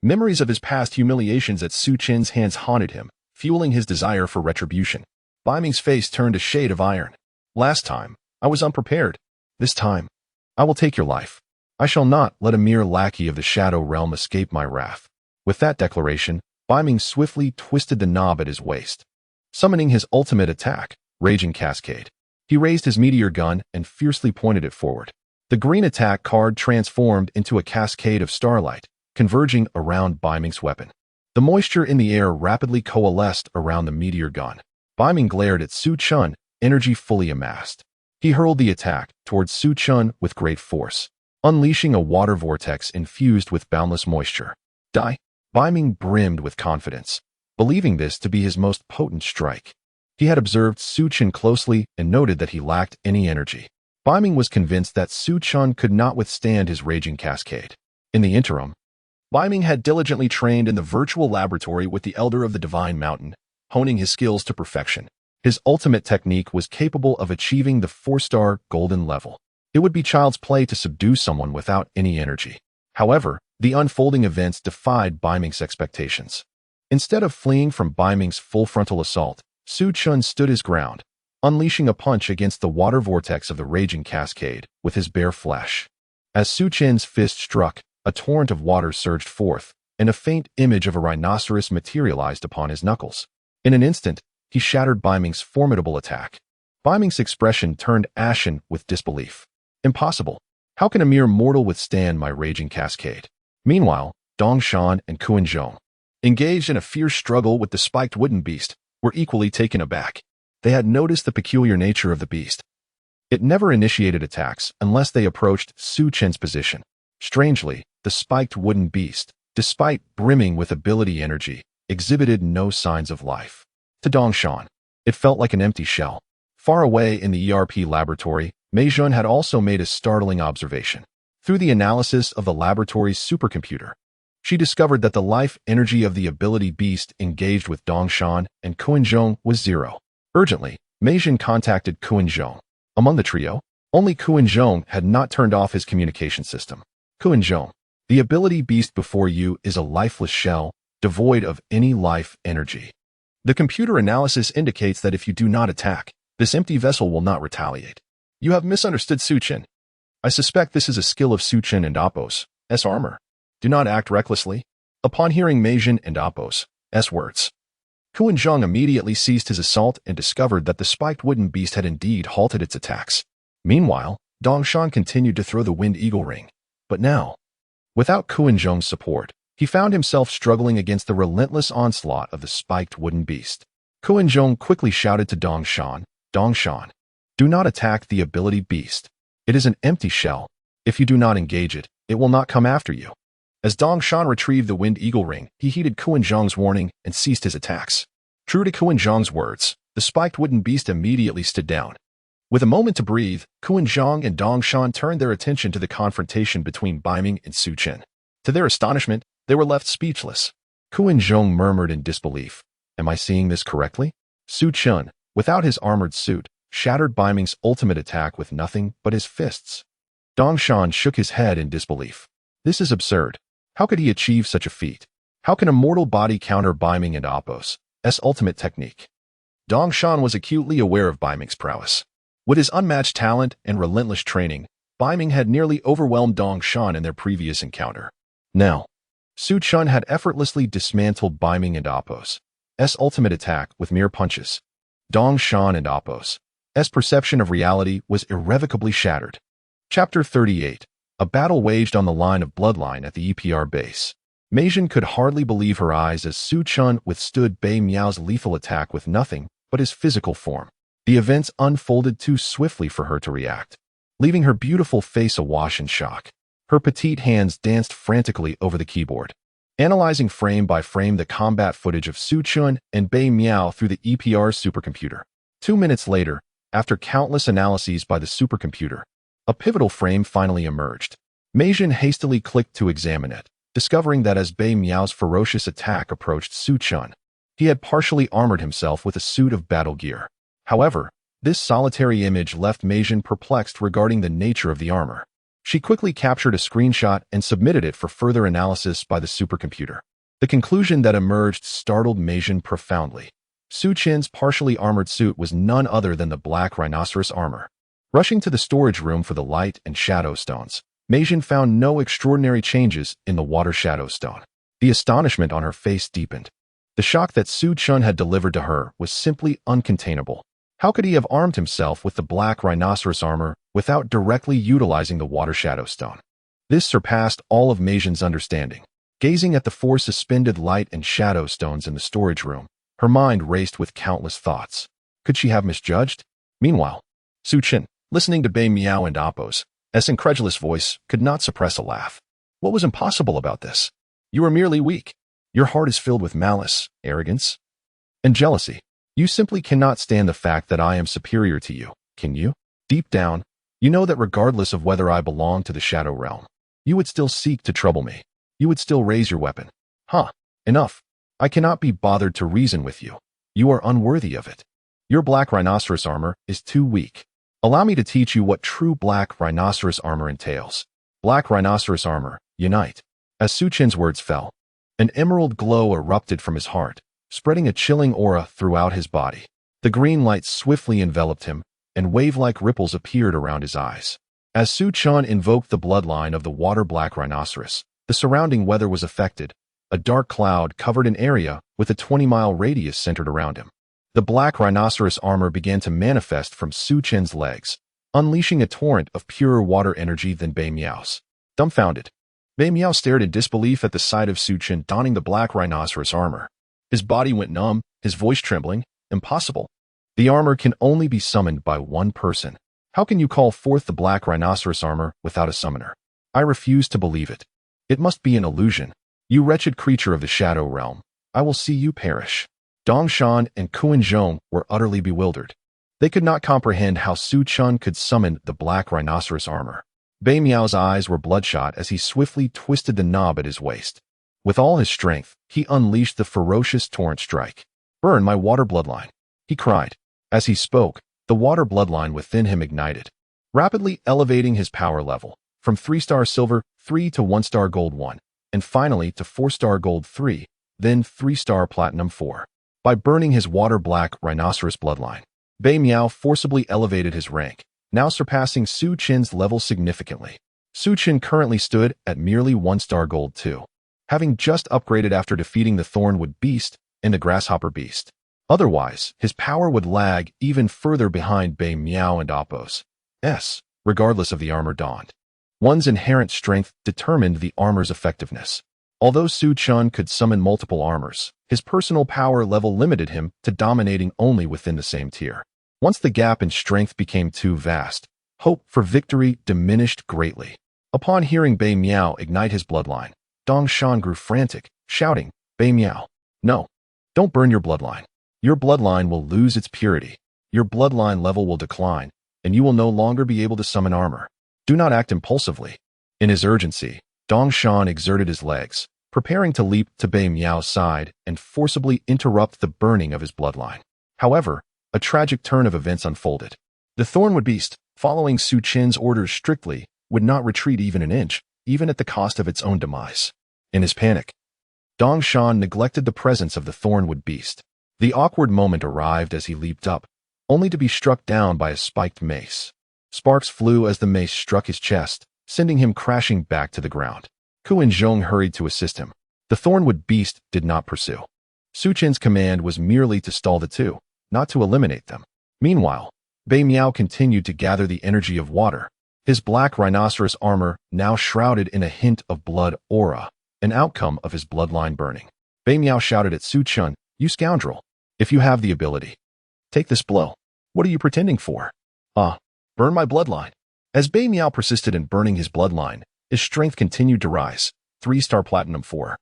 Memories of his past humiliations at Su Chen's hands haunted him, fueling his desire for retribution. Bai Ming's face turned a shade of iron. Last time, I was unprepared. This time, I will take your life. I shall not let a mere lackey of the Shadow Realm escape my wrath. With that declaration, Bai Ming swiftly twisted the knob at his waist, summoning his ultimate attack, Raging Cascade. He raised his meteor gun and fiercely pointed it forward. The green attack card transformed into a cascade of starlight, converging around Bai Ming's weapon. The moisture in the air rapidly coalesced around the meteor gun. Bai Ming glared at Su Chen, energy fully amassed. He hurled the attack towards Su Chen with great force, unleashing a water vortex infused with boundless moisture. Die! Bai Ming brimmed with confidence, believing this to be his most potent strike. He had observed Su Chen closely and noted that he lacked any energy. Bai Ming was convinced that Su Chen could not withstand his raging cascade. In the interim, Bai Ming had diligently trained in the virtual laboratory with the Elder of the Divine Mountain, honing his skills to perfection. His ultimate technique was capable of achieving the 4-star golden level. It would be child's play to subdue someone without any energy. However, the unfolding events defied Bai Ming's expectations. Instead of fleeing from Bai Ming's full frontal assault, Su Chen stood his ground, unleashing a punch against the water vortex of the raging cascade with his bare flesh. As Su Chen's fist struck, a torrent of water surged forth, and a faint image of a rhinoceros materialized upon his knuckles. In an instant, he shattered Bai Ming's formidable attack. Bai Ming's expression turned ashen with disbelief. Impossible. How can a mere mortal withstand my raging cascade? Meanwhile, Dong Shan and Kuan Zhong, engaged in a fierce struggle with the spiked wooden beast, were equally taken aback. They had noticed the peculiar nature of the beast. It never initiated attacks unless they approached Su Chen's position. Strangely, the spiked wooden beast, despite brimming with ability energy, exhibited no signs of life. To Dong Shan, it felt like an empty shell. Far away in the ERP laboratory, Mei Jun had also made a startling observation. Through the analysis of the laboratory's supercomputer, she discovered that the life energy of the ability beast engaged with Dong Shan and Kuan Zhong was 0. Urgently, Mei Jun contacted Kuan Zhong. Among the trio, only Kuan Zhong had not turned off his communication system. Kuan Zhong, the ability beast before you is a lifeless shell, devoid of any life energy. The computer analysis indicates that if you do not attack, this empty vessel will not retaliate. You have misunderstood Su Chen. I suspect this is a skill of Su Chen and Apos' armor. Do not act recklessly. Upon hearing Mei Jun and Apos' words, Kuan Zhong immediately ceased his assault and discovered that the spiked wooden beast had indeed halted its attacks. Meanwhile, Dong Shan continued to throw the wind eagle ring. But now, without Kuan Zhong's support, he found himself struggling against the relentless onslaught of the spiked wooden beast. Kuan Zhong quickly shouted to Dong Shan, do not attack the ability beast. It is an empty shell. If you do not engage it, it will not come after you. As Dong Shan retrieved the wind eagle ring, he heeded Kuan Zhong's warning and ceased his attacks. True to Kuan Zhong's words, the spiked wooden beast immediately stood down. With a moment to breathe, Kuan Zhong and Dong Shan turned their attention to the confrontation between Bai Ming and Su Chen. To their astonishment, they were left speechless. Kuan Zhong murmured in disbelief. Am I seeing this correctly? Su Chen, without his armored suit, shattered Bai Ming's ultimate attack with nothing but his fists. Dong Shan shook his head in disbelief. This is absurd. How could he achieve such a feat? How can a mortal body counter Bai Ming and Apos' ultimate technique? Dong Shan was acutely aware of Bai Ming's prowess. With his unmatched talent and relentless training, Bai Ming had nearly overwhelmed Dong Shan in their previous encounter. Now, Su Chen had effortlessly dismantled Bai Ming and Apos' ultimate attack with mere punches. Dong Shan and Apos' perception of reality was irrevocably shattered. Chapter 38. A battle waged on the line of bloodline at the EPR base. Mei Jun could hardly believe her eyes as Su Chen withstood Bai Miao's lethal attack with nothing but his physical form. The events unfolded too swiftly for her to react, leaving her beautiful face awash in shock. Her petite hands danced frantically over the keyboard, analyzing frame by frame the combat footage of Su Chen and Bai Miao through the EPR supercomputer. 2 minutes later, after countless analyses by the supercomputer, a pivotal frame finally emerged. Mei Jun hastily clicked to examine it, discovering that as Bai Miao's ferocious attack approached Su Chen, He had partially armored himself with a suit of battle gear. However, this solitary image left Meijin perplexed regarding the nature of the armor. She quickly captured a screenshot and submitted it for further analysis by the supercomputer. The conclusion that emerged startled Meijin profoundly. Su Qin's partially armored suit was none other than the black rhinoceros armor. Rushing to the storage room for the light and shadow stones, Meijin found no extraordinary changes in the water shadow stone. The astonishment on her face deepened. The shock that Su Qin had delivered to her was simply uncontainable. How could he have armed himself with the black rhinoceros armor without directly utilizing the water shadow stone? This surpassed all of Meijin's understanding. Gazing at the four suspended light and shadow stones in the storage room, her mind raced with countless thoughts. Could she have misjudged? Meanwhile, Su Qin, listening to Bei Miao and Appo's incredulous voice, could not suppress a laugh. What was impossible about this? You are merely weak. Your heart is filled with malice, arrogance, and jealousy. You simply cannot stand the fact that I am superior to you, can you? Deep down, you know that regardless of whether I belong to the Shadow Realm, you would still seek to trouble me. You would still raise your weapon. Enough. I cannot be bothered to reason with you. You are unworthy of it. Your black rhinoceros armor is too weak. Allow me to teach you what true black rhinoceros armor entails. Black rhinoceros armor, unite. As Su Qin's words fell, an emerald glow erupted from his heart, spreading a chilling aura throughout his body. The green light swiftly enveloped him, and wave-like ripples appeared around his eyes. As Su Qin invoked the bloodline of the water-black rhinoceros, the surrounding weather was affected. A dark cloud covered an area with a 20-mile radius centered around him. The black rhinoceros armor began to manifest from Su Qin's legs, unleashing a torrent of purer water energy than Bei Miao's. Dumbfounded, Bei Miao stared in disbelief at the sight of Su Qin donning the black rhinoceros armor. His body went numb, his voice trembling. Impossible. The armor can only be summoned by one person. How can you call forth the black rhinoceros armor without a summoner? I refuse to believe it. It must be an illusion. You wretched creature of the Shadow Realm, I will see you perish. Dongshan and Kuan-Zhong were utterly bewildered. They could not comprehend how Su Qin could summon the black rhinoceros armor. Bei Miao's eyes were bloodshot as he swiftly twisted the knob at his waist. With all his strength, he unleashed the ferocious torrent strike. Burn my water bloodline, he cried. As he spoke, the water bloodline within him ignited, rapidly elevating his power level from 3-star silver 3 to 1-star gold 1, and finally to 4-star gold 3, then 3-star platinum 4. By burning his water-black rhinoceros bloodline, Bei Miao forcibly elevated his rank, now surpassing Su Qin's level significantly. Su Qin currently stood at merely 1-star gold 2, having just upgraded after defeating the Thornwood Beast and the Grasshopper Beast. Otherwise, his power would lag even further behind Bei Miao and Appo's, regardless of the armor donned. One's inherent strength determined the armor's effectiveness. Although Su Qin could summon multiple armors, his personal power level limited him to dominating only within the same tier. Once the gap in strength became too vast, hope for victory diminished greatly. Upon hearing Bei Miao ignite his bloodline, Dongshan grew frantic, shouting, Bei Miao, no, don't burn your bloodline. Your bloodline will lose its purity. Your bloodline level will decline, and you will no longer be able to summon armor. Do not act impulsively. In his urgency, Dongshan exerted his legs, preparing to leap to Bei Miao's side and forcibly interrupt the burning of his bloodline. However, a tragic turn of events unfolded. The Thornwood Beast, following Su Qin's orders strictly, would not retreat even an inch, even at the cost of its own demise. In his panic, Dongshan neglected the presence of the Thornwood Beast. The awkward moment arrived as he leaped up, only to be struck down by a spiked mace. Sparks flew as the mace struck his chest, sending him crashing back to the ground. Kuan-Zhong hurried to assist him. The Thornwood Beast did not pursue. Su Qin's command was merely to stall the two, not to eliminate them. Meanwhile, Bei Miao continued to gather the energy of water. His black rhinoceros armor now shrouded in a hint of blood aura, an outcome of his bloodline burning. Bei Miao shouted at Su Qin, "You scoundrel! If you have the ability, take this blow. What are you pretending for? Burn my bloodline." As Bei Miao persisted in burning his bloodline, his strength continued to rise. 3-star platinum 4,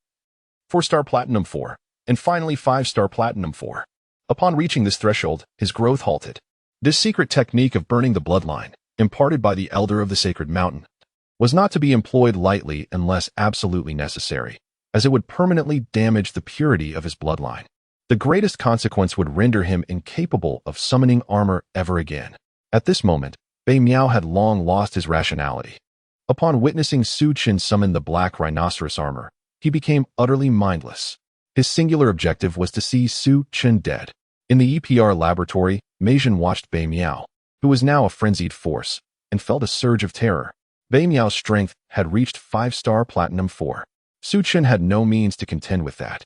4-star platinum 4, and finally 5-star platinum 4. Upon reaching this threshold, his growth halted. This secret technique of burning the bloodline, imparted by the Elder of the Sacred Mountain, was not to be employed lightly unless absolutely necessary, as it would permanently damage the purity of his bloodline. The greatest consequence would render him incapable of summoning armor ever again. At this moment, Bei Miao had long lost his rationality. Upon witnessing Su Chen summon the black rhinoceros armor, he became utterly mindless. His singular objective was to see Su Chen dead. In the EPR laboratory, Meijin watched Bei Miao, who was now a frenzied force, and felt a surge of terror. Bei Miao's strength had reached 5-star Platinum 4. Su Chen had no means to contend with that.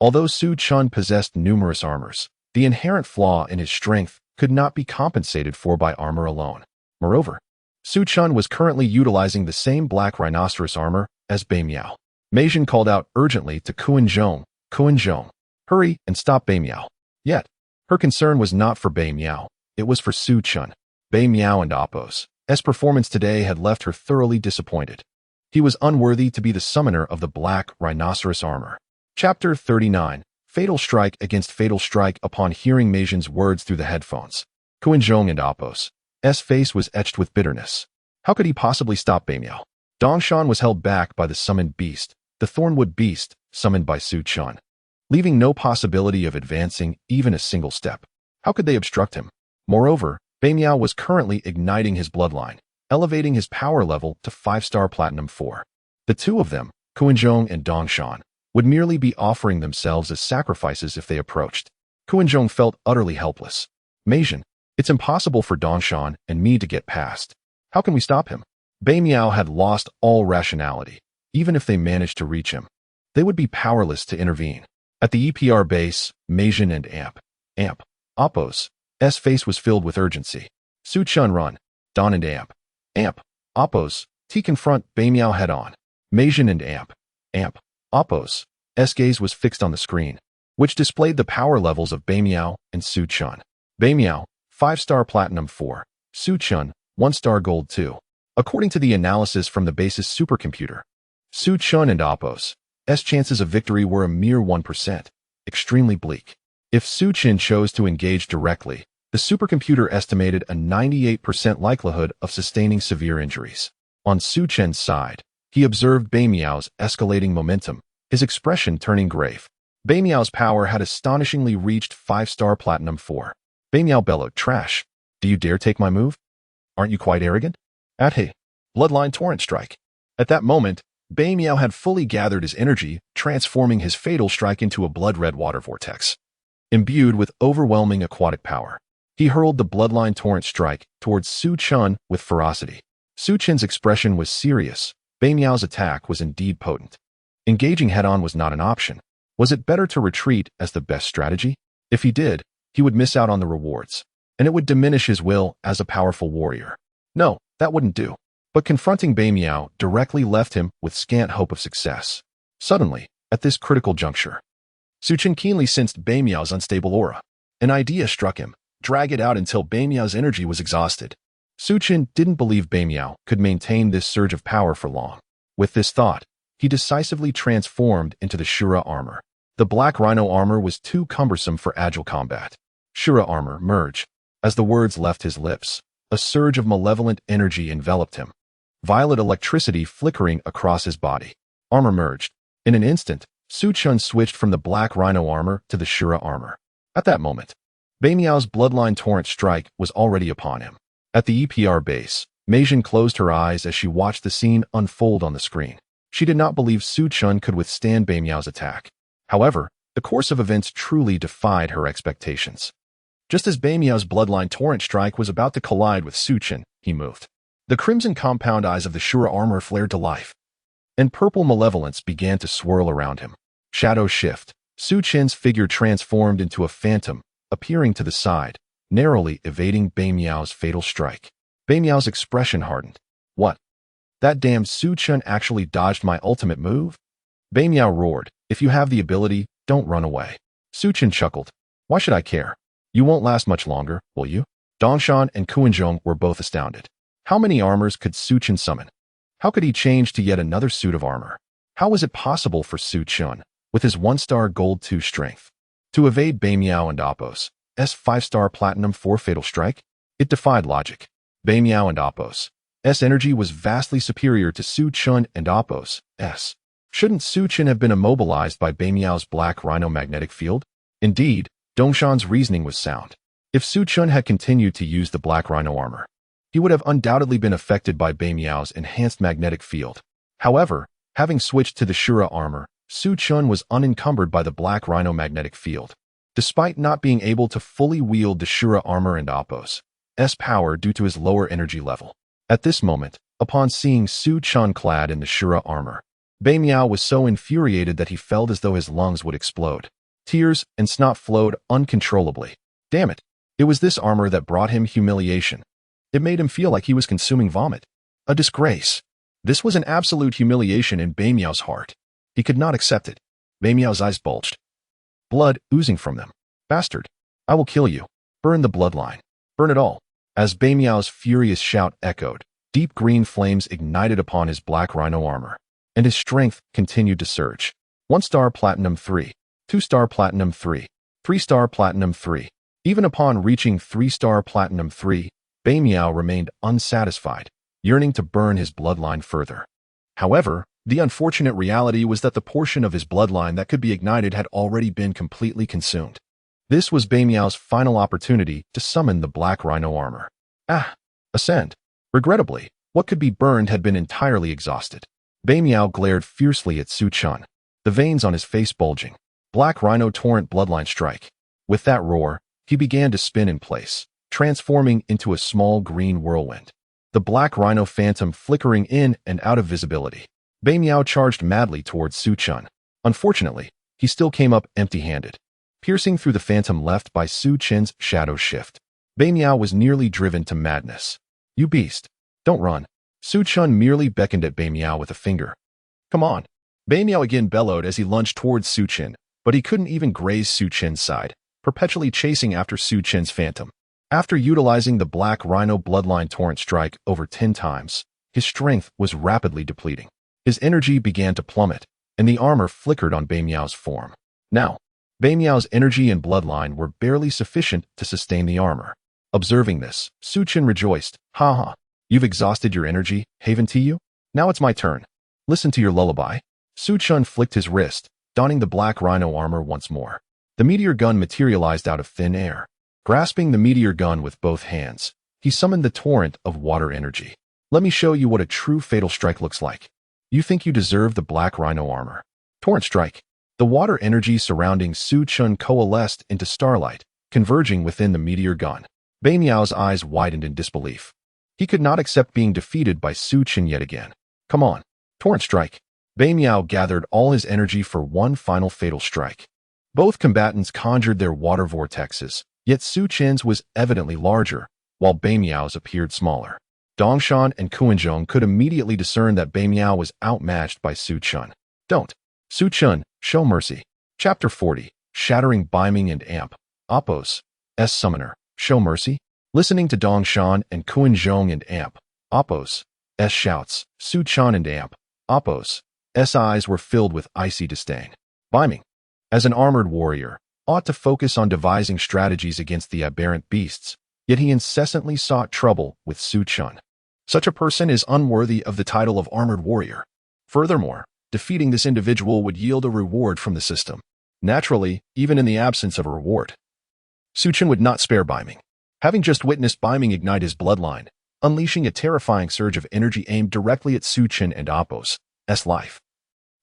Although Su Chen possessed numerous armors, the inherent flaw in his strength could not be compensated for by armor alone. Moreover, Su Chen was currently utilizing the same black rhinoceros armor as Bei Miao. Meijin called out urgently to Kuan-zhong, hurry and stop Bei Miao. Yet, her concern was not for Bei Miao, it was for Su Chen. Bei Miao and Appo's performance today had left her thoroughly disappointed. He was unworthy to be the summoner of the black rhinoceros armor. Chapter 39. Fatal Strike against Fatal Strike. Upon hearing Meijin's words through the headphones, Kuan-zhong and Appo's face was etched with bitterness. How could he possibly stop Bei Miao? Dongshan was held back by the summoned beast, the Thornwood Beast, summoned by Su Chen, leaving no possibility of advancing even a single step. How could they obstruct him? Moreover, Bei Miao was currently igniting his bloodline, elevating his power level to 5-star Platinum 4. The two of them, Kuan-zhong and Dongshan, would merely be offering themselves as sacrifices if they approached. Kuan-zhong felt utterly helpless. Meijin, it's impossible for Dongshan and me to get past. How can we stop him? Bei Miao had lost all rationality. Even if they managed to reach him, they would be powerless to intervene. At the EPR base, Meijin and Appo's face was filled with urgency. Su Chen run. Don and Appo's confront Bei Miao head on. Meijin and Appo's gaze was fixed on the screen, which displayed the power levels of Bei Miao and Su Chen. Bei Miao, 5-star Platinum 4. Su Chen, 1-star Gold 2. According to the analysis from the base's supercomputer, Su Chen and Appo's chances of victory were a mere 1%, extremely bleak. If Su Chen chose to engage directly, the supercomputer estimated a 98% likelihood of sustaining severe injuries. On Su Chen's side, he observed Bei Miao's escalating momentum, his expression turning grave. Bei Miao's power had astonishingly reached 5-star Platinum 4. Bei Miao bellowed, "Trash! Do you dare take my move? Aren't you quite arrogant?" Bloodline Torrent Strike. At that moment, Bei Miao had fully gathered his energy, transforming his fatal strike into a blood-red water vortex. Imbued with overwhelming aquatic power, he hurled the Bloodline Torrent Strike towards Su Chen with ferocity. Su Chen's expression was serious. Bei Miao's attack was indeed potent. Engaging head-on was not an option. Was it better to retreat as the best strategy? If he did, he would miss out on the rewards, and it would diminish his will as a powerful warrior. No, that wouldn't do. But confronting Bei Miao directly left him with scant hope of success. Suddenly, at this critical juncture, Su Chen keenly sensed Bei Miao's unstable aura. An idea struck him: drag it out until Bei Miao's energy was exhausted. Su Chen didn't believe Bei Miao could maintain this surge of power for long. With this thought, he decisively transformed into the Shura armor. The black rhino armor was too cumbersome for agile combat. Shura armor, merge. As the words left his lips, a surge of malevolent energy enveloped him. Violet electricity flickering across his body. Armor merged. In an instant, Su Chen switched from the black rhino armor to the Shura armor. At that moment, Bei Miao's Bloodline Torrent Strike was already upon him. At the EPR base, Meijin closed her eyes as she watched the scene unfold on the screen. She did not believe Su Chen could withstand Bei Miao's attack. However, the course of events truly defied her expectations. Just as Bei Miao's Bloodline Torrent Strike was about to collide with Su Chen, he moved. The crimson compound eyes of the Shura armor flared to life, and purple malevolence began to swirl around him. Shadows shift. Su Chen's figure transformed into a phantom, appearing to the side, narrowly evading Bei Miao's fatal strike. Bei Miao's expression hardened. What? That damn Su Chen actually dodged my ultimate move? Bei Miao roared, "If you have the ability, don't run away." Su Chen chuckled. "Why should I care? You won't last much longer, will you?" Dongshan and Kuan-zhong were both astounded. How many armors could Su Chen summon? How could he change to yet another suit of armor? How was it possible for Su Chen, with his 1-star Gold 2 strength, to evade Bei Miao and Appo's 5-star Platinum 4 fatal strike? It defied logic. Bei Miao and Appo's energy was vastly superior to Su Chen and Appo's. Shouldn't Su Chen have been immobilized by Bei Miao's black rhino magnetic field? Indeed, Dongshan's reasoning was sound. If Su Chun had continued to use the Black Rhino armor, he would have undoubtedly been affected by Bei Miao's enhanced magnetic field. However, having switched to the Shura armor, Su Chun was unencumbered by the Black Rhino magnetic field. Despite not being able to fully wield the Shura armor and Appo's power due to his lower energy level. At this moment, upon seeing Su Chun clad in the Shura armor, Bei Miao was so infuriated that he felt as though his lungs would explode. Tears and snot flowed uncontrollably. Damn it! It was this armor that brought him humiliation. It made him feel like he was consuming vomit. A disgrace. This was an absolute humiliation in Bei Miao's heart. He could not accept it. Bei Miao's eyes bulged. Blood oozing from them. Bastard! I will kill you. Burn the bloodline. Burn it all. As Bei Miao's furious shout echoed, deep green flames ignited upon his Black Rhino armor, and his strength continued to surge. 1-star platinum 3. 2-star platinum 3. 3-star platinum 3. Even upon reaching 3-star platinum 3, Bei Miao remained unsatisfied, yearning to burn his bloodline further. However, the unfortunate reality was that the portion of his bloodline that could be ignited had already been completely consumed. This was Bei Miao's final opportunity to summon the Black Rhino armor. Ascend. Regrettably, what could be burned had been entirely exhausted. Bei Miao glared fiercely at Su Chun, the veins on his face bulging. Black Rhino torrent bloodline strike. With that roar, he began to spin in place, transforming into a small green whirlwind. The Black Rhino phantom flickering in and out of visibility. Bei Miao charged madly towards Su Chun. Unfortunately, he still came up empty-handed, piercing through the phantom left by Su Chun's shadow shift. Bei Miao was nearly driven to madness. You beast! Don't run. Su Chun merely beckoned at Bei Miao with a finger. Come on! Bei Miao again bellowed as he lunged towards Su Chun, but he couldn't even graze Su Chun's side, perpetually chasing after Su Chun's phantom. After utilizing the Black Rhino bloodline torrent strike over 10 times, his strength was rapidly depleting. His energy began to plummet, and the armor flickered on Bei Miao's form. Now, Bei Miao's energy and bloodline were barely sufficient to sustain the armor. Observing this, Su Chun rejoiced. Ha ha! You've exhausted your energy, Haven to you? Now it's my turn. Listen to your lullaby. Su Chun flicked his wrist, donning the Black Rhino armor once more. The meteor gun materialized out of thin air. Grasping the meteor gun with both hands, he summoned the torrent of water energy. Let me show you what a true fatal strike looks like. You think you deserve the Black Rhino armor. Torrent strike. The water energy surrounding Su Chun coalesced into starlight, converging within the meteor gun. Bei Miao's eyes widened in disbelief. He could not accept being defeated by Su Chun yet again. Come on. Torrent strike. Bei Miao gathered all his energy for one final fatal strike. Both combatants conjured their water vortexes, yet Su Chun's was evidently larger, while Bei Miao's appeared smaller. Dongshan and Kuenzhong could immediately discern that Bei Miao was outmatched by Su Chun. Don't. Su Chun, show mercy. Chapter 40, Shattering Biming and Amp. Appo's summoner, show mercy. Listening to Dongshan and Kuenzhong and Amp, Appo's shouts, Su Chun and Amp, Appo's eyes were filled with icy disdain. Biming, as an armored warrior, ought to focus on devising strategies against the aberrant beasts, yet he incessantly sought trouble with Su Chun. Such a person is unworthy of the title of armored warrior. Furthermore, defeating this individual would yield a reward from the system. Naturally, even in the absence of a reward, Su Chun would not spare Biming. Having just witnessed Biming ignite his bloodline, unleashing a terrifying surge of energy aimed directly at Su Chun and Appo's life.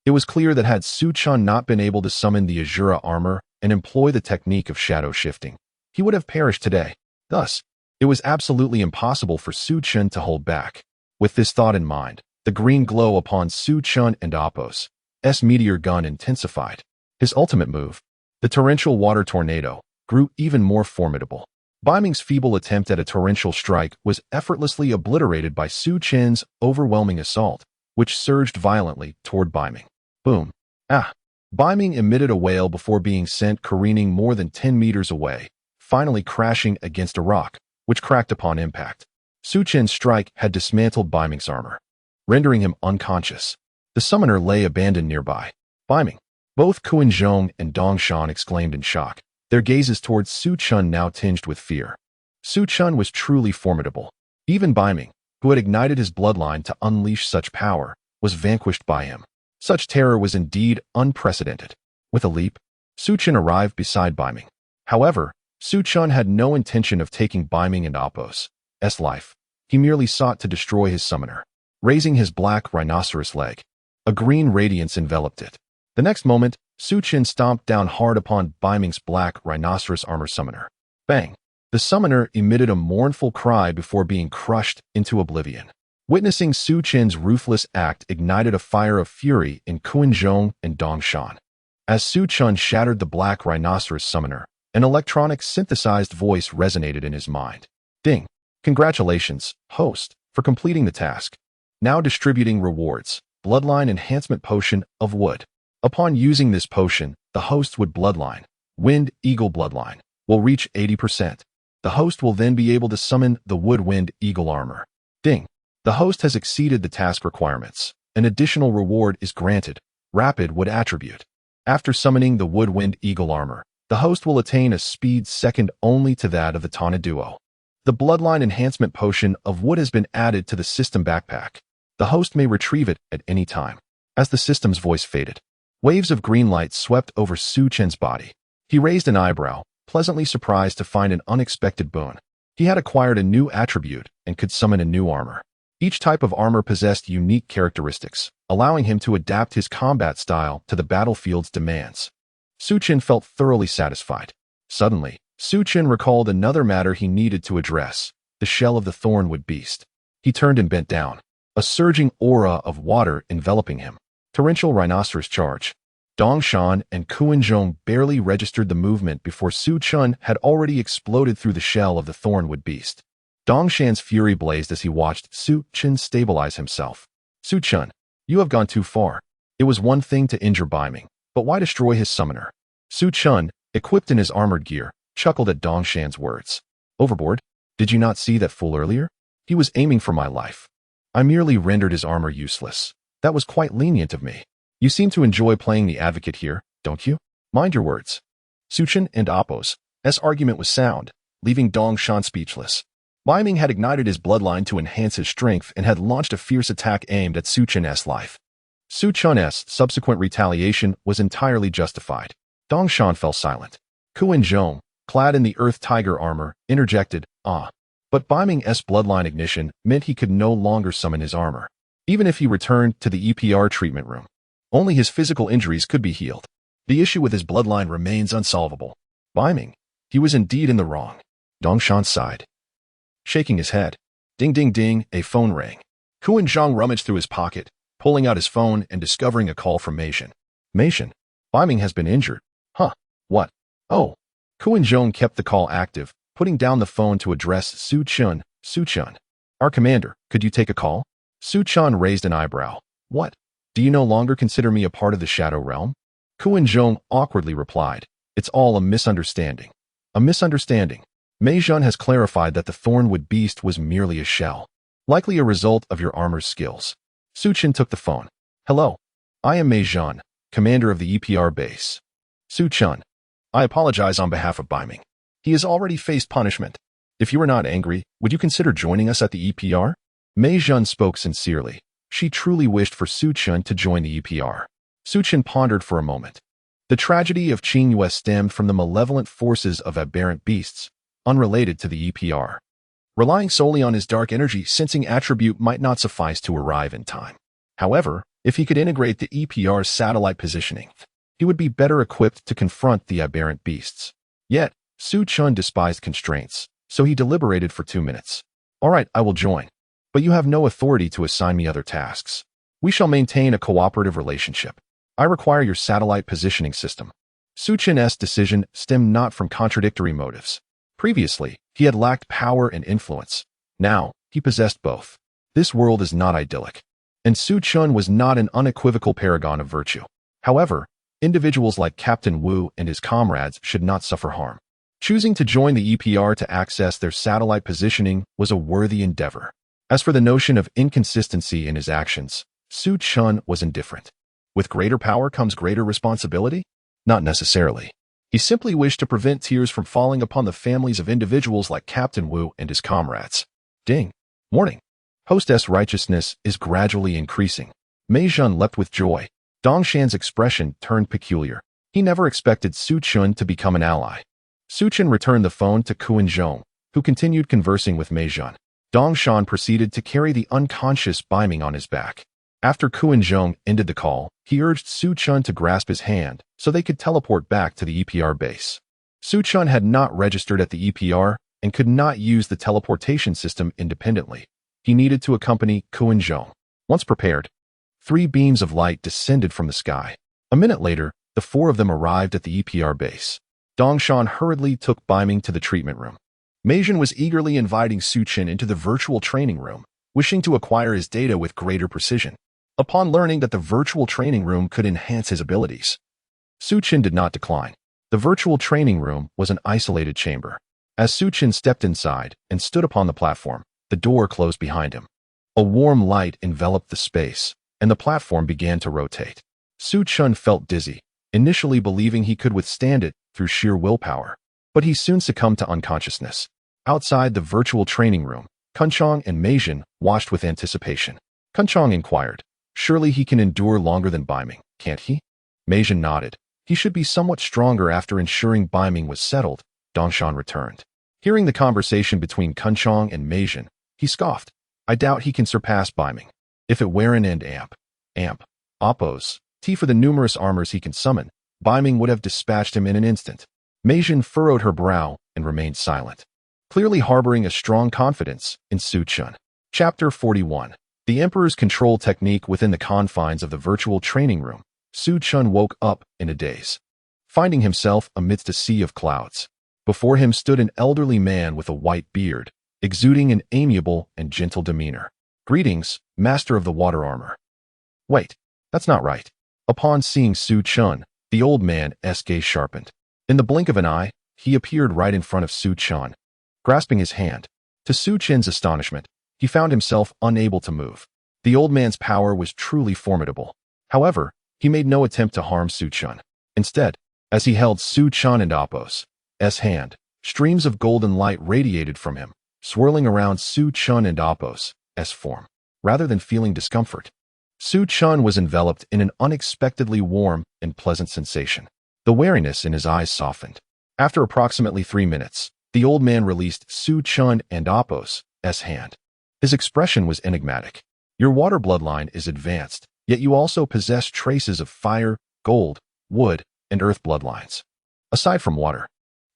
It was clear that had Su Chun not been able to summon the Azura armor and employ the technique of shadow shifting, he would have perished today. Thus, it was absolutely impossible for Su Chun to hold back. With this thought in mind, the green glow upon Su Chun and Appo's meteor gun intensified. His ultimate move, the torrential water tornado, grew even more formidable. Biming's feeble attempt at a torrential strike was effortlessly obliterated by Su Chun's overwhelming assault, which surged violently toward Biming. Boom. Biming emitted a wail before being sent careening more than 10 meters away, finally crashing against a rock, which cracked upon impact. Su Chun's strike had dismantled Biming's armor, rendering him unconscious. The summoner lay abandoned nearby. Biming. Both Kuenzhong and Dongshan exclaimed in shock, their gazes towards Su Chun now tinged with fear. Su Chun was truly formidable. Even Biming, who had ignited his bloodline to unleash such power, was vanquished by him. Such terror was indeed unprecedented. With a leap, Su Chen arrived beside Biming. However, Su Chen had no intention of taking Biming and Appo's life. He merely sought to destroy his summoner. Raising his black rhinoceros leg, a green radiance enveloped it. The next moment, Su Chen stomped down hard upon Biming's black rhinoceros armor summoner. Bang! The summoner emitted a mournful cry before being crushed into oblivion. Witnessing Su Chen's ruthless act ignited a fire of fury in Kuan-Zhong and Dongshan. As Su Chen shattered the black rhinoceros summoner, an electronic synthesized voice resonated in his mind. Ding! Congratulations, host, for completing the task. Now distributing rewards. Bloodline Enhancement Potion of Wood. Upon using this potion, the host would bloodline, Wind Eagle bloodline, will reach 80%. The host will then be able to summon the Wood Wind Eagle armor. Ding! The host has exceeded the task requirements. An additional reward is granted, Rapid Wood attribute. After summoning the Wood Wind Eagle armor, the host will attain a speed second only to that of the Tana duo. The Bloodline Enhancement Potion of Wood has been added to the system backpack. The host may retrieve it at any time. As the system's voice faded, waves of green light swept over Su Chen's body. He raised an eyebrow, pleasantly surprised to find an unexpected boon. He had acquired a new attribute and could summon a new armor. Each type of armor possessed unique characteristics, allowing him to adapt his combat style to the battlefield's demands. Su Chen felt thoroughly satisfied. Suddenly, Su Chen recalled another matter he needed to address, the shell of the thornwood beast. He turned and bent down, a surging aura of water enveloping him. Torrential rhinoceros charge. Dongshan and Kuan-Zhong barely registered the movement before Su Chen had already exploded through the shell of the thornwood beast. Dongshan's fury blazed as he watched Su Chen stabilize himself. Su Chen, you have gone too far. It was one thing to injure Biming, but why destroy his summoner? Su Chen, equipped in his armored gear, chuckled at Dongshan's words. Overboard? Did you not see that fool earlier? He was aiming for my life. I merely rendered his armor useless. That was quite lenient of me. You seem to enjoy playing the advocate here, don't you? Mind your words. Su Chen and Appo's argument was sound, leaving Dongshan speechless. Biming had ignited his bloodline to enhance his strength and had launched a fierce attack aimed at Su Chen's life. Su Chen's subsequent retaliation was entirely justified. Dongshan fell silent. Kuan-Zhong, clad in the Earth Tiger armor, interjected, But Biming's bloodline ignition meant he could no longer summon his armor. Even if he returned to the EPR treatment room, only his physical injuries could be healed. The issue with his bloodline remains unsolvable. Biming, he was indeed in the wrong. Dongshan sighed, shaking his head. Ding ding ding, a phone rang. Kuan-Zhong rummaged through his pocket, pulling out his phone and discovering a call from Mei Shan. Mei Shan, Biming has been injured. Huh, what? Oh. Kuan-Zhong kept the call active, putting down the phone to address Su Chen. Su Chen, our commander, could you take a call? Su Chen raised an eyebrow. What? Do you no longer consider me a part of the Shadow Realm? Kuan-Zhong awkwardly replied. It's all a misunderstanding. A misunderstanding. Mei Shan has clarified that the Thornwood Beast was merely a shell, likely a result of your armor's skills. Su Chen took the phone. Hello. I am Mei Shan, commander of the EPR base. Su Chen, I apologize on behalf of Biming. He has already faced punishment. If you are not angry, would you consider joining us at the EPR? Mei Shan spoke sincerely. She truly wished for Su Chen to join the EPR. Su Chen pondered for a moment. The tragedy of Qingyue stemmed from the malevolent forces of aberrant beasts, unrelated to the EPR. Relying solely on his dark energy sensing attribute might not suffice to arrive in time. However, if he could integrate the EPR's satellite positioning, he would be better equipped to confront the aberrant beasts. Yet, Su Chen despised constraints, so he deliberated for 2 minutes. All right, I will join. But you have no authority to assign me other tasks. We shall maintain a cooperative relationship. I require your satellite positioning system. Su Chen's decision stemmed not from contradictory motives. Previously, he had lacked power and influence. Now, he possessed both. This world is not idyllic. And Su Chen was not an unequivocal paragon of virtue. However, individuals like Captain Wu and his comrades should not suffer harm. Choosing to join the EPR to access their satellite positioning was a worthy endeavor. As for the notion of inconsistency in his actions, Su Chen was indifferent. With greater power comes greater responsibility? Not necessarily. He simply wished to prevent tears from falling upon the families of individuals like Captain Wu and his comrades. Ding. Morning. Hostess' righteousness is gradually increasing. Mei Shan leapt with joy. Dongshan's expression turned peculiar. He never expected Su Chun to become an ally. Su Chun returned the phone to Kuan Zhong, who continued conversing with Mei Jun. Dong Shan proceeded to carry the unconscious Bai Ming on his back. After Kuan Zhong ended the call, he urged Su Chun to grasp his hand so they could teleport back to the EPR base. Su Chun had not registered at the EPR and could not use the teleportation system independently. He needed to accompany Kuan Zhong. Once prepared, 3 beams of light descended from the sky. A minute later, the 4 of them arrived at the EPR base. Dong Shan hurriedly took Bai Ming to the treatment room. Mei Jun was eagerly inviting Su Chun into the virtual training room, wishing to acquire his data with greater precision. Upon learning that the virtual training room could enhance his abilities, Su Chun did not decline. The virtual training room was an isolated chamber. As Su Chun stepped inside and stood upon the platform, the door closed behind him. A warm light enveloped the space, and the platform began to rotate. Su Chun felt dizzy, initially believing he could withstand it through sheer willpower, but he soon succumbed to unconsciousness. Outside the virtual training room, Kunchong and Mei Jun watched with anticipation. Kunchong inquired, "Surely he can endure longer than Bai Ming, can't he?" Mei Jun nodded. "He should be somewhat stronger after ensuring Bai Ming was settled," Dongshan returned. Hearing the conversation between Kunchong and Mei Jun, he scoffed. "I doubt he can surpass Bai Ming. If it were an end amp, oppos, T for the numerous armors he can summon, Bai Ming would have dispatched him in an instant." Mei Jun furrowed her brow and remained silent, clearly harboring a strong confidence in Su Chun. Chapter 41. The Emperor's Control Technique. Within the confines of the virtual training room, Su Chun woke up in a daze, finding himself amidst a sea of clouds. Before him stood an elderly man with a white beard, exuding an amiable and gentle demeanor. "Greetings, Master of the Water Armor." "Wait, that's not right." Upon seeing Su Chun, the old man's gaze sharpened. In the blink of an eye, he appeared right in front of Su Chun, grasping his hand. To Su Chun's astonishment, he found himself unable to move. The old man's power was truly formidable. However, he made no attempt to harm Su Chun. Instead, as he held Su Chun and Apos' hand, streams of golden light radiated from him, swirling around Su Chun and Apos' form. Rather than feeling discomfort, Su Chun was enveloped in an unexpectedly warm and pleasant sensation. The wariness in his eyes softened. After approximately 3 minutes, the old man released Su Chun and Apos' hand. His expression was enigmatic. "Your water bloodline is advanced, yet you also possess traces of fire, gold, wood, and earth bloodlines. Aside from water,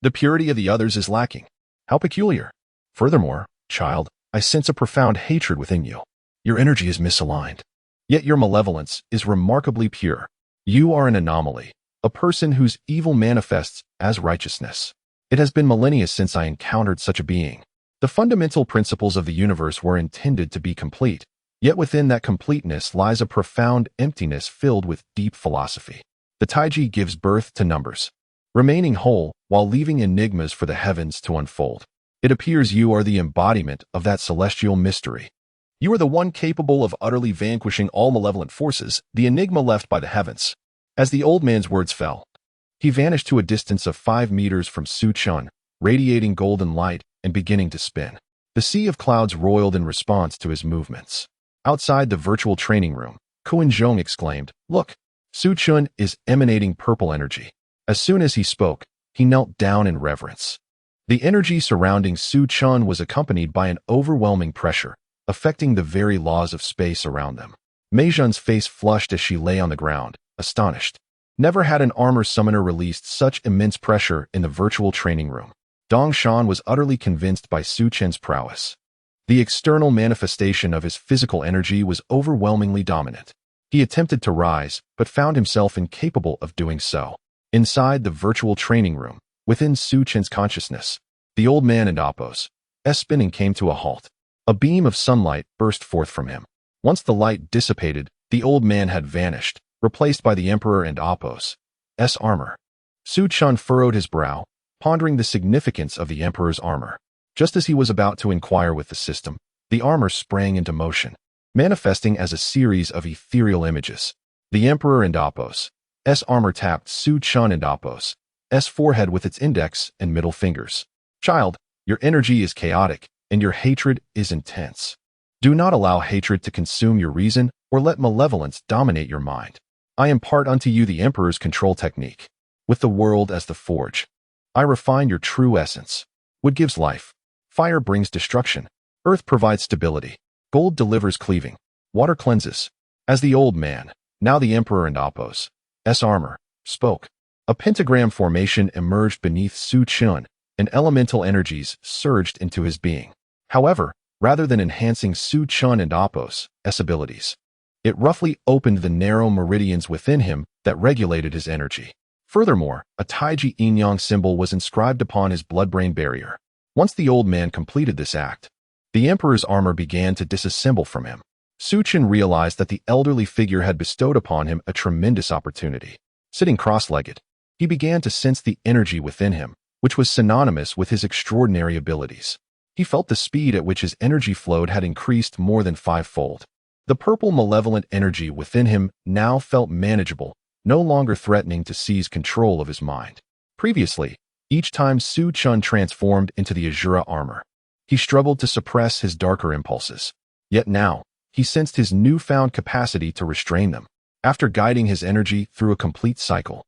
the purity of the others is lacking. How peculiar. Furthermore, child, I sense a profound hatred within you. Your energy is misaligned. Yet your malevolence is remarkably pure. You are an anomaly, a person whose evil manifests as righteousness. It has been millennia since I encountered such a being. The fundamental principles of the universe were intended to be complete, yet within that completeness lies a profound emptiness filled with deep philosophy. The Taiji gives birth to numbers, remaining whole while leaving enigmas for the heavens to unfold. It appears you are the embodiment of that celestial mystery. You are the one capable of utterly vanquishing all malevolent forces, the enigma left by the heavens." As the old man's words fell, he vanished to a distance of 5 meters from Su Chun, radiating golden light and beginning to spin. The sea of clouds roiled in response to his movements. Outside the virtual training room, Kuan Zhong exclaimed, "Look, Su Chun is emanating purple energy." As soon as he spoke, he knelt down in reverence. The energy surrounding Su Chun was accompanied by an overwhelming pressure, affecting the very laws of space around them. Mei Jun's face flushed as she lay on the ground, astonished. Never had an armor summoner released such immense pressure in the virtual training room. Dong Shan was utterly convinced by Su Chun's prowess. The external manifestation of his physical energy was overwhelmingly dominant. He attempted to rise, but found himself incapable of doing so. Inside the virtual training room, within Su Chun's consciousness, the old man and Apos' spinning came to a halt. A beam of sunlight burst forth from him. Once the light dissipated, the old man had vanished, replaced by the Emperor and Apos' armor. Su Chun furrowed his brow, pondering the significance of the Emperor's armor. Just as he was about to inquire with the system, the armor sprang into motion, manifesting as a series of ethereal images. The Emperor and Apos' armor tapped Su Chun and Apos' forehead with its index and middle fingers. "Child, your energy is chaotic, and your hatred is intense. Do not allow hatred to consume your reason or let malevolence dominate your mind. I impart unto you the Emperor's control technique. with the world as the forge. I refine your true essence. Wood gives life. Fire brings destruction. Earth provides stability. Gold delivers cleaving. Water cleanses. As the old man, now the emperor and Apos' armor, spoke, a pentagram formation emerged beneath Su Chun, and elemental energies surged into his being. However, rather than enhancing Su Chun and Apos' abilities, it roughly opened the narrow meridians within him that regulated his energy. Furthermore, a Taiji yin-yang symbol was inscribed upon his blood-brain barrier. Once the old man completed this act, the emperor's armor began to disassemble from him. Su Chun realized that the elderly figure had bestowed upon him a tremendous opportunity. Sitting cross-legged, he began to sense the energy within him, which was synonymous with his extraordinary abilities. He felt the speed at which his energy flowed had increased more than fivefold. The purple malevolent energy within him now felt manageable, no longer threatening to seize control of his mind. Previously, each time Su Chun transformed into the Azura armor, he struggled to suppress his darker impulses. Yet now, he sensed his newfound capacity to restrain them. After guiding his energy through a complete cycle,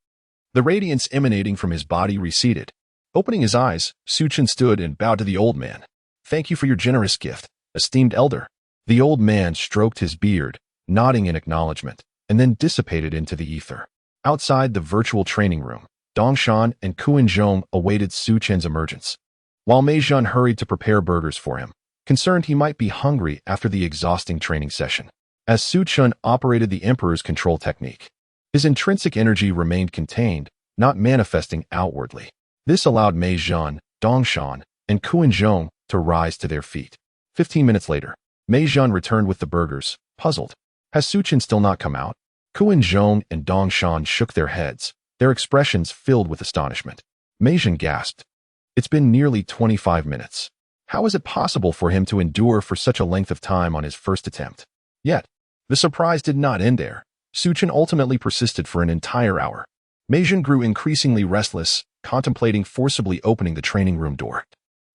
the radiance emanating from his body receded. Opening his eyes, Su Chun stood and bowed to the old man. "Thank you for your generous gift, esteemed elder." The old man stroked his beard, nodding in acknowledgement, and then dissipated into the ether. Outside the virtual training room, Dongshan and Kuan-Zhong awaited Su Chun's emergence, while Mei Zhan hurried to prepare burgers for him, concerned he might be hungry after the exhausting training session. As Su Chun operated the Emperor's control technique, his intrinsic energy remained contained, not manifesting outwardly. This allowed Mei Zhan, Dongshan, and Kuan-Zhong to rise to their feet. 15 minutes later, Mei Zhan returned with the burgers, puzzled. Has Su Chun still not come out? Kuan-Zhong and Dongshan shook their heads, their expressions filled with astonishment. Mei Zhan gasped. It's been nearly 25 minutes. How is it possible for him to endure for such a length of time on his first attempt? Yet, the surprise did not end there. Su Chun ultimately persisted for an entire hour. Mei Zhan grew increasingly restless, contemplating forcibly opening the training room door.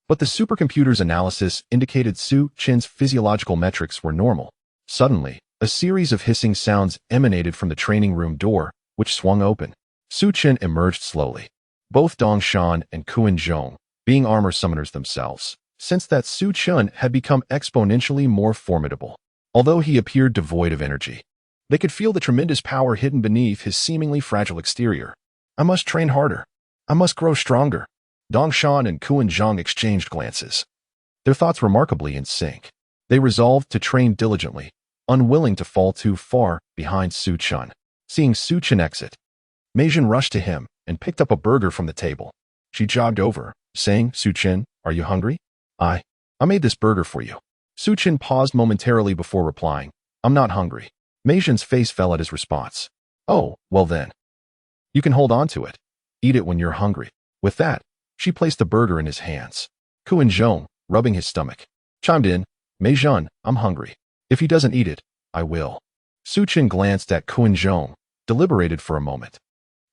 But the supercomputer's analysis indicated Su Chun's physiological metrics were normal. Suddenly, a series of hissing sounds emanated from the training room door, which swung open. Su Chun emerged slowly. Both Dongshan and Kuan-Zhong, being armor summoners themselves, sensed that Su Chun had become exponentially more formidable. Although he appeared devoid of energy, they could feel the tremendous power hidden beneath his seemingly fragile exterior. I must train harder. I must grow stronger. Dongshan and Kuan-Zhong exchanged glances, their thoughts remarkably in sync. They resolved to train diligently, unwilling to fall too far behind Su Chun. Seeing Su Chun exit, Mei Zhan rushed to him and picked up a burger from the table. She jogged over, saying, "Su Chun, are you hungry? I made this burger for you." Su Chun paused momentarily before replying, "I'm not hungry." Mei Zhan's face fell at his response. "Oh, well then. You can hold on to it. Eat it when you're hungry." With that, she placed the burger in his hands. Kuan-Zhong, rubbing his stomach, chimed in, "Mei Zhan, I'm hungry. If he doesn't eat it, I will." Su Chun glanced at Kuan-Zhong, deliberated for a moment,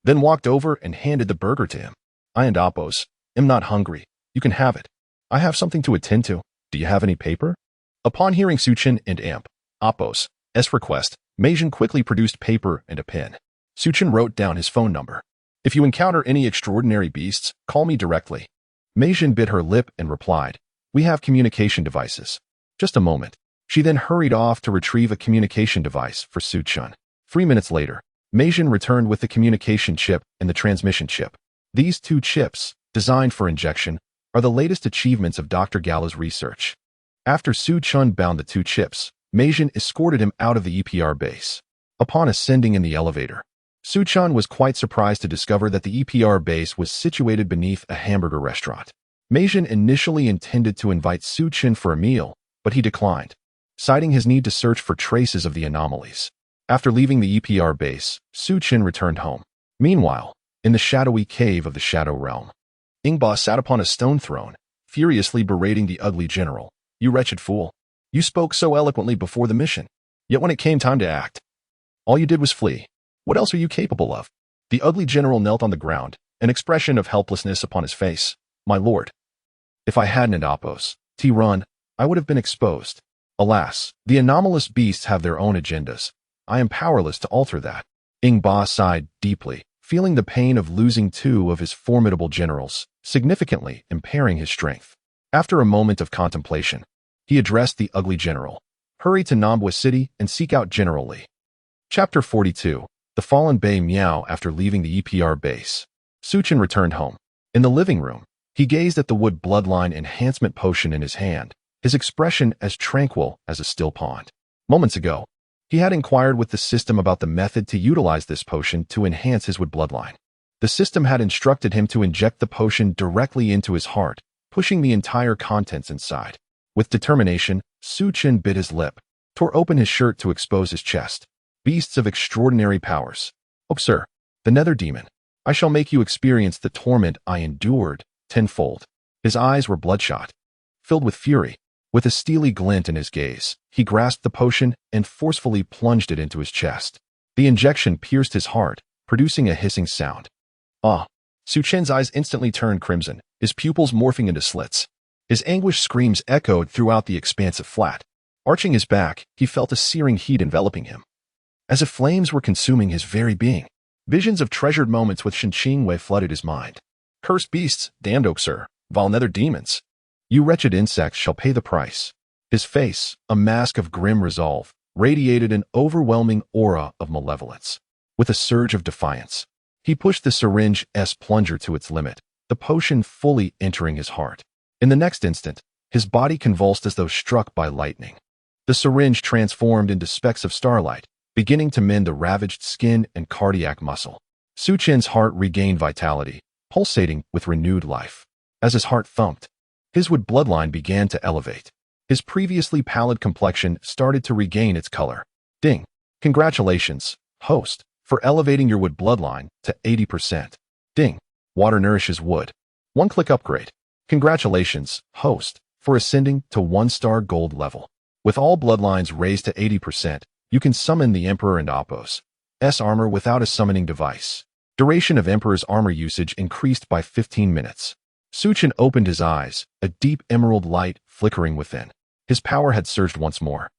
then walked over and handed the burger to him. "I and Apos am not hungry. You can have it. I have something to attend to. Do you have any paper?" Upon hearing Su Chun and Apos' request, Mei Zhan quickly produced paper and a pen. Su Chun wrote down his phone number. "If you encounter any extraordinary beasts, call me directly." Mei Zhan bit her lip and replied, "We have communication devices." Just a moment. She then hurried off to retrieve a communication device for Su Chun. 3 minutes later, Mei Zhan returned with the communication chip and the transmission chip. These two chips, designed for injection, are the latest achievements of Dr. Gala's research. After Su Chun bound the two chips, Mei Zhan escorted him out of the EPR base. Upon ascending in the elevator, Su Chun was quite surprised to discover that the EPR base was situated beneath a hamburger restaurant. Mei Zhan initially intended to invite Su Chun for a meal, but he declined, citing his need to search for traces of the anomalies. After leaving the EPR base, Su Chun returned home. Meanwhile, in the shadowy cave of the Shadow Realm, Ingba sat upon a stone throne, furiously berating the ugly general. "You wretched fool. You spoke so eloquently before the mission, yet when it came time to act, all you did was flee. What else are you capable of?" The ugly general knelt on the ground, an expression of helplessness upon his face. "My lord, if I hadn't Apos run, I would have been exposed. Alas, the anomalous beasts have their own agendas. I am powerless to alter that." Ingba sighed deeply, feeling the pain of losing two of his formidable generals, significantly impairing his strength. After a moment of contemplation, he addressed the ugly general. Hurry to Nambwa City and seek out General Li. Chapter 42. The Fallen Bei Miao. After leaving the EPR base, Su Chen returned home. In the living room, he gazed at the wood bloodline enhancement potion in his hand, his expression as tranquil as a still pond. Moments ago, he had inquired with the system about the method to utilize this potion to enhance his wood bloodline. The system had instructed him to inject the potion directly into his heart, pushing the entire contents inside. With determination, Su Chen bit his lip, tore open his shirt to expose his chest. Beasts of extraordinary powers. Oh, sir, the nether demon. I shall make you experience the torment I endured tenfold. His eyes were bloodshot, filled with fury. With a steely glint in his gaze, he grasped the potion and forcefully plunged it into his chest. The injection pierced his heart, producing a hissing sound. Ah! Su Chen's eyes instantly turned crimson, his pupils morphing into slits. His anguished screams echoed throughout the expansive flat. Arching his back, he felt a searing heat enveloping him, as if flames were consuming his very being. Visions of treasured moments with Shen Qingwei flooded his mind. Cursed beasts, damned sir, vile nether demons. You wretched insects shall pay the price. His face, a mask of grim resolve, radiated an overwhelming aura of malevolence. With a surge of defiance, he pushed the syringe-S plunger to its limit, the potion fully entering his heart. In the next instant, his body convulsed as though struck by lightning. The syringe transformed into specks of starlight, beginning to mend the ravaged skin and cardiac muscle. Su Chen's heart regained vitality, pulsating with renewed life. As his heart thumped, his wood bloodline began to elevate. His previously pallid complexion started to regain its color. Ding! Congratulations, host, for elevating your wood bloodline to 80%. Ding! Water nourishes wood. One-click upgrade. Congratulations, host, for ascending to 1-star gold level. With all bloodlines raised to 80%, you can summon the Emperor and Appo's armor without a summoning device. Duration of Emperor's armor usage increased by 15 minutes. Su Chen opened his eyes, a deep emerald light flickering within. His power had surged once more.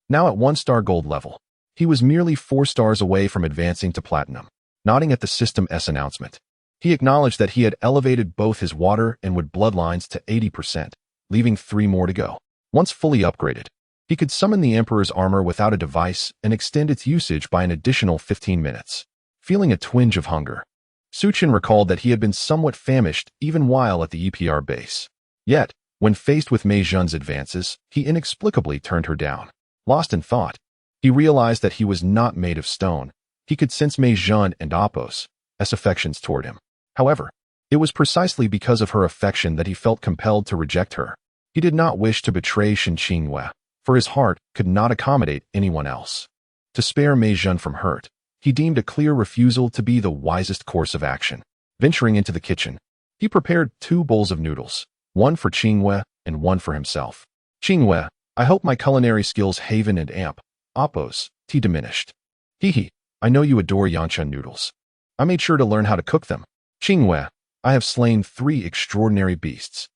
Now at 1-star gold level, he was merely 4 stars away from advancing to platinum. Nodding at the System S announcement, he acknowledged that he had elevated both his water and wood bloodlines to 80%, leaving 3 more to go. Once fully upgraded, he could summon the Emperor's armor without a device and extend its usage by an additional 15 minutes. Feeling a twinge of hunger, Su Chen recalled that he had been somewhat famished even while at the EPR base. Yet, when faced with Mei Zhen's advances, he inexplicably turned her down. Lost in thought, he realized that he was not made of stone. He could sense Mei Zhen and Appo's affections toward him. However, it was precisely because of her affection that he felt compelled to reject her. He did not wish to betray Shen Qingwei, for his heart could not accommodate anyone else. To spare Mei Zhen from hurt, he deemed a clear refusal to be the wisest course of action. Venturing into the kitchen, he prepared 2 bowls of noodles, one for Qingwei and one for himself. Qingwei, I hope my culinary skills haven and amp. Appo's tea diminished. Hee, I know you adore Yanchen noodles. I made sure to learn how to cook them. Qingwei, I have slain 3 extraordinary beasts.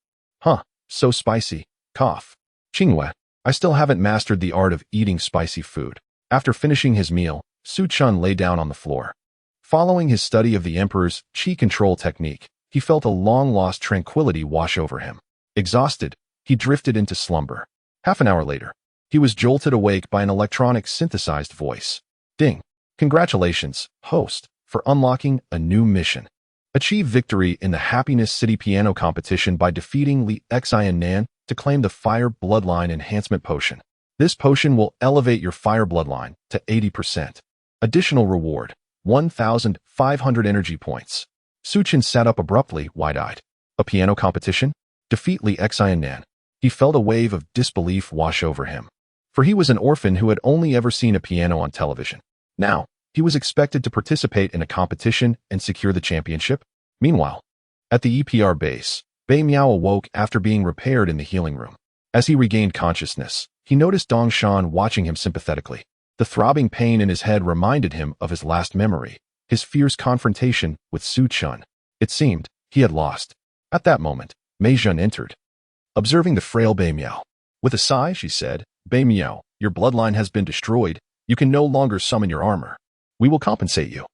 Huh, so spicy. Cough. Qingwei, I still haven't mastered the art of eating spicy food. After finishing his meal, Su Chen lay down on the floor. Following his study of the Emperor's qi control technique, he felt a long-lost tranquility wash over him. Exhausted, he drifted into slumber. Half an hour later, he was jolted awake by an electronic synthesized voice. Ding! Congratulations, host, for unlocking a new mission. Achieve victory in the Happiness City Piano Competition by defeating Li Xiannan to claim the Fire Bloodline Enhancement Potion. This potion will elevate your Fire Bloodline to 80%. Additional reward, 1,500 energy points. Su Chen sat up abruptly, wide-eyed. A piano competition? Defeat Li Xiannan. He felt a wave of disbelief wash over him. For he was an orphan who had only ever seen a piano on television. Now, he was expected to participate in a competition and secure the championship. Meanwhile, at the EPR base, Bei Miao awoke after being repaired in the healing room. As he regained consciousness, he noticed Dong Shan watching him sympathetically. The throbbing pain in his head reminded him of his last memory, his fierce confrontation with Su Chen. It seemed he had lost. At that moment, Mei Zhen entered. Observing the frail Bei Miao, with a sigh, she said, Bei Miao, your bloodline has been destroyed. You can no longer summon your armor. We will compensate you.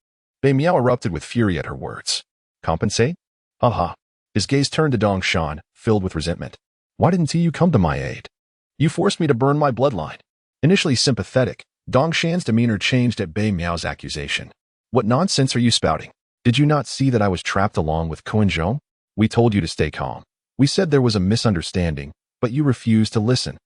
Bei Miao erupted with fury at her words. Compensate? Haha. His gaze turned to Dong Shan, filled with resentment. Why didn't you come to my aid? You forced me to burn my bloodline. Initially sympathetic, Dong Shan's demeanor changed at Bei Miao's accusation. What nonsense are you spouting? Did you not see that I was trapped along with Kuan Zhong? We told you to stay calm. We said there was a misunderstanding, but you refused to listen.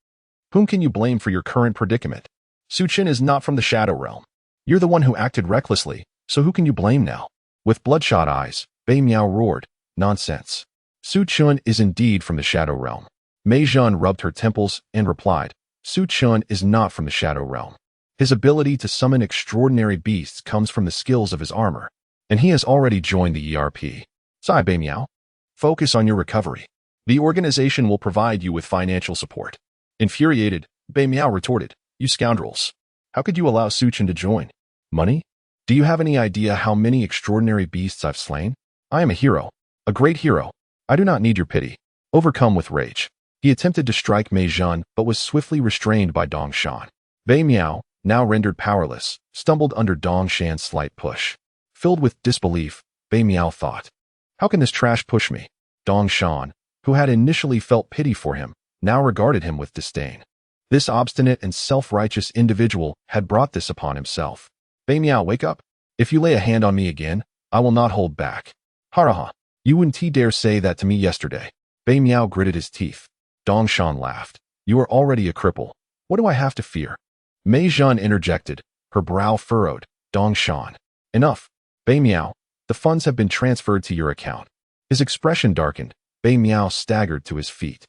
Whom can you blame for your current predicament? Su Chen is not from the Shadow Realm. You're the one who acted recklessly, so who can you blame now? With bloodshot eyes, Bei Miao roared, Nonsense. Su Chen is indeed from the Shadow Realm. Mei Zhan rubbed her temples and replied, Su Chen is not from the Shadow Realm. His ability to summon extraordinary beasts comes from the skills of his armor, and he has already joined the ERP. Sigh, Bei Miao. Focus on your recovery. The organization will provide you with financial support. Infuriated, Bei Miao retorted, You scoundrels. How could you allow Su Chen to join? Money? Do you have any idea how many extraordinary beasts I've slain? I am a hero. A great hero. I do not need your pity. Overcome with rage, he attempted to strike Mei Zhan but was swiftly restrained by Dong Shan. Bei Miao, now rendered powerless, stumbled under Dong Shan's slight push. Filled with disbelief, Bei Miao thought, How can this trash push me? Dong Shan, who had initially felt pity for him, now regarded him with disdain. This obstinate and self-righteous individual had brought this upon himself. Bei Miao, wake up. If you lay a hand on me again, I will not hold back. Haraha. You wouldn't dare say that to me yesterday. Bei Miao gritted his teeth. Dong Shan laughed. You are already a cripple. What do I have to fear? Mei Zhan interjected, her brow furrowed. Dong Shan. Enough. Bei Miao, the funds have been transferred to your account. His expression darkened. Bei Miao staggered to his feet.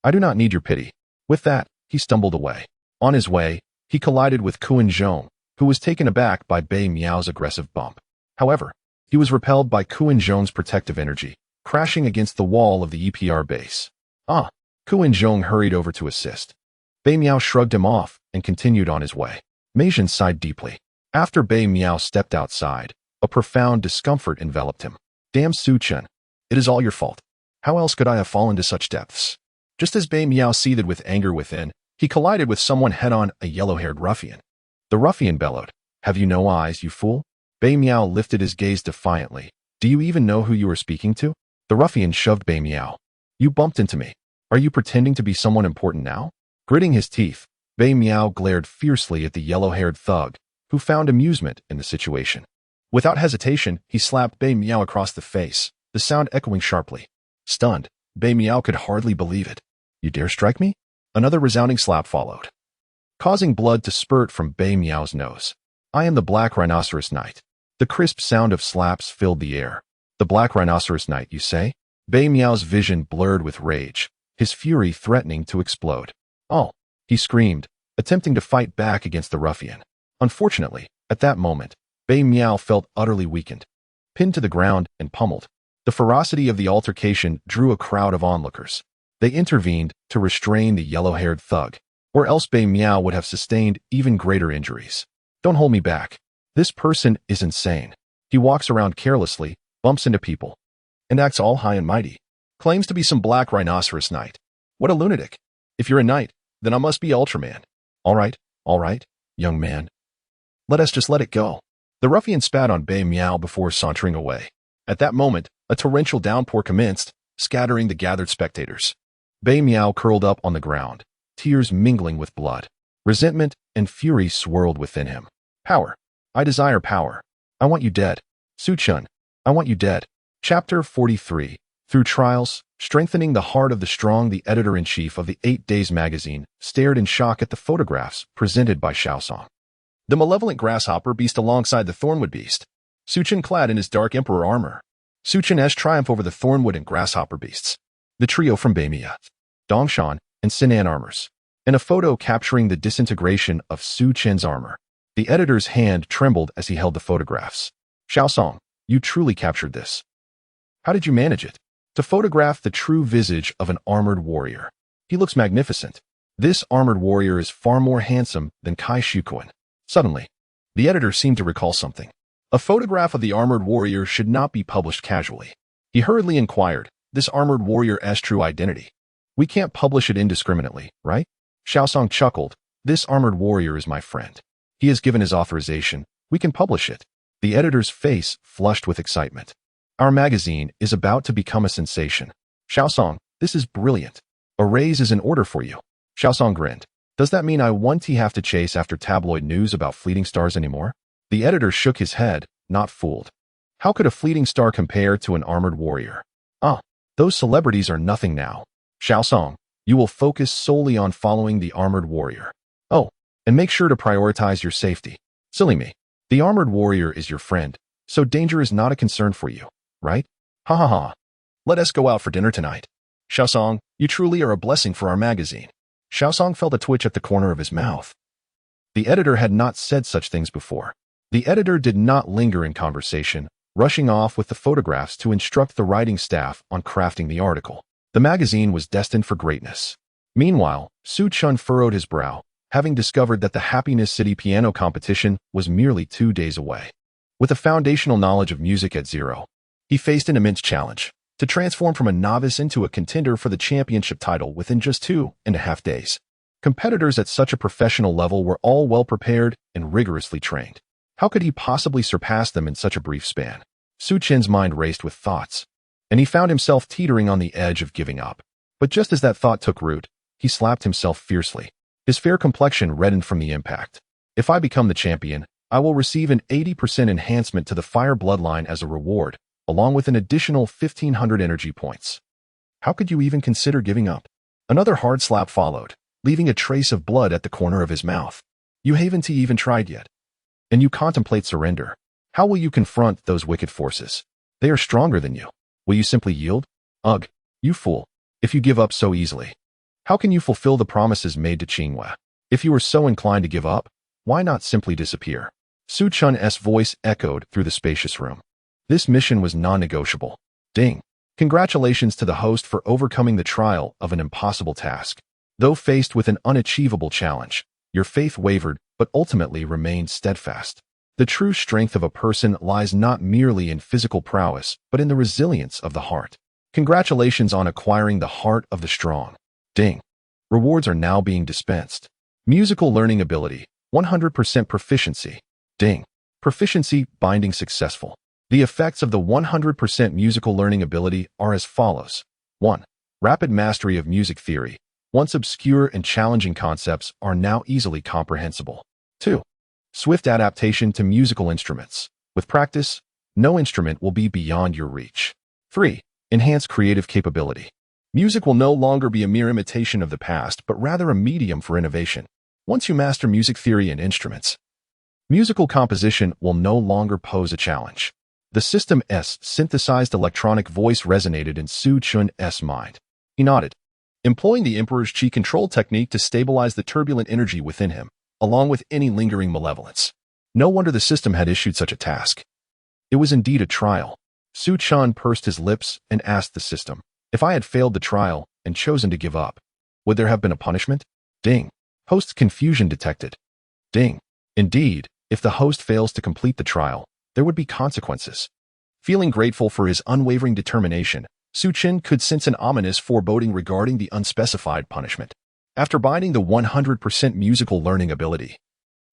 I do not need your pity. With that, he stumbled away. On his way, he collided with Kuan Zhong, who was taken aback by Bei Miao's aggressive bump. However, he was repelled by Kuan Zhong's protective energy, crashing against the wall of the EPR base. Kuan Zhong hurried over to assist. Bei Miao shrugged him off and continued on his way. Mei Zhan sighed deeply. After Bei Miao stepped outside, a profound discomfort enveloped him. Damn Su Chen. It is all your fault. How else could I have fallen to such depths? Just as Bei Miao seethed with anger within, he collided with someone head-on, a yellow-haired ruffian. The ruffian bellowed, Have you no eyes, you fool? Bei Miao lifted his gaze defiantly. Do you even know who you are speaking to? The ruffian shoved Bei Miao. You bumped into me. Are you pretending to be someone important now? Gritting his teeth, Bei Miao glared fiercely at the yellow-haired thug, who found amusement in the situation. Without hesitation, he slapped Bei Miao across the face, the sound echoing sharply. Stunned, Bei Miao could hardly believe it. You dare strike me? Another resounding slap followed, causing blood to spurt from Bei Miao's nose. I am the Black Rhinoceros Knight. The crisp sound of slaps filled the air. The Black Rhinoceros Knight, you say? Bei Miao's vision blurred with rage, his fury threatening to explode. Oh, he screamed, attempting to fight back against the ruffian. Unfortunately, at that moment, Bei Miao felt utterly weakened. Pinned to the ground and pummeled, the ferocity of the altercation drew a crowd of onlookers. They intervened to restrain the yellow-haired thug, or else Bei Miao would have sustained even greater injuries. Don't hold me back. This person is insane. He walks around carelessly, bumps into people, and acts all high and mighty. Claims to be some Black Rhinoceros Knight. What a lunatic. If you're a knight, then I must be Ultraman. All right, young man. Let us just let it go. The ruffian spat on Bei Miao before sauntering away. At that moment, a torrential downpour commenced, scattering the gathered spectators. Bei Miao curled up on the ground, tears mingling with blood. Resentment and fury swirled within him. Power. I desire power. I want you dead. Su Chen, I want you dead. Chapter 43. Through trials, strengthening the heart of the strong, the editor-in-chief of the 8 Days magazine stared in shock at the photographs presented by Xiaosong. The malevolent grasshopper beast alongside the thornwood beast. Su Chen clad in his dark emperor armor. Su Chen's triumph over the thornwood and grasshopper beasts. The trio from Bei Miao, Dong Shan, and Sinan armors. And a photo capturing the disintegration of Su Chen's armor. The editor's hand trembled as he held the photographs. Xiaosong, you truly captured this. How did you manage it? To photograph the true visage of an armored warrior. He looks magnificent. This armored warrior is far more handsome than Kai Shukuan. Suddenly, the editor seemed to recall something. A photograph of the armored warrior should not be published casually. He hurriedly inquired, this armored warrior's true identity. We can't publish it indiscriminately, right? Xiaosong chuckled. This armored warrior is my friend. He has given his authorization. We can publish it. The editor's face flushed with excitement. Our magazine is about to become a sensation. Xiaosong, this is brilliant. A raise is in order for you. Xiaosong grinned. Does that mean I won't have to chase after tabloid news about fleeting stars anymore? The editor shook his head, not fooled. How could a fleeting star compare to an armored warrior? Those celebrities are nothing now. Xiaosong, you will focus solely on following the armored warrior. Oh, and make sure to prioritize your safety. Silly me. The armored warrior is your friend, so danger is not a concern for you, right? Ha ha ha. Let us go out for dinner tonight. Xiaosong, you truly are a blessing for our magazine. Xiaosong felt a twitch at the corner of his mouth. The editor had not said such things before. The editor did not linger in conversation, rushing off with the photographs to instruct the writing staff on crafting the article. The magazine was destined for greatness. Meanwhile, Su Chun furrowed his brow, having discovered that the Happiness City piano competition was merely 2 days away. With a foundational knowledge of music at zero, he faced an immense challenge to transform from a novice into a contender for the championship title within just 2.5 days. Competitors at such a professional level were all well prepared and rigorously trained. How could he possibly surpass them in such a brief span? Su Chen's mind raced with thoughts, and he found himself teetering on the edge of giving up. But just as that thought took root, he slapped himself fiercely. His fair complexion reddened from the impact. If I become the champion, I will receive an 80% enhancement to the fire bloodline as a reward, along with an additional 1,500 energy points. How could you even consider giving up? Another hard slap followed, leaving a trace of blood at the corner of his mouth. You haven't even tried yet. And you contemplate surrender. How will you confront those wicked forces? They are stronger than you. Will you simply yield? Ugh, you fool. If you give up so easily, how can you fulfill the promises made to Qinghua? If you are so inclined to give up, why not simply disappear? Su Chun's voice echoed through the spacious room. This mission was non-negotiable. Ding. Congratulations to the host for overcoming the trial of an impossible task. Though faced with an unachievable challenge, your faith wavered but ultimately remained steadfast. The true strength of a person lies not merely in physical prowess, but in the resilience of the heart. Congratulations on acquiring the heart of the strong. Ding. Rewards are now being dispensed. Musical learning ability, 100% proficiency. Ding. Proficiency binding successful. The effects of the 100% musical learning ability are as follows. 1. Rapid mastery of music theory. Once obscure and challenging concepts are now easily comprehensible. 2. Swift adaptation to musical instruments. With practice, no instrument will be beyond your reach. 3. Enhanced creative capability. Music will no longer be a mere imitation of the past, but rather a medium for innovation. Once you master music theory and instruments, musical composition will no longer pose a challenge. The system's synthesized electronic voice resonated in Su Chun's mind. He nodded, employing the Emperor's Qi control technique to stabilize the turbulent energy within him, along with any lingering malevolence. No wonder the system had issued such a task. It was indeed a trial. Su Chun pursed his lips and asked the system, if I had failed the trial and chosen to give up, would there have been a punishment? Ding. Host's confusion detected. Ding. Indeed, if the host fails to complete the trial, there would be consequences. Feeling grateful for his unwavering determination, Su Chen could sense an ominous foreboding regarding the unspecified punishment. After binding the 100% musical learning ability,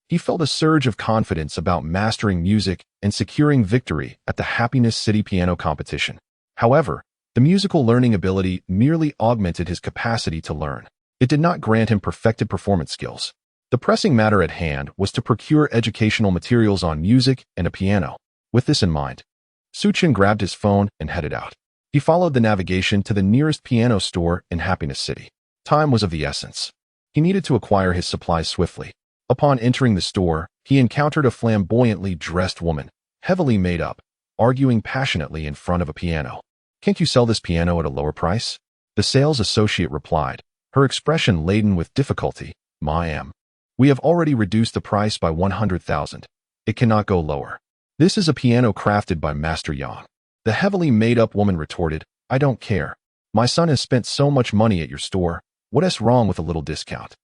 he felt a surge of confidence about mastering music and securing victory at the Happiness City piano competition. However, the musical learning ability merely augmented his capacity to learn. It did not grant him perfected performance skills. The pressing matter at hand was to procure educational materials on music and a piano. With this in mind, Su Chen grabbed his phone and headed out. He followed the navigation to the nearest piano store in Happiness City. Time was of the essence. He needed to acquire his supplies swiftly. Upon entering the store, he encountered a flamboyantly dressed woman, heavily made up, arguing passionately in front of a piano. Can't you sell this piano at a lower price? The sales associate replied, her expression laden with difficulty. Ma'am. We have already reduced the price by 100,000. It cannot go lower. This is a piano crafted by Master Yang. The heavily made-up woman retorted, I don't care. My son has spent so much money at your store. What's wrong with a little discount?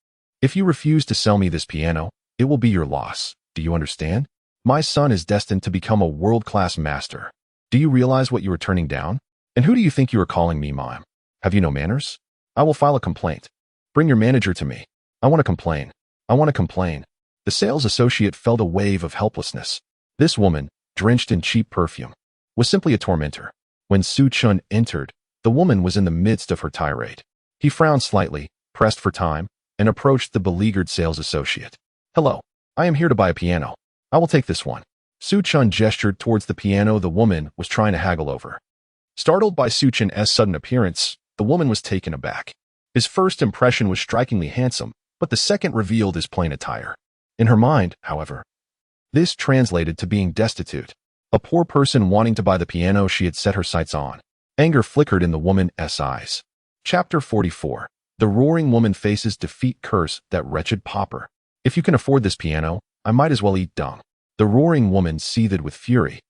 If you refuse to sell me this piano, it will be your loss. Do you understand? My son is destined to become a world-class master. Do you realize what you are turning down? And who do you think you are calling me, ma'am? Have you no manners? I will file a complaint. Bring your manager to me. I want to complain. I want to complain. The sales associate felt a wave of helplessness. This woman, drenched in cheap perfume, was simply a tormentor. When Su Chun entered, the woman was in the midst of her tirade. He frowned slightly, pressed for time, and approached the beleaguered sales associate. "Hello, I am here to buy a piano. I will take this one." Su Chun gestured towards the piano the woman was trying to haggle over. Startled by Su Chun's sudden appearance, the woman was taken aback. His first impression was strikingly handsome, but the second revealed his plain attire. In her mind, however, this translated to being destitute, a poor person wanting to buy the piano she had set her sights on. Anger flickered in the woman's eyes. Chapter 44. The roaring woman faces defeat. Curse that wretched pauper. If you can afford this piano, I might as well eat dung. The roaring woman seethed with fury,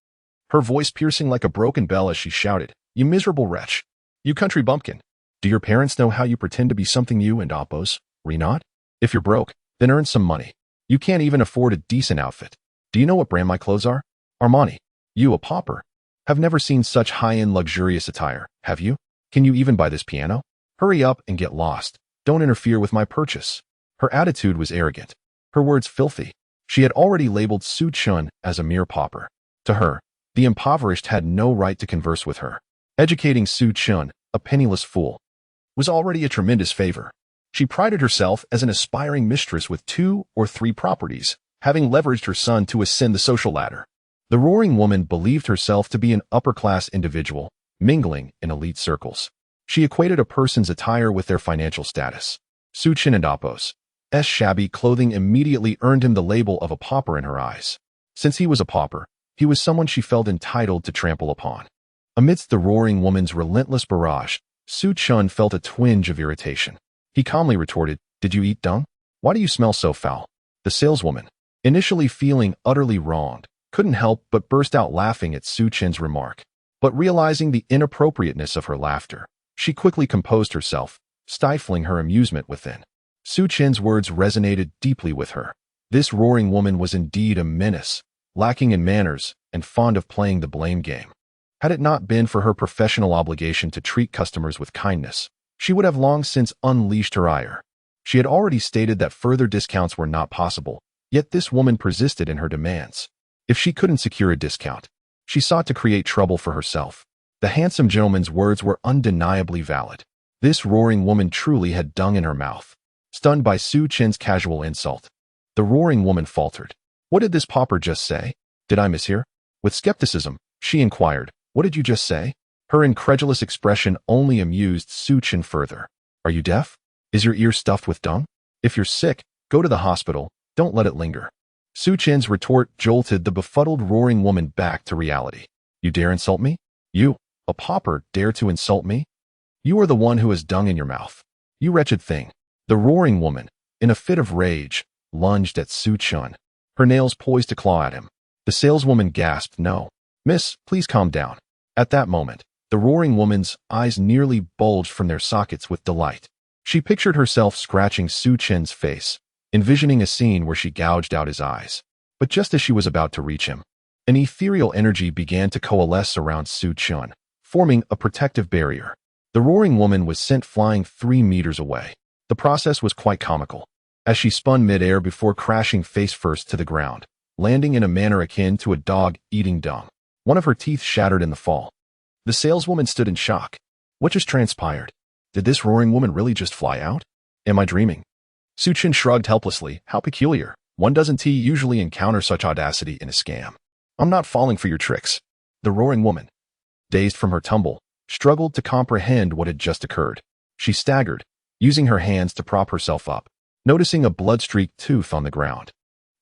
her voice piercing like a broken bell as she shouted, "You miserable wretch! You country bumpkin! Do your parents know how you pretend to be something you and oppose? Not? If you're broke, then earn some money. You can't even afford a decent outfit. Do you know what brand my clothes are? Armani. You, a pauper, have never seen such high-end luxurious attire, have you? Can you even buy this piano? Hurry up and get lost. Don't interfere with my purchase." Her attitude was arrogant, her words filthy. She had already labeled Su Chun as a mere pauper. To her, the impoverished had no right to converse with her. Educating Su Chun, a penniless fool, was already a tremendous favor. She prided herself as an aspiring mistress with 2 or 3 properties, having leveraged her son to ascend the social ladder. The roaring woman believed herself to be an upper-class individual, mingling in elite circles. She equated a person's attire with their financial status. Su Chun and Appo's shabby clothing immediately earned him the label of a pauper in her eyes. Since he was a pauper, he was someone she felt entitled to trample upon. Amidst the roaring woman's relentless barrage, Su Chun felt a twinge of irritation. He calmly retorted, "Did you eat dung? Why do you smell so foul?" The saleswoman, initially feeling utterly wronged, couldn't help but burst out laughing at Su Chun's remark. But realizing the inappropriateness of her laughter, she quickly composed herself, stifling her amusement within. Su Chun's words resonated deeply with her. This roaring woman was indeed a menace, lacking in manners and fond of playing the blame game. Had it not been for her professional obligation to treat customers with kindness, she would have long since unleashed her ire. She had already stated that further discounts were not possible, yet this woman persisted in her demands. If she couldn't secure a discount, she sought to create trouble for herself. The handsome gentleman's words were undeniably valid. This roaring woman truly had dung in her mouth. Stunned by Su Chun's casual insult, the roaring woman faltered. "What did this pauper just say? Did I mishear?" With skepticism, she inquired, "What did you just say?" Her incredulous expression only amused Su Chun further. "Are you deaf? Is your ear stuffed with dung? If you're sick, go to the hospital. Don't let it linger." Su Chun's retort jolted the befuddled roaring woman back to reality. "You dare insult me? You, a pauper, dare to insult me? You are the one who has dung in your mouth. You wretched thing." The roaring woman, in a fit of rage, lunged at Su Chun, her nails poised to claw at him. The saleswoman gasped, "No. Miss, please calm down." At that moment, the roaring woman's eyes nearly bulged from their sockets with delight. She pictured herself scratching Su Chun's face, envisioning a scene where she gouged out his eyes. But just as she was about to reach him, an ethereal energy began to coalesce around Su Chun, forming a protective barrier. The roaring woman was sent flying 3 meters away. The process was quite comical, as she spun mid-air before crashing face-first to the ground, landing in a manner akin to a dog eating dung. One of her teeth shattered in the fall. The saleswoman stood in shock. What just transpired? Did this roaring woman really just fly out? Am I dreaming? Su Chun shrugged helplessly. How peculiar. One doesn't usually encounter such audacity in a scam. I'm not falling for your tricks. The roaring woman, dazed from her tumble, struggled to comprehend what had just occurred. She staggered, using her hands to prop herself up, noticing a blood-streaked tooth on the ground.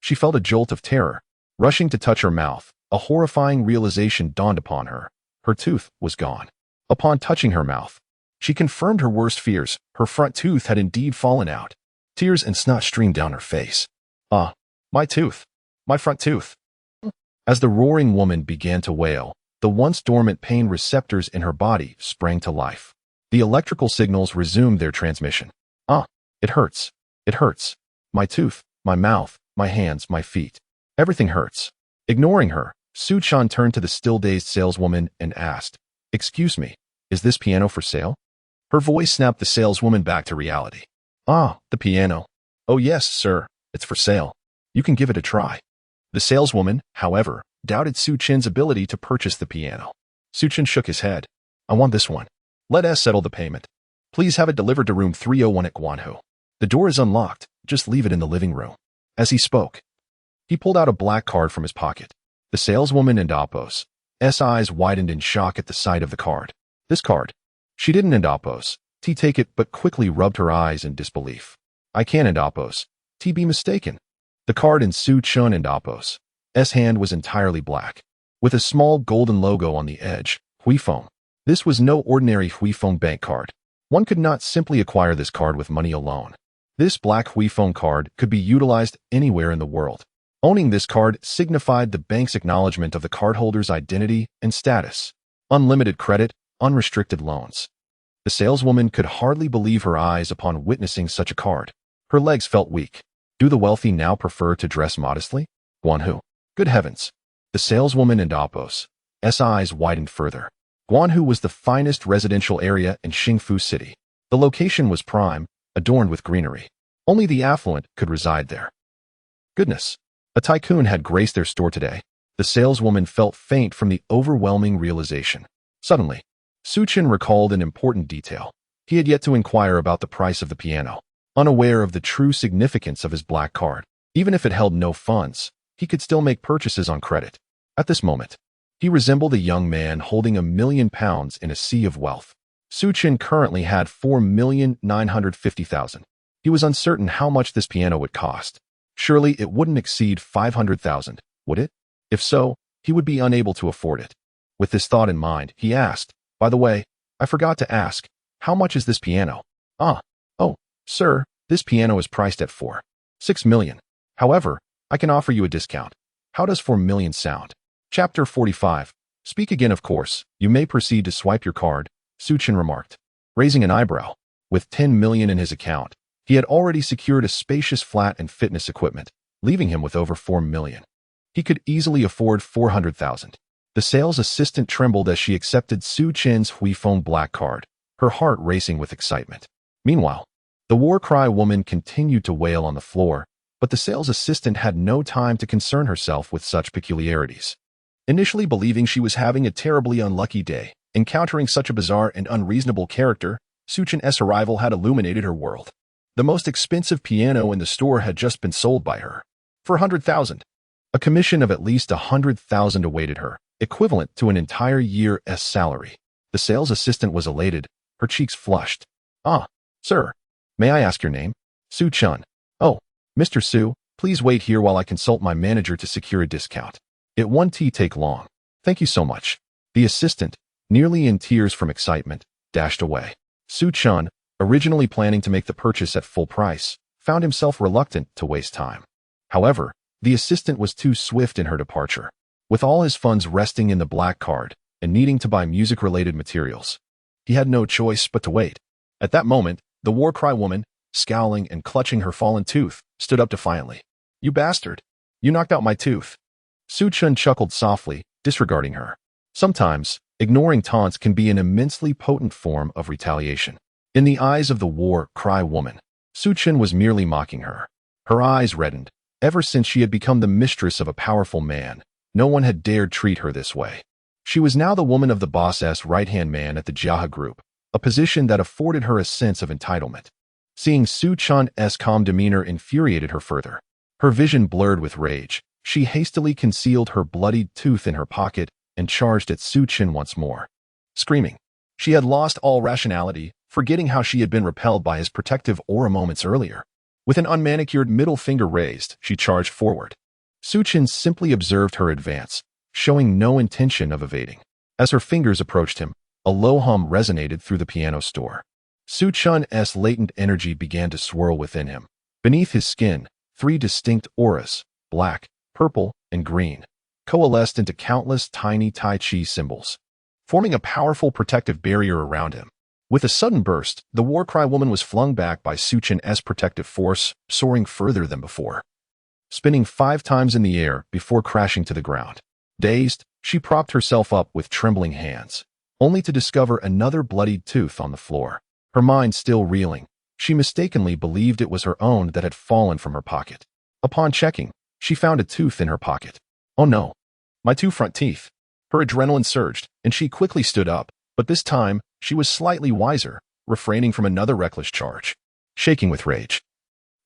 She felt a jolt of terror. Rushing to touch her mouth, a horrifying realization dawned upon her. Her tooth was gone. Upon touching her mouth, she confirmed her worst fears. Her front tooth had indeed fallen out. Tears and snot streamed down her face. "Ah, my tooth. My front tooth." As the roaring woman began to wail, the once dormant pain receptors in her body sprang to life. The electrical signals resumed their transmission. "Ah, it hurts. It hurts. My tooth, my mouth, my hands, my feet. Everything hurts." Ignoring her, Su Chun turned to the still-dazed saleswoman and asked, "Excuse me, is this piano for sale?" Her voice snapped the saleswoman back to reality. "Ah, the piano. Oh yes, sir, it's for sale. You can give it a try." The saleswoman, however, doubted Su Chen's ability to purchase the piano. Su Chen shook his head. I want this one. Let us settle the payment. Please have it delivered to room 301 at Guanhu. The door is unlocked. Just leave it in the living room. As he spoke, he pulled out a black card from his pocket. The saleswoman and Apos. S eyes widened in shock at the sight of the card. This card. She didn't Apos. T take it but quickly rubbed her eyes in disbelief. I can't Apos. T be mistaken. The card in Su Chen and Apos. S hand was entirely black, with a small golden logo on the edge, Huifeng. This was no ordinary Huifeng bank card. One could not simply acquire this card with money alone. This black Huifeng card could be utilized anywhere in the world. Owning this card signified the bank's acknowledgement of the cardholder's identity and status. Unlimited credit, unrestricted loans. The saleswoman could hardly believe her eyes upon witnessing such a card. Her legs felt weak. Do the wealthy now prefer to dress modestly? Guanhu. Good heavens. The saleswoman and Apos. S eyes widened further. Guanhu was the finest residential area in Xingfu City. The location was prime, adorned with greenery. Only the affluent could reside there. Goodness. A tycoon had graced their store today. The saleswoman felt faint from the overwhelming realization. Suddenly, Su Chen recalled an important detail. He had yet to inquire about the price of the piano, unaware of the true significance of his black card. Even if it held no funds, he could still make purchases on credit. At this moment, he resembled a young man holding £1,000,000 in a sea of wealth. Su Chen currently had 4,950,000. He was uncertain how much this piano would cost. Surely it wouldn't exceed 500,000, would it? If so, he would be unable to afford it. With this thought in mind, he asked, by the way, I forgot to ask, how much is this piano? Oh, sir, this piano is priced at 4.6 million. However, I can offer you a discount. How does 4 million sound? Chapter 45. Speak again, of course. You may proceed to swipe your card, Su Chen remarked, raising an eyebrow. With 10 million in his account, he had already secured a spacious flat and fitness equipment, leaving him with over 4 million. He could easily afford 400,000. The sales assistant trembled as she accepted Su Chen's Huifeng black card, her heart racing with excitement. Meanwhile, the war cry woman continued to wail on the floor, but the sales assistant had no time to concern herself with such peculiarities. Initially believing she was having a terribly unlucky day, encountering such a bizarre and unreasonable character, Su Chen's arrival had illuminated her world. The most expensive piano in the store had just been sold by her. For 100,000. A commission of at least 100,000 awaited her, equivalent to an entire year's salary. The sales assistant was elated, her cheeks flushed. Sir, may I ask your name? Su Chen. Oh, Mr. Su, please wait here while I consult my manager to secure a discount. It won't take long. Thank you so much. The assistant, nearly in tears from excitement, dashed away. Su Chen, originally planning to make the purchase at full price, found himself reluctant to waste time. However, the assistant was too swift in her departure. With all his funds resting in the black card and needing to buy music-related materials, he had no choice but to wait. At that moment, the war cry woman, scowling and clutching her fallen tooth, stood up defiantly. You bastard! You knocked out my tooth. Su Chen chuckled softly, disregarding her. Sometimes, ignoring taunts can be an immensely potent form of retaliation. In the eyes of the war cry woman, Su Chen was merely mocking her. Her eyes reddened. Ever since she had become the mistress of a powerful man, no one had dared treat her this way. She was now the woman of the boss's right-hand man at the Jiahe Group, a position that afforded her a sense of entitlement. Seeing Su Chen's calm demeanor infuriated her further. Her vision blurred with rage. She hastily concealed her bloodied tooth in her pocket and charged at Su Chen once more. Screaming, she had lost all rationality, forgetting how she had been repelled by his protective aura moments earlier. With an unmanicured middle finger raised, she charged forward. Su Chen simply observed her advance, showing no intention of evading. As her fingers approached him, a low hum resonated through the piano store. Su Chen's latent energy began to swirl within him. Beneath his skin, 3 distinct auras, black, purple, and green, coalesced into countless tiny Tai Chi symbols, forming a powerful protective barrier around him. With a sudden burst, the war cry woman was flung back by Su Chen's protective force, soaring further than before, spinning 5 times in the air before crashing to the ground. Dazed, she propped herself up with trembling hands, only to discover another bloodied tooth on the floor. Her mind still reeling, she mistakenly believed it was her own that had fallen from her pocket. Upon checking, she found a tooth in her pocket. Oh no! My two front teeth. Her adrenaline surged, and she quickly stood up, but this time, she was slightly wiser, refraining from another reckless charge. Shaking with rage,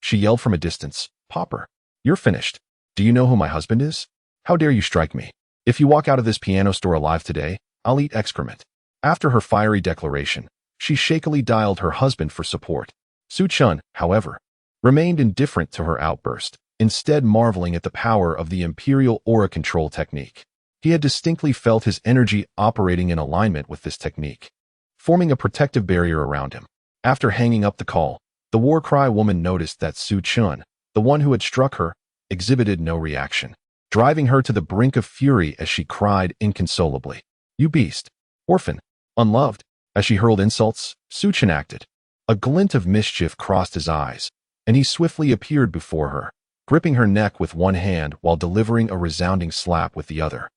she yelled from a distance, "Popper, you're finished. Do you know who my husband is? How dare you strike me? If you walk out of this piano store alive today, I'll eat excrement." After her fiery declaration, she shakily dialed her husband for support. Su Chun, however, remained indifferent to her outburst, instead marveling at the power of the Imperial Aura Control technique. He had distinctly felt his energy operating in alignment with this technique, forming a protective barrier around him. After hanging up the call, the war cry woman noticed that Su Chun, the one who had struck her, exhibited no reaction, driving her to the brink of fury as she cried inconsolably, "You beast! Orphan! Unloved!" As she hurled insults, Su Chun acted. A glint of mischief crossed his eyes, and he swiftly appeared before her, gripping her neck with one hand while delivering a resounding slap with the other.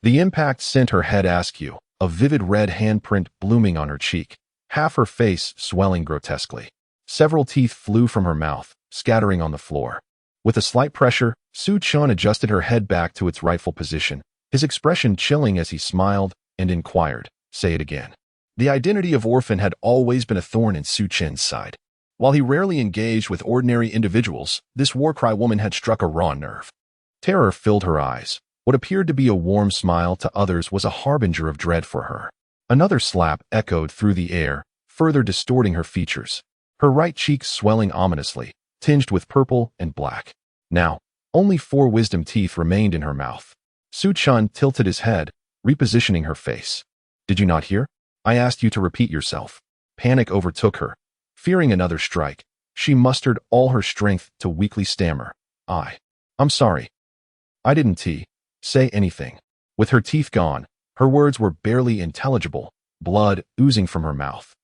The impact sent her head askew, a vivid red handprint blooming on her cheek, half her face swelling grotesquely. Several teeth flew from her mouth, scattering on the floor. With a slight pressure, Su Chun adjusted her head back to its rightful position, his expression chilling as he smiled and inquired, "Say it again." The identity of orphan had always been a thorn in Su Chun's side. While he rarely engaged with ordinary individuals, this war cry woman had struck a raw nerve. Terror filled her eyes. What appeared to be a warm smile to others was a harbinger of dread for her. Another slap echoed through the air, further distorting her features, her right cheek swelling ominously, tinged with purple and black. Now, only 4 wisdom teeth remained in her mouth. Su Chun tilted his head, repositioning her face. "Did you not hear? I asked you to repeat yourself." Panic overtook her. Fearing another strike, she mustered all her strength to weakly stammer, I'm sorry. I didn't say anything." With her teeth gone, her words were barely intelligible, blood oozing from her mouth.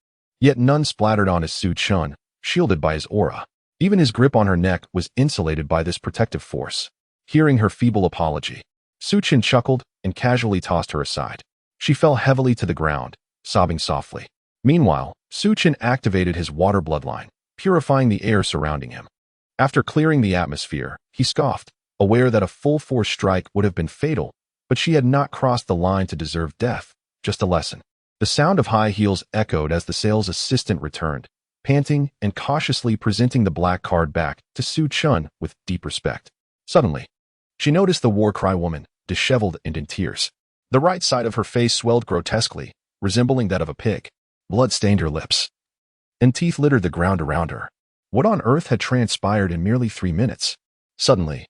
Yet none splattered on his Su Chun, shielded by his aura. Even his grip on her neck was insulated by this protective force. Hearing her feeble apology, Su Chun chuckled and casually tossed her aside. She fell heavily to the ground, sobbing softly. Meanwhile, Su Chun activated his water bloodline, purifying the air surrounding him. After clearing the atmosphere, he scoffed, aware that a full-force strike would have been fatal, but she had not crossed the line to deserve death, just a lesson. The sound of high heels echoed as the sales assistant returned, panting and cautiously presenting the black card back to Su Chun with deep respect. Suddenly, she noticed the war cry woman, disheveled and in tears. The right side of her face swelled grotesquely, resembling that of a pig. Blood stained her lips, and teeth littered the ground around her. What on earth had transpired in merely 3 minutes? Suddenly,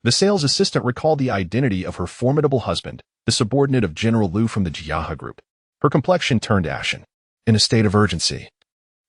the sales assistant recalled the identity of her formidable husband, the subordinate of General Liu from the Jiaha group. Her complexion turned ashen. In a state of urgency,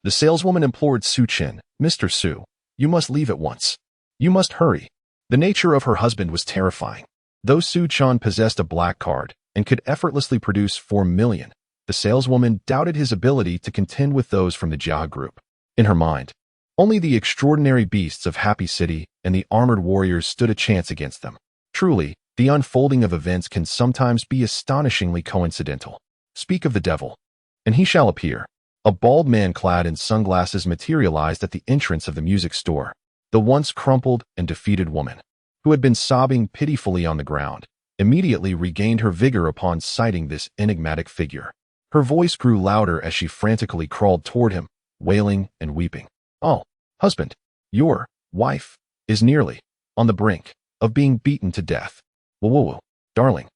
the saleswoman implored Su Chun, "Mr. Su, you must leave at once. You must hurry." The nature of her husband was terrifying. Though Su Chun possessed a black card and could effortlessly produce 4 million, the saleswoman doubted his ability to contend with those from the Jia group. In her mind, only the extraordinary beasts of Happy City and the armored warriors stood a chance against them. Truly, the unfolding of events can sometimes be astonishingly coincidental. Speak of the devil, and he shall appear. A bald man clad in sunglasses materialized at the entrance of the music store. The once crumpled and defeated woman, who had been sobbing pitifully on the ground, immediately regained her vigor upon sighting this enigmatic figure. Her voice grew louder as she frantically crawled toward him, wailing and weeping. "Oh, husband, your wife is nearly on the brink of being beaten to death. Whoa, darling,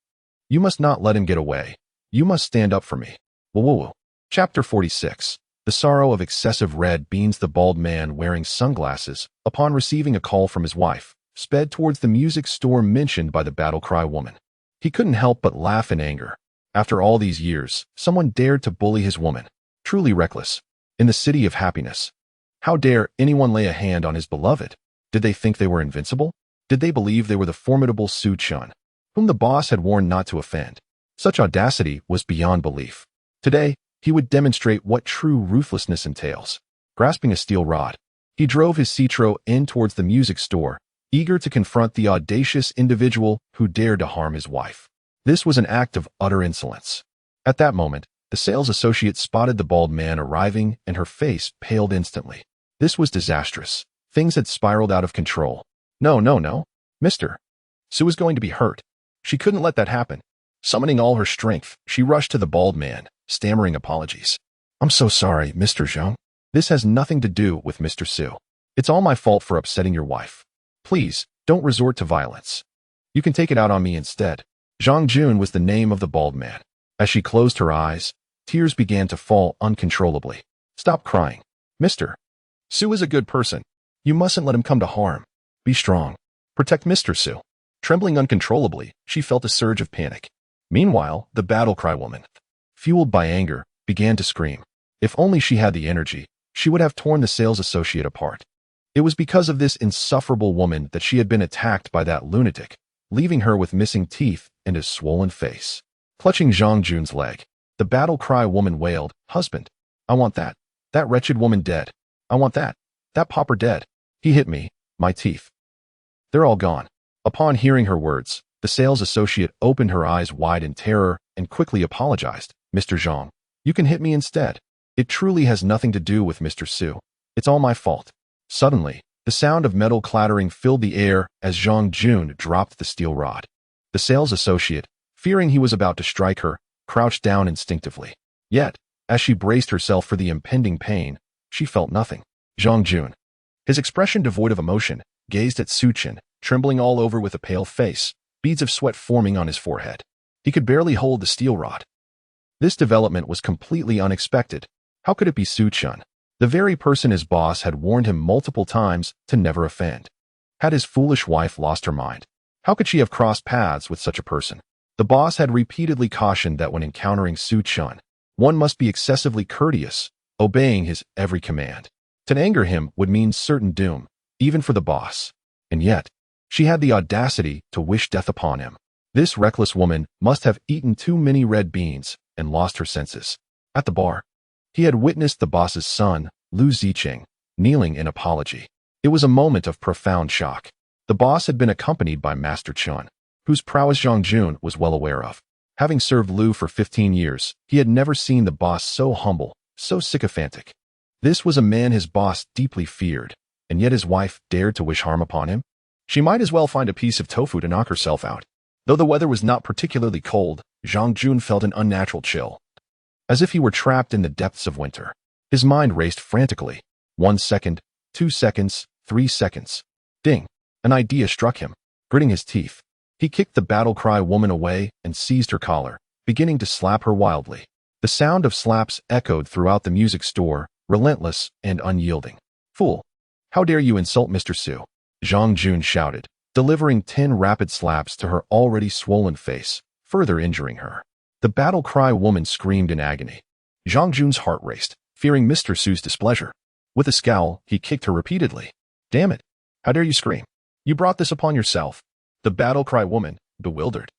you must not let him get away. You must stand up for me. Whoa." Chapter 46. The sorrow of excessive red beans. The bald man wearing sunglasses, upon receiving a call from his wife, sped towards the music store mentioned by the battle cry woman. He couldn't help but laugh in anger. After all these years, someone dared to bully his woman. Truly reckless. In the city of happiness, how dare anyone lay a hand on his beloved? Did they think they were invincible? Did they believe they were the formidable Su Chun, whom the boss had warned not to offend? Such audacity was beyond belief. Today, he would demonstrate what true ruthlessness entails. Grasping a steel rod, he drove his Citro in towards the music store, eager to confront the audacious individual who dared to harm his wife. This was an act of utter insolence. At that moment, the sales associate spotted the bald man arriving, and her face paled instantly. This was disastrous. Things had spiraled out of control. No, Mr. Su is going to be hurt. She couldn't let that happen. Summoning all her strength, she rushed to the bald man, stammering apologies. I'm so sorry, Mr. Zhang. This has nothing to do with Mr. Su. It's all my fault for upsetting your wife. Please, don't resort to violence. You can take it out on me instead. Zhang Jun was the name of the bald man. As she closed her eyes, tears began to fall uncontrollably. Stop crying. Mr. Su is a good person. You mustn't let him come to harm. Be strong. Protect Mr. Su. Trembling uncontrollably, she felt a surge of panic. Meanwhile, the battle cry woman, fueled by anger, began to scream. If only she had the energy, she would have torn the sales associate apart. It was because of this insufferable woman that she had been attacked by that lunatic, leaving her with missing teeth and a swollen face. Clutching Zhang Jun's leg, the battle cry woman wailed, Husband, I want that. That wretched woman dead. I want that. That pauper dead. He hit me. My teeth. They're all gone. Upon hearing her words, the sales associate opened her eyes wide in terror and quickly apologized. Mr. Zhang, you can hit me instead. It truly has nothing to do with Mr. Su. It's all my fault. Suddenly, the sound of metal clattering filled the air as Zhang Jun dropped the steel rod. The sales associate, fearing he was about to strike her, crouched down instinctively. Yet, as she braced herself for the impending pain, she felt nothing. Zhang Jun, his expression devoid of emotion, gazed at Su Chen, trembling all over with a pale face, beads of sweat forming on his forehead. He could barely hold the steel rod. This development was completely unexpected. How could it be Su Chen, the very person his boss had warned him multiple times to never offend? Had his foolish wife lost her mind? How could she have crossed paths with such a person? The boss had repeatedly cautioned that when encountering Su Chen, one must be excessively courteous, obeying his every command. To anger him would mean certain doom, even for the boss. And yet, she had the audacity to wish death upon him. This reckless woman must have eaten too many red beans and lost her senses. At the bar, he had witnessed the boss's son, Lu Ziqing, kneeling in apology. It was a moment of profound shock. The boss had been accompanied by Master Chen, whose prowess Zhang Jun was well aware of. Having served Lu for 15 years, he had never seen the boss so humble, so sycophantic. This was a man his boss deeply feared, and yet his wife dared to wish harm upon him? She might as well find a piece of tofu to knock herself out. Though the weather was not particularly cold, Zhang Jun felt an unnatural chill, as if he were trapped in the depths of winter. His mind raced frantically. 1 second, 2 seconds, 3 seconds. Ding! An idea struck him. Gritting his teeth, he kicked the battle cry woman away and seized her collar, beginning to slap her wildly. The sound of slaps echoed throughout the music store, relentless and unyielding. Fool! How dare you insult Mr. Su? Zhang Jun shouted, delivering 10 rapid slaps to her already swollen face, further injuring her. The battle cry woman screamed in agony. Zhang Jun's heart raced, fearing Mr. Su's displeasure. With a scowl, he kicked her repeatedly. Damn it! How dare you scream? You brought this upon yourself. The battle cry woman, bewildered,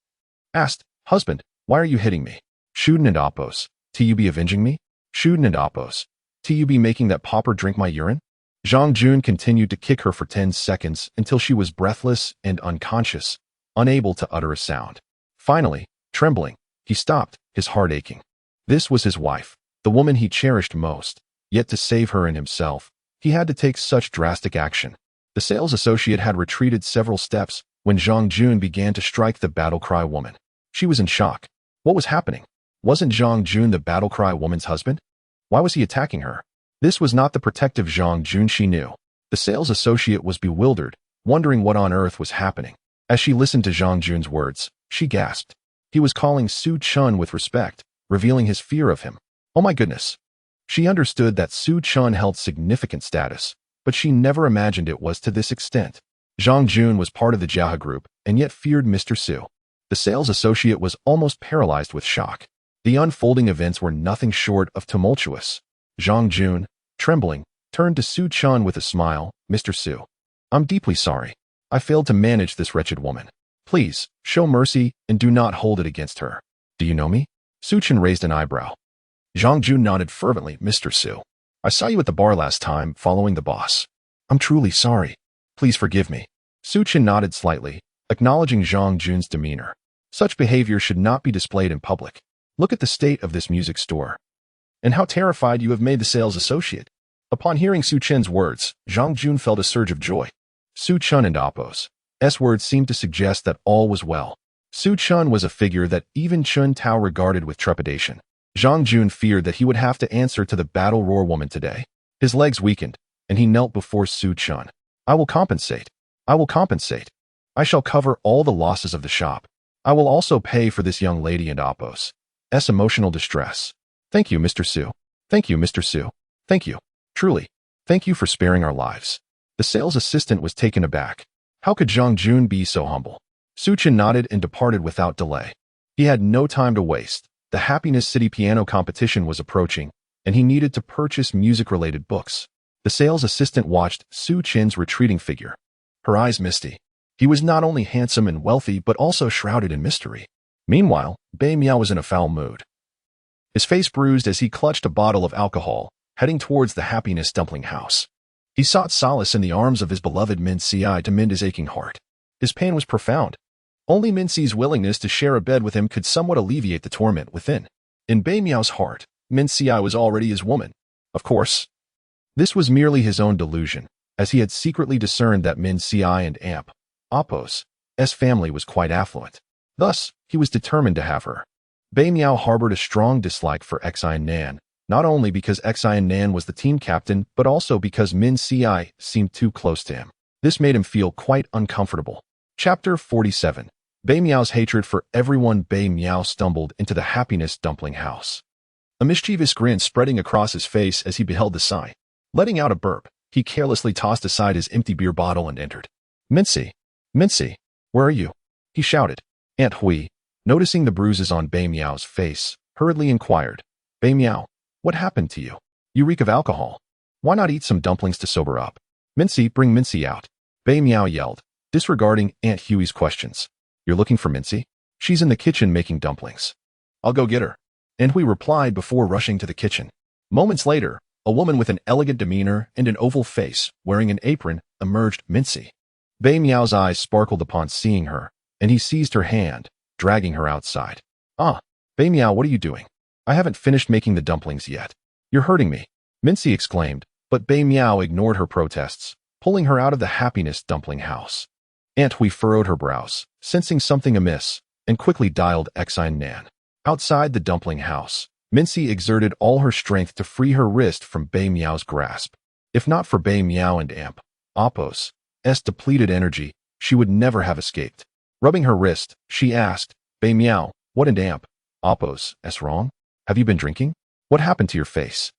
asked, Husband, why are you hitting me? Shouldn't and Oppos, you be avenging me? Shouldn't and Oppos, you be making that pauper drink my urine? Zhang Jun continued to kick her for 10 seconds until she was breathless and unconscious, unable to utter a sound. Finally, trembling, he stopped, his heart aching. This was his wife, the woman he cherished most, yet to save her and himself, he had to take such drastic action. The sales associate had retreated several steps when Zhang Jun began to strike the battle cry woman. She was in shock. What was happening? Wasn't Zhang Jun the battle cry woman's husband? Why was he attacking her? This was not the protective Zhang Jun she knew. The sales associate was bewildered, wondering what on earth was happening. As she listened to Zhang Jun's words, she gasped. He was calling Su Chen with respect, revealing his fear of him. Oh my goodness. She understood that Su Chen held significant status, but she never imagined it was to this extent. Zhang Jun was part of the Jiahe group and yet feared Mr. Su. The sales associate was almost paralyzed with shock. The unfolding events were nothing short of tumultuous. Zhang Jun, trembling, turned to Su Chen with a smile. Mr. Su, I'm deeply sorry. I failed to manage this wretched woman. Please, show mercy and do not hold it against her. Do you know me? Su Chen raised an eyebrow. Zhang Jun nodded fervently. Mr. Su, I saw you at the bar last time following the boss. I'm truly sorry. Please forgive me. Su Chen nodded slightly, acknowledging Zhang Jun's demeanor. Such behavior should not be displayed in public. Look at the state of this music store. And how terrified you have made the sales associate. Upon hearing Su Chen's words, Zhang Jun felt a surge of joy. Su Chen and Oppos' words seemed to suggest that all was well. Su Chun was a figure that even Chun Tao regarded with trepidation. Zhang Jun feared that he would have to answer to the battle roar woman today. His legs weakened, and he knelt before Su Chun. I will compensate. I will compensate. I shall cover all the losses of the shop. I will also pay for this young lady and Apos' emotional distress. Thank you, Mr. Su. Thank you, Mr. Su. Thank you. Truly. Thank you for sparing our lives. The sales assistant was taken aback. How could Zhang Jun be so humble? Su Chun nodded and departed without delay. He had no time to waste. The Happiness City piano competition was approaching, and he needed to purchase music-related books. The sales assistant watched Su Chun's retreating figure. Her eyes misty. He was not only handsome and wealthy, but also shrouded in mystery. Meanwhile, Bei Miao was in a foul mood. His face bruised as he clutched a bottle of alcohol, heading towards the Happiness Dumpling House. He sought solace in the arms of his beloved Min Si to mend his aching heart. His pain was profound. Only Min Si's willingness to share a bed with him could somewhat alleviate the torment within. In Bei Miao's heart, Min Si was already his woman. Of course, this was merely his own delusion, as he had secretly discerned that Min Si and Apos' family was quite affluent. Thus, he was determined to have her. Bei Miao harbored a strong dislike for Xian Nan, not only because Xian Nan was the team captain, but also because Min Si seemed too close to him. This made him feel quite uncomfortable. Chapter 47. Bei Miao's hatred for everyone. Bei Miao stumbled into the Happiness Dumpling House, a mischievous grin spreading across his face as he beheld the sign. Letting out a burp, he carelessly tossed aside his empty beer bottle and entered. Mincy, Mincy, where are you? He shouted. Aunt Hui, noticing the bruises on Bei Miao's face, hurriedly inquired. Bei Miao, what happened to you? You reek of alcohol. Why not eat some dumplings to sober up? Mincy, bring Mincy out. Bei Miao yelled, disregarding Aunt Hui's questions. You're looking for Mincy? She's in the kitchen making dumplings. I'll go get her. Aunt Hui replied before rushing to the kitchen. Moments later, a woman with an elegant demeanor and an oval face, wearing an apron, emerged. Mincy. Bei Miao's eyes sparkled upon seeing her, and he seized her hand, dragging her outside. Ah, Bei Miao, what are you doing? I haven't finished making the dumplings yet. You're hurting me, Mincy exclaimed, but Bei Miao ignored her protests, pulling her out of the Happiness Dumpling House. Aunt Hui furrowed her brows, sensing something amiss, and quickly dialed Xian Nan. Outside the dumpling house, Mincy exerted all her strength to free her wrist from Bei Miao's grasp. If not for Bei Miao and Apos' depleted energy, she would never have escaped. Rubbing her wrist, she asked, Bei Miao, what and Apos' wrong? Have you been drinking? What happened to your face?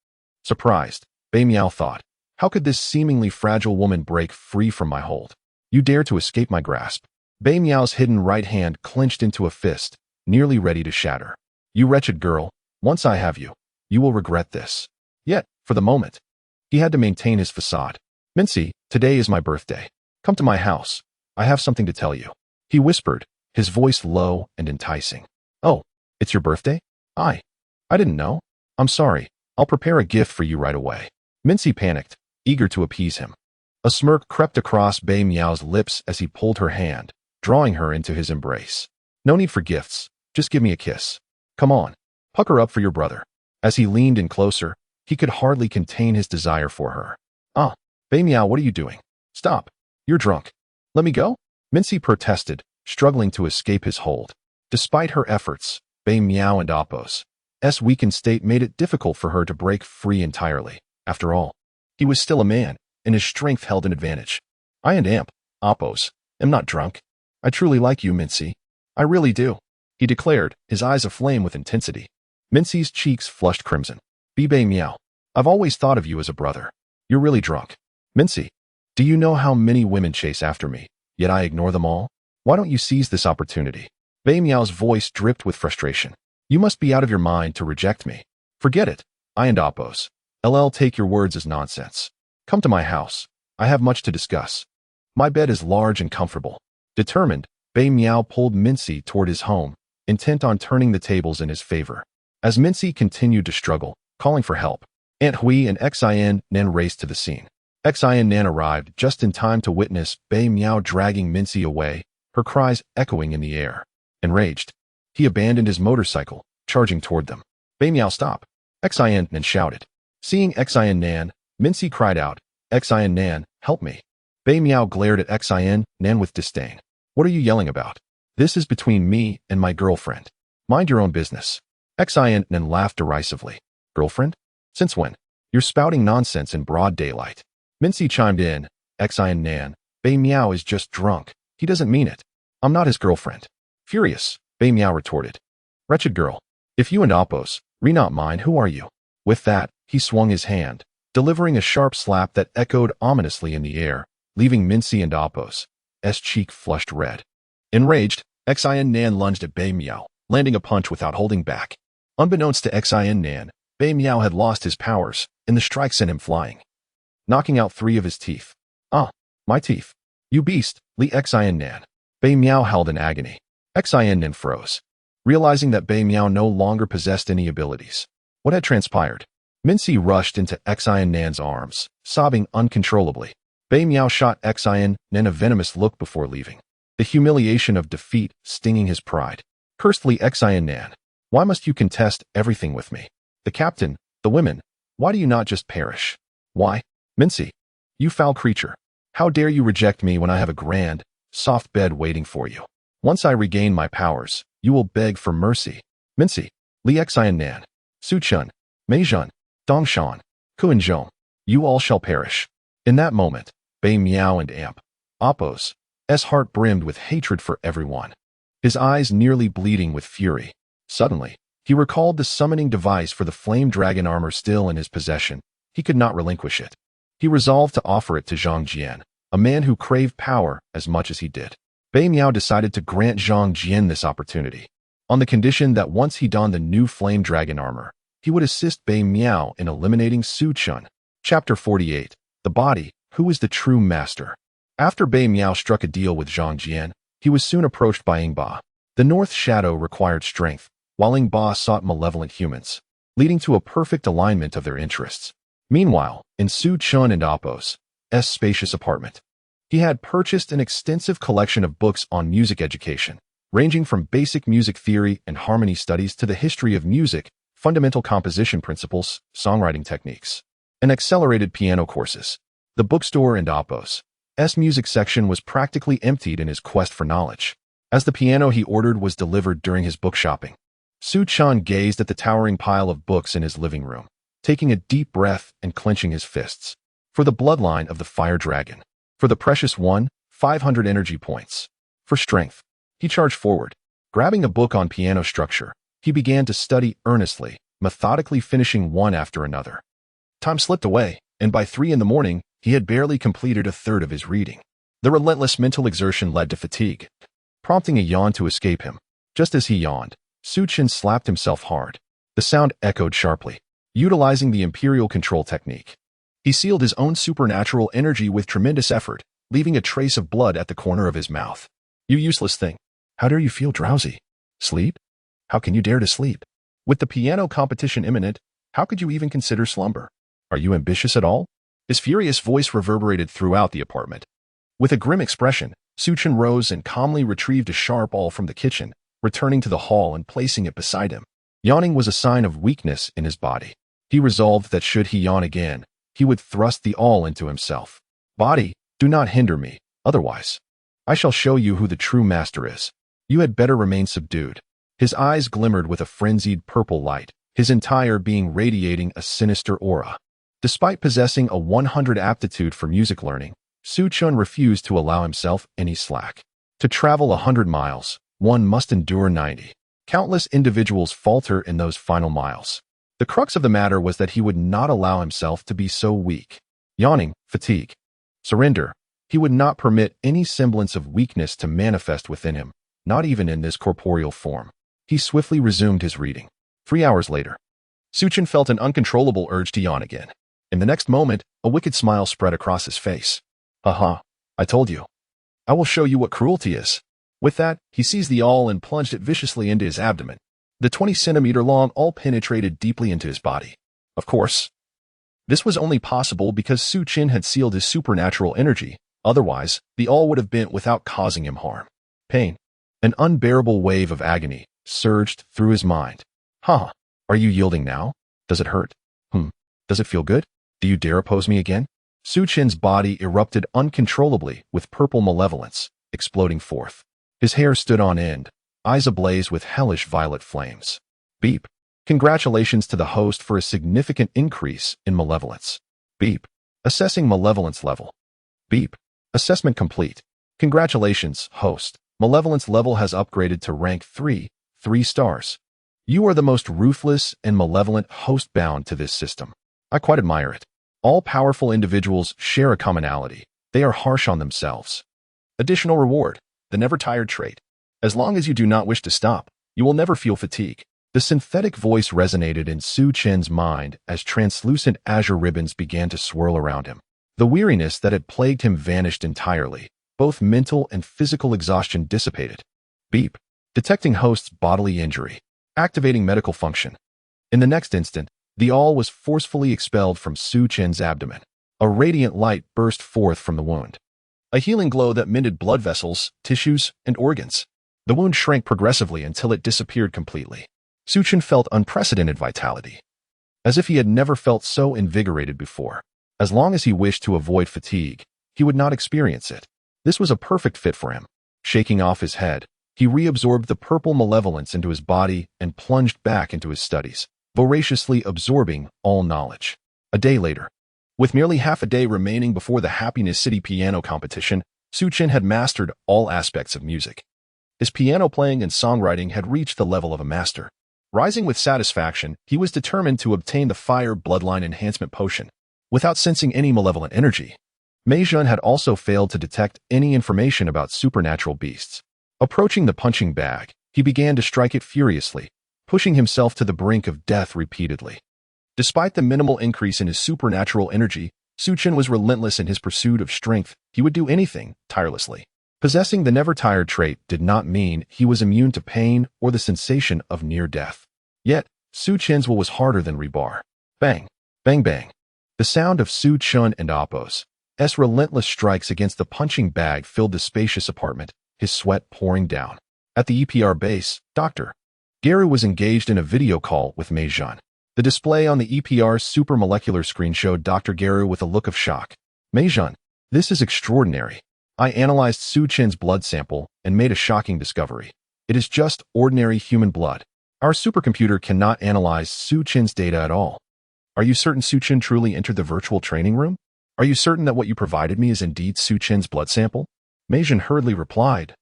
Surprised, Bei Miao thought, how could this seemingly fragile woman break free from my hold? You dare to escape my grasp. Bei Miao's hidden right hand clenched into a fist, nearly ready to shatter. You wretched girl, once I have you, you will regret this. Yet, for the moment, he had to maintain his facade. Mincy, today is my birthday. Come to my house. I have something to tell you. He whispered, his voice low and enticing. Oh, it's your birthday? I didn't know. I'm sorry. I'll prepare a gift for you right away. Mincy panicked, eager to appease him. A smirk crept across Bei Miao's lips as he pulled her hand, drawing her into his embrace. No need for gifts. Just give me a kiss. Come on. Pucker up for your brother. As he leaned in closer, he could hardly contain his desire for her. Ah, Bei Miao, what are you doing? Stop. You're drunk. Let me go? Mincy protested, struggling to escape his hold. Despite her efforts, Bei Miao and Apos' weakened state made it difficult for her to break free entirely. After all, he was still a man, and his strength held an advantage. I and Apos, am not drunk. I truly like you, Mincy. I really do, he declared, his eyes aflame with intensity. Mincy's cheeks flushed crimson. Bei Miao, I've always thought of you as a brother. You're really drunk. Mincy, do you know how many women chase after me, yet I ignore them all? Why don't you seize this opportunity? Bei Miao's voice dripped with frustration. You must be out of your mind to reject me. Forget it. I and Apos. Take your words as nonsense. Come to my house. I have much to discuss. My bed is large and comfortable. Determined, Bei Miao pulled Mincy toward his home, intent on turning the tables in his favor. As Mincy continued to struggle, calling for help, Aunt Hui and Xian Nan raced to the scene. Xian Nan arrived just in time to witness Bei Miao dragging Mincy away, her cries echoing in the air. Enraged, he abandoned his motorcycle, charging toward them. Bei Miao, stop! Xian Nan shouted. Seeing Xian Nan, Mincy cried out, Xian Nan, help me. Bei Miao glared at Xian Nan with disdain. What are you yelling about? This is between me and my girlfriend. Mind your own business. Xin Nan laughed derisively. Girlfriend? Since when? You're spouting nonsense in broad daylight. Mincy chimed in. Xin Nan, Bei Miao is just drunk. He doesn't mean it. I'm not his girlfriend. Furious, Bei Miao retorted. Wretched girl. If you and Oppos, not mine, who are you? With that, he swung his hand, delivering a sharp slap that echoed ominously in the air, leaving Mincy and Oppos' cheek flushed red. Enraged, Xin Nan lunged at Bei Miao, landing a punch without holding back. Unbeknownst to Xin Nan, Bei Miao had lost his powers, and the strike sent him flying, knocking out 3 of his teeth. Ah, my teeth. You beast, Xin Nan. Bei Miao howled in agony. Xin Nan froze, realizing that Bei Miao no longer possessed any abilities. What had transpired? Mincy rushed into Xin Nan's arms, sobbing uncontrollably. Bei Miao shot Xin Nan a venomous look before leaving, the humiliation of defeat stinging his pride. Cursed Xin Nan, why must you contest everything with me? The captain, the women, why do you not just perish? Why? Mincy, you foul creature. How dare you reject me when I have a grand, soft bed waiting for you? Once I regain my powers, you will beg for mercy. Mincy, Xin Nan, Su Chun, Mei Zhun, Dong Shan, Kuan Zhong, you all shall perish. In that moment, Bei Miao and Oppos' heart brimmed with hatred for everyone, his eyes nearly bleeding with fury. Suddenly, he recalled the summoning device for the flame dragon armor still in his possession. He could not relinquish it. He resolved to offer it to Zhang Jian, a man who craved power as much as he did. Bei Miao decided to grant Zhang Jian this opportunity, on the condition that once he donned the new flame dragon armor, he would assist Bei Miao in eliminating Su Chun. Chapter 48. The Body, Who is the True Master? After Bei Miao struck a deal with Zhang Jian, he was soon approached by Ing Ba. The North Shadow required strength, while Ing Ba sought malevolent humans, leading to a perfect alignment of their interests. Meanwhile, in Su Chun and Oppos' spacious apartment, he had purchased an extensive collection of books on music education, ranging from basic music theory and harmony studies to the history of music, fundamental composition principles, songwriting techniques, and accelerated piano courses. The bookstore in Oppos' music section was practically emptied in his quest for knowledge, as the piano he ordered was delivered during his book shopping. Su Chun gazed at the towering pile of books in his living room, taking a deep breath and clenching his fists. For the bloodline of the fire dragon. For the precious 500 energy points. For strength. He charged forward. Grabbing a book on piano structure, he began to study earnestly, methodically finishing one after another. Time slipped away, and by 3 in the morning, he had barely completed a third of his reading. The relentless mental exertion led to fatigue, prompting a yawn to escape him. Just as he yawned, Su Chun slapped himself hard. The sound echoed sharply. Utilizing the Imperial Control technique, he sealed his own supernatural energy with tremendous effort, leaving a trace of blood at the corner of his mouth. You useless thing. How dare you feel drowsy? Sleep? How can you dare to sleep? With the piano competition imminent, how could you even consider slumber? Are you ambitious at all? His furious voice reverberated throughout the apartment. With a grim expression, Su Chun rose and calmly retrieved a sharp awl from the kitchen, returning to the hall and placing it beside him. Yawning was a sign of weakness in his body. He resolved that should he yawn again, he would thrust the awl into himself. Body, do not hinder me, otherwise I shall show you who the true master is. You had better remain subdued. His eyes glimmered with a frenzied purple light, his entire being radiating a sinister aura. Despite possessing a 100 aptitude for music learning, Su Chun refused to allow himself any slack. To travel 100 miles, one must endure 90. Countless individuals falter in those final miles. The crux of the matter was that he would not allow himself to be so weak. Yawning, fatigue, surrender. He would not permit any semblance of weakness to manifest within him, not even in this corporeal form. He swiftly resumed his reading. 3 hours later, Su Chun felt an uncontrollable urge to yawn again. In the next moment, a wicked smile spread across his face. Haha, I told you. I will show you what cruelty is. With that, he seized the awl and plunged it viciously into his abdomen. The 20-centimeter-long awl penetrated deeply into his body. Of course, this was only possible because Su Chun had sealed his supernatural energy. Otherwise, the awl would have bent without causing him harm. Pain. An unbearable wave of agony surged through his mind. Huh, are you yielding now? Does it hurt? Does it feel good? Do you dare oppose me again? Su Chun's body erupted uncontrollably with purple malevolence, exploding forth. His hair stood on end, eyes ablaze with hellish violet flames. Beep. Congratulations to the host for a significant increase in malevolence. Beep. Assessing malevolence level. Beep. Assessment complete. Congratulations, host. Malevolence level has upgraded to rank 3, 3 stars. You are the most ruthless and malevolent host bound to this system. I quite admire it. All powerful individuals share a commonality. They are harsh on themselves. Additional reward. The never tired trait. As long as you do not wish to stop, you will never feel fatigue. The synthetic voice resonated in Su Chen's mind as translucent azure ribbons began to swirl around him. The weariness that had plagued him vanished entirely. Both mental and physical exhaustion dissipated. Beep. Detecting host's bodily injury. Activating medical function. In the next instant, the all was forcefully expelled from Su Chen's abdomen. A radiant light burst forth from the wound. A healing glow that mended blood vessels, tissues, and organs. The wound shrank progressively until it disappeared completely. Su Chen felt unprecedented vitality, as if he had never felt so invigorated before. As long as he wished to avoid fatigue, he would not experience it. This was a perfect fit for him. Shaking off his head, he reabsorbed the purple malevolence into his body and plunged back into his studies, voraciously absorbing all knowledge. A day later, with merely half a day remaining before the Happiness City piano competition, Su Chen had mastered all aspects of music. His piano playing and songwriting had reached the level of a master. Rising with satisfaction, he was determined to obtain the Fire Bloodline Enhancement Potion. Without sensing any malevolent energy, Mei Jun had also failed to detect any information about supernatural beasts. Approaching the punching bag, he began to strike it furiously, pushing himself to the brink of death repeatedly. Despite the minimal increase in his supernatural energy, Su Chen was relentless in his pursuit of strength. He would do anything, tirelessly. Possessing the never-tired trait did not mean he was immune to pain or the sensation of near death. Yet, Su Chen's will was harder than rebar. Bang! Bang bang! The sound of Su Chen and Appo's relentless strikes against the punching bag filled the spacious apartment, his sweat pouring down. At the EPR base, Dr. Garu was engaged in a video call with Mei Jun. The display on the EPR supermolecular screen showed Dr. Garu with a look of shock. Mei Jun, this is extraordinary. I analyzed Su Chen's blood sample and made a shocking discovery. It is just ordinary human blood. Our supercomputer cannot analyze Su Chen's data at all. Are you certain Su Chen truly entered the virtual training room? Are you certain that what you provided me is indeed Su Chen's blood sample? Mei Jun hurriedly replied,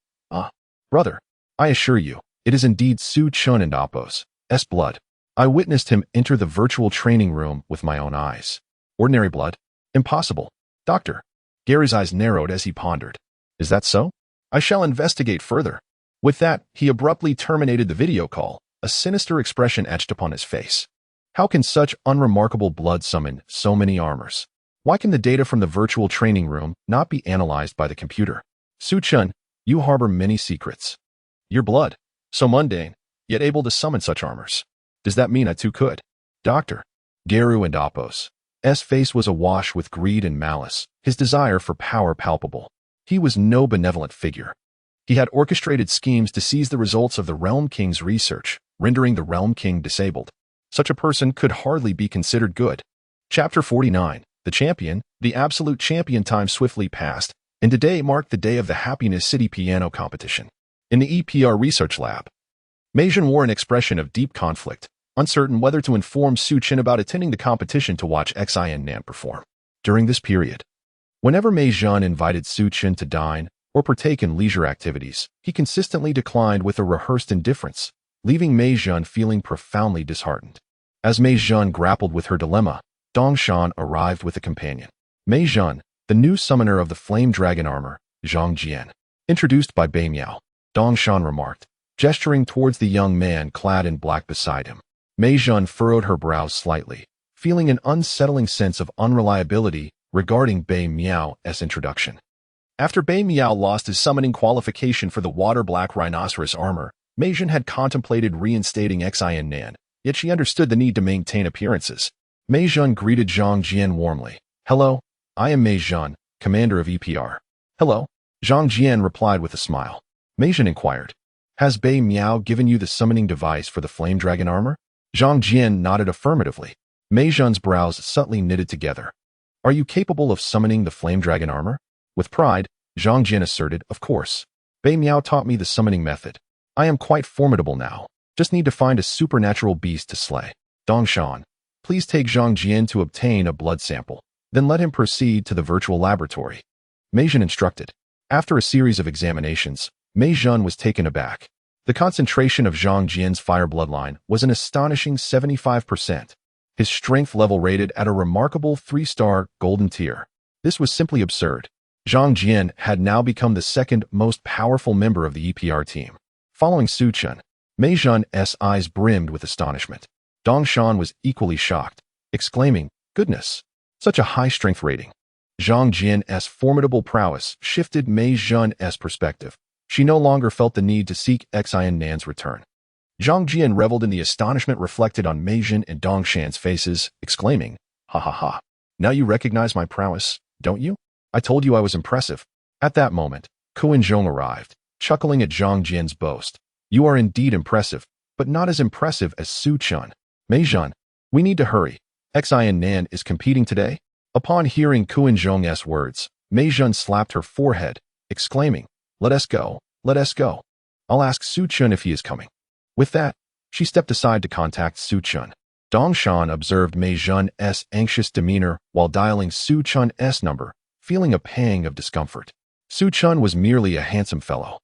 brother, I assure you, it is indeed Su Chen and Appo's blood. I witnessed him enter the virtual training room with my own eyes. Ordinary blood? Impossible. Doctor. Gary's eyes narrowed as he pondered. Is that so? I shall investigate further. With that, he abruptly terminated the video call, a sinister expression etched upon his face. How can such unremarkable blood summon so many armors? Why can the data from the virtual training room not be analyzed by the computer? Su Chen, you harbor many secrets. Your blood, so mundane, yet able to summon such armors. Does that mean I too could? Doctor. Garu and Appo's face was awash with greed and malice, his desire for power palpable. He was no benevolent figure. He had orchestrated schemes to seize the results of the Realm King's research, rendering the Realm King disabled. Such a person could hardly be considered good. Chapter 49. The champion, the absolute champion. Time swiftly passed, and today marked the day of the Happiness City piano competition. In the EPR research lab, Mei Jun wore an expression of deep conflict, uncertain whether to inform Su Chen about attending the competition to watch Xin Nan perform. During this period, whenever Mei Jun invited Su Chen to dine or partake in leisure activities, he consistently declined with a rehearsed indifference, leaving Mei Jun feeling profoundly disheartened. As Mei Jun grappled with her dilemma, Dong Shan arrived with a companion. Mei Jun, the new summoner of the Flame Dragon armor, Zhang Jian. Introduced by Bei Miao, Dong Shan remarked, gesturing towards the young man clad in black beside him. Mei Jun furrowed her brows slightly, feeling an unsettling sense of unreliability regarding Bei Miao's introduction. After Bei Miao lost his summoning qualification for the water-black rhinoceros armor, Mei Jun had contemplated reinstating Xin Nan, yet she understood the need to maintain appearances. Mei Jun greeted Zhang Jian warmly. Hello, I am Mei Jun, commander of EPR. Hello, Zhang Jian replied with a smile. Mei Jun inquired, has Bei Miao given you the summoning device for the Flame Dragon armor? Zhang Jian nodded affirmatively. Mei Jun's brows subtly knitted together. Are you capable of summoning the Flame Dragon armor? With pride, Zhang Jian asserted, of course. Bei Miao taught me the summoning method. I am quite formidable now. Just need to find a supernatural beast to slay. Dongshan, please take Zhang Jian to obtain a blood sample. Then let him proceed to the virtual laboratory. Mei Zhen instructed. After a series of examinations, Mei Zhen was taken aback. The concentration of Zhang Jian's fire bloodline was an astonishing 75%. His strength level rated at a remarkable 3-star golden tier. This was simply absurd. Zhang Jian had now become the second most powerful member of the EPR team. Following Su Chen, Mei Zhen's eyes brimmed with astonishment. Dongshan was equally shocked, exclaiming, "Goodness, such a high strength rating." Zhang Jian's formidable prowess shifted Mei Zhen's perspective. She no longer felt the need to seek Xian Nan's return. Zhang Jian reveled in the astonishment reflected on Mei Zhen and Dongshan's faces, exclaiming, "Ha ha ha. Now you recognize my prowess, don't you? I told you I was impressive." At that moment, Kuan-Zhong arrived, chuckling at Zhang Jian's boast. "You are indeed impressive, but not as impressive as Su Chen. Mei Zhen, we need to hurry. Xian Nan is competing today." Upon hearing Kuan-Zhong's words, Mei Zhen slapped her forehead, exclaiming, "Let us go, let us go. I'll ask Su Chen if he is coming." With that, she stepped aside to contact Su Chen. Dongshan observed Mei Zhen's anxious demeanor while dialing Su Chen's number, feeling a pang of discomfort. Su Chen was merely a handsome fellow.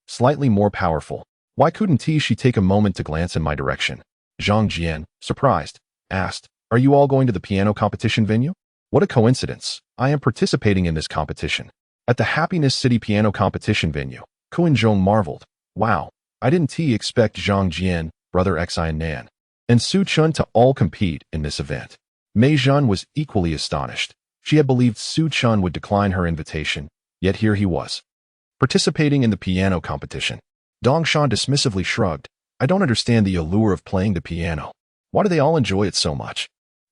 Slightly more powerful. Why couldn't she take a moment to glance in my direction? Zhang Jian, surprised, asked, "Are you all going to the piano competition venue?" What a coincidence. I am participating in this competition. At the Happiness City piano competition venue, Kuan-Zhong marveled. Wow, I didn't expect Zhang Jian, brother Xian Nan, and Su Chen to all compete in this event. Mei Zhen was equally astonished. She had believed Su Chen would decline her invitation, yet here he was, participating in the piano competition. Dongshan dismissively shrugged. "I don't understand the allure of playing the piano. Why do they all enjoy it so much?"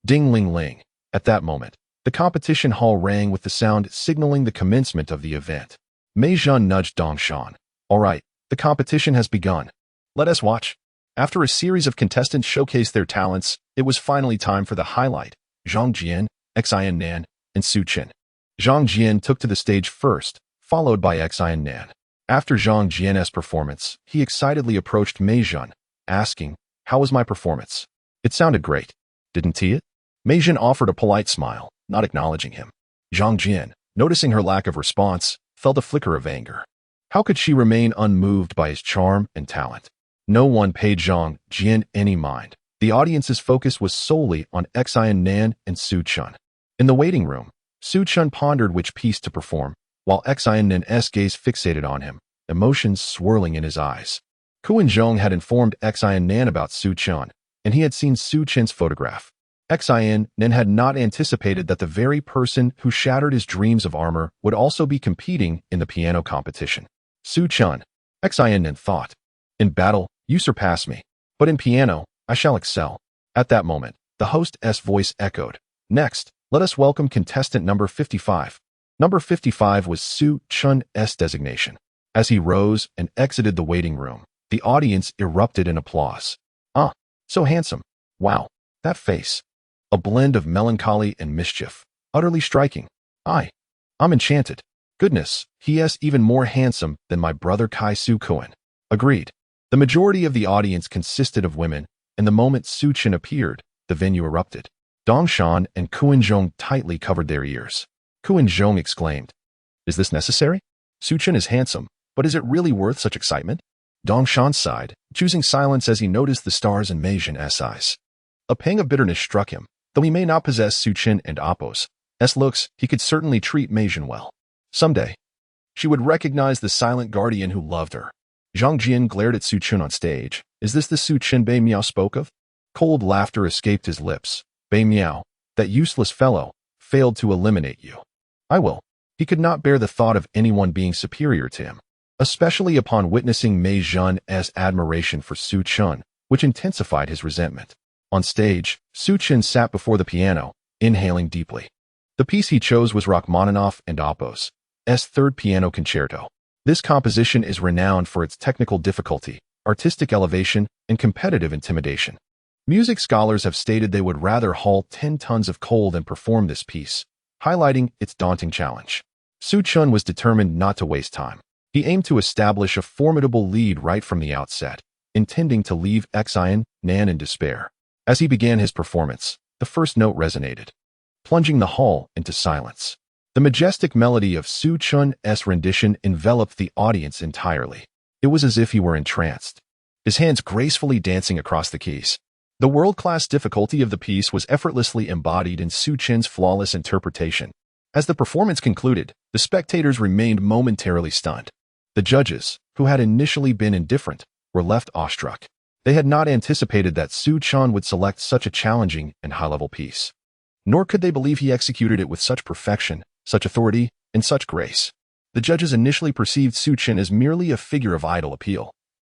Ding ling ling. At that moment, the competition hall rang with the sound signaling the commencement of the event. Mei Zhen nudged Dongshan. "All right, the competition has begun. Let us watch." After a series of contestants showcased their talents, it was finally time for the highlight: Zhang Jian, Xian Nan, and Su Chen. Zhang Jian took to the stage first, followed by Xian Nan. After Zhang Jian's performance, he excitedly approached Mei Zhen, asking, "How was my performance?" "It sounded great. Didn't it?" Mei Zhen offered a polite smile, not acknowledging him. Zhang Jian, noticing her lack of response, felt a flicker of anger. How could she remain unmoved by his charm and talent? No one paid Zhang Jian any mind. The audience's focus was solely on Xian Nan and Su Chen. In the waiting room, Su Chen pondered which piece to perform, while Xian Nan's gaze fixated on him, emotions swirling in his eyes. Kuan-Zhong had informed Xian Nan about Su Chen, and he had seen Su Chen's photograph. Xian Nan had not anticipated that the very person who shattered his dreams of armor would also be competing in the piano competition. Su Chen, Xian Nan thought. "In battle, you surpass me, but in piano, I shall excel." At that moment, the host's voice echoed. "Next, let us welcome contestant number 55. Number 55 was Su Chen's designation. As he rose and exited the waiting room, the audience erupted in applause. "Ah, so handsome. Wow, that face. A blend of melancholy and mischief. Utterly striking. I'm enchanted. Goodness, he is even more handsome than my brother Kai Su Kuan." Agreed. The majority of the audience consisted of women, and the moment Su Chen appeared, the venue erupted. Dongshan and Kuan-Zhong tightly covered their ears. Kuan-Zhong exclaimed, "Is this necessary? Su Chen is handsome, but is it really worth such excitement?" Dongshan sighed, choosing silence as he noticed the stars in Mei Zhen's eyes. A pang of bitterness struck him. Though he may not possess Su Chen and Appo's looks, he could certainly treat Mei Zhen well. Someday, she would recognize the silent guardian who loved her. Zhang Jian glared at Su Chen on stage. "Is this the Su Chen Bei Miao spoke of?" Cold laughter escaped his lips. "Bei Miao, that useless fellow, failed to eliminate you. I will." He could not bear the thought of anyone being superior to him, especially upon witnessing Mei Zhen's admiration for Su Chen, which intensified his resentment. On stage, Su Chen sat before the piano, inhaling deeply. The piece he chose was Rachmaninoff and Appo's third piano concerto. This composition is renowned for its technical difficulty, artistic elevation, and competitive intimidation. Music scholars have stated they would rather haul 10 tons of coal than perform this piece, highlighting its daunting challenge. Su Chen was determined not to waste time. He He aimed to establish a formidable lead right from the outset, intending to leave Xian Nan in despair. As he began his performance, the first note resonated, plunging the hall into silence. The majestic melody of Su Chun's rendition enveloped the audience entirely. It was as if he were entranced, his hands gracefully dancing across the keys. The world-class difficulty of the piece was effortlessly embodied in Su Chen's flawless interpretation. As the performance concluded, the spectators remained momentarily stunned. The judges, who had initially been indifferent, were left awestruck. They had not anticipated that Su Chen would select such a challenging and high-level piece. Nor could they believe he executed it with such perfection, such authority, and such grace. The judges initially perceived Su Chen as merely a figure of idle appeal.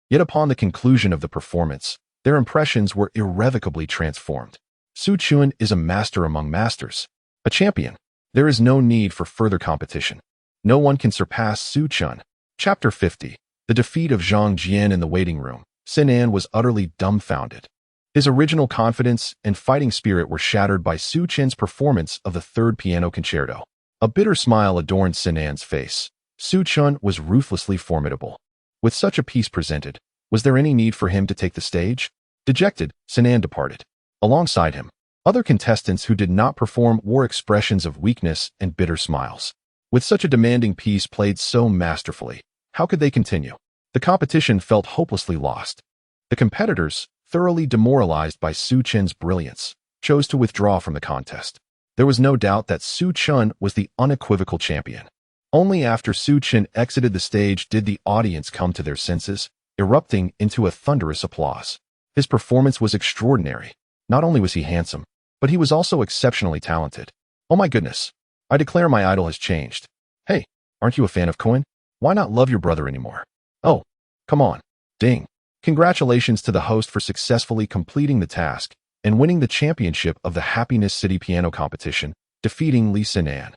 Yet upon the conclusion of the performance, their impressions were irrevocably transformed. Su Chen is a master among masters, a champion. There is no need for further competition. No one can surpass Su Chen. Chapter 50. The defeat of Zhang Jian in the waiting room. Sinan was utterly dumbfounded. His original confidence and fighting spirit were shattered by Su Chen's performance of the third piano concerto. A bitter smile adorned Sinan's face. Su Chen was ruthlessly formidable. With such a piece presented, was there any need for him to take the stage? Dejected, Sinan departed. Alongside him, other contestants who did not perform wore expressions of weakness and bitter smiles. With such a demanding piece played so masterfully, how could they continue? The competition felt hopelessly lost. The competitors, thoroughly demoralized by Su Chen's brilliance, chose to withdraw from the contest. There was no doubt that Su Chen was the unequivocal champion. Only after Su Chen exited the stage did the audience come to their senses, erupting into a thunderous applause. His performance was extraordinary. Not only was he handsome, but he was also exceptionally talented. Oh my goodness. I declare my idol has changed. Hey, aren't you a fan of Cohen? Why not love your brother anymore? Oh, come on. Ding. Congratulations to the host for successfully completing the task and winning the championship of the Happiness City Piano Competition, defeating Li Sinan.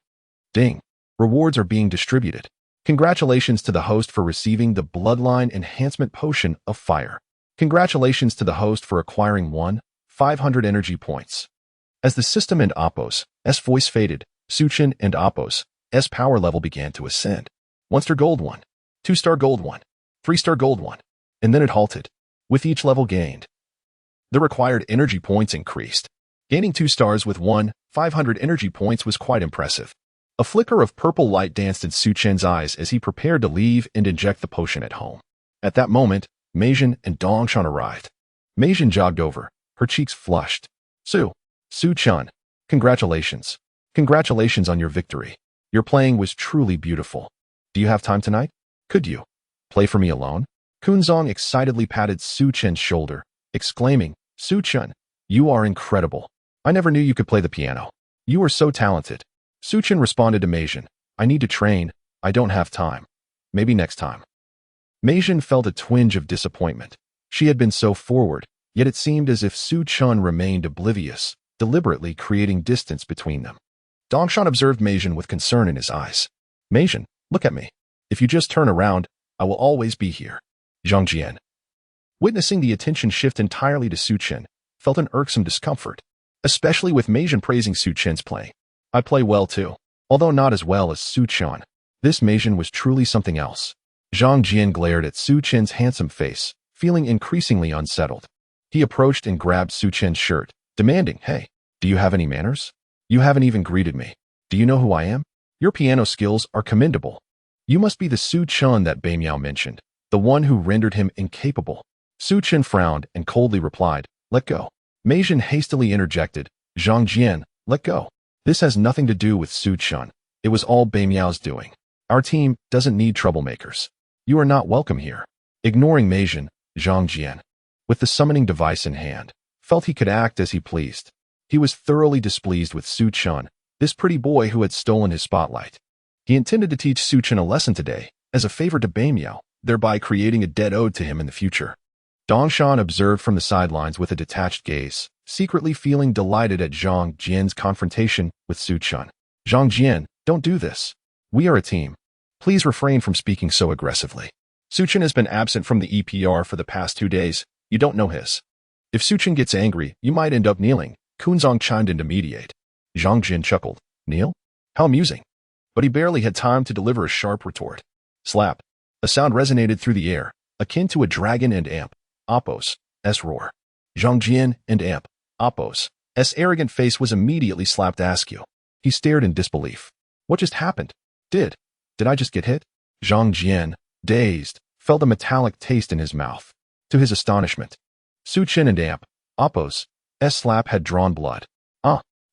Ding. Rewards are being distributed. Congratulations to the host for receiving the Bloodline Enhancement Potion of Fire. Congratulations to the host for acquiring 500 energy points. As the system and Appo's voice faded, Su Chen and Appo's power level began to ascend. 1-star gold 1, 2-star gold 1, 3-star gold 1, and then it halted. With each level gained, the required energy points increased. Gaining 2 stars with 500 energy points was quite impressive. A flicker of purple light danced in Su Chen's eyes as he prepared to leave and inject the potion at home. At that moment, Meijin and Dongshan arrived. Meijin jogged over, her cheeks flushed. Su Chen, congratulations. Congratulations on your victory. Your playing was truly beautiful. Do you have time tonight? Could you play for me alone? Kunzong excitedly patted Su Chen's shoulder, exclaiming, Su Chen, you are incredible. I never knew you could play the piano. You are so talented. Su Chen responded to Meijin, I need to train. I don't have time. Maybe next time. Meijin felt a twinge of disappointment. She had been so forward, yet it seemed as if Su Chen remained oblivious, deliberately creating distance between them. Dongshan observed Meijin with concern in his eyes. Meijin, look at me. If you just turn around, I will always be here. Zhang Jian, witnessing the attention shift entirely to Su Chen, felt an irksome discomfort, especially with Meijin praising Su Chen's playing. I play well too, although not as well as Su Chen. This Meijin was truly something else. Zhang Jian glared at Su Chen's handsome face, feeling increasingly unsettled. He approached and grabbed Su Chen's shirt, demanding, Hey, do you have any manners? You haven't even greeted me. Do you know who I am? Your piano skills are commendable. You must be the Su Chen that Bei Miao mentioned, the one who rendered him incapable. Su Chen frowned and coldly replied, Let go. Meijin hastily interjected, Zhang Jian, let go. This has nothing to do with Su Chen. It was all Bei Miao's doing. Our team doesn't need troublemakers. You are not welcome here. Ignoring Meijin, Zhang Jian, with the summoning device in hand, felt he could act as he pleased. He was thoroughly displeased with Su Chen, this pretty boy who had stolen his spotlight. He intended to teach Su Chen a lesson today, as a favor to Bei Miao, thereby creating a debt owed to him in the future. Dongshan observed from the sidelines with a detached gaze, secretly feeling delighted at Zhang Jian's confrontation with Su Chen. Zhang Jian, don't do this. We are a team. Please refrain from speaking so aggressively. Su Chen has been absent from the EPR for the past 2 days. You don't know his. If Su Chen gets angry, you might end up kneeling. Kunzong chimed in to mediate. Zhang Jian chuckled. Kneel? How amusing. But he barely had time to deliver a sharp retort. Slap. A sound resonated through the air, akin to a dragon and amp, Oppo's, roar. Zhang Jian and amp, Oppo's, arrogant face was immediately slapped askew. He stared in disbelief. What just happened? Did I just get hit? Zhang Jian, dazed, felt a metallic taste in his mouth. To his astonishment, Su Chen and amp, Oppo's, slap had drawn blood.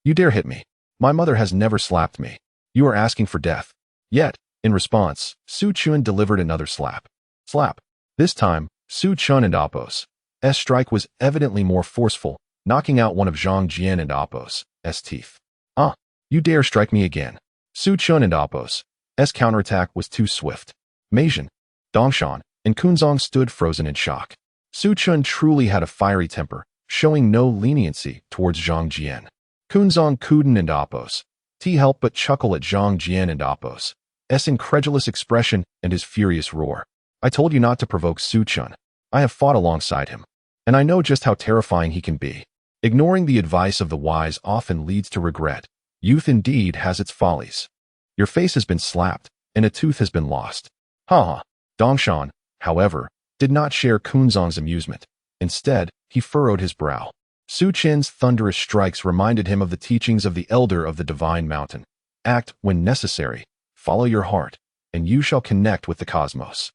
You dare hit me. My mother has never slapped me. You are asking for death. Yet, in response, Su Chen delivered another slap. Slap. This time, Su Chen and Oppo's strike was evidently more forceful, knocking out one of Zhang Jian and Oppo's teeth. You dare strike me again. Su Chen and Oppo's counterattack was too swift. Meijin, Dongshan, and Kunzong stood frozen in shock. Su Chen truly had a fiery temper, showing no leniency towards Zhang Jian. Kunzong, Kuden, and Oppo's helped but chuckle at Zhang Jian and Oppo's incredulous expression and his furious roar. I told you not to provoke Su Chen. I have fought alongside him, and I know just how terrifying he can be. Ignoring the advice of the wise often leads to regret. Youth indeed has its follies. Your face has been slapped, and a tooth has been lost. Dongshan, however, did not share Kunzong's amusement. Instead, he furrowed his brow. Su Chen's thunderous strikes reminded him of the teachings of the elder of the divine mountain. Act when necessary, follow your heart, and you shall connect with the cosmos.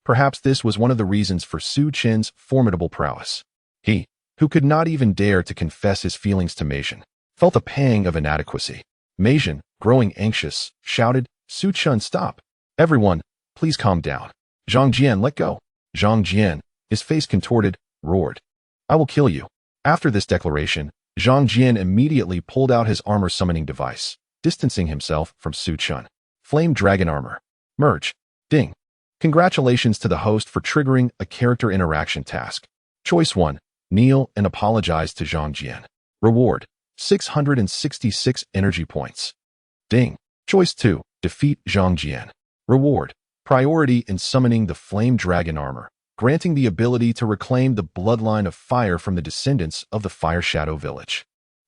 Perhaps this was one of the reasons for Su Chen's formidable prowess. He, who could not even dare to confess his feelings to Meijin, felt a pang of inadequacy. Meijin, growing anxious, shouted, Su Chen, stop. Everyone, please calm down. Zhang Jian, let go. Zhang Jian, his face contorted, roared, I will kill you. After this declaration, Zhang Jian immediately pulled out his armor summoning device, distancing himself from Su Chen. Flame Dragon Armor. Merge. Ding. Congratulations to the host for triggering a character interaction task. Choice 1. Kneel and apologize to Zhang Jian. Reward. 666 energy points. Ding. Choice 2. Defeat Zhang Jian. Reward. Priority in summoning the Flame Dragon Armor, granting the ability to reclaim the bloodline of fire from the descendants of the Fire Shadow Village.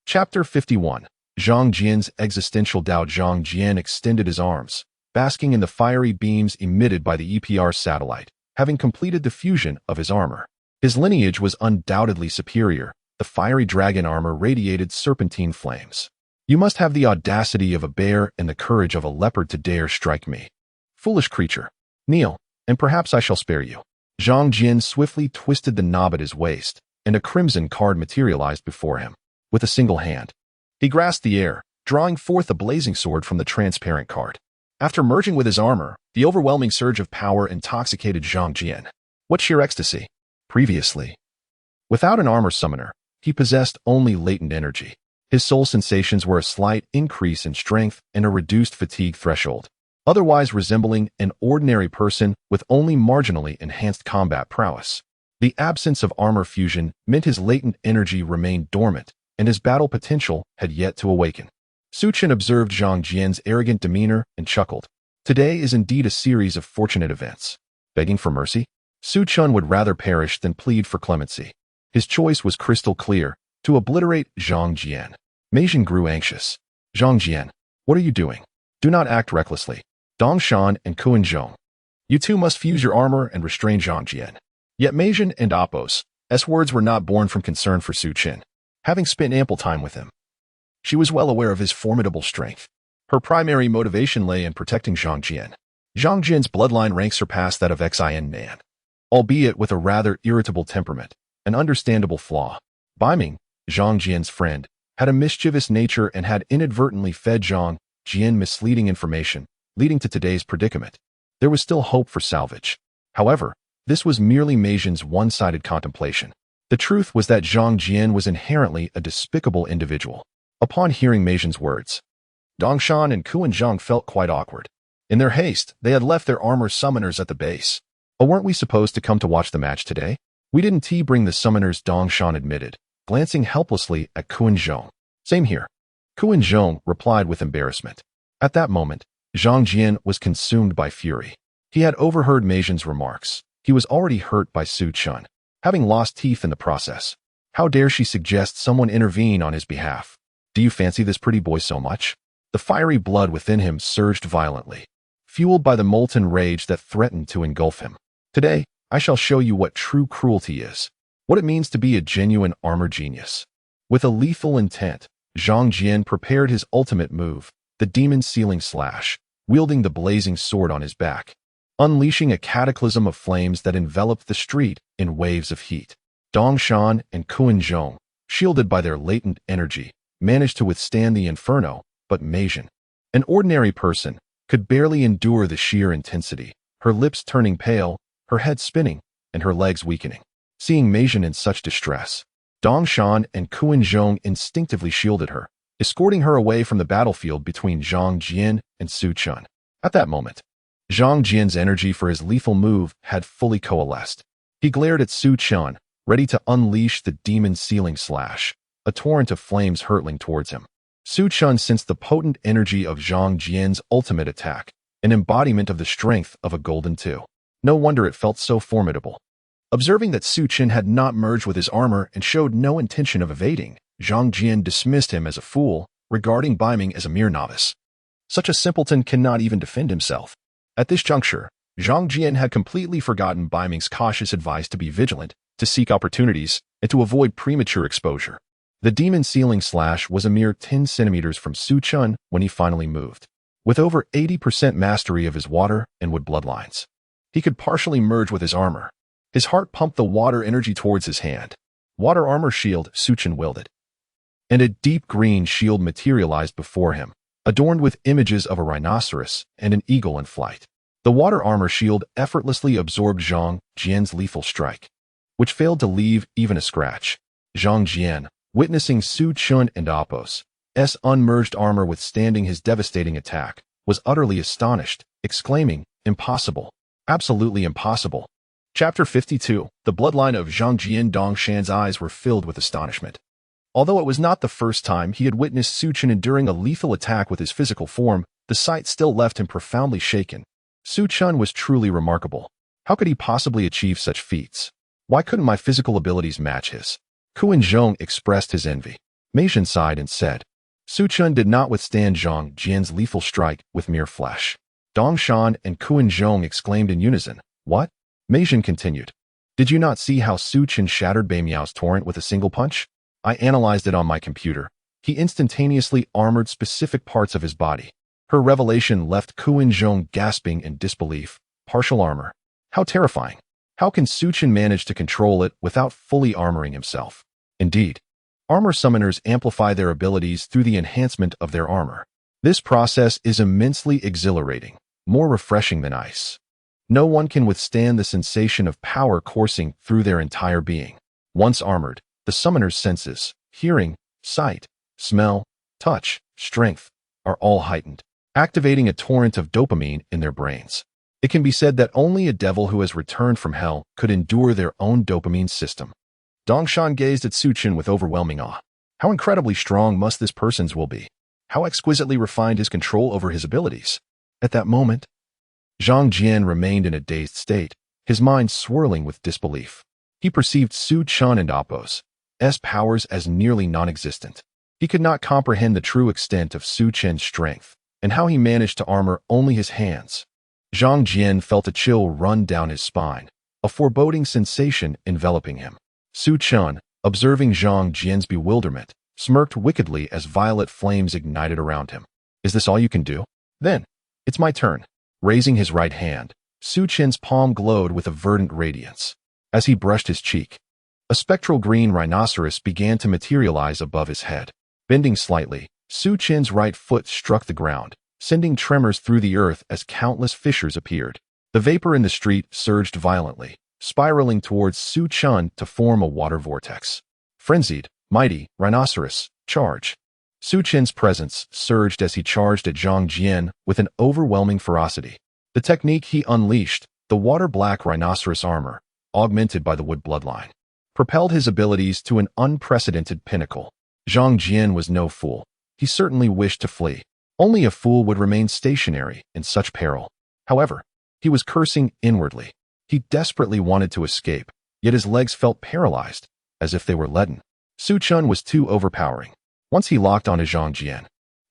Chapter 51. Zhang Jian's existential doubt. Zhang Jian extended his arms, basking in the fiery beams emitted by the EPR satellite, having completed the fusion of his armor. His lineage was undoubtedly superior. The fiery dragon armor radiated serpentine flames. You must have the audacity of a bear and the courage of a leopard to dare strike me. Foolish creature. Kneel, and perhaps I shall spare you. Zhang Jian swiftly twisted the knob at his waist, and a crimson card materialized before him. With a single hand, he grasped the air, drawing forth a blazing sword from the transparent card. After merging with his armor, the overwhelming surge of power intoxicated Zhang Jian. What sheer ecstasy! Previously, without an armor summoner, he possessed only latent energy. His soul sensations were a slight increase in strength and a reduced fatigue threshold, otherwise resembling an ordinary person with only marginally enhanced combat prowess. The absence of armor fusion meant his latent energy remained dormant, and his battle potential had yet to awaken. Su Chen observed Zhang Jian's arrogant demeanor and chuckled. Today is indeed a series of fortunate events. Begging for mercy? Su Chen would rather perish than plead for clemency. His choice was crystal clear, to obliterate Zhang Jian. Meijin grew anxious. Zhang Jian, what are you doing? Do not act recklessly. Dongshan and Kuenzhong, you two must fuse your armor and restrain Zhang Jian. Yet Meijin and Oppo's words were not born from concern for Su Chen. Having spent ample time with him, she was well aware of his formidable strength. Her primary motivation lay in protecting Zhang Jian. Zhang Jian's bloodline rank surpassed that of Xin Nan, albeit with a rather irritable temperament, an understandable flaw. Baiming, Zhang Jian's friend, had a mischievous nature and had inadvertently fed Zhang Jian misleading information, leading to today's predicament. There was still hope for salvage. However, this was merely Meijin's one-sided contemplation. The truth was that Zhang Jian was inherently a despicable individual. Upon hearing Meijin's words, Dongshan and Kuenzhong felt quite awkward. In their haste, they had left their armor summoners at the base. Oh, weren't we supposed to come to watch the match today? We didn't bring the summoners, Dongshan admitted, glancing helplessly at Kuenzhong. Same here. Kuenzhong replied with embarrassment. At that moment, Zhang Jian was consumed by fury. He had overheard Meijin's remarks. He was already hurt by Su Chen, having lost teeth in the process. How dare she suggest someone intervene on his behalf? Do you fancy this pretty boy so much? The fiery blood within him surged violently. fueled by the molten rage that threatened to engulf him. Today, I shall show you what true cruelty is, what it means to be a genuine armor genius. With a lethal intent, Zhang Jian prepared his ultimate move, the demon sealing slash, wielding the blazing sword on his back, unleashing a cataclysm of flames that enveloped the street in waves of heat. Dong Shan and Kuan Zhong, shielded by their latent energy, managed to withstand the inferno, but Mei Jin, an ordinary person, could barely endure the sheer intensity, her lips turning pale, her head spinning, and her legs weakening. Seeing Mei Jin in such distress, Dong Shan and Kuan Zhong instinctively shielded her, escorting her away from the battlefield between Zhang Jian and Su Chun. At that moment, Zhang Jian's energy for his lethal move had fully coalesced. He glared at Su Chun, ready to unleash the demon sealing slash, a torrent of flames hurtling towards him. Su Chun sensed the potent energy of Zhang Jian's ultimate attack, an embodiment of the strength of a golden two. No wonder it felt so formidable. Observing that Su Chun had not merged with his armor and showed no intention of evading, Zhang Jian dismissed him as a fool, regarding Baiming as a mere novice. Such a simpleton cannot even defend himself. At this juncture, Zhang Jian had completely forgotten Baiming's cautious advice to be vigilant, to seek opportunities, and to avoid premature exposure. The demon sealing slash was a mere 10 centimeters from Su Chun when he finally moved. With over 80% mastery of his water and wood bloodlines, he could partially merge with his armor. His heart pumped the water energy towards his hand. Water armor shield, Su Chun wielded, and a deep green shield materialized before him, adorned with images of a rhinoceros and an eagle in flight. The water armor shield effortlessly absorbed Zhang Jian's lethal strike, which failed to leave even a scratch. Zhang Jian, witnessing Su Chun and Apos' unmerged armor withstanding his devastating attack, was utterly astonished, exclaiming, "Impossible! Absolutely impossible!" Chapter 52. The bloodline of Zhang Jian. Dong Shan's eyes were filled with astonishment. Although it was not the first time he had witnessed Su Chun enduring a lethal attack with his physical form, the sight still left him profoundly shaken. Su Chun was truly remarkable. How could he possibly achieve such feats? Why couldn't my physical abilities match his? Kuan Zhong expressed his envy. Mei Jin sighed and said, Su Chun did not withstand Zhang Jian's lethal strike with mere flesh. Dong Shan and Kuan Zhong exclaimed in unison, "What?" Mei Jin continued, "Did you not see how Su Chun shattered Bai Miao's torrent with a single punch? I analyzed it on my computer. He instantaneously armored specific parts of his body." Her revelation left Kuan Zhong gasping in disbelief. Partial armor. How terrifying. How can Su Chun manage to control it without fully armoring himself? Indeed, armor summoners amplify their abilities through the enhancement of their armor. This process is immensely exhilarating, more refreshing than ice. No one can withstand the sensation of power coursing through their entire being. Once armored, the summoner's senses, hearing, sight, smell, touch, strength, are all heightened, activating a torrent of dopamine in their brains. It can be said that only a devil who has returned from hell could endure their own dopamine system. Dongshan gazed at Su Chun with overwhelming awe. How incredibly strong must this person's will be? How exquisitely refined his control over his abilities? At that moment, Zhang Jian remained in a dazed state, his mind swirling with disbelief. He perceived Su Chun and Apos' powers as nearly non-existent. He could not comprehend the true extent of Su Chun's strength, and how he managed to armor only his hands. Zhang Jian felt a chill run down his spine, a foreboding sensation enveloping him. Su Chun, observing Zhang Jian's bewilderment, smirked wickedly as violet flames ignited around him. "Is this all you can do? Then, it's my turn." Raising his right hand, Su Chun's palm glowed with a verdant radiance. As he brushed his cheek, a spectral green rhinoceros began to materialize above his head. Bending slightly, Su Chun's right foot struck the ground, sending tremors through the earth as countless fissures appeared. The vapor in the street surged violently, spiraling towards Su Chun to form a water vortex. Frenzied, mighty, rhinoceros, charge. Su Chun's presence surged as he charged at Zhang Jian with an overwhelming ferocity. The technique he unleashed, the water-black rhinoceros armor, augmented by the wood bloodline, propelled his abilities to an unprecedented pinnacle. Zhang Jian was no fool. He certainly wished to flee. Only a fool would remain stationary in such peril. However, he was cursing inwardly. He desperately wanted to escape, yet his legs felt paralyzed, as if they were leaden. Su Chun was too overpowering. Once he locked onto Zhang Jian,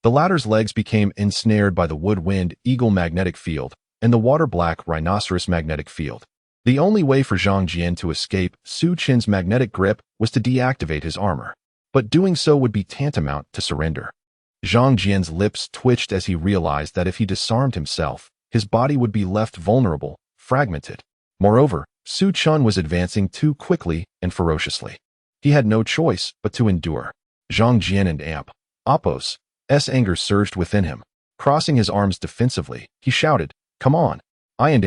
The latter's legs became ensnared by the woodwind eagle magnetic field and the water-black rhinoceros magnetic field. The only way for Zhang Jian to escape Su Qin's magnetic grip was to deactivate his armor, but doing so would be tantamount to surrender. Zhang Jian's lips twitched as he realized that if he disarmed himself, his body would be left vulnerable, fragmented. Moreover, Su Qin was advancing too quickly and ferociously. He had no choice but to endure. Zhang Jian and Apos' anger surged within him. Crossing his arms defensively, he shouted, "Come on! I and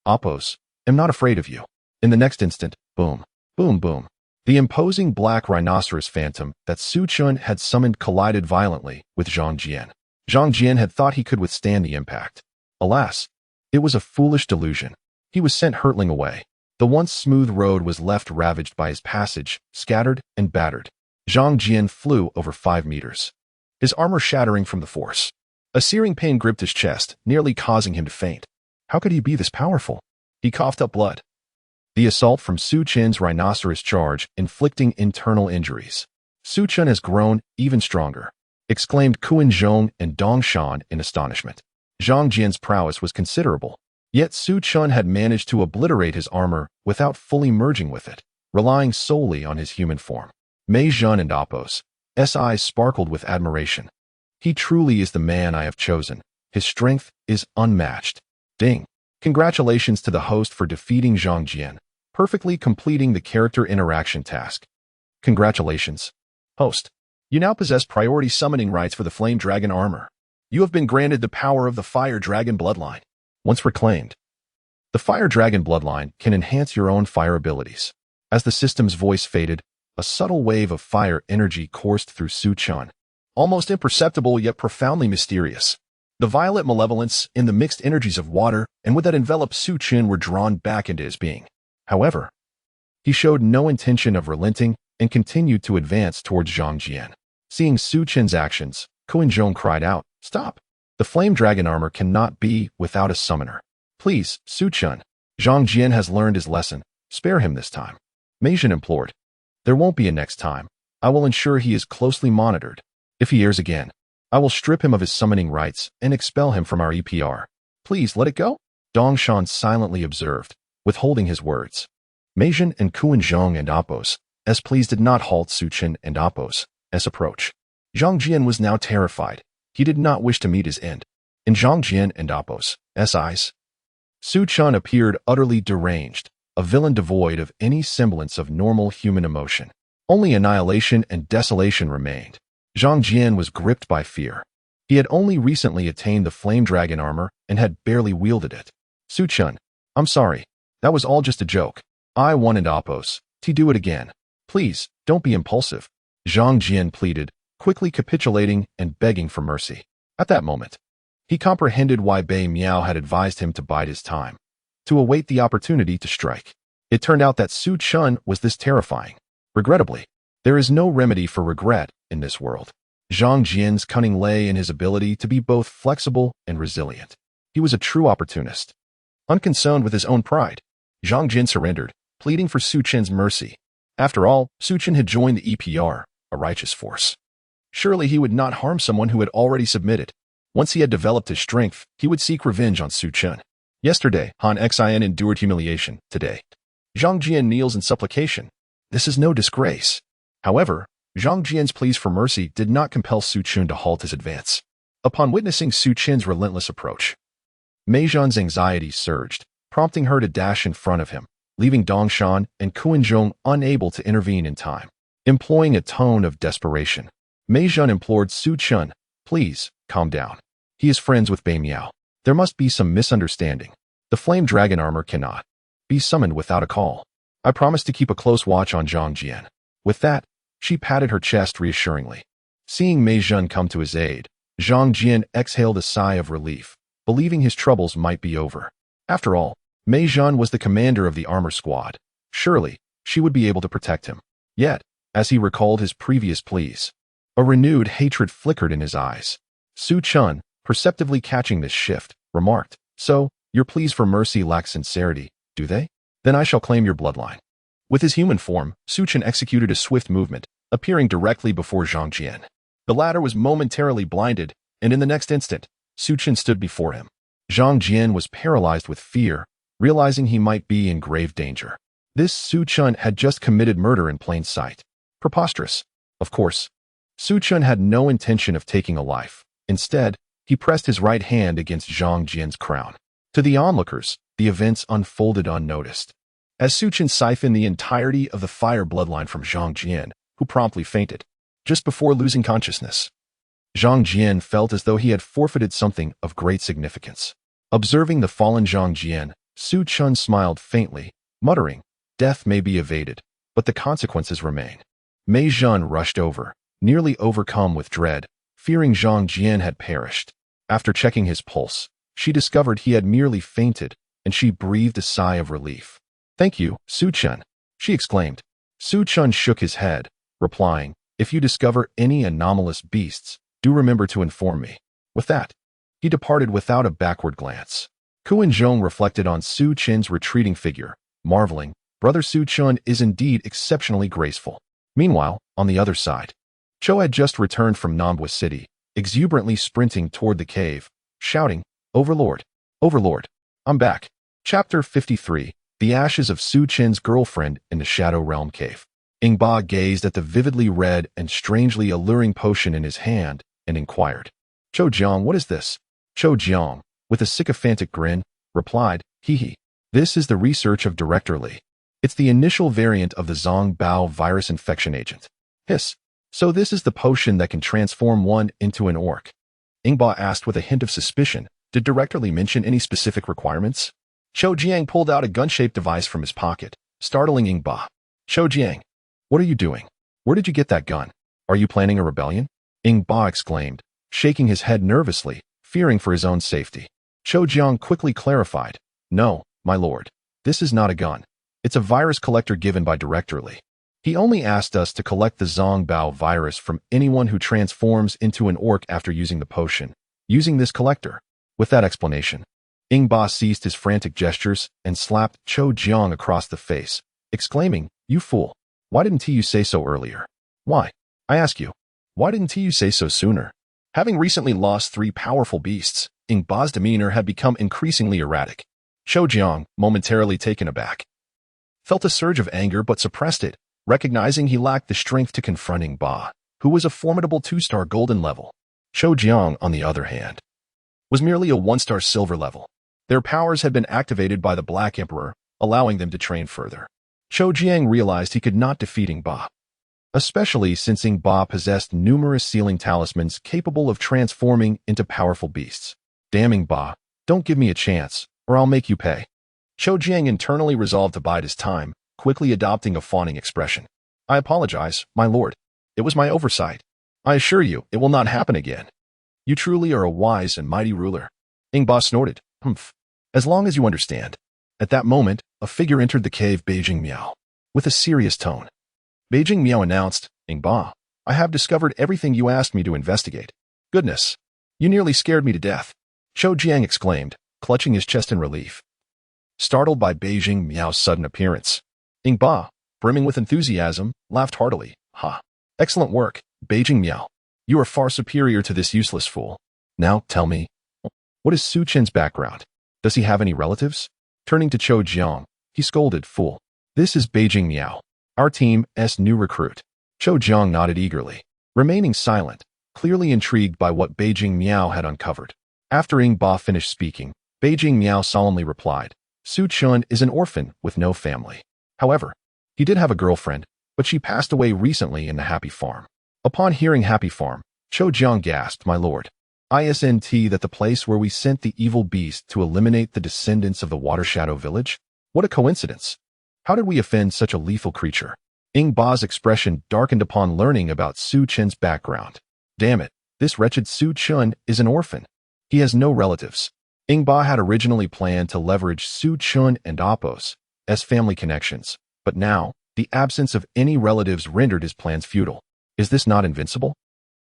Apos am not afraid of you." In the next instant, boom, boom, boom. The imposing black rhinoceros phantom that Su Qin had summoned collided violently with Zhang Jian. Zhang Jian had thought he could withstand the impact. Alas, it was a foolish delusion. He was sent hurtling away. The once smooth road was left ravaged by his passage, scattered and battered. Zhang Jian flew over 5 meters, his armor shattering from the force. A searing pain gripped his chest, nearly causing him to faint. How could he be this powerful? He coughed up blood. The assault from Su Qin's rhinoceros charge inflicting internal injuries. "Su Qin has grown even stronger," exclaimed Kuan Zhong and Dong Shan in astonishment. Zhang Jian's prowess was considerable, yet Su Qin had managed to obliterate his armor without fully merging with it, relying solely on his human form. Mei Zhen and Apos' eyes sparkled with admiration. "He truly is the man I have chosen. His strength is unmatched." Ding. Congratulations to the host for defeating Zhang Jian, perfectly completing the character interaction task. Congratulations, host. You now possess priority summoning rights for the Flame Dragon armor. You have been granted the power of the Fire Dragon bloodline. Once reclaimed, the Fire Dragon bloodline can enhance your own fire abilities. As the system's voice faded, a subtle wave of fire energy coursed through Su Qin, almost imperceptible yet profoundly mysterious. The violet malevolence in the mixed energies of water and wood that enveloped Su Qin were drawn back into his being. However, he showed no intention of relenting and continued to advance towards Zhang Jian. Seeing Su Qin's actions, Kuan Zhong cried out, "Stop! The Flame Dragon armor cannot be without a summoner. Please, Su Qin. Zhang Jian has learned his lesson. Spare him this time." Mei Zhen implored. "There won't be a next time. I will ensure he is closely monitored. If he errs again, I will strip him of his summoning rights and expel him from our EPR. Please let it go." Dong Shan silently observed, withholding his words. Mei Zhen and Kuan Zhong and Apos' pleas did not halt Su Qin and Apos' approach. Zhang Jian was now terrified. He did not wish to meet his end. In Zhang Jian and Apos' eyes, Su Qin appeared utterly deranged, a villain devoid of any semblance of normal human emotion. Only annihilation and desolation remained. Zhang Jian was gripped by fear. He had only recently attained the Flame Dragon armor and had barely wielded it. "Su Qin, I'm sorry. That was all just a joke. I wanted Apos to do it again. Please, don't be impulsive." Zhang Jian pleaded, quickly capitulating and begging for mercy. At that moment, he comprehended why Bei Miao had advised him to bide his time, to await the opportunity to strike. It turned out that Su Qin was this terrifying. Regrettably, there is no remedy for regret in this world. Zhang Jian's cunning lay in his ability to be both flexible and resilient. He was a true opportunist. Unconcerned with his own pride, Zhang Jian surrendered, pleading for Su Qin's mercy. After all, Su Qin had joined the EPR, a righteous force. Surely he would not harm someone who had already submitted. Once he had developed his strength, he would seek revenge on Su Qin. Yesterday, Han Xin endured humiliation. Today, Zhang Jian kneels in supplication. This is no disgrace. However, Zhang Jian's pleas for mercy did not compel Su Qin to halt his advance. Upon witnessing Su Qin's relentless approach, Mei Zhen's anxiety surged, prompting her to dash in front of him, leaving Dong Shan and Kuan Zhong unable to intervene in time. Employing a tone of desperation, Mei Zhen implored Su Qin, "Please, calm down. He is friends with Bei Miao. There must be some misunderstanding. The Flame Dragon armor cannot be summoned without a call. I promise to keep a close watch on Zhang Jian." With that, she patted her chest reassuringly. Seeing Mei Zhen come to his aid, Zhang Jian exhaled a sigh of relief, believing his troubles might be over. After all, Mei Zhen was the commander of the armor squad. Surely, she would be able to protect him. Yet, as he recalled his previous pleas, a renewed hatred flickered in his eyes. Su Qin, perceptively catching this shift, remarked, "So, your pleas for mercy lack sincerity, do they? Then I shall claim your bloodline." With his human form, Su Qin executed a swift movement, appearing directly before Zhang Jian. The latter was momentarily blinded, and in the next instant, Su Chen stood before him. Zhang Jian was paralyzed with fear, realizing he might be in grave danger. This Su Chen had just committed murder in plain sight. Preposterous. Of course, Su Chen had no intention of taking a life. Instead, he pressed his right hand against Zhang Jian's crown. To the onlookers, the events unfolded unnoticed. As Su Chen siphoned the entirety of the fire bloodline from Zhang Jian, who promptly fainted, just before losing consciousness. Zhang Jian felt as though he had forfeited something of great significance. Observing the fallen Zhang Jian, Su Chen smiled faintly, muttering, "Death may be evaded, but the consequences remain." Mei Zhen rushed over, nearly overcome with dread, fearing Zhang Jian had perished. After checking his pulse, she discovered he had merely fainted, and she breathed a sigh of relief. "Thank you, Su Chen," she exclaimed. Su Chen shook his head, replying, "If you discover any anomalous beasts, do remember to inform me." With that, he departed without a backward glance. Kuan Zhong reflected on Su Chen's retreating figure, marveling, "Brother Su Chen is indeed exceptionally graceful." Meanwhile, on the other side, Cho had just returned from Nambwa City, exuberantly sprinting toward the cave, shouting, "Overlord! Overlord! I'm back!" Chapter 53, The Ashes of Su Chen's Girlfriend in the Shadow Realm Cave. Ingba gazed at the vividly red and strangely alluring potion in his hand and inquired, "Cho Jiang, what is this?" Cho Jiang, with a sycophantic grin, replied, "Hee. This is the research of Director Li. It's the initial variant of the Zong Bao virus infection agent." Hiss. "So this is the potion that can transform one into an orc?" Ingba asked with a hint of suspicion. Did Director Li mention any specific requirements? Cho Jiang pulled out a gun-shaped device from his pocket, startling Ingba. "Cho Jiang, what are you doing? Where did you get that gun? Are you planning a rebellion?" Ingba exclaimed, shaking his head nervously, fearing for his own safety. Cho Jiang quickly clarified, "No, my lord. This is not a gun. It's a virus collector given by Director Li. He only asked us to collect the Zong Bao virus from anyone who transforms into an orc after using the potion, using this collector." With that explanation, Ingba ceased his frantic gestures and slapped Cho Jiang across the face, exclaiming, "You fool! Why didn't you say so earlier? Why? I ask you, why didn't you say so sooner?" Having recently lost 3 powerful beasts, Ingba's demeanor had become increasingly erratic. Cho Jiang, momentarily taken aback, felt a surge of anger but suppressed it, recognizing he lacked the strength to confront Ingba, who was a formidable 2-star golden level. Cho Jiang, on the other hand, was merely a 1-star silver level. Their powers had been activated by the Black Emperor, allowing them to train further. Cho Jiang realized he could not defeat Ingba, especially since Ingba possessed numerous sealing talismans capable of transforming into powerful beasts. "Damn Ingba, don't give me a chance, or I'll make you pay." Cho Jiang internally resolved to bide his time, quickly adopting a fawning expression. "I apologize, my lord. It was my oversight. I assure you, it will not happen again. You truly are a wise and mighty ruler." Ingba snorted, "Humph. As long as you understand." At that moment, a figure entered the cave, Beijing Miao, with a serious tone. Beijing Miao announced, "Ingba, I have discovered everything you asked me to investigate." "Goodness, you nearly scared me to death," Cho Jiang exclaimed, clutching his chest in relief, startled by Beijing Miao's sudden appearance. Ingba, brimming with enthusiasm, laughed heartily. "Ha! Excellent work, Beijing Miao. You are far superior to this useless fool. Now, tell me, what is Su Chen's background? Does he have any relatives?" Turning to Cho Jiang, he scolded, "Fool. This is Beijing Miao, our team's new recruit." Cho Jiang nodded eagerly, remaining silent, clearly intrigued by what Beijing Miao had uncovered. After Ingba finished speaking, Beijing Miao solemnly replied, "Su Chen is an orphan with no family. However, he did have a girlfriend, but she passed away recently in the Happy Farm." Upon hearing Happy Farm, Cho Jiang gasped, "My lord, isn't that the place where we sent the evil beast to eliminate the descendants of the Water Shadow village? What a coincidence. How did we offend such a lethal creature?" Ingba's expression darkened upon learning about Su Chen's background. "Damn it, this wretched Su Chen is an orphan. He has no relatives." Ingba had originally planned to leverage Su Chen and Apos as family connections, but now, the absence of any relatives rendered his plans futile. Is this not invincible?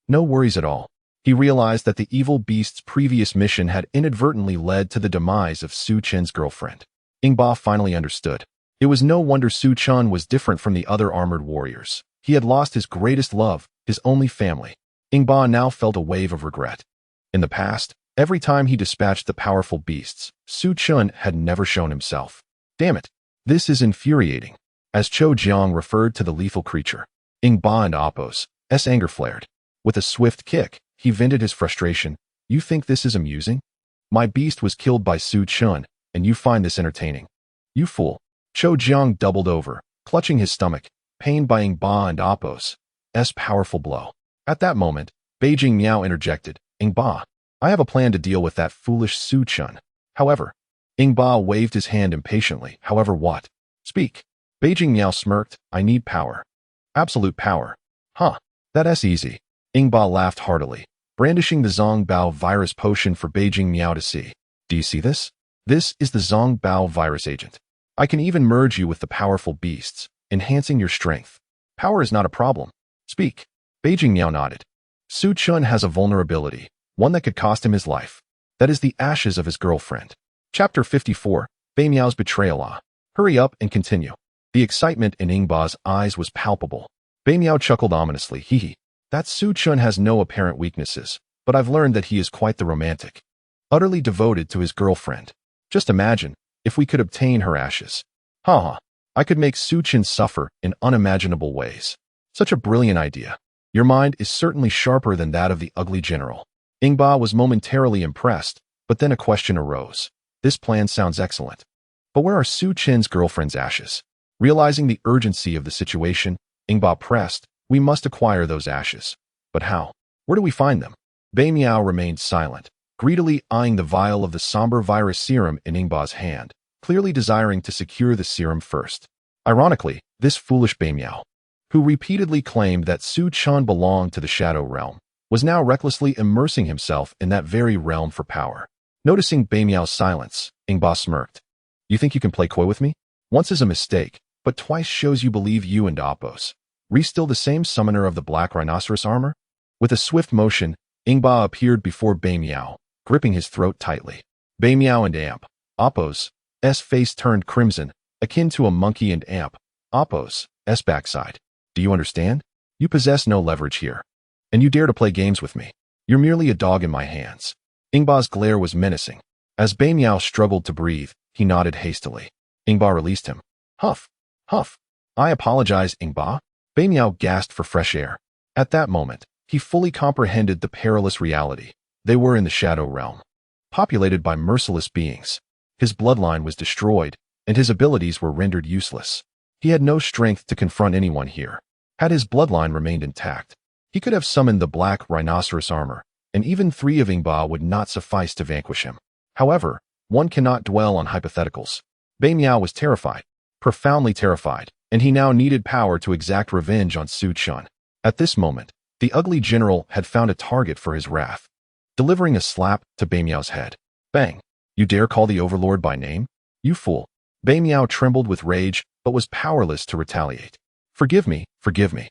No worries at all. He realized that the evil beast's previous mission had inadvertently led to the demise of Su Chen's girlfriend. Ingba finally understood. It was no wonder Su Chen was different from the other armored warriors. He had lost his greatest love, his only family. Ingba now felt a wave of regret. In the past, every time he dispatched the powerful beasts, Su Chun had never shown himself. Damn it. This is infuriating. As Cho Jiang referred to the lethal creature, Ing Ba and Appo's anger flared. With a swift kick, he vented his frustration. You think this is amusing? My beast was killed by Su Chun, and you find this entertaining. You fool. Cho Jiang doubled over, clutching his stomach, pained by Ing Ba and Appo's powerful blow. At that moment, Beijing Miao interjected. Ing Ba, I have a plan to deal with that foolish Su Chun. However, Ing Ba waved his hand impatiently. However what? Speak. Beijing Miao smirked. I need power. Absolute power. Huh. That's easy. Ing Ba laughed heartily, brandishing the Zong Bao virus potion for Beijing Miao to see. Do you see this? This is the Zong Bao virus agent. I can even merge you with the powerful beasts, enhancing your strength. Power is not a problem. Speak. Beijing Miao nodded. Su Chun has a vulnerability, one that could cost him his life. That is the ashes of his girlfriend. Chapter 54, Bei Miao's betrayal. Hurry up and continue. The excitement in Ing Ba's eyes was palpable. Bei Miao chuckled ominously. Hee. That Su Chun has no apparent weaknesses, but I've learned that he is quite the romantic. Utterly devoted to his girlfriend. Just imagine, if we could obtain her ashes. I could make Su Chun suffer in unimaginable ways. Such a brilliant idea. Your mind is certainly sharper than that of the ugly general. Ing Ba was momentarily impressed, but then a question arose. This plan sounds excellent. But where are Su Chun's girlfriend's ashes? Realizing the urgency of the situation, Ing Ba pressed, we must acquire those ashes. But how? Where do we find them? Bei Miao remained silent, greedily eyeing the vial of the somber virus serum in Ing Ba's hand, clearly desiring to secure the serum first. Ironically, this foolish Bei Miao, who repeatedly claimed that Su Chun belonged to the Shadow Realm, was now recklessly immersing himself in that very realm for power. Noticing Bei Miao's silence, Ing Ba smirked. You think you can play coy with me? Once is a mistake, but twice shows you believe you and Appo's. Still the same summoner of the black rhinoceros armor? With a swift motion, Ing Ba appeared before Bei Miao, gripping his throat tightly. Bei Miao and Appo's face turned crimson, akin to a monkey and Appo's backside. Do you understand? You possess no leverage here. And you dare to play games with me. You're merely a dog in my hands. Ing Ba's glare was menacing. As Bei Miao struggled to breathe, he nodded hastily. Ing Ba released him. Huff. Huff. I apologize, Ing Ba. Bei Miao gasped for fresh air. At that moment, he fully comprehended the perilous reality. They were in the Shadow Realm, populated by merciless beings. His bloodline was destroyed, and his abilities were rendered useless. He had no strength to confront anyone here. Had his bloodline remained intact, he could have summoned the black rhinoceros armor, and even 3 of Ing Ba would not suffice to vanquish him. However, one cannot dwell on hypotheticals. Bei Miao was terrified, profoundly terrified, and he now needed power to exact revenge on Su Chun. At this moment, the ugly general had found a target for his wrath, delivering a slap to Bei Miao's head. Bang! You dare call the overlord by name? You fool! Bei Miao trembled with rage, but was powerless to retaliate. Forgive me, forgive me.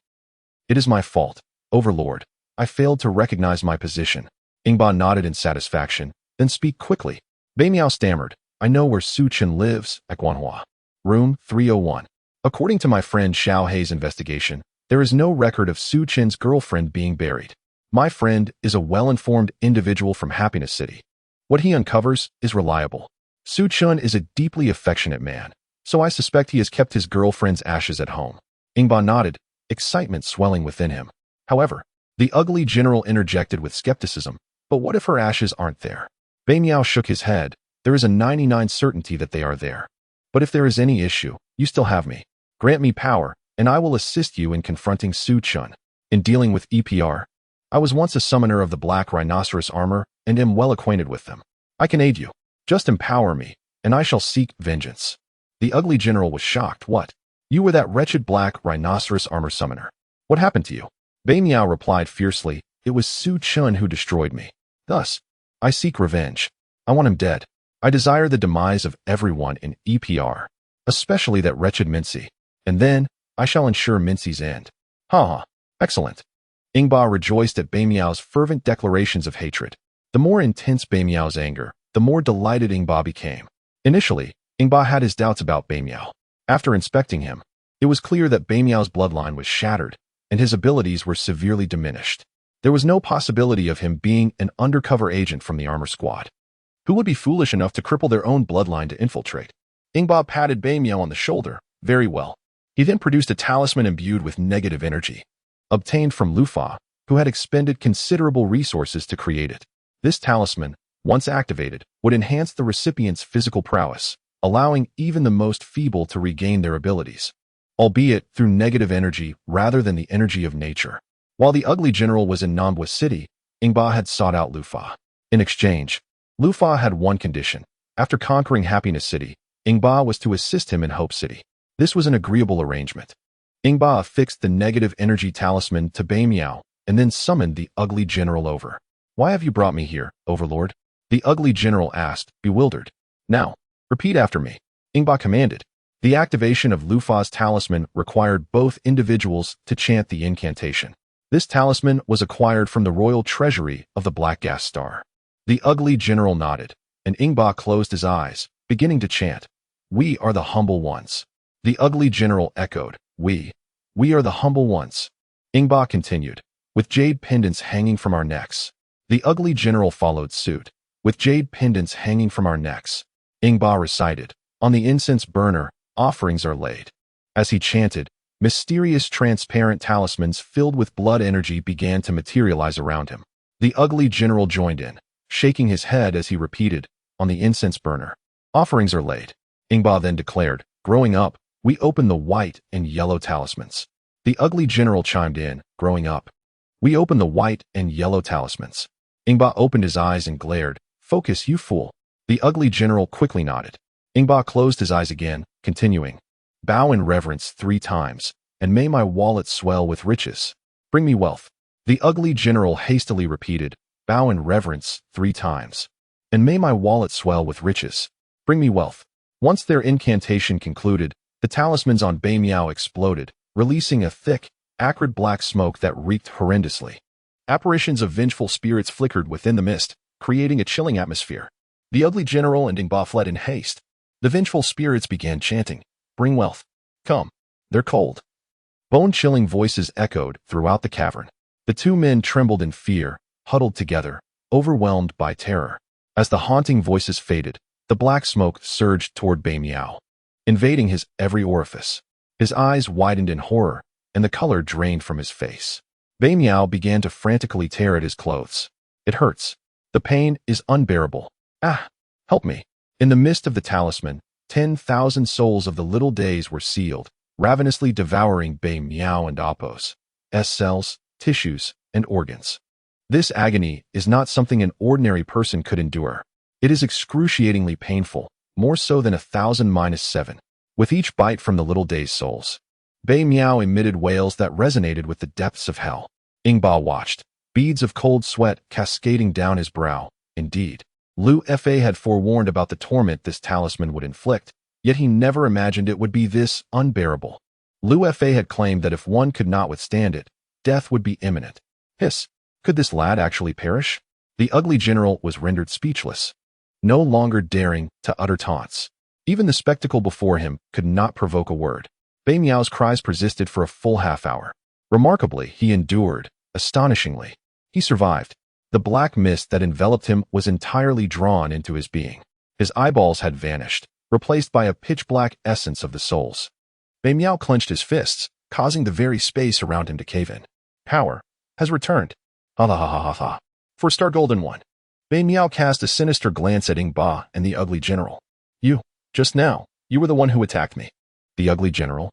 It is my fault, overlord. I failed to recognize my position. Ing Ba nodded in satisfaction, then speak quickly. Bei Miao stammered. I know where Su Chun lives, at Guanhua. Room 301. According to my friend Xiao Hei's investigation, there is no record of Su Chun's girlfriend being buried. My friend is a well-informed individual from Happiness City. What he uncovers is reliable. Su Chun is a deeply affectionate man, so I suspect he has kept his girlfriend's ashes at home. Ing Ba nodded, excitement swelling within him. However, the ugly general interjected with skepticism. But what if her ashes aren't there? Bei Miao shook his head. There is a 99% certainty that they are there. But if there is any issue, you still have me. Grant me power, and I will assist you in confronting Su Chun. In dealing with EPR, I was once a summoner of the black rhinoceros armor and am well acquainted with them. I can aid you. Just empower me, and I shall seek vengeance. The ugly general was shocked. What? You were that wretched black rhinoceros armor summoner. What happened to you? Bei Miao replied fiercely. It was Su Chun who destroyed me. Thus, I seek revenge. I want him dead. I desire the demise of everyone in EPR, especially that wretched Mincy. And then, I shall ensure Mincy's end. Excellent. Ing Ba rejoiced at Bei Miao's fervent declarations of hatred. The more intense Bei Miao's anger, the more delighted Ing Ba became. Initially, Ing Ba had his doubts about Bei Miao. After inspecting him, it was clear that Bei Miao's bloodline was shattered, and his abilities were severely diminished. There was no possibility of him being an undercover agent from the armor squad. Who would be foolish enough to cripple their own bloodline to infiltrate? Ingba patted Bei Miao on the shoulder. Very well. He then produced a talisman imbued with negative energy, obtained from Lu Fa, who had expended considerable resources to create it. This talisman, once activated, would enhance the recipient's physical prowess, allowing even the most feeble to regain their abilities, albeit through negative energy rather than the energy of nature. While the ugly general was in Nambwa City, Ingba had sought out Lu Fa. In exchange, Lu Fa had one condition. After conquering Happiness City, Ingba was to assist him in Hope City. This was an agreeable arrangement. Ingba affixed the negative energy talisman to Bei Miao and then summoned the ugly general over. Why have you brought me here, Overlord? The ugly general asked, bewildered. Now, repeat after me, Ingba commanded. The activation of Lu Fa's talisman required both individuals to chant the incantation. This talisman was acquired from the royal treasury of the Black Gas Star. The ugly general nodded, and Ingba closed his eyes, beginning to chant, "We are the humble ones." The ugly general echoed, We are the humble ones." Ingba continued, "With jade pendants hanging from our necks." The ugly general followed suit, "With jade pendants hanging from our necks." Ingba recited, "On the incense burner, offerings are laid." As he chanted, mysterious transparent talismans filled with blood energy began to materialize around him. The ugly general joined in, shaking his head as he repeated, "On the incense burner, offerings are laid." Ingba then declared, "Growing up, we open the white and yellow talismans." The ugly general chimed in, "Growing up, we open the white and yellow talismans." Ingba opened his eyes and glared, "Focus, you fool." The ugly general quickly nodded. Ingba closed his eyes again, continuing, "Bow in reverence 3 times, and may my wallet swell with riches. Bring me wealth." The ugly general hastily repeated, "Bow in reverence 3 times, and may my wallet swell with riches. Bring me wealth." Once their incantation concluded, the talismans on Bei Miao exploded, releasing a thick, acrid black smoke that reeked horrendously. Apparitions of vengeful spirits flickered within the mist, creating a chilling atmosphere. The ugly general and Ingba fled in haste. The vengeful spirits began chanting, "Bring wealth. Come. They're cold." Bone-chilling voices echoed throughout the cavern. The two men trembled in fear, huddled together, overwhelmed by terror. As the haunting voices faded, the black smoke surged toward Bei Miao, invading his every orifice. His eyes widened in horror, and the color drained from his face. Bei Miao began to frantically tear at his clothes. "It hurts. The pain is unbearable. Ah! Help me." In the midst of the talisman, 10,000 souls of the little days were sealed, ravenously devouring Bei Miao and Appo's cells, tissues, and organs. This agony is not something an ordinary person could endure. It is excruciatingly painful, more so than 1,000-7. With each bite from the little day's souls, Bei Miao emitted wails that resonated with the depths of hell. Ingba watched, beads of cold sweat cascading down his brow. Indeed, Lu Fa had forewarned about the torment this talisman would inflict, yet he never imagined it would be this unbearable. Lu Fa had claimed that if one could not withstand it, death would be imminent. Hiss! Could this lad actually perish? The ugly general was rendered speechless, no longer daring to utter taunts. Even the spectacle before him could not provoke a word. Bei Miao's cries persisted for a full half-hour. Remarkably, he endured. Astonishingly, he survived. The black mist that enveloped him was entirely drawn into his being. His eyeballs had vanished, replaced by a pitch-black essence of the souls. Bei Miao clenched his fists, causing the very space around him to cave in. Power has returned. Ha ha ha ha ha. For Star Golden One. Bei Miao cast a sinister glance at Ingba and the ugly general. Just now, you were the one who attacked me." The ugly general.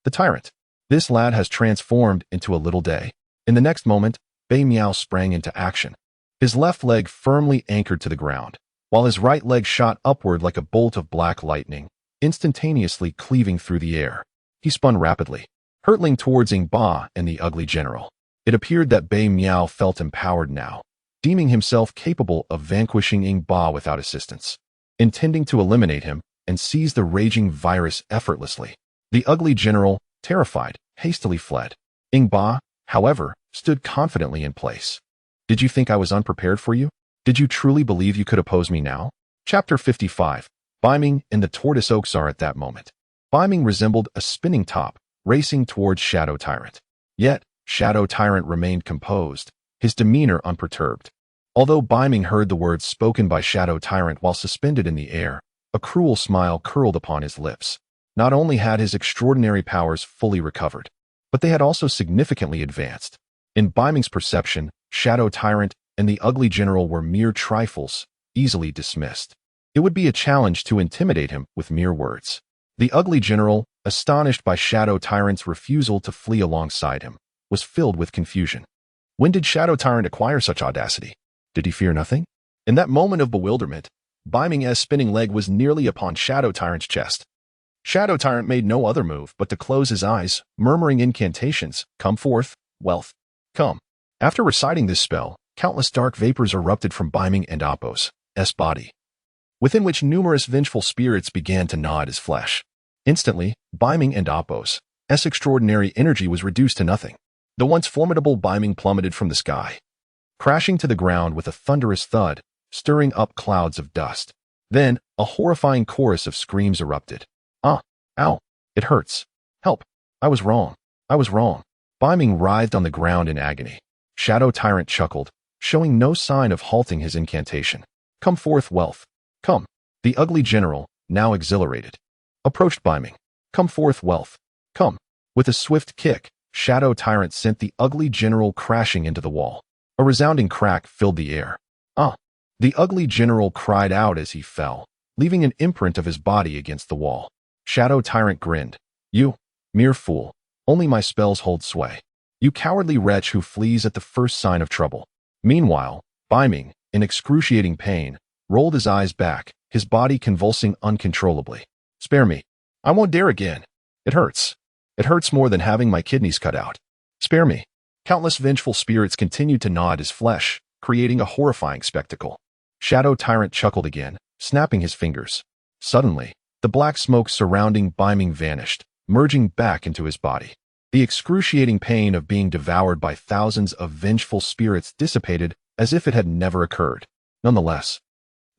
"The tyrant. This lad has transformed into a little day." In the next moment, Bei Miao sprang into action. His left leg firmly anchored to the ground, while his right leg shot upward like a bolt of black lightning, instantaneously cleaving through the air. He spun rapidly, hurtling towards Ingba and the ugly general. It appeared that Bei Miao felt empowered now, deeming himself capable of vanquishing Ingba without assistance, intending to eliminate him and seize the raging virus effortlessly. The ugly general, terrified, hastily fled. Ingba, however, stood confidently in place. "Did you think I was unprepared for you? Did you truly believe you could oppose me now?" Chapter 55. Biming and the Tortoise Oaksar. At that moment, Biming resembled a spinning top, racing towards Shadow Tyrant. Yet, Shadow Tyrant remained composed, his demeanor unperturbed. Although Biming heard the words spoken by Shadow Tyrant while suspended in the air, a cruel smile curled upon his lips. Not only had his extraordinary powers fully recovered, but they had also significantly advanced. In Biming's perception, Shadow Tyrant and the ugly general were mere trifles, easily dismissed. It would be a challenge to intimidate him with mere words. The ugly general, astonished by Shadow Tyrant's refusal to flee alongside him, was filled with confusion. When did Shadow Tyrant acquire such audacity? Did he fear nothing? In that moment of bewilderment, Biming's spinning leg was nearly upon Shadow Tyrant's chest. Shadow Tyrant made no other move but to close his eyes, murmuring incantations, "Come forth, wealth, come." After reciting this spell, countless dark vapors erupted from Biming and Apos' body, within which numerous vengeful spirits began to gnaw at his flesh. Instantly, Biming and Apos' extraordinary energy was reduced to nothing. The once formidable Biming plummeted from the sky, crashing to the ground with a thunderous thud, stirring up clouds of dust. Then, a horrifying chorus of screams erupted. "Ah! Ow! It hurts! Help! I was wrong! I was wrong!" Biming writhed on the ground in agony. Shadow Tyrant chuckled, showing no sign of halting his incantation. "Come forth, wealth! Come!" The ugly general, now exhilarated, approached Biming. "Come forth, wealth! Come!" With a swift kick, Shadow Tyrant sent the ugly general crashing into the wall. A resounding crack filled the air. "Ah!" The ugly general cried out as he fell, leaving an imprint of his body against the wall. Shadow Tyrant grinned. "You, mere fool, only my spells hold sway. You cowardly wretch who flees at the first sign of trouble." Meanwhile, Biming, in excruciating pain, rolled his eyes back, his body convulsing uncontrollably. "Spare me. I won't dare again. It hurts. It hurts more than having my kidneys cut out. Spare me." Countless vengeful spirits continued to gnaw at his flesh, creating a horrifying spectacle. Shadow Tyrant chuckled again, snapping his fingers. Suddenly, the black smoke surrounding Biming vanished, merging back into his body. The excruciating pain of being devoured by thousands of vengeful spirits dissipated as if it had never occurred. Nonetheless,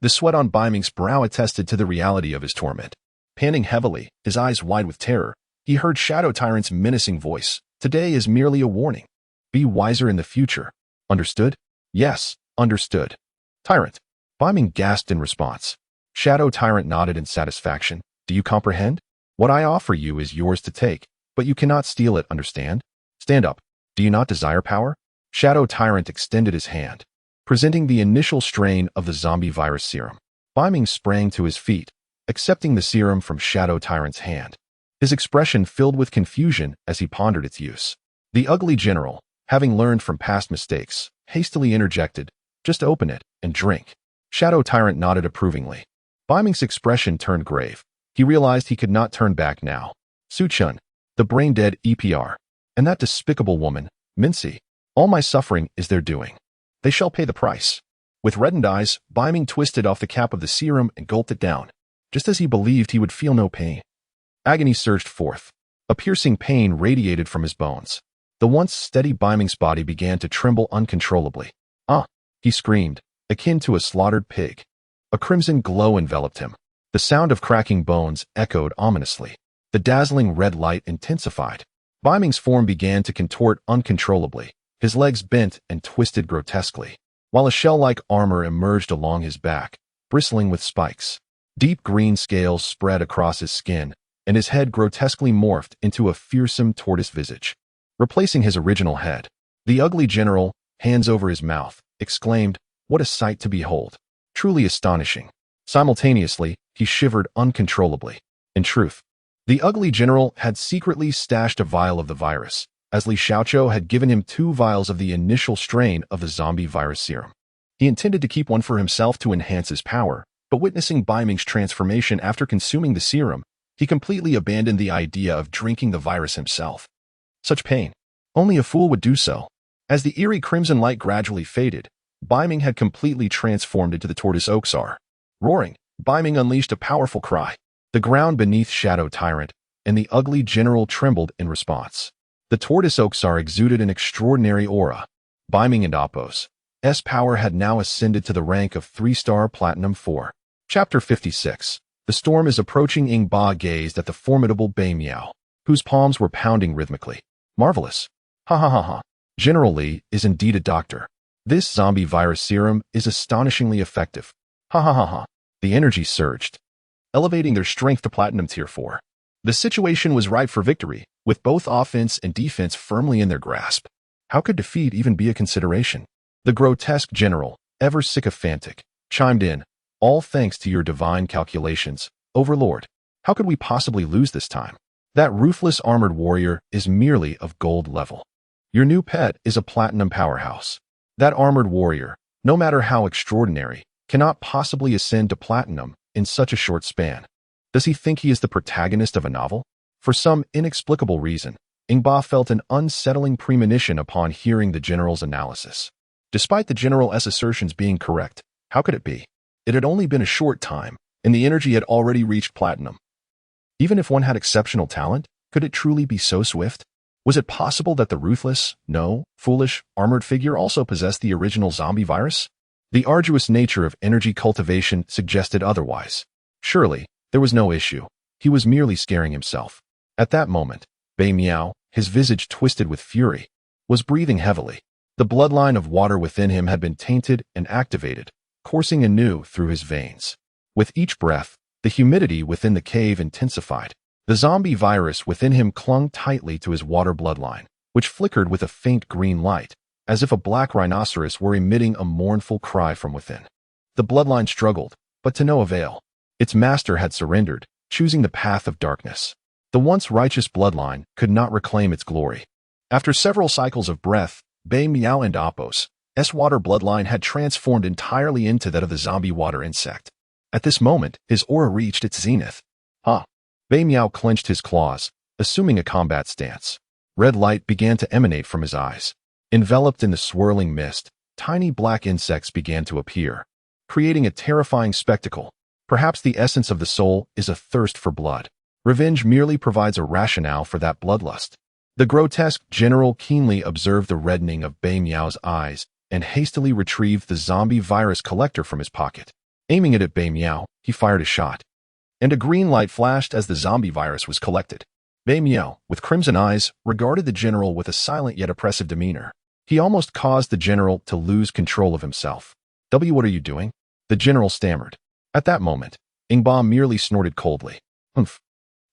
the sweat on Biming's brow attested to the reality of his torment. Panting heavily, his eyes wide with terror, he heard Shadow Tyrant's menacing voice. "Today is merely a warning. Be wiser in the future. Understood?" "Yes, understood, Tyrant." Biming gasped in response. Shadow Tyrant nodded in satisfaction. "Do you comprehend? What I offer you is yours to take, but you cannot steal it, understand? Stand up. Do you not desire power?" Shadow Tyrant extended his hand, presenting the initial strain of the zombie virus serum. Biming sprang to his feet, accepting the serum from Shadow Tyrant's hand. His expression filled with confusion as he pondered its use. The ugly general, having learned from past mistakes, hastily interjected, "Just open it and drink." Shadow Tyrant nodded approvingly. Biming's expression turned grave. He realized he could not turn back now. Su-chun, the brain-dead EPR, and that despicable woman, Mincy, all my suffering is their doing. They shall pay the price. With reddened eyes, Biming twisted off the cap of the serum and gulped it down, just as he believed he would feel no pain. Agony surged forth. A piercing pain radiated from his bones. The once steady Biming's body began to tremble uncontrollably. "Ah!" he screamed, akin to a slaughtered pig. A crimson glow enveloped him. The sound of cracking bones echoed ominously. The dazzling red light intensified. Biming's form began to contort uncontrollably. His legs bent and twisted grotesquely, while a shell-like armor emerged along his back, bristling with spikes. Deep green scales spread across his skin, and his head grotesquely morphed into a fearsome tortoise visage, replacing his original head. The ugly general, hands over his mouth, exclaimed, "What a sight to behold! Truly astonishing." Simultaneously, he shivered uncontrollably. In truth, the ugly general had secretly stashed a vial of the virus, as Li Xiaoqiu had given him 2 vials of the initial strain of the zombie virus serum. He intended to keep one for himself to enhance his power, but witnessing Biming's transformation after consuming the serum, he completely abandoned the idea of drinking the virus himself. Such pain. Only a fool would do so. As the eerie crimson light gradually faded, Biming had completely transformed into the tortoise Oxar. Roaring, Biming unleashed a powerful cry. The ground beneath Shadow Tyrant and the ugly general trembled in response. The tortoise Oxar exuded an extraordinary aura. Biming and Apos' power had now ascended to the rank of 3-star Platinum 4. Chapter 56. The storm is approaching. Ing Ba gazed at the formidable Bei Miao, whose palms were pounding rhythmically. "Marvelous. Ha ha ha ha. General Li is indeed a doctor." This zombie virus serum is astonishingly effective. Ha ha ha ha. The energy surged, elevating their strength to Platinum Tier 4. The situation was ripe for victory, with both offense and defense firmly in their grasp. How could defeat even be a consideration? The grotesque general, ever sycophantic, chimed in, all thanks to your divine calculations, Overlord. How could we possibly lose this time? That ruthless armored warrior is merely of gold level. Your new pet is a platinum powerhouse. That armored warrior, no matter how extraordinary, cannot possibly ascend to platinum in such a short span. Does he think he is the protagonist of a novel? For some inexplicable reason, Ingba felt an unsettling premonition upon hearing the general's analysis. Despite the general's assertions being correct, how could it be? It had only been a short time, and the energy had already reached platinum. Even if one had exceptional talent, could it truly be so swift? Was it possible that the ruthless, no, foolish, armored figure also possessed the original zombie virus? The arduous nature of energy cultivation suggested otherwise. Surely, there was no issue. He was merely scaring himself. At that moment, Bei Miao, his visage twisted with fury, was breathing heavily. The bloodline of water within him had been tainted and activated, coursing anew through his veins. With each breath, the humidity within the cave intensified. The zombie virus within him clung tightly to his water bloodline, which flickered with a faint green light, as if a black rhinoceros were emitting a mournful cry from within. The bloodline struggled, but to no avail. Its master had surrendered, choosing the path of darkness. The once righteous bloodline could not reclaim its glory. After several cycles of breath, Bei Miao and Appo's water bloodline had transformed entirely into that of the zombie water insect. At this moment, his aura reached its zenith. Bei Miao clenched his claws, assuming a combat stance. Red light began to emanate from his eyes. Enveloped in the swirling mist, tiny black insects began to appear, creating a terrifying spectacle. Perhaps the essence of the soul is a thirst for blood. Revenge merely provides a rationale for that bloodlust. The grotesque general keenly observed the reddening of Bei Miao's eyes and hastily retrieved the zombie virus collector from his pocket. Aiming it at Bei Miao, he fired a shot, and a green light flashed as the zombie virus was collected. Bei Miao, with crimson eyes, regarded the general with a silent yet oppressive demeanor. He almost caused the general to lose control of himself. What are you doing? The general stammered. At that moment, Ingba merely snorted coldly. Humph.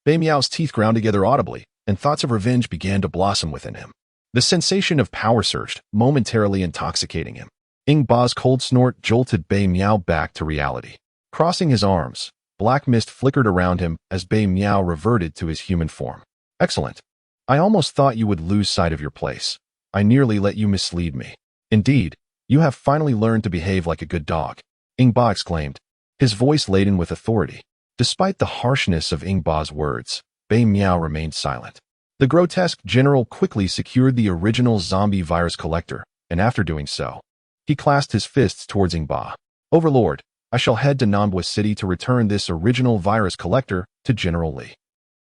Bei Miao's teeth ground together audibly, and thoughts of revenge began to blossom within him. The sensation of power surged, momentarily intoxicating him. Ingba's cold snort jolted Bei Miao back to reality. Crossing his arms, black mist flickered around him as Bei Miao reverted to his human form. Excellent. I almost thought you would lose sight of your place. I nearly let you mislead me. Indeed, you have finally learned to behave like a good dog, Ingba exclaimed, his voice laden with authority. Despite the harshness of Ingba's words, Bei Miao remained silent. The grotesque general quickly secured the original zombie virus collector, and after doing so, he clasped his fists towards Ingba. Overlord, I shall head to Nanbua City to return this original virus collector to General Li.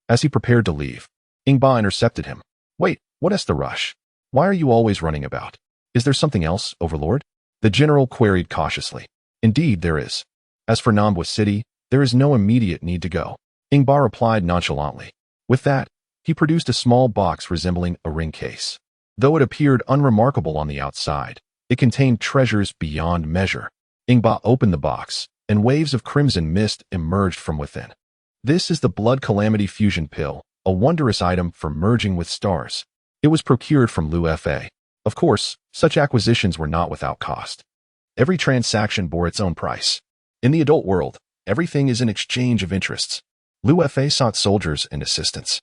As he prepared to leave, Ingba intercepted him. Wait, what is the rush? Why are you always running about? Is there something else, Overlord? The general queried cautiously. Indeed, there is. As for Nanbua City, there is no immediate need to go, Ingba replied nonchalantly. With that, he produced a small box resembling a ring case. Though it appeared unremarkable on the outside, it contained treasures beyond measure. Ingba opened the box, and waves of crimson mist emerged from within. This is the Blood Calamity Fusion Pill, a wondrous item for merging with stars. It was procured from Lu Fa. Of course, such acquisitions were not without cost. Every transaction bore its own price. In the adult world, everything is an exchange of interests. Lu Fa sought soldiers and assistants,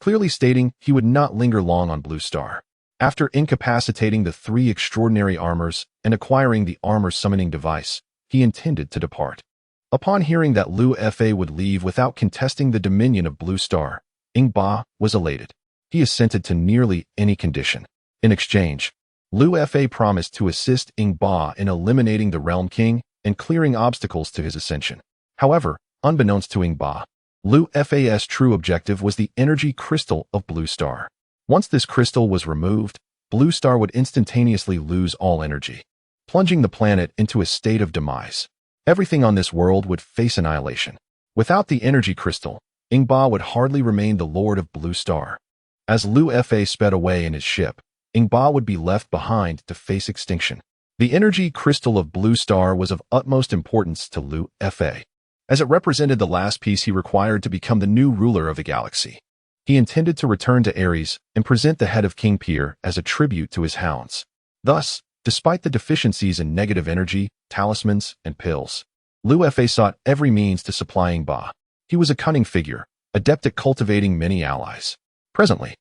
clearly stating he would not linger long on Blue Star. After incapacitating the 3 extraordinary armors and acquiring the armor summoning device, he intended to depart. Upon hearing that Lu Fa would leave without contesting the dominion of Blue Star, Ingba was elated. He assented to nearly any condition. In exchange, Lu Fa promised to assist Ingba in eliminating the Realm King and clearing obstacles to his ascension. However, unbeknownst to Ingba, Lu Fa's true objective was the energy crystal of Blue Star. Once this crystal was removed, Blue Star would instantaneously lose all energy, plunging the planet into a state of demise. Everything on this world would face annihilation. Without the energy crystal, Ingba would hardly remain the lord of Blue Star. As Lu Fa sped away in his ship, Ingba would be left behind to face extinction. The energy crystal of Blue Star was of utmost importance to Liu Fa, as it represented the last piece he required to become the new ruler of the galaxy. He intended to return to Ares and present the head of King Pier as a tribute to his hounds. Thus, despite the deficiencies in negative energy, talismans, and pills, Liu Fa sought every means to supplying Ba. He was a cunning figure, adept at cultivating many allies. Presently,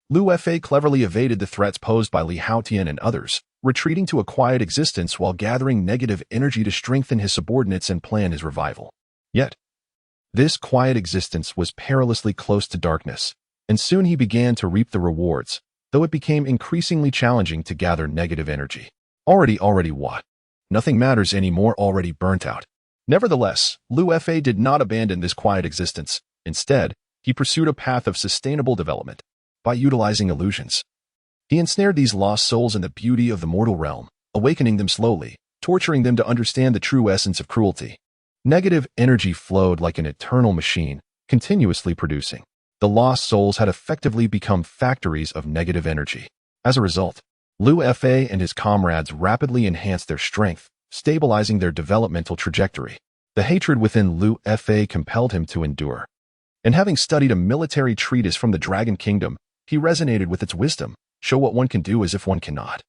Liu Fa cleverly evaded the threats posed by Li Haotian and others, retreating to a quiet existence while gathering negative energy to strengthen his subordinates and plan his revival. Yet, this quiet existence was perilously close to darkness, and soon he began to reap the rewards, though it became increasingly challenging to gather negative energy. Already what? Nothing matters anymore, already burnt out. Nevertheless, Liu Fa did not abandon this quiet existence. Instead, he pursued a path of sustainable development. By utilizing illusions, he ensnared these lost souls in the beauty of the mortal realm, awakening them slowly, torturing them to understand the true essence of cruelty. Negative energy flowed like an eternal machine, continuously producing. The lost souls had effectively become factories of negative energy. As a result, Liu Fa and his comrades rapidly enhanced their strength, stabilizing their developmental trajectory. The hatred within Liu Fa compelled him to endure. And having studied a military treatise from the Dragon Kingdom, he resonated with its wisdom. Show what one can do as if one cannot.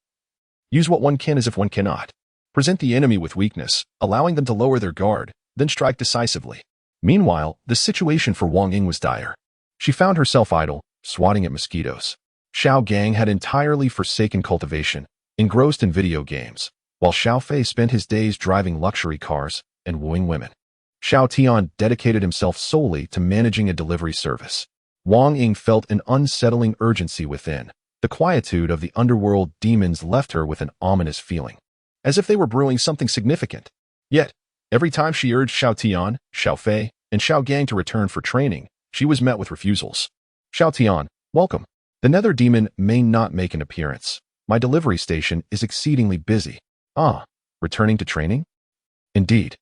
Use what one can as if one cannot. Present the enemy with weakness, allowing them to lower their guard, then strike decisively. Meanwhile, the situation for Wang Ying was dire. She found herself idle, swatting at mosquitoes. Xiao Gang had entirely forsaken cultivation, engrossed in video games, while Xiao Fei spent his days driving luxury cars and wooing women. Xiao Tian dedicated himself solely to managing a delivery service. Wang Ying felt an unsettling urgency within. The quietude of the underworld demons left her with an ominous feeling, as if they were brewing something significant. Yet, every time she urged Xiao Tian, Xiao Fei, and Xiao Gang to return for training, she was met with refusals. Xiao Tian, welcome. The Nether Demon may not make an appearance. My delivery station is exceedingly busy. Ah, returning to training? Indeed.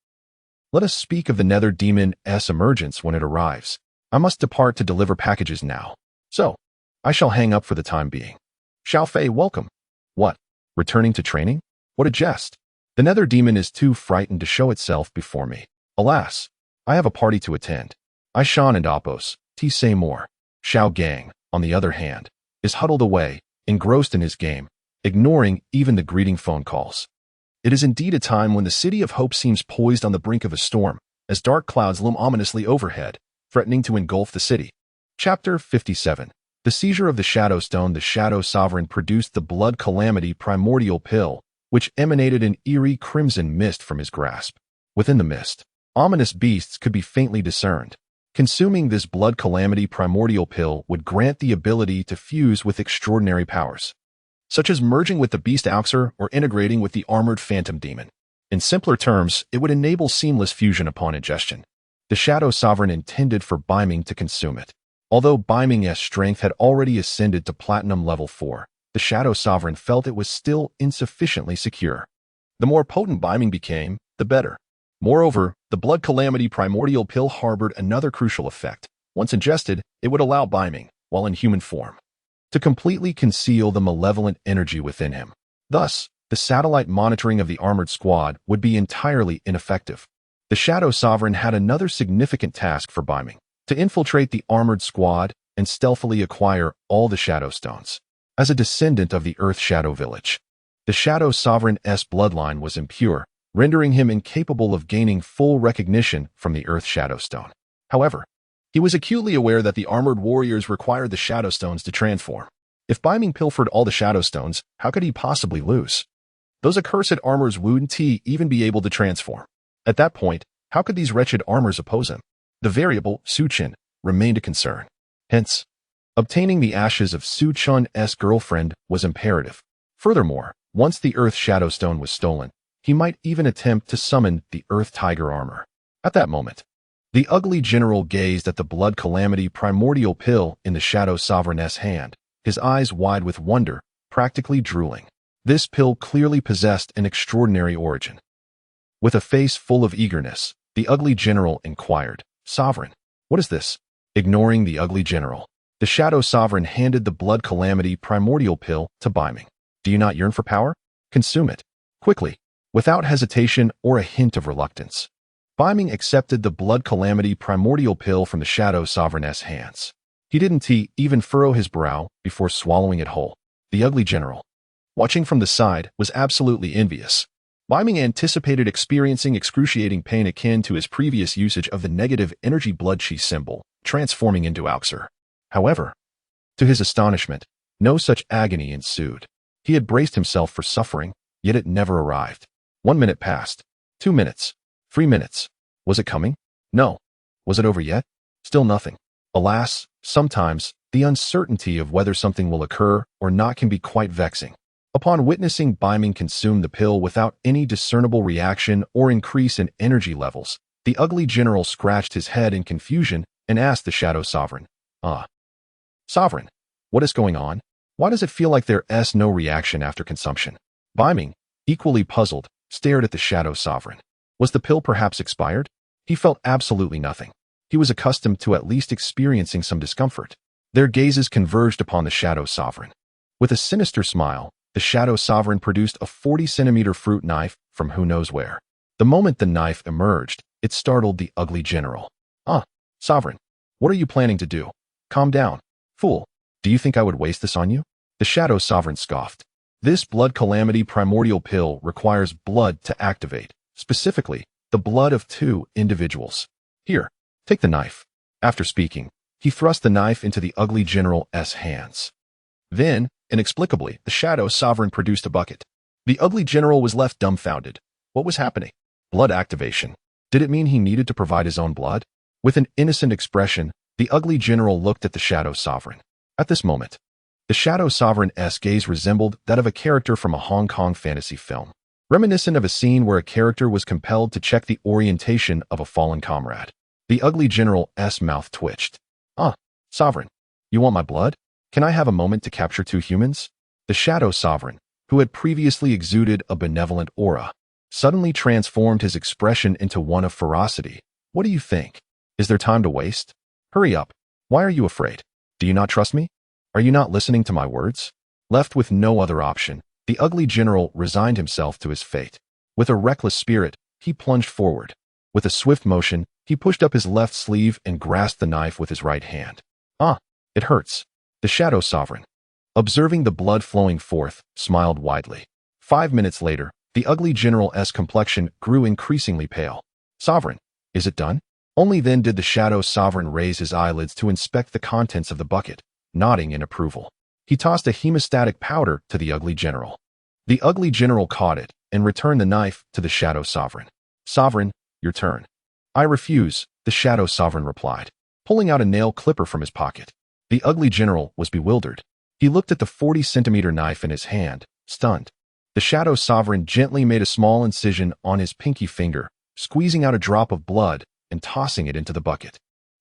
Let us speak of the Nether Demon's emergence when it arrives. I must depart to deliver packages now. So, I shall hang up for the time being. Xiao Fei, welcome. What? Returning to training? What a jest. The Nether Demon is too frightened to show itself before me. Alas, I have a party to attend. I Shan and Apos, T say more. Xiao Gang, on the other hand, is huddled away, engrossed in his game, ignoring even the greeting phone calls. It is indeed a time when the City of Hope seems poised on the brink of a storm, as dark clouds loom ominously overhead, threatening to engulf the city. Chapter 57. The seizure of the Shadow Stone. The Shadow Sovereign produced the Blood Calamity primordial pill, which emanated an eerie crimson mist from his grasp. Within the mist, ominous beasts could be faintly discerned. Consuming this Blood Calamity primordial pill would grant the ability to fuse with extraordinary powers, such as merging with the Beast Auxer or integrating with the armored Phantom Demon. In simpler terms, it would enable seamless fusion upon ingestion. The Shadow Sovereign intended for Biming to consume it. Although Biming's strength had already ascended to Platinum Level 4, the Shadow Sovereign felt it was still insufficiently secure. The more potent Biming became, the better. Moreover, the Blood Calamity primordial pill harbored another crucial effect. Once ingested, it would allow Biming, while in human form, to completely conceal the malevolent energy within him. Thus, the satellite monitoring of the armored squad would be entirely ineffective. The Shadow Sovereign had another significant task for Biming: to infiltrate the armored squad and stealthily acquire all the Shadow Stones. As a descendant of the Earth Shadow Village, the Shadow Sovereign's bloodline was impure, rendering him incapable of gaining full recognition from the Earth Shadow Stone. However, he was acutely aware that the armored warriors required the Shadow Stones to transform. If Biming pilfered all the Shadow Stones, how could he possibly lose? Those accursed armors wouldn't even be able to transform. At that point, how could these wretched armors oppose him? The variable, Su Chen, remained a concern. Hence, obtaining the ashes of Su Chun's girlfriend was imperative. Furthermore, once the Earth Shadow Stone was stolen, he might even attempt to summon the Earth Tiger armor. At that moment, the ugly general gazed at the Blood Calamity primordial pill in the Shadow Sovereign's hand, his eyes wide with wonder, practically drooling. This pill clearly possessed an extraordinary origin. With a face full of eagerness, the ugly general inquired, "Sovereign, what is this?" Ignoring the ugly general, the Shadow Sovereign handed the Blood Calamity primordial pill to Biming. "Do you not yearn for power? Consume it. Quickly, without hesitation or a hint of reluctance, Biming accepted the blood calamity primordial pill from the Shadow Sovereign's hands. He didn't even furrow his brow before swallowing it whole. The ugly general, watching from the side, was absolutely envious. Biming anticipated experiencing excruciating pain akin to his previous usage of the negative energy blood chi symbol, transforming into Auxer. However, to his astonishment, no such agony ensued. He had braced himself for suffering, yet it never arrived. 1 minute passed. 2 minutes. 3 minutes. Was it coming? No. Was it over yet? Still nothing. Alas, sometimes, the uncertainty of whether something will occur or not can be quite vexing. Upon witnessing Biming consume the pill without any discernible reaction or increase in energy levels, the ugly general scratched his head in confusion and asked the Shadow Sovereign, Sovereign, what is going on? Why does it feel like there's no reaction after consumption? Biming, equally puzzled, stared at the Shadow Sovereign. Was the pill perhaps expired? He felt absolutely nothing. He was accustomed to at least experiencing some discomfort. Their gazes converged upon the Shadow Sovereign. With a sinister smile, the Shadow Sovereign produced a 40-centimeter fruit knife from who knows where. The moment the knife emerged, it startled the ugly general. Sovereign, what are you planning to do? Calm down. Fool, do you think I would waste this on you? The Shadow Sovereign scoffed. This blood calamity primordial pill requires blood to activate, specifically, the blood of 2 individuals. Here, take the knife. After speaking, he thrust the knife into the ugly general's hands. Then, inexplicably, the Shadow Sovereign produced a bucket. The ugly general was left dumbfounded. What was happening? Blood activation. Did it mean he needed to provide his own blood? With an innocent expression, the ugly general looked at the Shadow Sovereign. At this moment, the Shadow Sovereign's gaze resembled that of a character from a Hong Kong fantasy film, reminiscent of a scene where a character was compelled to check the orientation of a fallen comrade. The ugly general's mouth twitched. Sovereign, you want my blood? Can I have a moment to capture 2 humans? The Shadow Sovereign, who had previously exuded a benevolent aura, suddenly transformed his expression into one of ferocity. What do you think? Is there time to waste? Hurry up. Why are you afraid? Do you not trust me? Are you not listening to my words? Left with no other option, the ugly general resigned himself to his fate. With a reckless spirit, he plunged forward. With a swift motion, he pushed up his left sleeve and grasped the knife with his right hand. It hurts. The Shadow Sovereign, observing the blood flowing forth, smiled widely. 5 minutes later, the ugly general's complexion grew increasingly pale. Sovereign, is it done? Only then did the Shadow Sovereign raise his eyelids to inspect the contents of the bucket, nodding in approval. He tossed a hemostatic powder to the ugly general. The ugly general caught it and returned the knife to the Shadow Sovereign. Sovereign, your turn. I refuse, the Shadow Sovereign replied, pulling out a nail clipper from his pocket. The ugly general was bewildered. He looked at the 40-centimeter knife in his hand, stunned. The Shadow Sovereign gently made a small incision on his pinky finger, squeezing out a drop of blood and tossing it into the bucket.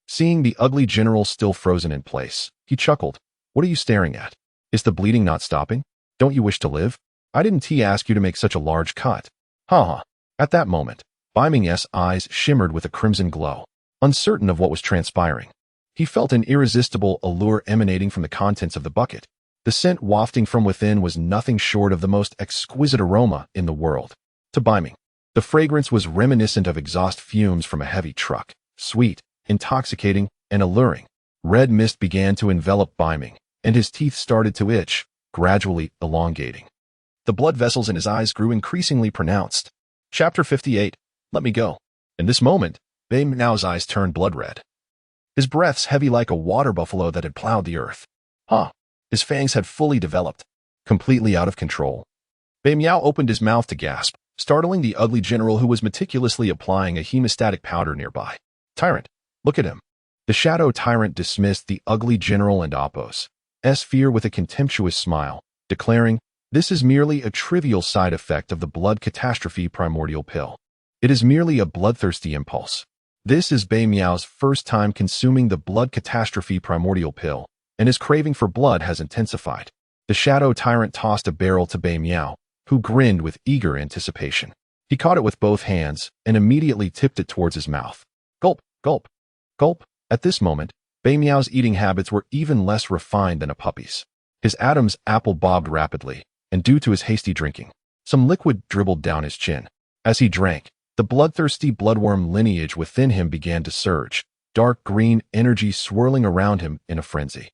Seeing the ugly general still frozen in place, he chuckled. What are you staring at? Is the bleeding not stopping? Don't you wish to live? I didn't ask you to make such a large cut. At that moment, Biming's eyes shimmered with a crimson glow. Uncertain of what was transpiring, he felt an irresistible allure emanating from the contents of the bucket. The scent wafting from within was nothing short of the most exquisite aroma in the world. To Biming, the fragrance was reminiscent of exhaust fumes from a heavy truck, sweet, intoxicating, and alluring. Red mist began to envelop Biming, and his teeth started to itch, gradually elongating. The blood vessels in his eyes grew increasingly pronounced. Chapter 58. Let me go. In this moment, Biming's eyes turned blood red. His breaths heavy like a water buffalo that had plowed the earth. His fangs had fully developed, completely out of control. Biming opened his mouth to gasp, startling the ugly general who was meticulously applying a hemostatic powder nearby. Tyrant, look at him. The Shadow Tyrant dismissed the ugly general and Apos' fear with a contemptuous smile, declaring, this is merely a trivial side effect of the blood catastrophe primordial pill. It is merely a bloodthirsty impulse. This is Biming's first time consuming the blood catastrophe primordial pill, and his craving for blood has intensified. The Shadow Tyrant tossed a barrel to Biming, who grinned with eager anticipation. He caught it with both hands and immediately tipped it towards his mouth. Gulp, gulp, gulp. At this moment, Biming's eating habits were even less refined than a puppy's. His Adam's apple bobbed rapidly, and due to his hasty drinking, Some liquid dribbled down his chin. As he drank, the bloodthirsty bloodworm lineage within him began to surge, dark green energy swirling around him in a frenzy.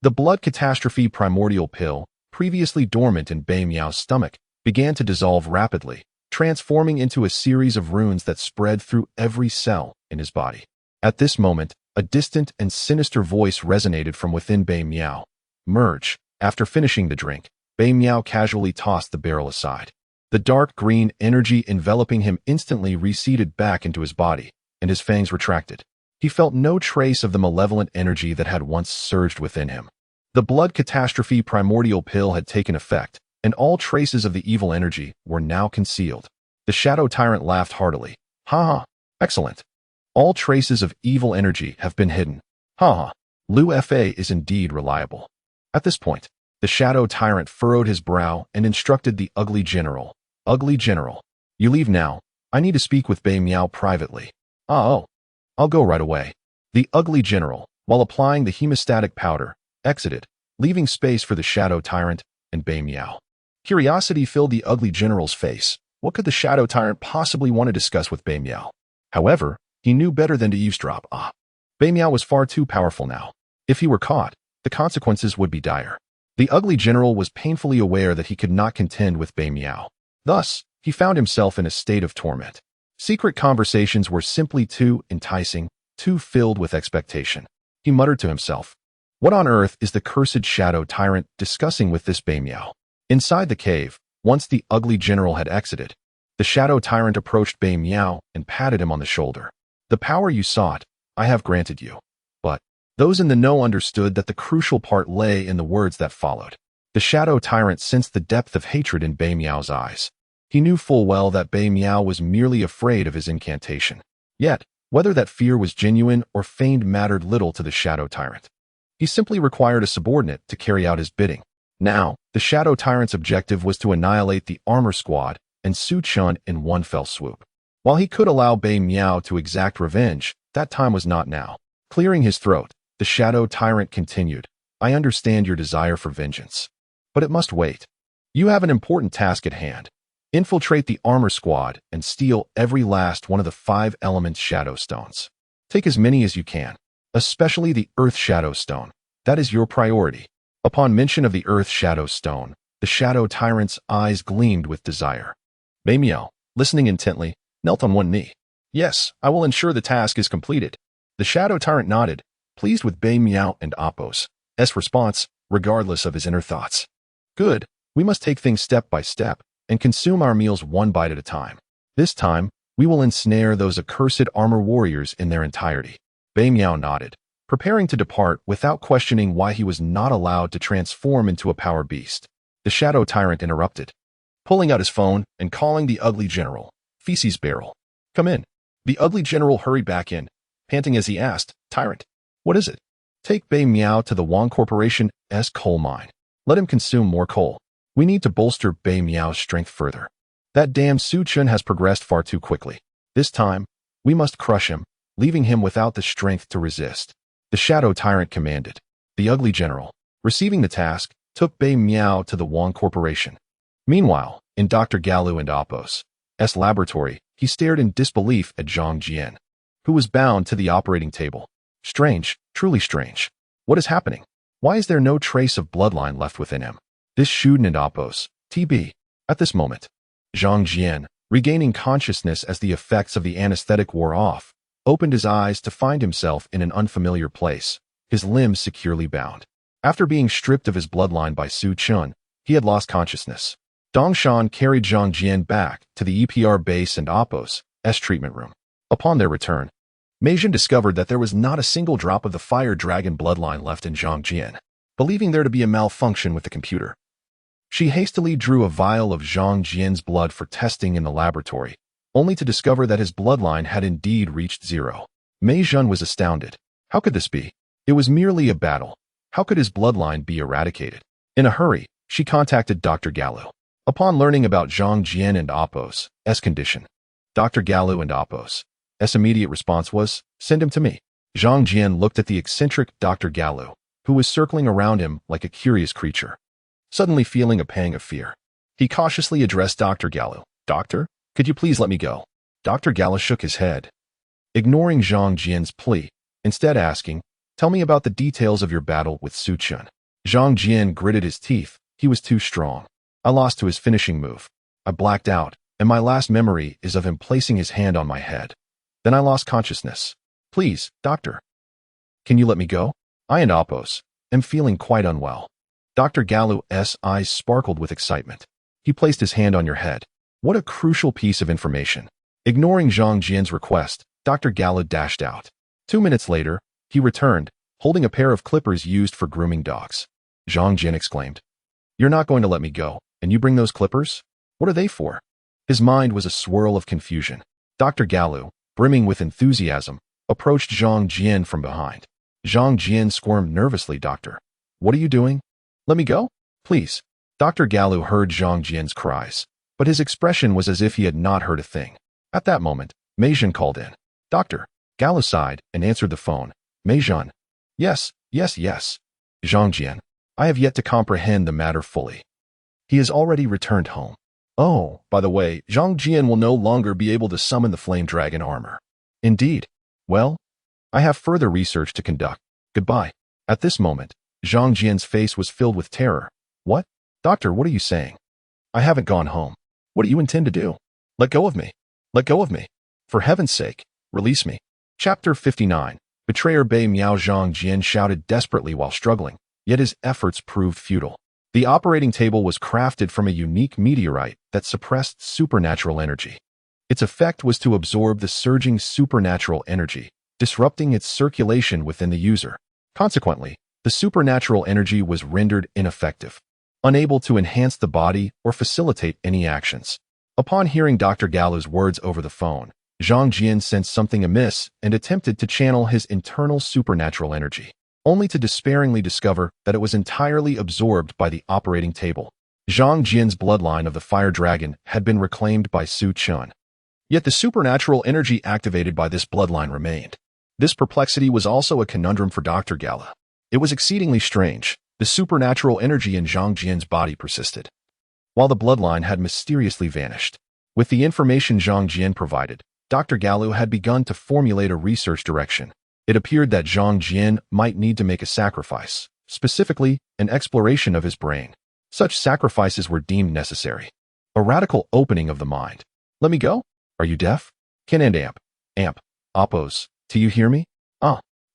The blood catastrophe primordial pill, previously dormant in Bei Miao's stomach, began to dissolve rapidly, transforming into a series of runes that spread through every cell in his body. At this moment, a distant and sinister voice resonated from within Bei Miao. Merge. After finishing the drink, Bei Miao casually tossed the barrel aside. The dark green energy enveloping him instantly receded back into his body, and his fangs retracted. He felt no trace of the malevolent energy that had once surged within him. The blood catastrophe primordial pill had taken effect, and all traces of the evil energy were now concealed. The shadow tyrant laughed heartily. Ha ha, excellent. All traces of evil energy have been hidden. Ha ha, Liu Fa is indeed reliable. At this point, the shadow tyrant furrowed his brow and instructed the ugly general. Ugly general, you leave now. I need to speak with Bei Miao privately. Oh, I'll go right away. The ugly general, while applying the hemostatic powder, exited, leaving space for the shadow tyrant and Bei Miao. Curiosity filled the ugly general's face. What could the shadow tyrant possibly want to discuss with Bei Miao? However, he knew better than to eavesdrop. Bei Miao was far too powerful now. If he were caught, the consequences would be dire. The ugly general was painfully aware that he could not contend with Bei Miao. Thus, he found himself in a state of torment. Secret conversations were simply too enticing, too filled with expectation. He muttered to himself, "What on earth is the cursed shadow tyrant discussing with this Bei Miao?" Inside the cave, once the ugly general had exited, the shadow tyrant approached Bei Miao and patted him on the shoulder. "The power you sought, I have granted you." But those in the know understood that the crucial part lay in the words that followed. The shadow tyrant sensed the depth of hatred in Bei Miao's eyes. He knew full well that Bei Miao was merely afraid of his incantation. Yet, whether that fear was genuine or feigned mattered little to the shadow tyrant. He simply required a subordinate to carry out his bidding. Now, the shadow tyrant's objective was to annihilate the armor squad and Su Chun in one fell swoop. While he could allow Bei Miao to exact revenge, that time was not now. Clearing his throat, the shadow tyrant continued, "I understand your desire for vengeance. But it must wait. You have an important task at hand. Infiltrate the armor squad and steal every last one of the 5 element shadow stones. Take as many as you can, especially the earth shadow stone. That is your priority." Upon mention of the earth shadow stone, the shadow tyrant's eyes gleamed with desire. Bei Miao, listening intently, knelt on one knee. "Yes, I will ensure the task is completed." The shadow tyrant nodded, pleased with Bei Miao and Apos' response, regardless of his inner thoughts. "Good, we must take things step by step and consume our meals one bite at a time. This time, we will ensnare those accursed armor warriors in their entirety." Bei Miao nodded, preparing to depart without questioning why he was not allowed to transform into a power beast. The shadow tyrant interrupted, pulling out his phone and calling the ugly general. "Feces barrel. Come in." The ugly general hurried back in, panting as he asked, "Tyrant, what is it?" "Take Bei Miao to the Wang Corporation's coal mine. Let him consume more coal. We need to bolster Bei Miao's strength further. That damn Su Chun has progressed far too quickly. This time, we must crush him, leaving him without the strength to resist." The shadow tyrant commanded. The ugly general, receiving the task, took Bei Miao to the Wang Corporation. Meanwhile, in Dr. Galu and Apos' laboratory, he stared in disbelief at Zhang Jian, who was bound to the operating table. Strange, truly strange. What is happening? Why is there no trace of bloodline left within him? This Shuden and Apos, TB. At this moment, Zhang Jian, regaining consciousness as the effects of the anesthetic wore off, opened his eyes to find himself in an unfamiliar place, his limbs securely bound. After being stripped of his bloodline by Su Chun, he had lost consciousness. Dongshan carried Zhang Jian back to the EPR base and Apos' treatment room. Upon their return, Meijin discovered that there was not a single drop of the fire dragon bloodline left in Zhang Jian. Believing there to be a malfunction with the computer, she hastily drew a vial of Zhang Jian's blood for testing in the laboratory, only to discover that his bloodline had indeed reached 0. Meijin was astounded. How could this be? It was merely a battle. How could his bloodline be eradicated? In a hurry, she contacted Dr. Galu. Upon learning about Zhang Jian and Apos' condition, Dr. Galu and Apos' immediate response was, "Send him to me." Zhang Jian looked at the eccentric Dr. Galu, who was circling around him like a curious creature. Suddenly feeling a pang of fear, He cautiously addressed Dr. Gallo. Doctor, could you please let me go? Dr. Gallo shook his head, ignoring Zhang Jian's plea, instead asking, tell me about the details of your battle with Su Chun. Zhang Jian gritted his teeth. He was too strong. I lost to his finishing move. I blacked out, and my last memory is of him placing his hand on my head. Then I lost consciousness. Please, doctor. Can you let me go? I and Oppos am feeling quite unwell. Dr. Gallo's eyes sparkled with excitement. He placed his hand on your head. What a crucial piece of information. Ignoring Zhang Jian's request, Dr. Gallo dashed out. 2 minutes later, he returned, holding a pair of clippers used for grooming dogs. Zhang Jian exclaimed, You're not going to let me go, and you bring those clippers? What are they for? His mind was a swirl of confusion. Dr. Gallo, brimming with enthusiasm, approached Zhang Jian from behind. Zhang Jian squirmed nervously. Doctor, what are you doing? Let me go? Please. Dr. Gallo heard Zhang Jian's cries, but his expression was as if he had not heard a thing. At that moment, Meijin called in. Doctor. Gallo sighed and answered the phone. Meijin. Yes. Zhang Jian. I have yet to comprehend the matter fully. He has already returned home. Oh, by the way, Zhang Jian will no longer be able to summon the Flame Dragon armor. Indeed. Well, I have further research to conduct. Goodbye. At this moment, Zhang Jian's face was filled with terror. What? Doctor, what are you saying? I haven't gone home. What do you intend to do? Let go of me. Let go of me. For heaven's sake, release me. Chapter 59. Betrayer Bei Miao. Zhang Jian shouted desperately while struggling, yet his efforts proved futile. The operating table was crafted from a unique meteorite that suppressed supernatural energy. Its effect was to absorb the surging supernatural energy, disrupting its circulation within the user. Consequently, the supernatural energy was rendered ineffective, unable to enhance the body or facilitate any actions. Upon hearing Dr. Gallo's words over the phone, Zhang Jian sensed something amiss and attempted to channel his internal supernatural energy, only to despairingly discover that it was entirely absorbed by the operating table. Zhang Jian's bloodline of the Fire Dragon had been reclaimed by Su Chun. Yet the supernatural energy activated by this bloodline remained. This perplexity was also a conundrum for Dr. Gallo. It was exceedingly strange. The supernatural energy in Zhang Jian's body persisted, while the bloodline had mysteriously vanished. With the information Zhang Jian provided, Dr. Gallo had begun to formulate a research direction. It appeared that Zhang Jian might need to make a sacrifice, specifically, an exploration of his brain. Such sacrifices were deemed necessary. A radical opening of the mind. Let me go? Are you deaf? Ken and Amp. Oppos. Do you hear me?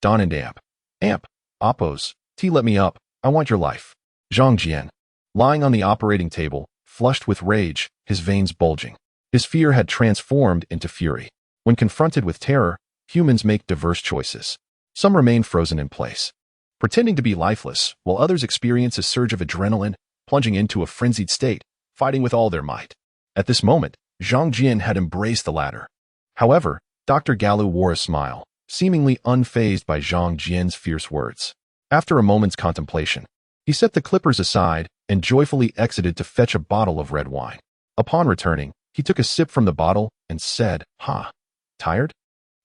Don and Amp. Oppos. Let me up. I want your life. Zhang Jian. Lying on the operating table, flushed with rage, his veins bulging. His fear had transformed into fury. When confronted with terror, humans make diverse choices. Some remain frozen in place, pretending to be lifeless, while others experience a surge of adrenaline, plunging into a frenzied state, fighting with all their might. At this moment, Zhang Jian had embraced the latter. However, Dr. Gallo wore a smile, seemingly unfazed by Zhang Jian's fierce words. After a moment's contemplation, he set the clippers aside and joyfully exited to fetch a bottle of red wine. Upon returning, he took a sip from the bottle and said, Tired?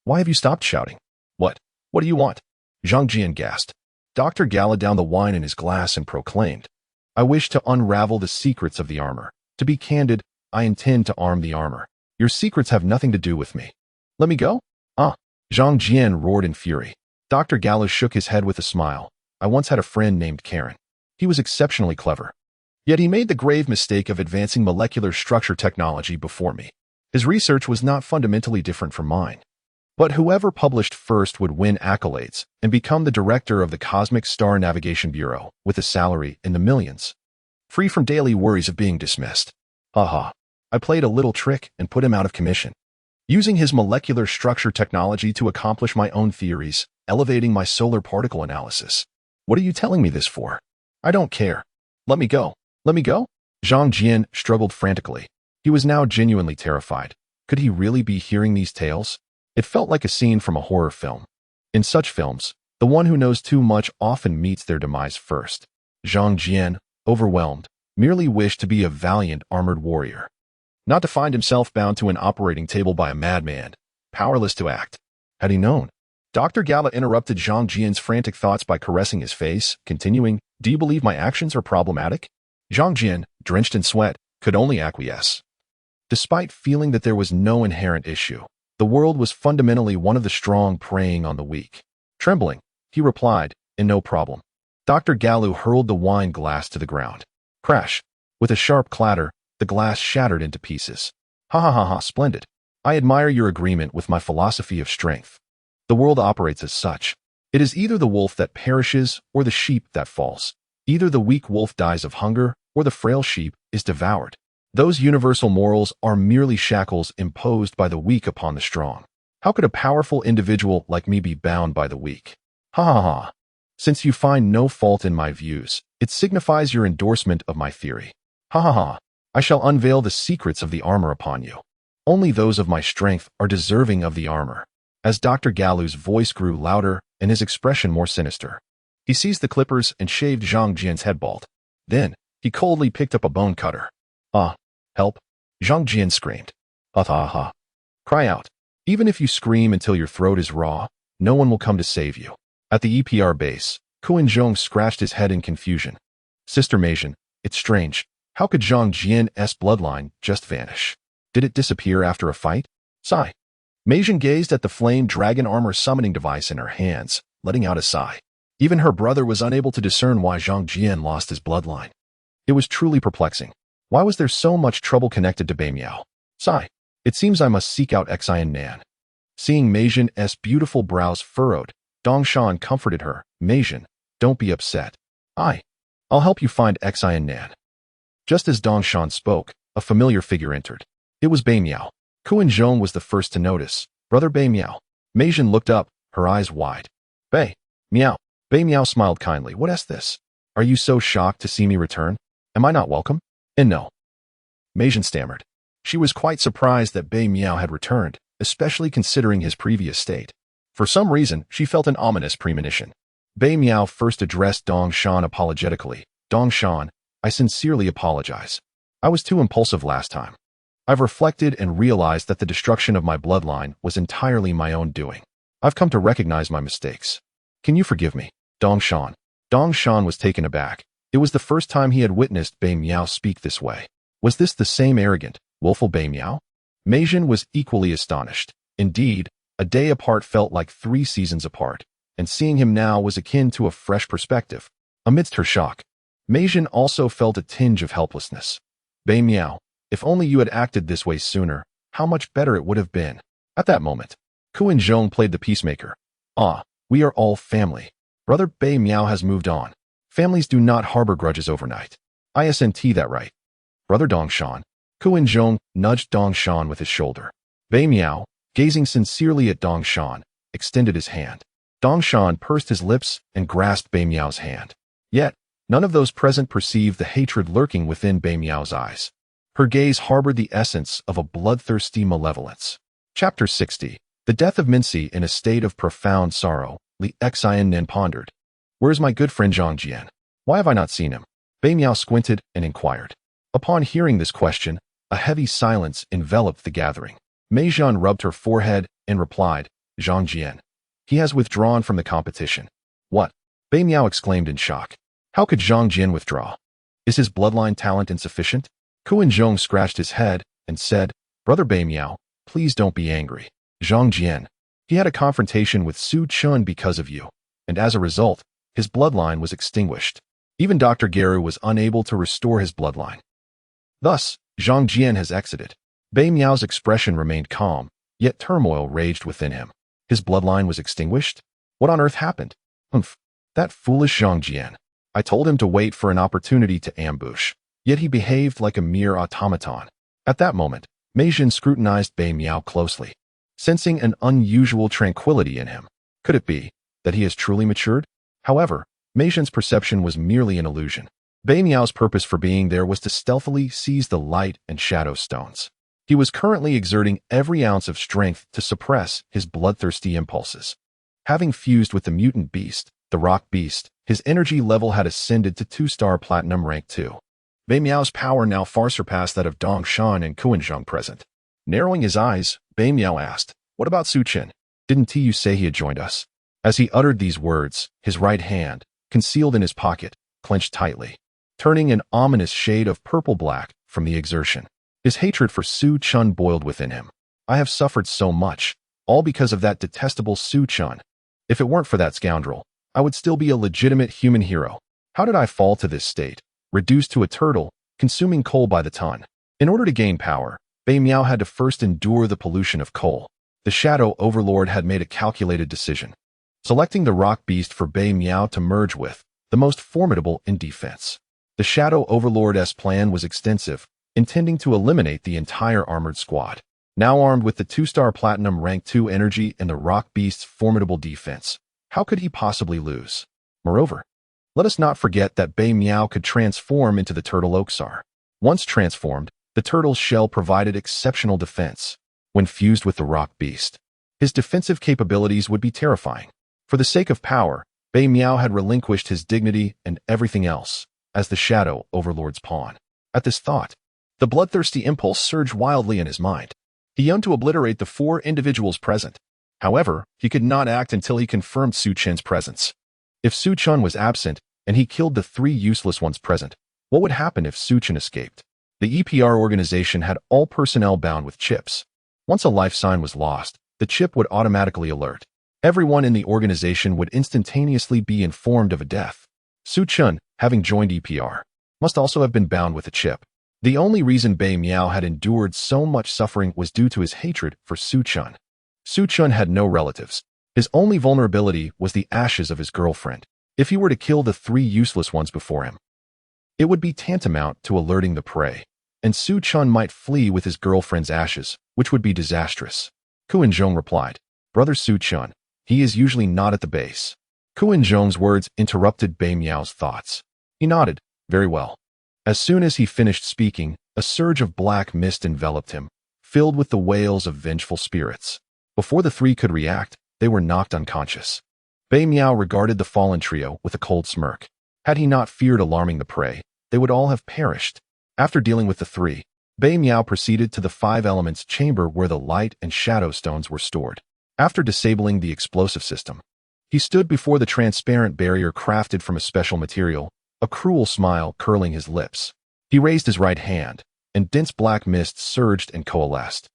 Why have you stopped shouting? What do you want? Zhang Jian gasped. Dr. Gallo downed the wine in his glass and proclaimed, I wish to unravel the secrets of the armor. To be candid, I intend to arm the armor. Your secrets have nothing to do with me. Let me go? Zhang Jian roared in fury. Dr. Gallo shook his head with a smile. I once had a friend named Karen. He was exceptionally clever. Yet he made the grave mistake of advancing molecular structure technology before me. His research was not fundamentally different from mine. But whoever published first would win accolades and become the director of the Cosmic Star Navigation Bureau with a salary in the millions, free from daily worries of being dismissed. I played a little trick and put him out of commission, using his molecular structure technology to accomplish my own theories, elevating my solar particle analysis. What are you telling me this for? I don't care. Let me go. Let me go? Zhang Jian struggled frantically. He was now genuinely terrified. Could he really be hearing these tales? It felt like a scene from a horror film. In such films, the one who knows too much often meets their demise first. Zhang Jian, overwhelmed, merely wished to be a valiant armored warrior, not to find himself bound to an operating table by a madman, powerless to act. Had he known? Dr. Gallo interrupted Zhang Jian's frantic thoughts by caressing his face, continuing, Do you believe my actions are problematic? Zhang Jian, drenched in sweat, could only acquiesce. Despite feeling that there was no inherent issue, the world was fundamentally one of the strong preying on the weak. Trembling, he replied, "In no problem." Dr. Gallu hurled the wine glass to the ground. Crash! With a sharp clatter, the glass shattered into pieces. "Ha ha ha ha, splendid. I admire your agreement with my philosophy of strength. The world operates as such. It is either the wolf that perishes or the sheep that falls. Either the weak wolf dies of hunger or the frail sheep is devoured. Those universal morals are merely shackles imposed by the weak upon the strong. How could a powerful individual like me be bound by the weak? Ha ha ha. Since you find no fault in my views, it signifies your endorsement of my theory. Ha ha ha. I shall unveil the secrets of the armor upon you. Only those of my strength are deserving of the armor." As Dr. Gallu's voice grew louder and his expression more sinister, he seized the clippers and shaved Zhang Jian's head bald. Then, he coldly picked up a bone cutter. "Ah, help!" Zhang Jian screamed. "Ha ha ha. Cry out. Even if you scream until your throat is raw, no one will come to save you." At the EPR base, Kuan-Zhong scratched his head in confusion. "Sister Meijin, it's strange. How could Zhang Jian's bloodline just vanish? Did it disappear after a fight?" Sigh. Meijin gazed at the flame dragon armor summoning device in her hands, letting out a sigh. Even her brother was unable to discern why Zhang Jian lost his bloodline. It was truly perplexing. Why was there so much trouble connected to Bei Miao? Sigh. It seems I must seek out Xian Nan. Seeing Meijin's beautiful brows furrowed, Dongshan comforted her. "Meijin, don't be upset. I'll help you find Xian Nan." Just as Dongshan spoke, a familiar figure entered. It was Bei Miao. Kuan-Zhong was the first to notice. "Brother Bei Miao." Meijin looked up, her eyes wide. "Bei Miao." Bei Miao smiled kindly. "What is this? Are you so shocked to see me return? Am I not welcome?" "And no." Meijin stammered. She was quite surprised that Bei Miao had returned, especially considering his previous state. For some reason, she felt an ominous premonition. Bei Miao first addressed Dongshan apologetically. "Dongshan, I sincerely apologize. I was too impulsive last time. I've reflected and realized that the destruction of my bloodline was entirely my own doing. I've come to recognize my mistakes. Can you forgive me?" Dongshan. Dongshan was taken aback. It was the first time he had witnessed Bei Miao speak this way. Was this the same arrogant, willful Bei Miao? Meijin was equally astonished. Indeed, a day apart felt like 3 seasons apart, and seeing him now was akin to a fresh perspective. Amidst her shock, Meijin also felt a tinge of helplessness. "Bei Miao, if only you had acted this way sooner, how much better it would have been." At that moment, Kuan-Zhong played the peacemaker. "Ah, we are all family. Brother Bei Miao has moved on. Families do not harbor grudges overnight. Isn't that right? Brother Dongshan?" Kuan-Zhong nudged Dongshan with his shoulder. Bei Miao, gazing sincerely at Dongshan, extended his hand. Dongshan pursed his lips and grasped Bei Miao's hand. Yet, none of those present perceived the hatred lurking within Bei Miao's eyes. Her gaze harbored the essence of a bloodthirsty malevolence. Chapter 60. The death of Minci in a state of profound sorrow, Li Xian pondered. "Where's my good friend Zhang Jian? Why have I not seen him?" Bei Miao squinted and inquired. Upon hearing this question, a heavy silence enveloped the gathering. Meijin rubbed her forehead and replied, "Zhang Jian. He has withdrawn from the competition." "What?" Bei Miao exclaimed in shock. "How could Zhang Jian withdraw? Is his bloodline talent insufficient?" Kuan-Zhong scratched his head and said, "Brother Bei Miao, please don't be angry. Zhang Jian. He had a confrontation with Su Chun because of you, and as a result, his bloodline was extinguished. Even Dr. Geru was unable to restore his bloodline. Thus, Zhang Jian has exited." Bei Miao's expression remained calm, yet turmoil raged within him. His bloodline was extinguished? What on earth happened? Humph. That foolish Zhang Jian. I told him to wait for an opportunity to ambush, yet he behaved like a mere automaton. At that moment, Meijin scrutinized Bei Miao closely, sensing an unusual tranquility in him. Could it be that he has truly matured? However, Meijin's perception was merely an illusion. Bei Miao's purpose for being there was to stealthily seize the light and shadow stones. He was currently exerting every ounce of strength to suppress his bloodthirsty impulses. Having fused with the mutant beast, the rock beast, his energy level had ascended to 2-star platinum rank 2. Bei Miao's power now far surpassed that of Dongshan and Kuan-Zhong present. Narrowing his eyes, Bei Miao asked, "What about Su Chen? Didn't you say he had joined us?" As he uttered these words, his right hand, concealed in his pocket, clenched tightly, turning an ominous shade of purple-black from the exertion. His hatred for Su Chun boiled within him. I have suffered so much, all because of that detestable Su Chun. If it weren't for that scoundrel, I would still be a legitimate human hero. How did I fall to this state, reduced to a turtle, consuming coal by the ton? In order to gain power, Bei Miao had to first endure the pollution of coal. The Shadow Overlord had made a calculated decision, selecting the rock beast for Bei Miao to merge with, the most formidable in defense. The Shadow Overlord's plan was extensive, intending to eliminate the entire armored squad. Now armed with the 2-star Platinum Rank 2 energy and the rock beast's formidable defense, how could he possibly lose? Moreover, let us not forget that Bei Miao could transform into the turtle Oksar. Once transformed, the turtle's shell provided exceptional defense. When fused with the rock beast, his defensive capabilities would be terrifying. For the sake of power, Bei Miao had relinquished his dignity and everything else, as the Shadow Overlord's pawn. At this thought, the bloodthirsty impulse surged wildly in his mind. He yearned to obliterate the 4 individuals present. However, he could not act until he confirmed Su Chun's presence. If Su Chun was absent, and he killed the 3 useless ones present, what would happen if Su Chun escaped? The EPR organization had all personnel bound with chips. Once a life sign was lost, the chip would automatically alert. Everyone in the organization would instantaneously be informed of a death. Su Chun, having joined EPR, must also have been bound with a chip. The only reason Bei Miao had endured so much suffering was due to his hatred for Su Chun. Su Chun had no relatives. His only vulnerability was the ashes of his girlfriend. If he were to kill the 3 useless ones before him, it would be tantamount to alerting the prey, and Su Chun might flee with his girlfriend's ashes, which would be disastrous. Kuan Zhong replied, "Brother Su Chun, he is usually not at the base." Kuan Zhong's words interrupted Bei Miao's thoughts. He nodded, "Very well." As soon as he finished speaking, a surge of black mist enveloped him, filled with the wails of vengeful spirits. Before the 3 could react, they were knocked unconscious. Bei Miao regarded the fallen trio with a cold smirk. Had he not feared alarming the prey, they would all have perished. After dealing with the 3, Bei Miao proceeded to the 5 elements chamber where the light and shadow stones were stored. After disabling the explosive system, he stood before the transparent barrier crafted from a special material, a cruel smile curling his lips. He raised his right hand, and dense black mist surged and coalesced.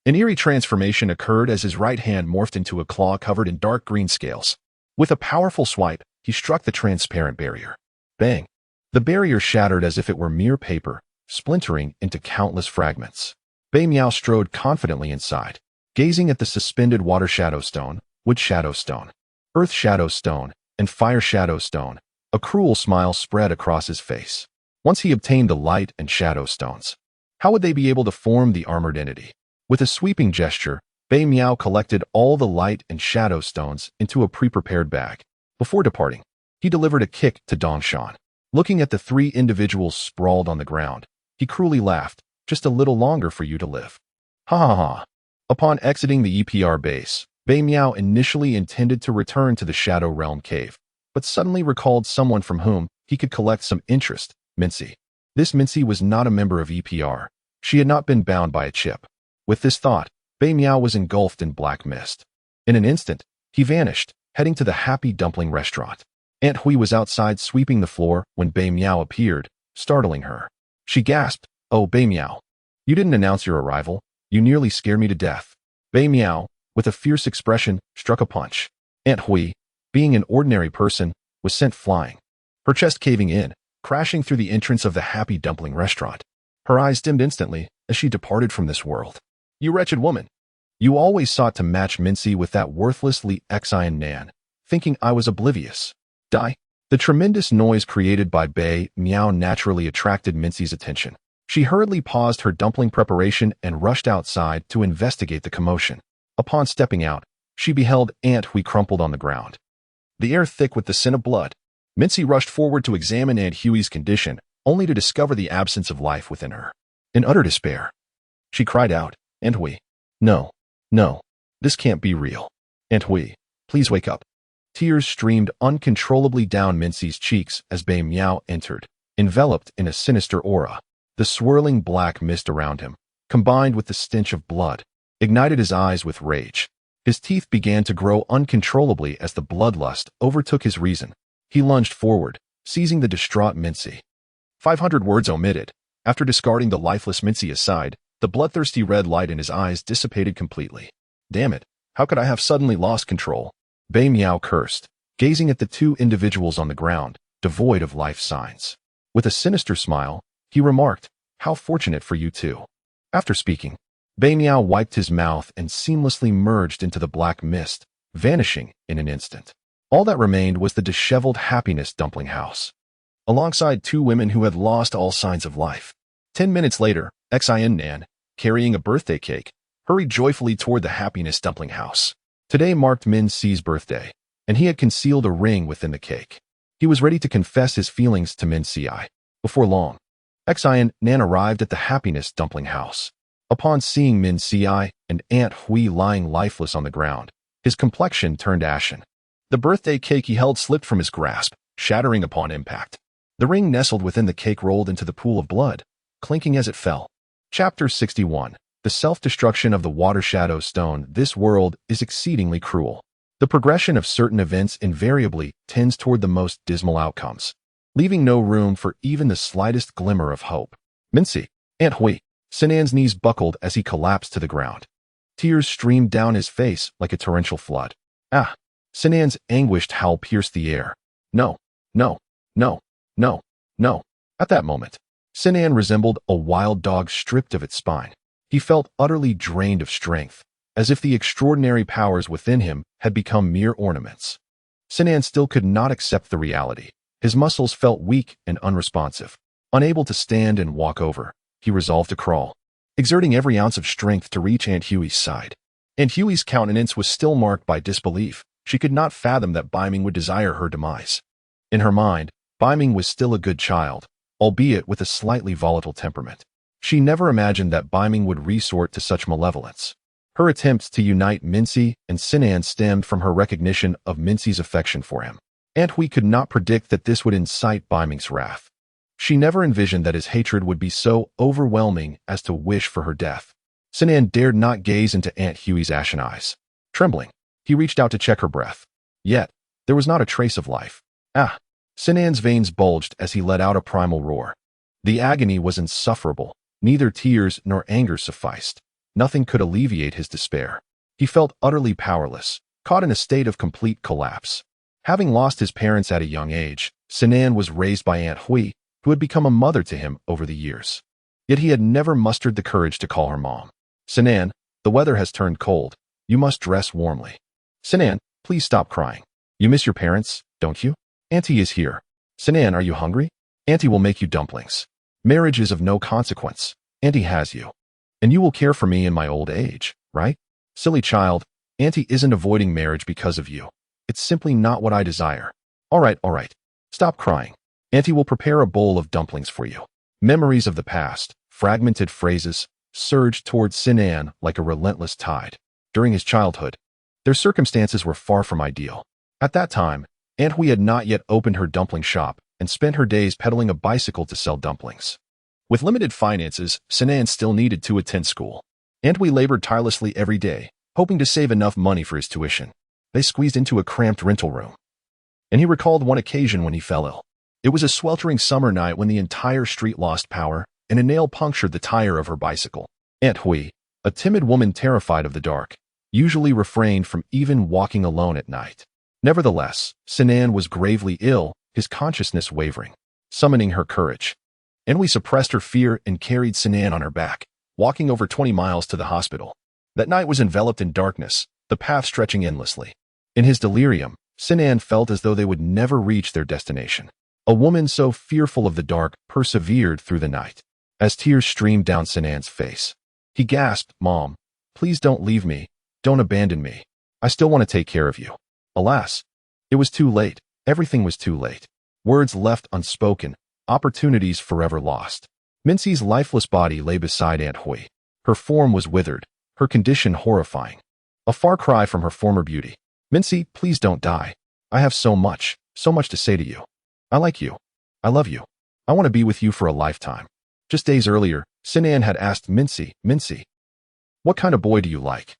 An eerie transformation occurred as his right hand morphed into a claw covered in dark green scales. With a powerful swipe, he struck the transparent barrier. Bang! The barrier shattered as if it were mere paper, splintering into countless fragments. Bei Miao strode confidently inside, gazing at the suspended water shadow stone, wood shadow stone, earth shadow stone, and fire shadow stone. A cruel smile spread across his face. Once he obtained the light and shadow stones, how would they be able to form the armored entity? With a sweeping gesture, Bei Miao collected all the light and shadow stones into a pre-prepared bag. Before departing, he delivered a kick to Dongshan. Looking at the 3 individuals sprawled on the ground, he cruelly laughed, "Just a little longer for you to live." Ha ha ha. Upon exiting the EPR base, Bei Miao initially intended to return to the Shadow Realm cave, but suddenly recalled someone from whom he could collect some interest, Mincy. This Mincy was not a member of EPR. She had not been bound by a chip. With this thought, Bei Miao was engulfed in black mist. In an instant, he vanished, heading to the Happy Dumpling restaurant. Aunt Hui was outside sweeping the floor when Bei Miao appeared, startling her. She gasped, "Oh, Bei Miao. You didn't announce your arrival. You nearly scared me to death." Bei Miao, with a fierce expression, struck a punch. Aunt Hui, being an ordinary person, was sent flying, her chest caving in, crashing through the entrance of the Happy Dumpling restaurant. Her eyes dimmed instantly as she departed from this world. "You wretched woman. You always sought to match Mincy with that worthless Li Xian Nan, thinking I was oblivious. Die." The tremendous noise created by Bei Miao naturally attracted Mincy's attention. She hurriedly paused her dumpling preparation and rushed outside to investigate the commotion. Upon stepping out, she beheld Aunt Hui crumpled on the ground, the air thick with the scent of blood. Mincy rushed forward to examine Aunt Hui's condition, only to discover the absence of life within her. In utter despair, she cried out, "Aunt Hui, no, no, this can't be real. Aunt Hui, please wake up." Tears streamed uncontrollably down Mincy's cheeks as Bei Miao entered, enveloped in a sinister aura. The swirling black mist around him, combined with the stench of blood, ignited his eyes with rage. His teeth began to grow uncontrollably as the bloodlust overtook his reason. He lunged forward, seizing the distraught Mincy. 500 words omitted. After discarding the lifeless Mincy aside, the bloodthirsty red light in his eyes dissipated completely. Damn it, how could I have suddenly lost control? Bei Miao cursed, gazing at the two individuals on the ground, devoid of life signs. With a sinister smile, he remarked, how fortunate for you two. After speaking, Bei Miao wiped his mouth and seamlessly merged into the black mist, vanishing in an instant. All that remained was the disheveled Happiness Dumpling House, alongside two women who had lost all signs of life. 10 minutes later, Xin Nan, carrying a birthday cake, hurried joyfully toward the Happiness Dumpling House. Today marked Min Si's birthday, and he had concealed a ring within the cake. He was ready to confess his feelings to Min Si. Before long, Xin Nan arrived at the Happiness Dumpling House. Upon seeing Min Si and Aunt Hui lying lifeless on the ground, his complexion turned ashen. The birthday cake he held slipped from his grasp, shattering upon impact. The ring nestled within the cake rolled into the pool of blood, clinking as it fell. Chapter 61. The Self-Destruction of the Water Shadow Stone. This world is exceedingly cruel. The progression of certain events invariably tends toward the most dismal outcomes, leaving no room for even the slightest glimmer of hope. Mincy, Aunt Hui. Sinan's knees buckled as he collapsed to the ground. Tears streamed down his face like a torrential flood. Ah! Sinan's anguished howl pierced the air. No, no, no, no, no. At that moment, Sinan resembled a wild dog stripped of its spine. He felt utterly drained of strength, as if the extraordinary powers within him had become mere ornaments. Sinan still could not accept the reality. His muscles felt weak and unresponsive. Unable to stand and walk over, he resolved to crawl, exerting every ounce of strength to reach Aunt Huey's side. Aunt Huey's countenance was still marked by disbelief. She could not fathom that Biming would desire her demise. In her mind, Biming was still a good child, albeit with a slightly volatile temperament. She never imagined that Biming would resort to such malevolence. Her attempts to unite Mincy and Sinan stemmed from her recognition of Mincy's affection for him. Aunt Hui could not predict that this would incite Biming's wrath. She never envisioned that his hatred would be so overwhelming as to wish for her death. Sinan dared not gaze into Aunt Huey's ashen eyes. Trembling, he reached out to check her breath. Yet, there was not a trace of life. Ah! Sinan's veins bulged as he let out a primal roar. The agony was insufferable. Neither tears nor anger sufficed. Nothing could alleviate his despair. He felt utterly powerless, caught in a state of complete collapse. Having lost his parents at a young age, Sinan was raised by Aunt Hui, who had become a mother to him over the years. Yet he had never mustered the courage to call her mom. Sinan, the weather has turned cold. You must dress warmly. Sinan, please stop crying. You miss your parents, don't you? Auntie is here. Sinan, are you hungry? Auntie will make you dumplings. Marriage is of no consequence. Auntie has you. And you will care for me in my old age, right? Silly child, Auntie isn't avoiding marriage because of you. It's simply not what I desire. All right. Stop crying. Auntie will prepare a bowl of dumplings for you. Memories of the past, fragmented phrases, surged towards Sinan like a relentless tide. During his childhood, their circumstances were far from ideal. At that time, Aunt Hui had not yet opened her dumpling shop and spent her days pedaling a bicycle to sell dumplings. With limited finances, Sinan still needed to attend school. Aunt Hui labored tirelessly every day, hoping to save enough money for his tuition. They squeezed into a cramped rental room. And he recalled one occasion when he fell ill. It was a sweltering summer night when the entire street lost power and a nail punctured the tire of her bicycle. Aunt Hui, a timid woman terrified of the dark, usually refrained from even walking alone at night. Nevertheless, Sinan was gravely ill, his consciousness wavering. Summoning her courage, Aunt Hui suppressed her fear and carried Sinan on her back, walking over 20 miles to the hospital. That night was enveloped in darkness, the path stretching endlessly. In his delirium, Sinan felt as though they would never reach their destination. A woman so fearful of the dark persevered through the night. As tears streamed down Sinan's face, he gasped, "Mom, please don't leave me. Don't abandon me. I still want to take care of you." Alas, it was too late. Everything was too late. Words left unspoken, opportunities forever lost. Mincy's lifeless body lay beside Aunt Hui. Her form was withered, her condition horrifying. A far cry from her former beauty. "Mincy, please don't die. I have so much to say to you. I like you. I love you. I want to be with you for a lifetime." Just days earlier, Sinan had asked Mincy, "What kind of boy do you like?"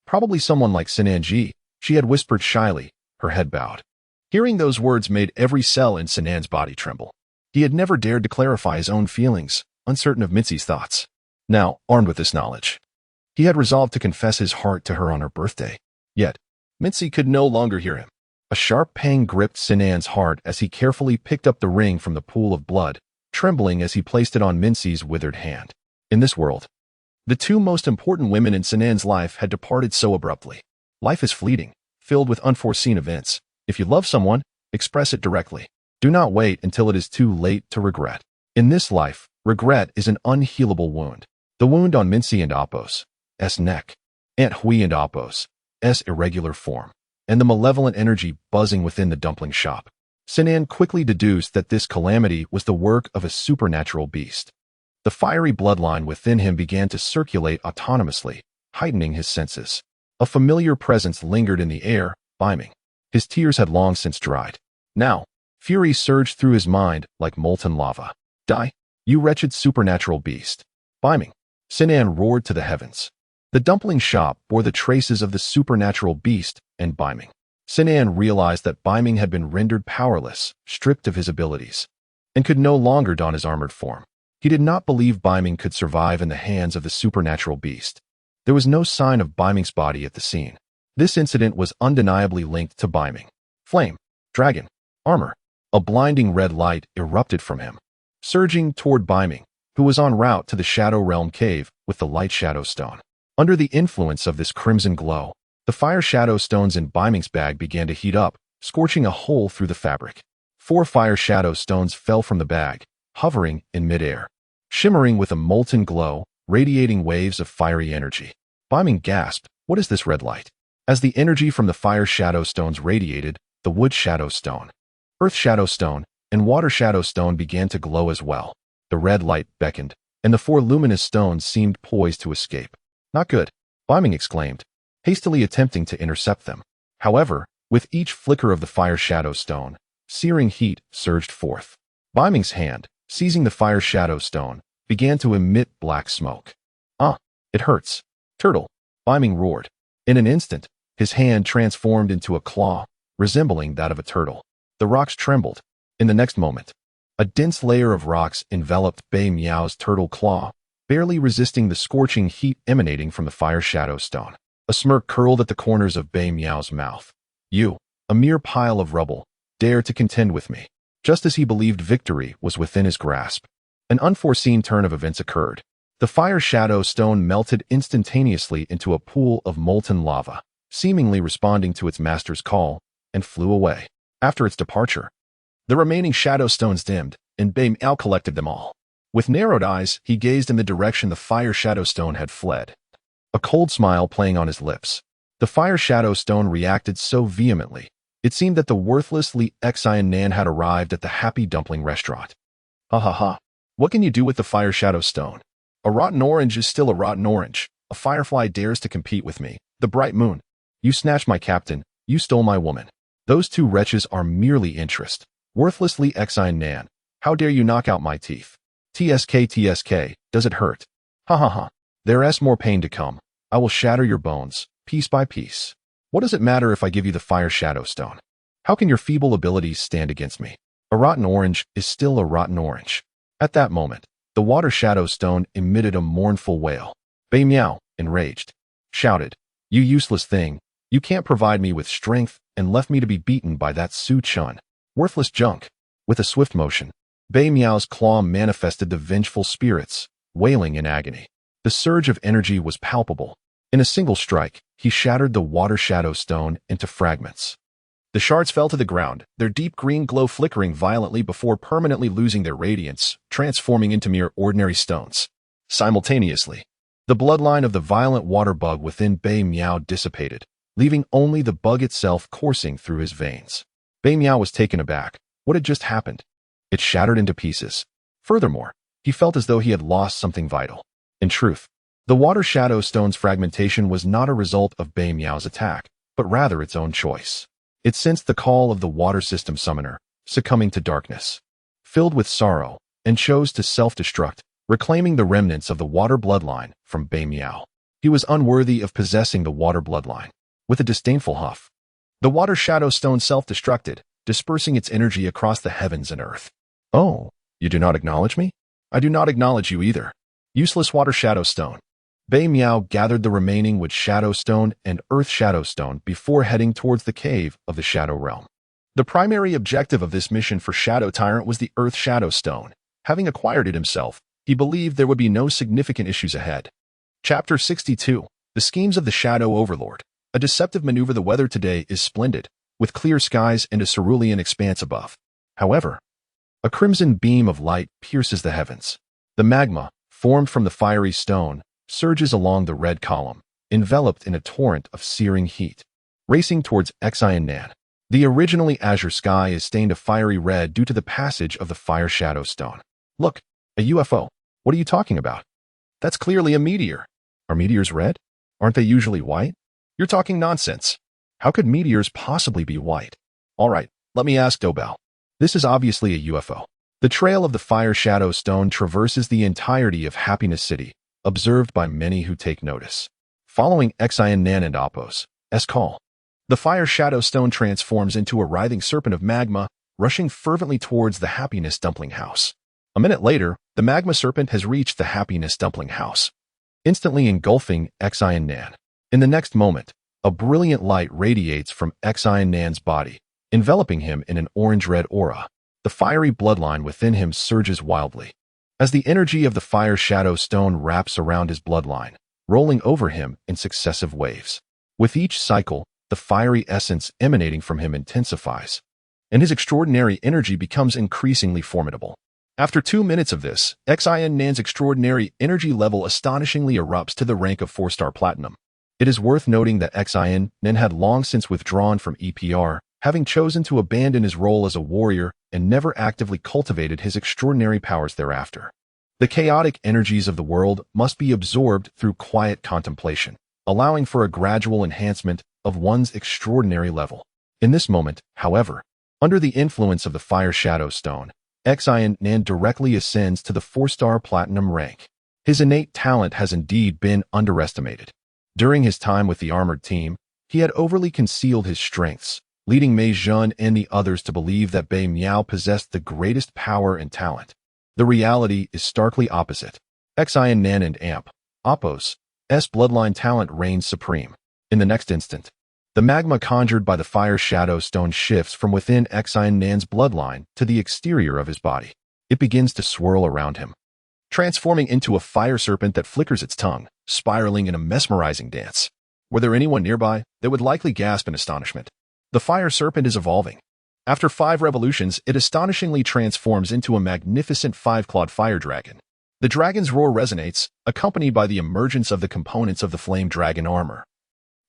Probably someone like Sinan Ji, she had whispered shyly, her head bowed. Hearing those words made every cell in Sinan's body tremble. He had never dared to clarify his own feelings, uncertain of Mitzi's thoughts. Now, armed with this knowledge, he had resolved to confess his heart to her on her birthday. Yet, Mitzi could no longer hear him. A sharp pang gripped Sinan's heart as he carefully picked up the ring from the pool of blood, trembling as he placed it on Mitzi's withered hand. In this world, the two most important women in Sinan's life had departed so abruptly. Life is fleeting, filled with unforeseen events. If you love someone, express it directly. Do not wait until it is too late to regret. In this life, regret is an unhealable wound. The wound on Mincy and Apos' neck, Aunt Hui and Apos' irregular form, and the malevolent energy buzzing within the dumpling shop. Sinan quickly deduced that this calamity was the work of a supernatural beast. The fiery bloodline within him began to circulate autonomously, heightening his senses. A familiar presence lingered in the air, beaming. His tears had long since dried. Now, fury surged through his mind like molten lava. Die, you wretched supernatural beast. Beaming. Sinan roared to the heavens. The dumpling shop bore the traces of the supernatural beast and beaming. Sinan realized that beaming had been rendered powerless, stripped of his abilities, and could no longer don his armored form. He did not believe beaming could survive in the hands of the supernatural beast. There was no sign of beaming's body at the scene. This incident was undeniably linked to beaming. Flame, dragon, armor. A blinding red light erupted from him, surging toward beaming, who was en route to the Shadow Realm cave with the light shadow stone. Under the influence of this crimson glow, the fire shadow stones in beaming's bag began to heat up, scorching a hole through the fabric. 4 fire shadow stones fell from the bag, hovering in midair, shimmering with a molten glow, radiating waves of fiery energy. Beaming gasped, "What is this red light?" As the energy from the fire shadow stones radiated, the wood shadow stone, earth shadow stone, and water shadow stone began to glow as well. The red light beckoned, and the 4 luminous stones seemed poised to escape. "Not good," Beaming exclaimed, hastily attempting to intercept them. However, with each flicker of the fire shadow stone, searing heat surged forth. Beaming's hand, seizing the fire shadow stone, began to emit black smoke. "Ah, it hurts. Turtle," Beaming roared. In an instant, his hand transformed into a claw, resembling that of a turtle. The rocks trembled. In the next moment, a dense layer of rocks enveloped Bei Miao's turtle claw, barely resisting the scorching heat emanating from the fire shadow stone. A smirk curled at the corners of Bei Miao's mouth. "You, a mere pile of rubble, dare to contend with me." Just as he believed victory was within his grasp, an unforeseen turn of events occurred. The fire shadow stone melted instantaneously into a pool of molten lava, seemingly responding to its master's call, and flew away. After its departure, the remaining shadow stones dimmed, and Bei Miao collected them all. With narrowed eyes, he gazed in the direction the fire shadow stone had fled, a cold smile playing on his lips. The fire shadow stone reacted so vehemently, it seemed that the worthless Li Xian Nan had arrived at the Happy Dumpling restaurant. "Ha ha ha. What can you do with the fire shadow stone? A rotten orange is still a rotten orange. A firefly dares to compete with me. The bright moon. You snatched my captain. You stole my woman. Those 2 wretches are merely interest. Worthless Li Xian Nan. How dare you knock out my teeth? TSK, does it hurt? Ha ha ha. There's more pain to come. I will shatter your bones, piece by piece. What does it matter if I give you the fire shadow stone? How can your feeble abilities stand against me? A rotten orange is still a rotten orange." At that moment, the water shadow stone emitted a mournful wail. Bei Miao, enraged, shouted, "You useless thing, you can't provide me with strength and left me to be beaten by that Su Chun. Worthless junk." With a swift motion, Bei Miao's claw manifested the vengeful spirits, wailing in agony. The surge of energy was palpable. In a single strike, he shattered the water shadow stone into fragments. The shards fell to the ground, their deep green glow flickering violently before permanently losing their radiance, transforming into mere ordinary stones. Simultaneously, the bloodline of the violent water bug within Bei Miao dissipated, leaving only the bug itself coursing through his veins. Bei Miao was taken aback. What had just happened? It shattered into pieces. Furthermore, he felt as though he had lost something vital. In truth, the water shadow stone's fragmentation was not a result of Bei Miao's attack, but rather its own choice. It sensed the call of the water system summoner, succumbing to darkness, filled with sorrow, and chose to self-destruct, reclaiming the remnants of the water bloodline from Bei Miao. He was unworthy of possessing the water bloodline. With a disdainful huff, the water shadow stone self-destructed, dispersing its energy across the heavens and earth. "Oh, You do not acknowledge me? I do not acknowledge you either. Useless water shadow stone. Bei Miao gathered the remaining wood shadow stone and earth shadow stone before heading towards the cave of the Shadow Realm. The primary objective of this mission for Shadow Tyrant was the earth shadow stone. Having acquired it himself, he believed there would be no significant issues ahead. Chapter 62. The Schemes of the Shadow Overlord. A deceptive maneuver. The weather today is splendid, with clear skies and a cerulean expanse above. However, a crimson beam of light pierces the heavens. The magma, formed from the fiery stone, surges along the red column, enveloped in a torrent of searing heat. Racing towards Xiannan. The originally azure sky is stained a fiery red due to the passage of the fire shadow stone. Look, a UFO. What are you talking about? That's clearly a meteor. Are meteors red? Aren't they usually white? You're talking nonsense. How could meteors possibly be white? All right, let me ask Dobell. This is obviously a UFO. The trail of the fire shadow stone traverses the entirety of Happiness City, observed by many who take notice. Following Xiannan and Appo's call, the fire shadow stone transforms into a writhing serpent of magma, rushing fervently towards the Happiness Dumpling House. A minute later, the magma serpent has reached the Happiness Dumpling House, instantly engulfing Xiannan. In the next moment, a brilliant light radiates from Xiannan's body, enveloping him in an orange-red aura. The fiery bloodline within him surges wildly, as the energy of the fire shadow stone wraps around his bloodline, rolling over him in successive waves. With each cycle, the fiery essence emanating from him intensifies, and his extraordinary energy becomes increasingly formidable. After 2 minutes of this, Xiannan's extraordinary energy level astonishingly erupts to the rank of 4-star platinum. It is worth noting that Xiannan had long since withdrawn from EPR, having chosen to abandon his role as a warrior and never actively cultivated his extraordinary powers thereafter. The chaotic energies of the world must be absorbed through quiet contemplation, allowing for a gradual enhancement of one's extraordinary level. In this moment, however, under the influence of the fire shadow stone, Xiannan directly ascends to the 4-star platinum rank. His innate talent has indeed been underestimated. During his time with the armored team, he had overly concealed his strengths, leading Mei Zhen and the others to believe that Bei Miao possessed the greatest power and talent. The reality is starkly opposite. Xiannan and Appo's bloodline talent reigns supreme. In the next instant, the magma conjured by the fire shadow stone shifts from within Xiannan's bloodline to the exterior of his body. It begins to swirl around him, transforming into a fire serpent that flickers its tongue, spiraling in a mesmerizing dance. Were there anyone nearby, they would likely gasp in astonishment. The fire serpent is evolving. After 5 revolutions, it astonishingly transforms into a magnificent 5-clawed fire dragon. The dragon's roar resonates, accompanied by the emergence of the components of the flame dragon armor,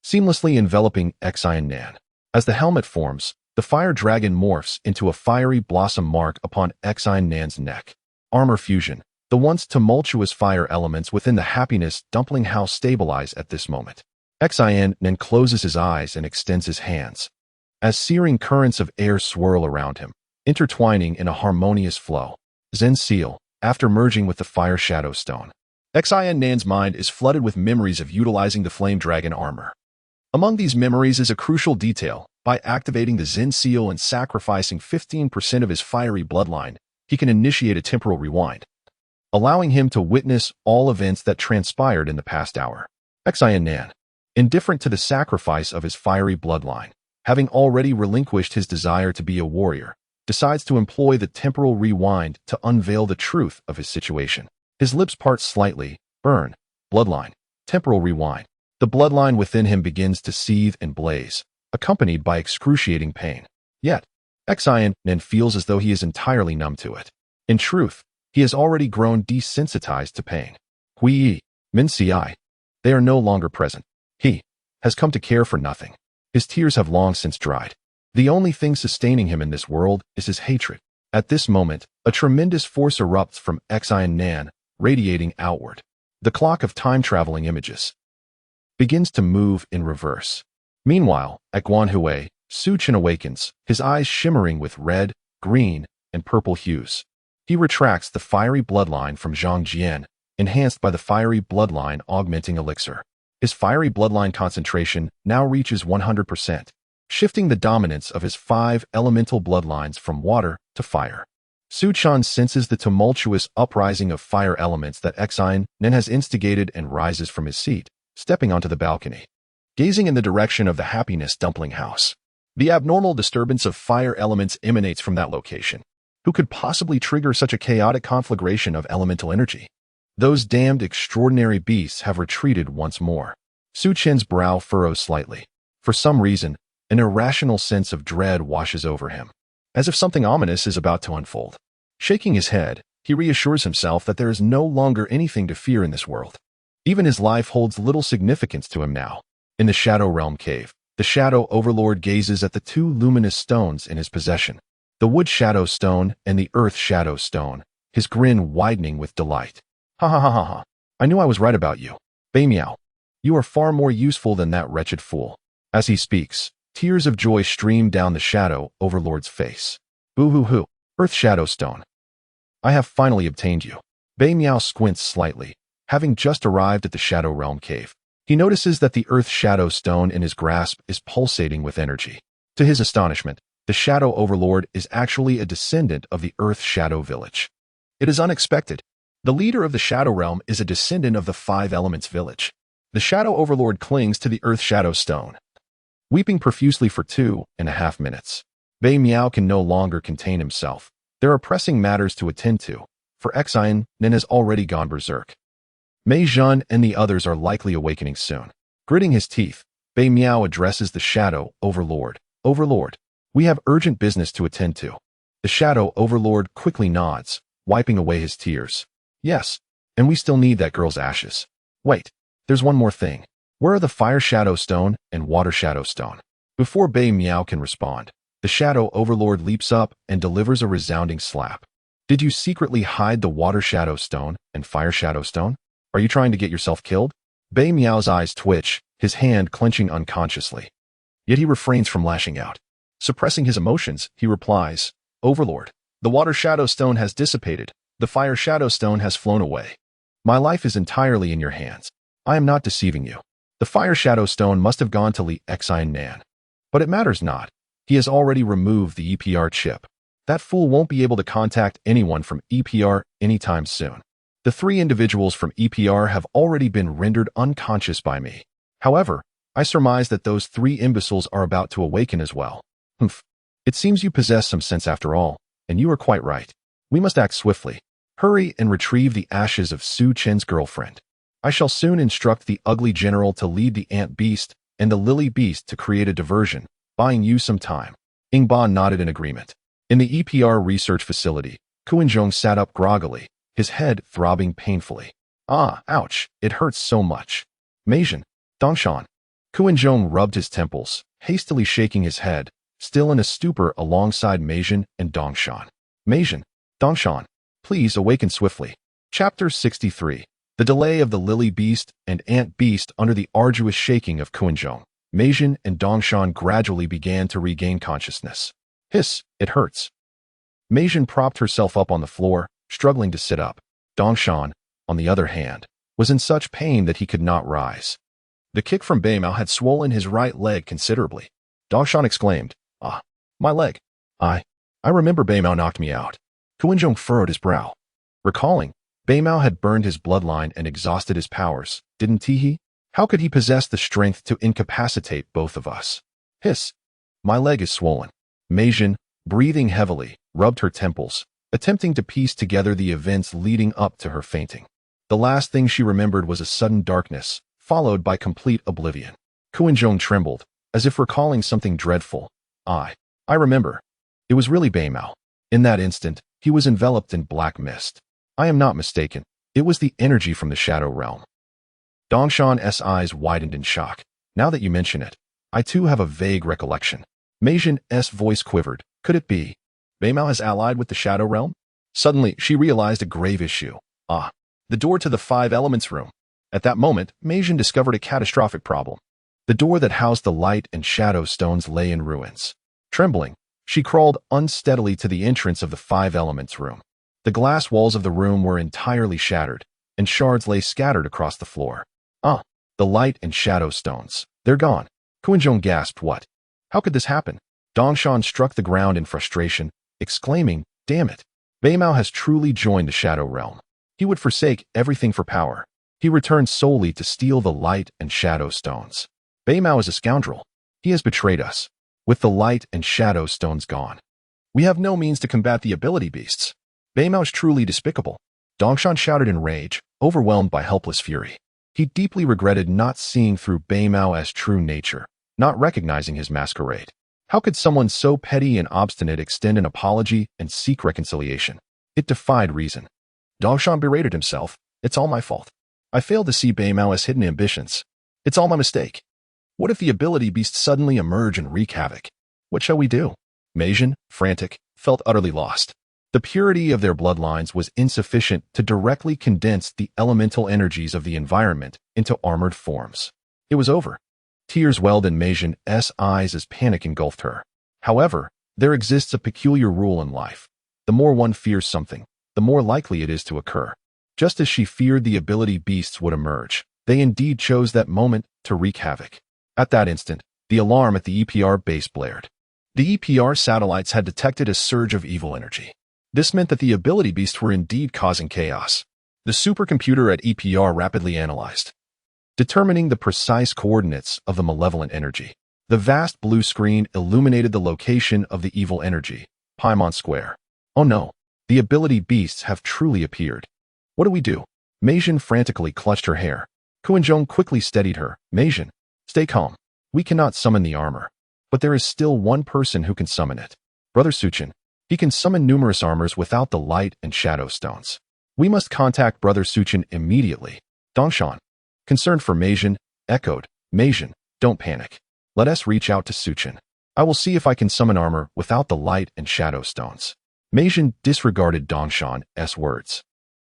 seamlessly enveloping Xiannan. As the helmet forms, the fire dragon morphs into a fiery blossom mark upon Xiannan's neck. Armor fusion. The once tumultuous fire elements within the Happiness Dumpling House stabilize at this moment. Xiannan closes his eyes and extends his hands, as searing currents of air swirl around him, intertwining in a harmonious flow. Zen Seal. After merging with the fire shadow stone, Xiannan's mind is flooded with memories of utilizing the flame dragon armor. Among these memories is a crucial detail. By activating the Zen Seal and sacrificing 15% of his fiery bloodline, he can initiate a temporal rewind, allowing him to witness all events that transpired in the past hour. Xiannan, indifferent to the sacrifice of his fiery bloodline, having already relinquished his desire to be a warrior, decides to employ the temporal rewind to unveil the truth of his situation. His lips part slightly. Burn. Bloodline. Temporal rewind. The bloodline within him begins to seethe and blaze, accompanied by excruciating pain. Yet, Xiannan feels as though he is entirely numb to it. In truth, he has already grown desensitized to pain. Hui, Min Si, they are no longer present. He has come to care for nothing. His tears have long since dried. The only thing sustaining him in this world is his hatred. At this moment, a tremendous force erupts from Xiannan, radiating outward. The clock of time-traveling images begins to move in reverse. Meanwhile, at Guanhui, Su Chen awakens, his eyes shimmering with red, green, and purple hues. He retracts the fiery bloodline from Zhang Jian, enhanced by the fiery bloodline augmenting elixir. His fiery bloodline concentration now reaches 100%, shifting the dominance of his 5 elemental bloodlines from water to fire. Su Chan senses the tumultuous uprising of fire elements that Exine Nen has instigated and rises from his seat, stepping onto the balcony, gazing in the direction of the Happiness Dumpling House. The abnormal disturbance of fire elements emanates from that location. Who could possibly trigger such a chaotic conflagration of elemental energy? Those damned extraordinary beasts have retreated once more. Su Chen's brow furrows slightly. For some reason, an irrational sense of dread washes over him, as if something ominous is about to unfold. Shaking his head, he reassures himself that there is no longer anything to fear in this world. Even his life holds little significance to him now. In the Shadow Realm cave, the Shadow Overlord gazes at the two luminous stones in his possession, the Wood Shadow Stone and the Earth Shadow Stone, his grin widening with delight. Ha ha ha ha ha. I knew I was right about you. Bei Miao. You are far more useful than that wretched fool. As he speaks, tears of joy stream down the Shadow Overlord's face. Boo-hoo-hoo. Earth Shadow Stone. I have finally obtained you. Bei Miao squints slightly, having just arrived at the Shadow Realm cave. He notices that the Earth Shadow Stone in his grasp is pulsating with energy. To his astonishment, the Shadow Overlord is actually a descendant of the Earth Shadow Village. It is unexpected. The leader of the Shadow Realm is a descendant of the Five Elements Village. The Shadow Overlord clings to the Earth Shadow Stone, weeping profusely for 2.5 minutes. Bei Miao can no longer contain himself. There are pressing matters to attend to, for Exine Nen has already gone berserk. Mei Zhen and the others are likely awakening soon. Gritting his teeth, Bei Miao addresses the Shadow Overlord. Overlord, we have urgent business to attend to. The Shadow Overlord quickly nods, wiping away his tears. Yes, and we still need that girl's ashes. Wait, there's one more thing. Where are the Fire Shadow Stone and Water Shadow Stone? Before Bei Miao can respond, the Shadow Overlord leaps up and delivers a resounding slap. Did you secretly hide the Water Shadow Stone and Fire Shadow Stone? Are you trying to get yourself killed? Bei Miao's eyes twitch, his hand clenching unconsciously. Yet he refrains from lashing out. Suppressing his emotions, he replies, Overlord, the Water Shadow Stone has dissipated. The Fire Shadow Stone has flown away. My life is entirely in your hands. I am not deceiving you. The Fire Shadow Stone must have gone to Li Exine Nan. But it matters not. He has already removed the EPR chip. That fool won't be able to contact anyone from EPR anytime soon. The 3 individuals from EPR have already been rendered unconscious by me. However, I surmise that those 3 imbeciles are about to awaken as well. Humph. It seems you possess some sense after all, and you are quite right. We must act swiftly. Hurry and retrieve the ashes of Su Chen's girlfriend. I shall soon instruct the ugly general to lead the ant beast and the lily beast to create a diversion, buying you some time. Ingba nodded in agreement. In the EPR research facility, Kuinzhong sat up groggily, his head throbbing painfully. Ah, ouch, it hurts so much. Meijin, Dongshan. Kuinzhong rubbed his temples, hastily shaking his head, still in a stupor alongside Meijin and Dongshan. Meijin, Dongshan, please awaken swiftly. Chapter 63. The delay of the lily beast and ant beast under the arduous shaking of Kuinzhong. Meijin and Dongshan gradually began to regain consciousness. Hiss, it hurts. Meijin propped herself up on the floor, struggling to sit up. Dongshan, on the other hand, was in such pain that he could not rise. The kick from Bei Miao had swollen his right leg considerably. Dongshan exclaimed, Ah, my leg. I remember Bei Miao knocked me out. Kuinzhong furrowed his brow. Recalling, Bei Miao had burned his bloodline and exhausted his powers, didn't he? How could he possess the strength to incapacitate both of us? Hiss. My leg is swollen. Meijin, breathing heavily, rubbed her temples, attempting to piece together the events leading up to her fainting. The last thing she remembered was a sudden darkness, followed by complete oblivion. Kuinzhong trembled, as if recalling something dreadful. I remember. It was really Bei Miao. In that instant, he was enveloped in black mist. I am not mistaken. It was the energy from the Shadow Realm. Dongshan's eyes widened in shock. Now that you mention it, I too have a vague recollection. Meijin's voice quivered. Could it be? Bei Miao has allied with the Shadow Realm? Suddenly, she realized a grave issue. Ah, the door to the Five Elements room. At that moment, Meijin discovered a catastrophic problem. The door that housed the light and shadow stones lay in ruins. Trembling, she crawled unsteadily to the entrance of the Five Elements room. The glass walls of the room were entirely shattered, and shards lay scattered across the floor. Ah, the light and shadow stones. They're gone. Kuinzhong gasped. What? How could this happen? Dongshan struck the ground in frustration, exclaiming, Damn it. Beimao has truly joined the Shadow Realm. He would forsake everything for power. He returned solely to steal the light and shadow stones. Beimao is a scoundrel. He has betrayed us. With the light and shadow stones gone, we have no means to combat the ability beasts. Beimao is truly despicable. Dongshan shouted in rage, overwhelmed by helpless fury. He deeply regretted not seeing through Beimao as true nature, not recognizing his masquerade. How could someone so petty and obstinate extend an apology and seek reconciliation? It defied reason. Dongshan berated himself. It's all my fault. I failed to see Beimao as hidden ambitions. It's all my mistake. What if the ability beasts suddenly emerge and wreak havoc? What shall we do? Meijin, frantic, felt utterly lost. The purity of their bloodlines was insufficient to directly condense the elemental energies of the environment into armored forms. It was over. Tears welled in Meijin's eyes as panic engulfed her. However, there exists a peculiar rule in life. The more one fears something, the more likely it is to occur. Just as she feared the ability beasts would emerge, they indeed chose that moment to wreak havoc. At that instant, the alarm at the EPR base blared. The EPR satellites had detected a surge of evil energy. This meant that the ability beasts were indeed causing chaos. The supercomputer at EPR rapidly analyzed, determining the precise coordinates of the malevolent energy. The vast blue screen illuminated the location of the evil energy, Paimon Square. Oh no, the ability beasts have truly appeared. What do we do? Meijin frantically clutched her hair. Kuinjong quickly steadied her. Meijin, stay calm. We cannot summon the armor. But there is still one person who can summon it. Brother Suchin. He can summon numerous armors without the light and shadow stones. We must contact Brother Suchin immediately. Dongshan, concerned for Meijin, echoed, Meijin, don't panic. Let us reach out to Suchin. I will see if I can summon armor without the light and shadow stones. Meijin disregarded Dongshan's words.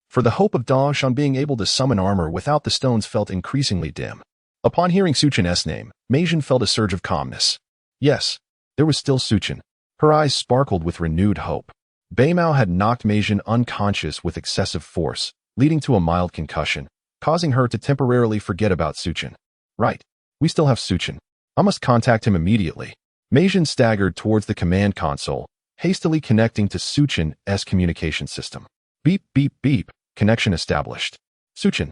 For the hope of Dongshan being able to summon armor without the stones felt increasingly dim. Upon hearing Suchin's name, Meijin felt a surge of calmness. Yes, there was still Suchin. Her eyes sparkled with renewed hope. Beimao had knocked Meijin unconscious with excessive force, leading to a mild concussion, causing her to temporarily forget about Suchin. Right, we still have Suchin. I must contact him immediately. Meijin staggered towards the command console, hastily connecting to Suchin's communication system. Beep, beep, beep. Connection established. Suchin,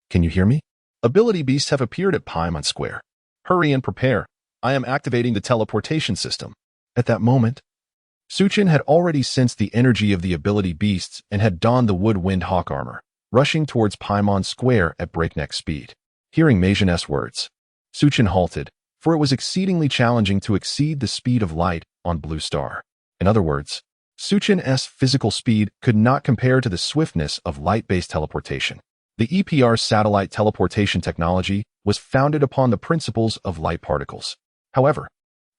can you hear me? Ability beasts have appeared at Paimon Square. Hurry and prepare. I am activating the teleportation system. At that moment, Suchin had already sensed the energy of the ability beasts and had donned the woodwind hawk armor, rushing towards Paimon Square at breakneck speed. Hearing Meijin's words, Suchin halted, for it was exceedingly challenging to exceed the speed of light on Blue Star. In other words, Suchin's physical speed could not compare to the swiftness of light-based teleportation. The EPR satellite teleportation technology was founded upon the principles of light particles. However,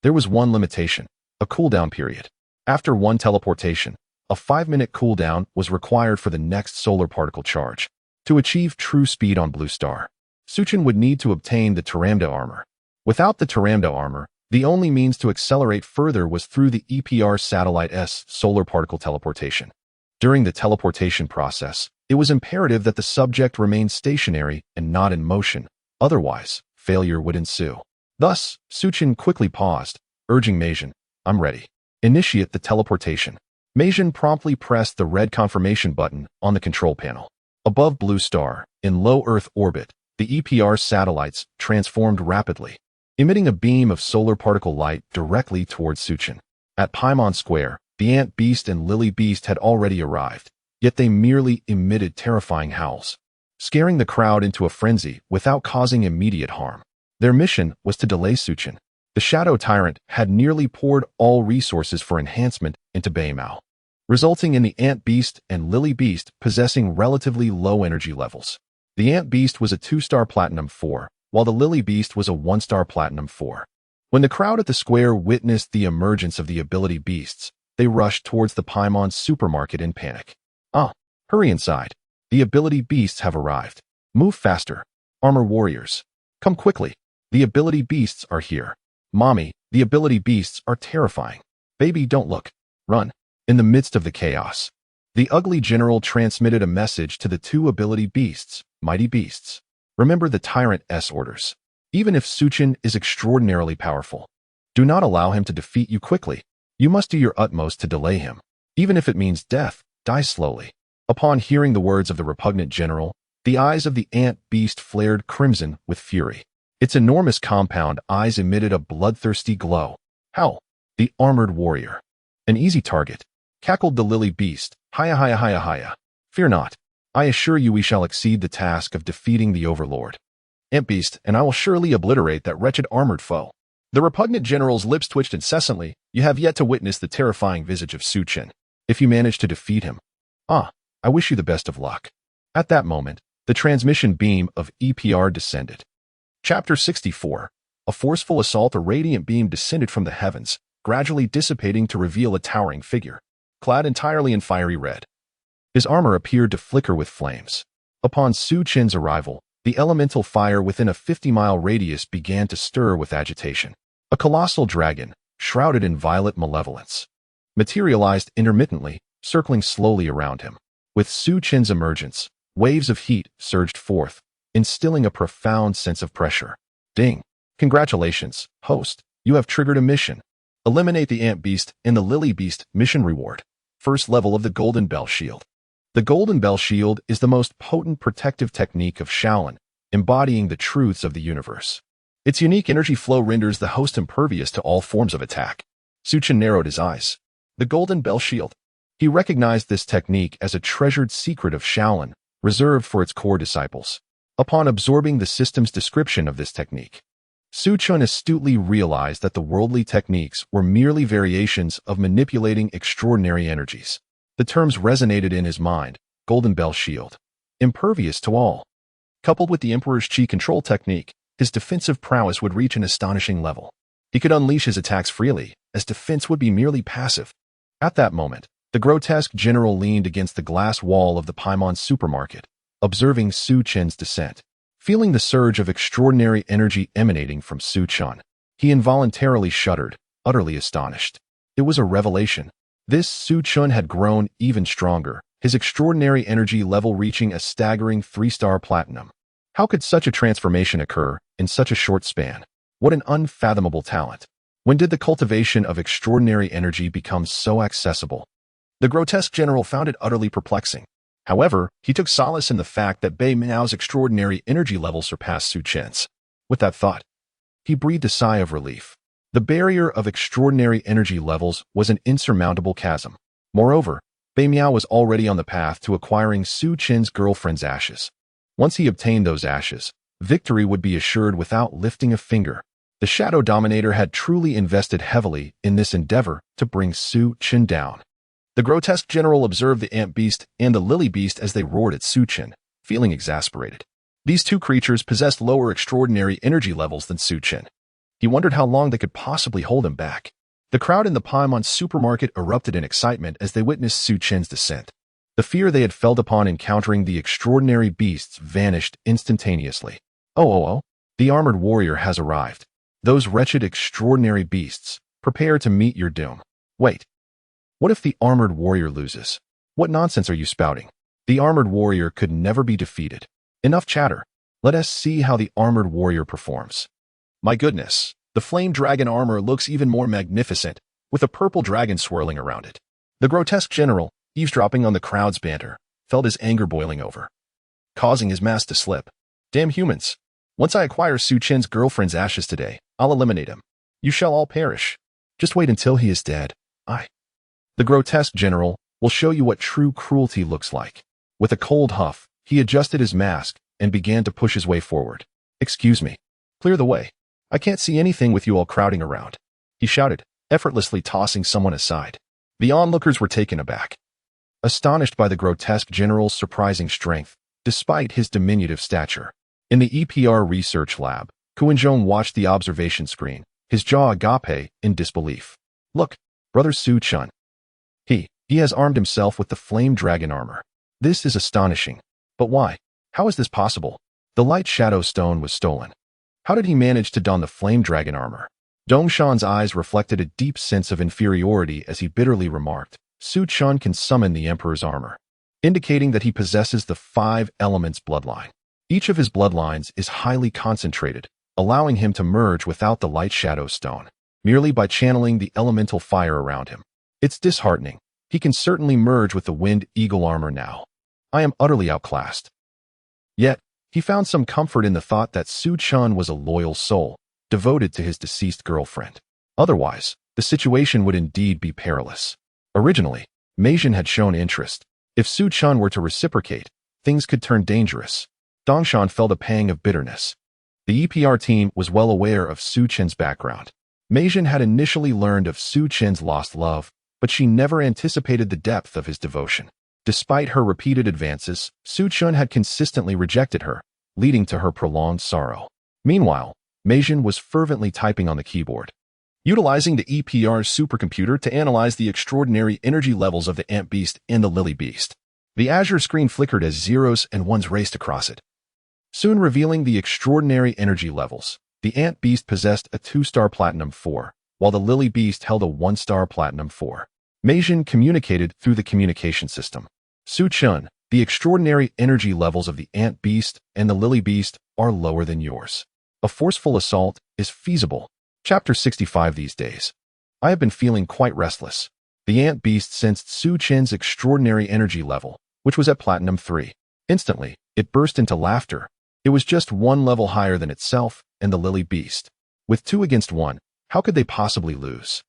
there was one limitation, a cooldown period. After one teleportation, a 5-minute cooldown was required for the next solar particle charge. To achieve true speed on Blue Star, Suchin would need to obtain the Taramda armor. Without the Taramda armor, the only means to accelerate further was through the EPR satellite's solar particle teleportation. During the teleportation process, it was imperative that the subject remain stationary and not in motion, otherwise, failure would ensue. Thus, Suchin quickly paused, urging Meijin, I'm ready. Initiate the teleportation. Meijin promptly pressed the red confirmation button on the control panel. Above Blue Star, in low Earth orbit, the EPR satellites transformed rapidly, emitting a beam of solar particle light directly towards Suchin. At Paimon Square, the Ant Beast and Lily Beast had already arrived, yet they merely emitted terrifying howls, scaring the crowd into a frenzy without causing immediate harm. Their mission was to delay Suchin. The Shadow Tyrant had nearly poured all resources for enhancement into Beimao, resulting in the Ant Beast and Lily Beast possessing relatively low energy levels. The Ant Beast was a 2-star Platinum 4, while the Lily Beast was a 1-star Platinum 4. When the crowd at the square witnessed the emergence of the ability beasts, they rushed towards the Paimon supermarket in panic. Hurry inside. The ability beasts have arrived. Move faster. Armor warriors, come quickly. The ability beasts are here. Mommy, the ability beasts are terrifying. Baby, don't look. Run. In the midst of the chaos, the ugly general transmitted a message to the 2 ability beasts, mighty beasts. Remember the Tyrant's orders. Even if Suchin is extraordinarily powerful, do not allow him to defeat you quickly. You must do your utmost to delay him, even if it means death. die slowly. Upon hearing the words of the repugnant general, the eyes of the ant beast flared crimson with fury. Its enormous compound eyes emitted a bloodthirsty glow. How? The armored warrior. An easy target, cackled the lily beast. Hiya, hiya, hiya, hiya. Fear not. I assure you we shall exceed the task of defeating the overlord. Ant beast, and I will surely obliterate that wretched armored foe. The repugnant general's lips twitched incessantly. You have yet to witness the terrifying visage of Su Chen. If you manage to defeat him, I wish you the best of luck. At that moment, the transmission beam of EPR descended. Chapter 64. A forceful assault. A radiant beam descended from the heavens, gradually dissipating to reveal a towering figure, clad entirely in fiery red. His armor appeared to flicker with flames. Upon Su Chen's arrival, the elemental fire within a 50-mile radius began to stir with agitation. A colossal dragon, shrouded in violet malevolence, materialized intermittently, circling slowly around him. With Su Chen's emergence, waves of heat surged forth, instilling a profound sense of pressure. Ding! Congratulations, host. You have triggered a mission. Eliminate the ant beast and the lily beast. Mission reward. First level of the Golden Bell Shield. The Golden Bell Shield is the most potent protective technique of Shaolin, embodying the truths of the universe. Its unique energy flow renders the host impervious to all forms of attack. Su Chen narrowed his eyes. The Golden Bell Shield. He recognized this technique as a treasured secret of Shaolin, reserved for its core disciples. Upon absorbing the system's description of this technique, Su Chen astutely realized that the worldly techniques were merely variations of manipulating extraordinary energies. The terms resonated in his mind: Golden Bell Shield, impervious to all. Coupled with the Emperor's Qi control technique, his defensive prowess would reach an astonishing level. He could unleash his attacks freely, as defense would be merely passive. At that moment, the grotesque general leaned against the glass wall of the Paimon supermarket, observing Su Chen's descent. Feeling the surge of extraordinary energy emanating from Su Chen, he involuntarily shuddered, utterly astonished. It was a revelation. This Su Chen had grown even stronger, his extraordinary energy level reaching a staggering 3-star platinum. How could such a transformation occur in such a short span? What an unfathomable talent. When did the cultivation of extraordinary energy become so accessible? The grotesque general found it utterly perplexing. However, he took solace in the fact that Bei Miao's extraordinary energy level surpassed Su Chen's. With that thought, he breathed a sigh of relief. The barrier of extraordinary energy levels was an insurmountable chasm. Moreover, Bei Miao was already on the path to acquiring Su Chen's girlfriend's ashes. Once he obtained those ashes, victory would be assured without lifting a finger. The Shadow Dominator had truly invested heavily in this endeavor to bring Su Chen down. The grotesque general observed the ant beast and the lily beast as they roared at Su Chen, feeling exasperated. These two creatures possessed lower extraordinary energy levels than Su Chen. He wondered how long they could possibly hold him back. The crowd in the Paimon supermarket erupted in excitement as they witnessed Su Chen's descent. The fear they had felt upon encountering the extraordinary beasts vanished instantaneously. Oh, the armored warrior has arrived. Those wretched extraordinary beasts, prepare to meet your doom. Wait. What if the armored warrior loses? What nonsense are you spouting? The armored warrior could never be defeated. Enough chatter. Let us see how the armored warrior performs. My goodness, the flame dragon armor looks even more magnificent, with a purple dragon swirling around it. The grotesque general, eavesdropping on the crowd's banter, felt his anger boiling over, causing his mask to slip. Damn humans. Once I acquire Su Chen's girlfriend's ashes today, I'll eliminate him. You shall all perish. Just wait until he is dead. The grotesque general will show you what true cruelty looks like. With a cold huff, he adjusted his mask and began to push his way forward. Excuse me. Clear the way. I can't see anything with you all crowding around, he shouted, effortlessly tossing someone aside. The onlookers were taken aback, astonished by the grotesque general's surprising strength, despite his diminutive stature. In the EPR research lab, Kuinzhong watched the observation screen, his jaw agape in disbelief. Look, brother Su Chen. He has armed himself with the flame dragon armor. This is astonishing. But why? How is this possible? The light shadow stone was stolen. How did he manage to don the flame dragon armor? Dongshan's eyes reflected a deep sense of inferiority as he bitterly remarked, Su Chen can summon the Emperor's armor, indicating that he possesses the 5 elements bloodline. Each of his bloodlines is highly concentrated, allowing him to merge without the light shadow stone, merely by channeling the elemental fire around him. It's disheartening. He can certainly merge with the Wind Eagle armor now. I am utterly outclassed. Yet, he found some comfort in the thought that Su Chun was a loyal soul, devoted to his deceased girlfriend. Otherwise, the situation would indeed be perilous. Originally, Meijin had shown interest. If Su Chun were to reciprocate, things could turn dangerous. Dongshan felt a pang of bitterness. The EPR team was well aware of Su Chen's background. Meijin had initially learned of Su Chen's lost love, but she never anticipated the depth of his devotion. Despite her repeated advances, Su Chun had consistently rejected her, leading to her prolonged sorrow. Meanwhile, Meijin was fervently typing on the keyboard, utilizing the EPR's supercomputer to analyze the extraordinary energy levels of the Ant Beast and the Lily Beast. The azure screen flickered as zeros and ones raced across it, soon revealing the extraordinary energy levels. The Ant Beast possessed a 2-star Platinum 4, while the Lily Beast held a 1-star Platinum 4. Meijin communicated through the communication system. Su Chun, the extraordinary energy levels of the Ant Beast and the Lily Beast are lower than yours. A forceful assault is feasible. Chapter 65 These days, I have been feeling quite restless. The Ant Beast sensed Su Chen's extraordinary energy level, which was at Platinum 3. Instantly, it burst into laughter. It was just one level higher than itself and the Lily Beast. With 2 against 1, how could they possibly lose?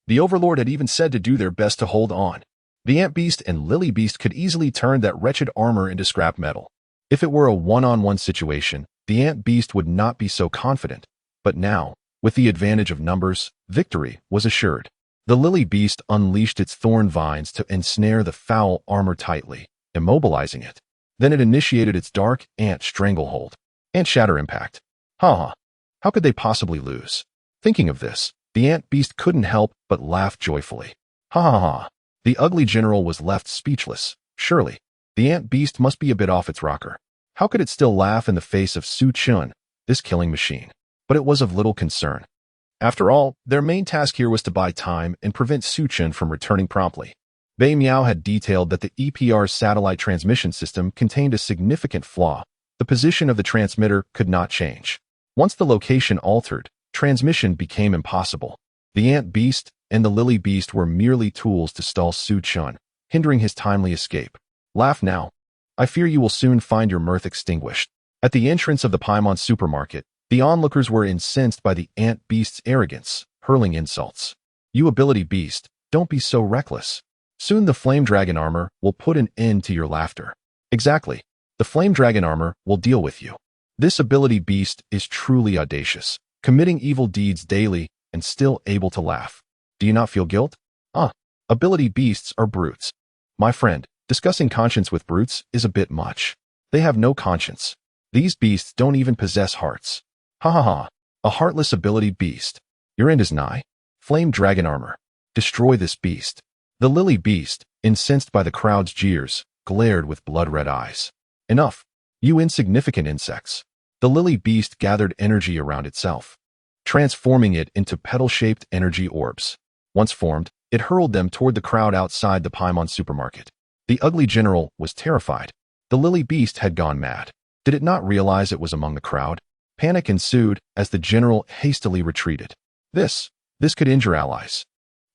The Overlord had even said to do their best to hold on. The Ant Beast and Lily Beast could easily turn that wretched armor into scrap metal. If it were a one-on-one situation, the Ant Beast would not be so confident. But now, with the advantage of numbers, victory was assured. The Lily Beast unleashed its thorn vines to ensnare the foul armor tightly, immobilizing it. Then it initiated its dark ant stranglehold. Ant shatter impact. Ha! How could they possibly lose? Thinking of this, the Ant Beast couldn't help but laugh joyfully. Ha ha ha! The ugly general was left speechless. Surely, the Ant Beast must be a bit off its rocker. How could it still laugh in the face of Su Chun, this killing machine? But it was of little concern. After all, their main task here was to buy time and prevent Su Chun from returning promptly. Bei Miao had detailed that the EPR's satellite transmission system contained a significant flaw. The position of the transmitter could not change. Once the location altered, transmission became impossible. The Ant Beast and the Lily Beast were merely tools to stall Su Chun, hindering his timely escape. Laugh now. I fear you will soon find your mirth extinguished. At the entrance of the Paimon supermarket, the onlookers were incensed by the Ant Beast's arrogance, hurling insults. You ability beast, don't be so reckless. Soon the Flame Dragon armor will put an end to your laughter. Exactly. The Flame Dragon armor will deal with you. This ability beast is truly audacious, committing evil deeds daily and still able to laugh. Do you not feel guilt? Ability beasts are brutes. My friend, discussing conscience with brutes is a bit much. They have no conscience. These beasts don't even possess hearts. Ha ha ha. A heartless ability beast. Your end is nigh. Flame Dragon armor. Destroy this beast. The Lily Beast, incensed by the crowd's jeers, glared with blood-red eyes. Enough, you insignificant insects. The Lily Beast gathered energy around itself, transforming it into petal-shaped energy orbs. Once formed, it hurled them toward the crowd outside the Paimon supermarket. The ugly general was terrified. The Lily Beast had gone mad. Did it not realize it was among the crowd? Panic ensued as the general hastily retreated. This could injure allies.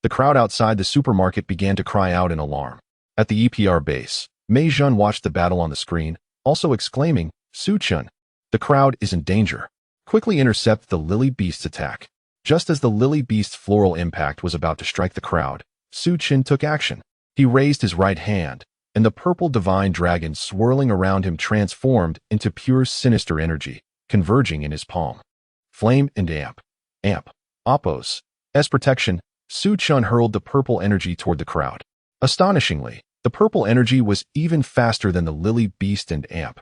The crowd outside the supermarket began to cry out in alarm. At the EPR base, Mei Jun watched the battle on the screen, also exclaiming, Su Chun, the crowd is in danger. Quickly intercept the Lily Beast's attack. Just as the Lily Beast's floral impact was about to strike the crowd, Su Chun took action. He raised his right hand, and the purple divine dragon swirling around him transformed into pure sinister energy, converging in his palm. Flame and Amp. Oppos. As protection, Su Chun hurled the purple energy toward the crowd. Astonishingly, the purple energy was even faster than the Lily Beast and Amp.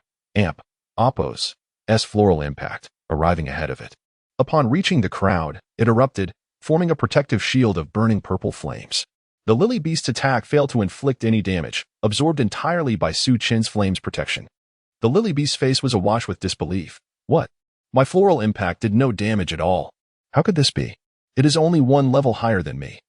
Oppos. Floral impact, arriving ahead of it. Upon reaching the crowd, it erupted, forming a protective shield of burning purple flames. The Lily Beast's attack failed to inflict any damage, absorbed entirely by Su Chun's flames protection. The Lily Beast's face was awash with disbelief. What? My floral impact did no damage at all. How could this be? It is only one level higher than me.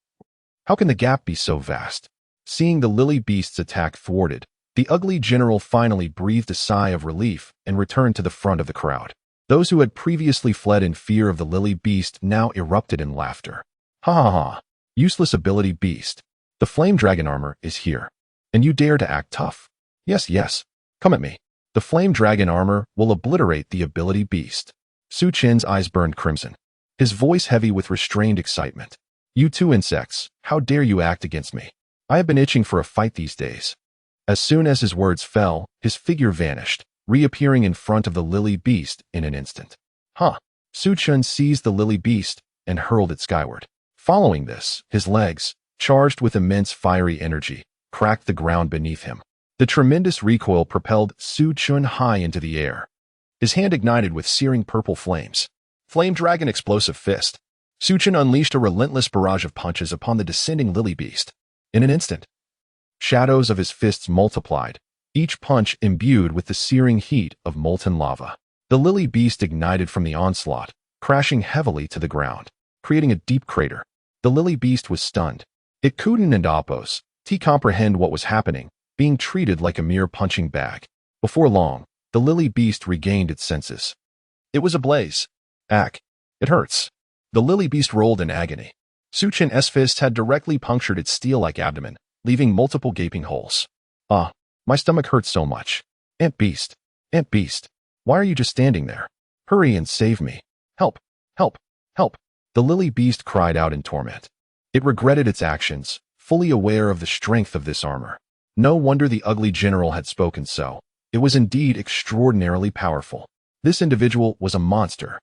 How can the gap be so vast? Seeing the Lily Beast's attack thwarted, the ugly general finally breathed a sigh of relief and returned to the front of the crowd. Those who had previously fled in fear of the Lily Beast now erupted in laughter. Ha ha ha. Useless ability beast. The flame dragon armor is here. And you dare to act tough? Yes, yes. Come at me. The flame dragon armor will obliterate the ability beast. Su Chen's eyes burned crimson, his voice heavy with restrained excitement. You two insects, how dare you act against me? I have been itching for a fight these days. As soon as his words fell, his figure vanished, reappearing in front of the lily beast in an instant. Huh. Su Chen seized the lily beast and hurled it skyward. Following this, his legs, charged with immense fiery energy, cracked the ground beneath him. The tremendous recoil propelled Su Chen high into the air. His hand ignited with searing purple flames. Flame Dragon Explosive Fist. Su Chen unleashed a relentless barrage of punches upon the descending lily beast. In an instant, shadows of his fists multiplied, each punch imbued with the searing heat of molten lava. The lily beast ignited from the onslaught, crashing heavily to the ground, creating a deep crater. The lily beast was stunned. It couldn't comprehend what was happening, being treated like a mere punching bag. Before long, the lily beast regained its senses. It was ablaze. Ack, it hurts. The lily beast rolled in agony. Su Chen's fist had directly punctured its steel-like abdomen, leaving multiple gaping holes. Ah, my stomach hurts so much. Ant beast, why are you just standing there? Hurry and save me. Help, help, help. The lily beast cried out in torment. It regretted its actions, fully aware of the strength of this armor. No wonder the ugly general had spoken so. It was indeed extraordinarily powerful. This individual was a monster.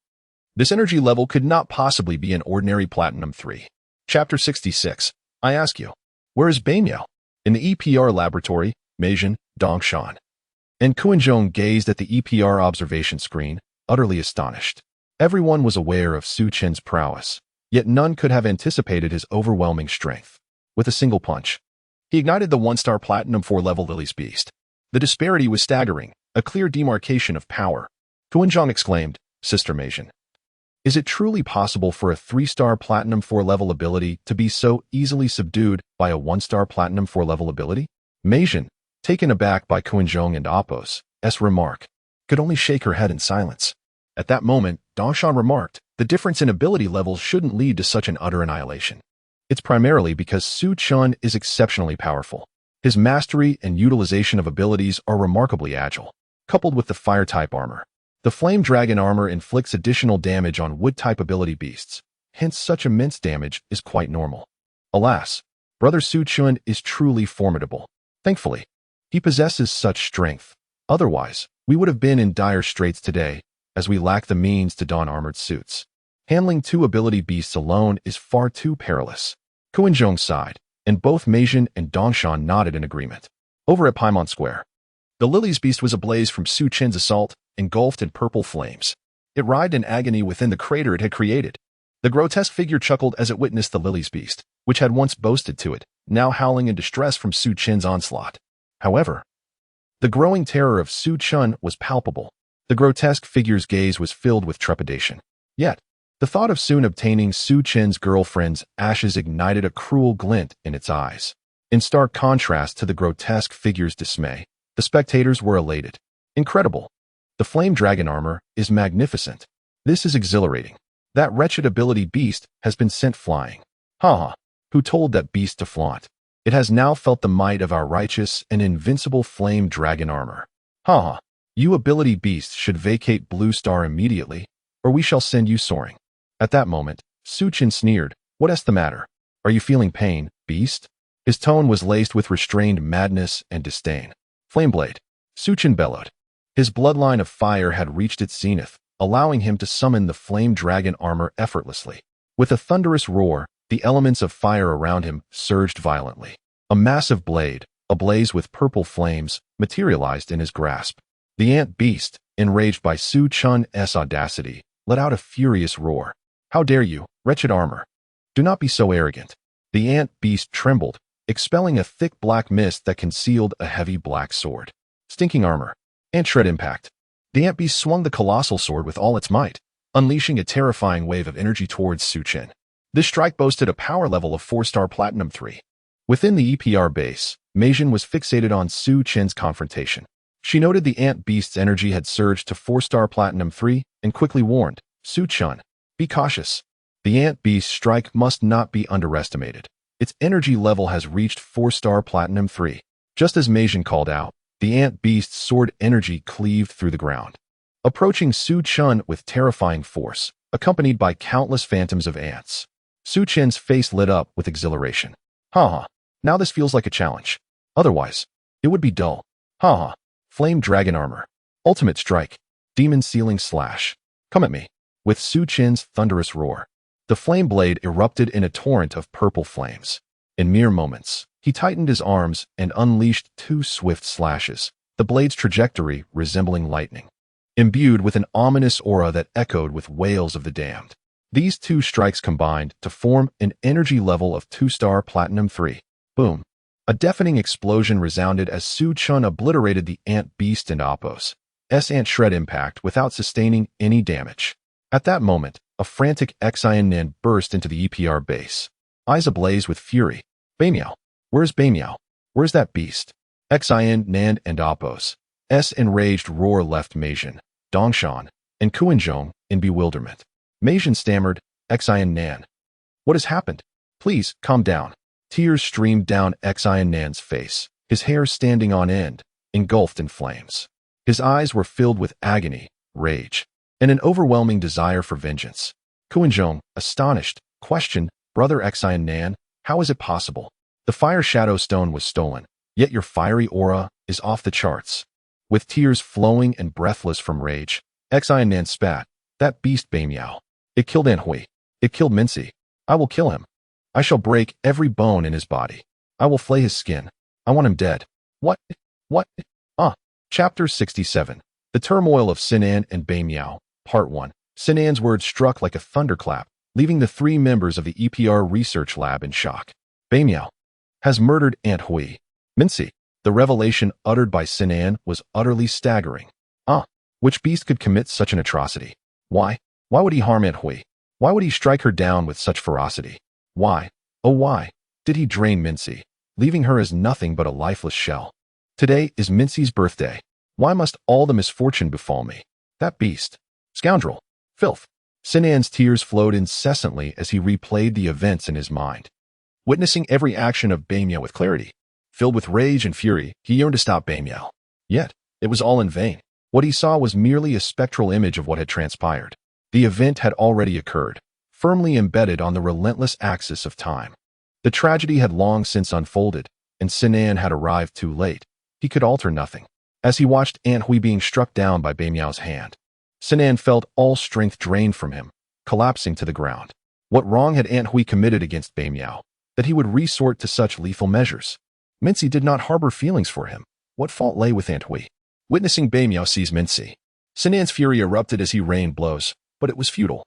This energy level could not possibly be an ordinary Platinum 3. Chapter 66. I ask you, where is Banyao? In the EPR laboratory, Meijin, Dongshan, and Kuinzhong gazed at the EPR observation screen, utterly astonished. Everyone was aware of Su Chen's prowess, yet none could have anticipated his overwhelming strength. With a single punch, he ignited the 1-star Platinum 4 level Lily's Beast. The disparity was staggering, a clear demarcation of power. Kuinzhong exclaimed, Sister Meijin, is it truly possible for a 3-star Platinum 4 level ability to be so easily subdued by a 1-star Platinum 4 level ability? Meijin, taken aback by Kuinzhong and Appo's remark, could only shake her head in silence. At that moment, Dongshan remarked, the difference in ability levels shouldn't lead to such an utter annihilation. It's primarily because Su Chen is exceptionally powerful. His mastery and utilization of abilities are remarkably agile. Coupled with the fire-type armor, the flame dragon armor inflicts additional damage on wood-type ability beasts. Hence, such immense damage is quite normal. Alas, Brother Su Chen is truly formidable. Thankfully, he possesses such strength. Otherwise, we would have been in dire straits today, as we lack the means to don armored suits. Handling 2 ability beasts alone is far too perilous. Kuinzhong sighed, and both Meijin and Dongshan nodded in agreement. Over at Paimon Square, the Lily's Beast was ablaze from Su Chen's assault, engulfed in purple flames. It writhed in agony within the crater it had created. The grotesque figure chuckled as it witnessed the Lily's Beast, which had once boasted to it, now howling in distress from Su Chen's onslaught. However, the growing terror of Su Chen was palpable. The grotesque figure's gaze was filled with trepidation. Yet, the thought of soon obtaining Su Chen's girlfriend's ashes ignited a cruel glint in its eyes. In stark contrast to the grotesque figure's dismay, the spectators were elated. Incredible. The flame dragon armor is magnificent. This is exhilarating. That wretched ability beast has been sent flying. Ha! Who told that beast to flaunt? It has now felt the might of our righteous and invincible flame dragon armor. Ha! You ability beast should vacate Blue Star immediately, or we shall send you soaring. At that moment, Su Chen sneered, What's the matter? Are you feeling pain, beast? His tone was laced with restrained madness and disdain. Flameblade. Su Chen bellowed. His bloodline of fire had reached its zenith, allowing him to summon the flame dragon armor effortlessly. With a thunderous roar, the elements of fire around him surged violently. A massive blade, ablaze with purple flames, materialized in his grasp. The ant beast, enraged by Su Chen's audacity, let out a furious roar. How dare you, wretched armor? Do not be so arrogant. The ant beast trembled, expelling a thick black mist that concealed a heavy black sword. Stinking armor. Ant shred impact. The ant beast swung the colossal sword with all its might, unleashing a terrifying wave of energy towards Su Chen. This strike boasted a power level of 4-star Platinum 3. Within the EPR base, Meijin was fixated on Su Chen's confrontation. She noted the ant beast's energy had surged to 4-star Platinum 3 and quickly warned, Su Chen, be cautious. The ant beast's strike must not be underestimated. Its energy level has reached 4-star Platinum 3. Just as Meijin called out, the ant beast's sword energy cleaved through the ground, approaching Su Chun with terrifying force, accompanied by countless phantoms of ants. Su Chen's face lit up with exhilaration. Haha, now this feels like a challenge. Otherwise, it would be dull. Haha, Flame Dragon Armor. Ultimate Strike. Demon Ceiling Slash. Come at me. With Su Chen's thunderous roar, the flame blade erupted in a torrent of purple flames. In mere moments, he tightened his arms and unleashed 2 swift slashes, the blade's trajectory resembling lightning. Imbued with an ominous aura that echoed with wails of the damned, these 2 strikes combined to form an energy level of 2-star Platinum 3. Boom. A deafening explosion resounded as Su Chun obliterated the ant beast and Appo's ant shred impact without sustaining any damage. At that moment, a frantic Xian Nan burst into the EPR base, eyes ablaze with fury. Beimiao. Where's Beimiao? Where's that beast? Xian Nan and Appo's enraged roar left Meijin, Dongshan, and Kuinzhong in bewilderment. Meijin stammered, Xian Nan. What has happened? Please, calm down. Tears streamed down Xian Nan's face, his hair standing on end, engulfed in flames. His eyes were filled with agony, rage, and an overwhelming desire for vengeance. Kuinzhong, astonished, questioned, Brother Xian Nan, how is it possible? The Fire Shadow Stone was stolen, yet your fiery aura is off the charts. With tears flowing and breathless from rage, Xian Nan spat, that beast Beimiao. It killed Aunt Hui. It killed Mincy. I will kill him. I shall break every bone in his body. I will flay his skin. I want him dead. What? What? Chapter 67. The Turmoil of Sinan and Beimiao. Part 1. Sinan's words struck like a thunderclap, leaving the 3 members of the EPR research lab in shock. Beimiao has murdered Aunt Hui. Mincy. The revelation uttered by Sinan was utterly staggering. Which beast could commit such an atrocity? Why? Why would he harm Aunt Hui? Why would he strike her down with such ferocity? Why, oh why, did he drain Mincy, leaving her as nothing but a lifeless shell? Today is Mincy's birthday. Why must all the misfortune befall me? That beast. Scoundrel. Filth. Sinan's tears flowed incessantly as he replayed the events in his mind, witnessing every action of Beimiao with clarity. Filled with rage and fury, he yearned to stop Beimiao. Yet, it was all in vain. What he saw was merely a spectral image of what had transpired. The event had already occurred, firmly embedded on the relentless axis of time. The tragedy had long since unfolded, and Sinan had arrived too late. He could alter nothing. As he watched Aunt Hui being struck down by Beimiao's hand, Sinan felt all strength drained from him, collapsing to the ground. What wrong had Aunt Hui committed against Beimiao, that he would resort to such lethal measures? Mincy did not harbor feelings for him. What fault lay with Aunt Hui? Witnessing Beimiao seize Mincy, Sinan's fury erupted as he rained blows, but it was futile.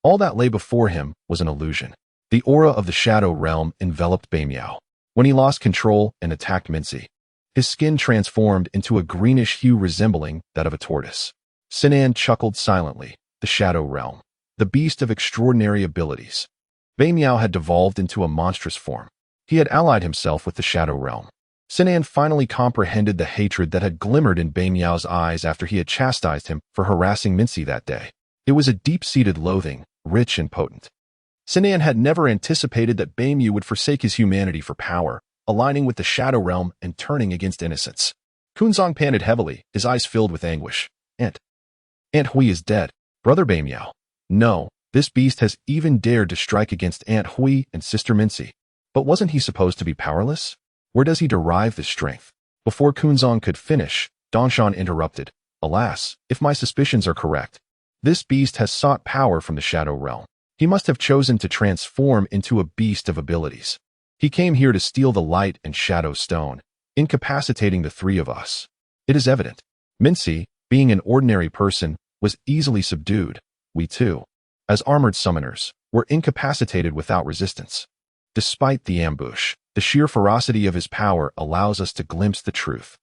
All that lay before him was an illusion. The aura of the Shadow Realm enveloped Beimiao. When he lost control and attacked Mincy, his skin transformed into a greenish hue resembling that of a tortoise. Sinan chuckled silently. The Shadow Realm, the beast of extraordinary abilities. Beimiao had devolved into a monstrous form. He had allied himself with the Shadow Realm. Sinan finally comprehended the hatred that had glimmered in Beimiao's eyes after he had chastised him for harassing Mincy that day. It was a deep-seated loathing, rich and potent. Sinan had never anticipated that Beimiao would forsake his humanity for power, aligning with the Shadow Realm and turning against innocence. Kunzong panted heavily, his eyes filled with anguish. Aunt Hui is dead. Brother Beimiao. No, this beast has even dared to strike against Aunt Hui and Sister Mincy. But wasn't he supposed to be powerless? Where does he derive this strength? Before Kunzong could finish, Dongshan interrupted. Alas, if my suspicions are correct, this beast has sought power from the Shadow Realm. He must have chosen to transform into a beast of abilities. He came here to steal the Light and Shadow Stone, incapacitating the 3 of us. It is evident. Mincy, being an ordinary person, was easily subdued. We too, as armored summoners, were incapacitated without resistance. Despite the ambush, the sheer ferocity of his power allows us to glimpse the truth.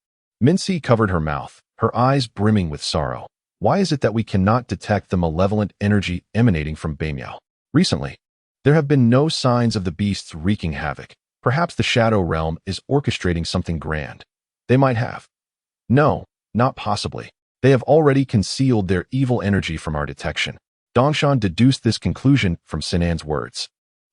Mincy covered her mouth, her eyes brimming with sorrow. Why is it that we cannot detect the malevolent energy emanating from Beimiao? Recently, there have been no signs of the beasts wreaking havoc. Perhaps the Shadow Realm is orchestrating something grand. They might have. No, not possibly. They have already concealed their evil energy from our detection. Dongshan deduced this conclusion from Sinan's words.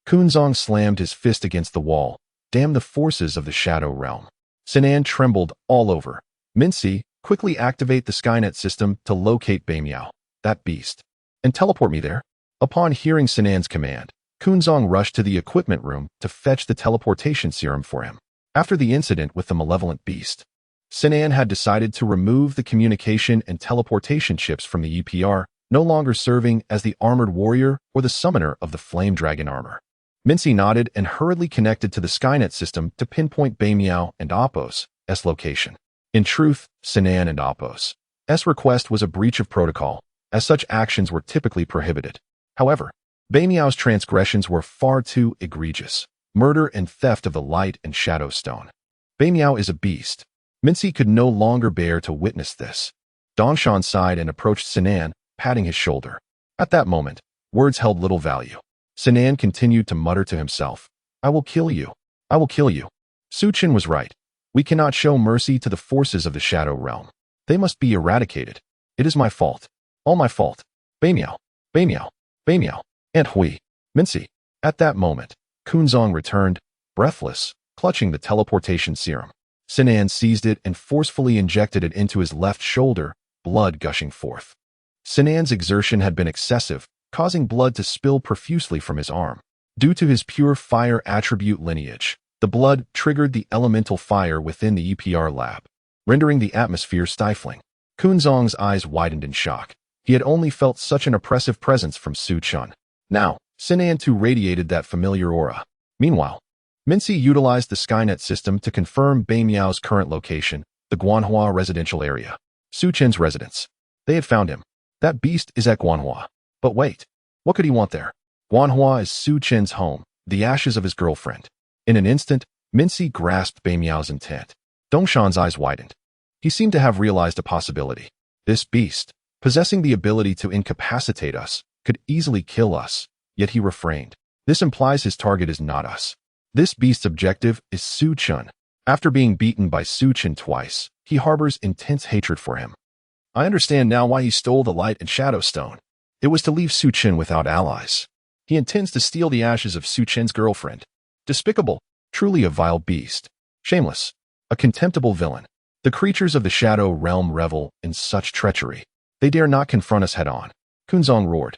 Kunzong slammed his fist against the wall. Damn the forces of the Shadow Realm. Sinan trembled all over. Mincy, quickly activate the Skynet system to locate Beimiao, that beast, and teleport me there. Upon hearing Sinan's command, Kunzong rushed to the equipment room to fetch the teleportation serum for him. After the incident with the malevolent beast, Sinan had decided to remove the communication and teleportation chips from the EPR, no longer serving as the armored warrior or the summoner of the flame dragon armor. Mincy nodded and hurriedly connected to the Skynet system to pinpoint Beimiao and Apos' location. In truth, Sinan and Apos' request was a breach of protocol, as such actions were typically prohibited. However, Beimiao's transgressions were far too egregious. Murder and theft of the Light and Shadow Stone. Beimiao is a beast. Mincy could no longer bear to witness this. Dongshan sighed and approached Sinan, patting his shoulder. At that moment, words held little value. Sinan continued to mutter to himself, I will kill you. I will kill you. Suchin was right. We cannot show mercy to the forces of the Shadow Realm. They must be eradicated. It is my fault. All my fault. Beimiao. Beimiao. Beimiao. And Hui. Mincy. At that moment, Kunzong returned, breathless, clutching the teleportation serum. Sinan seized it and forcefully injected it into his left shoulder, blood gushing forth. Sinan's exertion had been excessive, causing blood to spill profusely from his arm. Due to his pure fire attribute lineage, the blood triggered the elemental fire within the EPR lab, rendering the atmosphere stifling. Kunzong's eyes widened in shock. He had only felt such an oppressive presence from Su Chun. Now, Sinan too radiated that familiar aura. Meanwhile, Mincy utilized the Skynet system to confirm Beimiao's current location, the Guanhua residential area. Su Chen's residence. They had found him. That beast is at Guanhua. But wait, what could he want there? Guanhua is Su Chen's home, the ashes of his girlfriend. In an instant, Mincy grasped Beimiao's intent. Dongshan's eyes widened. He seemed to have realized a possibility. This beast, possessing the ability to incapacitate us, could easily kill us, yet he refrained. This implies his target is not us. This beast's objective is Su Chun. After being beaten by Su Chun twice, he harbors intense hatred for him. I understand now why he stole the Light and Shadow Stone. It was to leave Su Chun without allies. He intends to steal the ashes of Su Chen's girlfriend. Despicable, truly a vile beast. Shameless, a contemptible villain. The creatures of the Shadow Realm revel in such treachery. They dare not confront us head-on. Kunzong roared.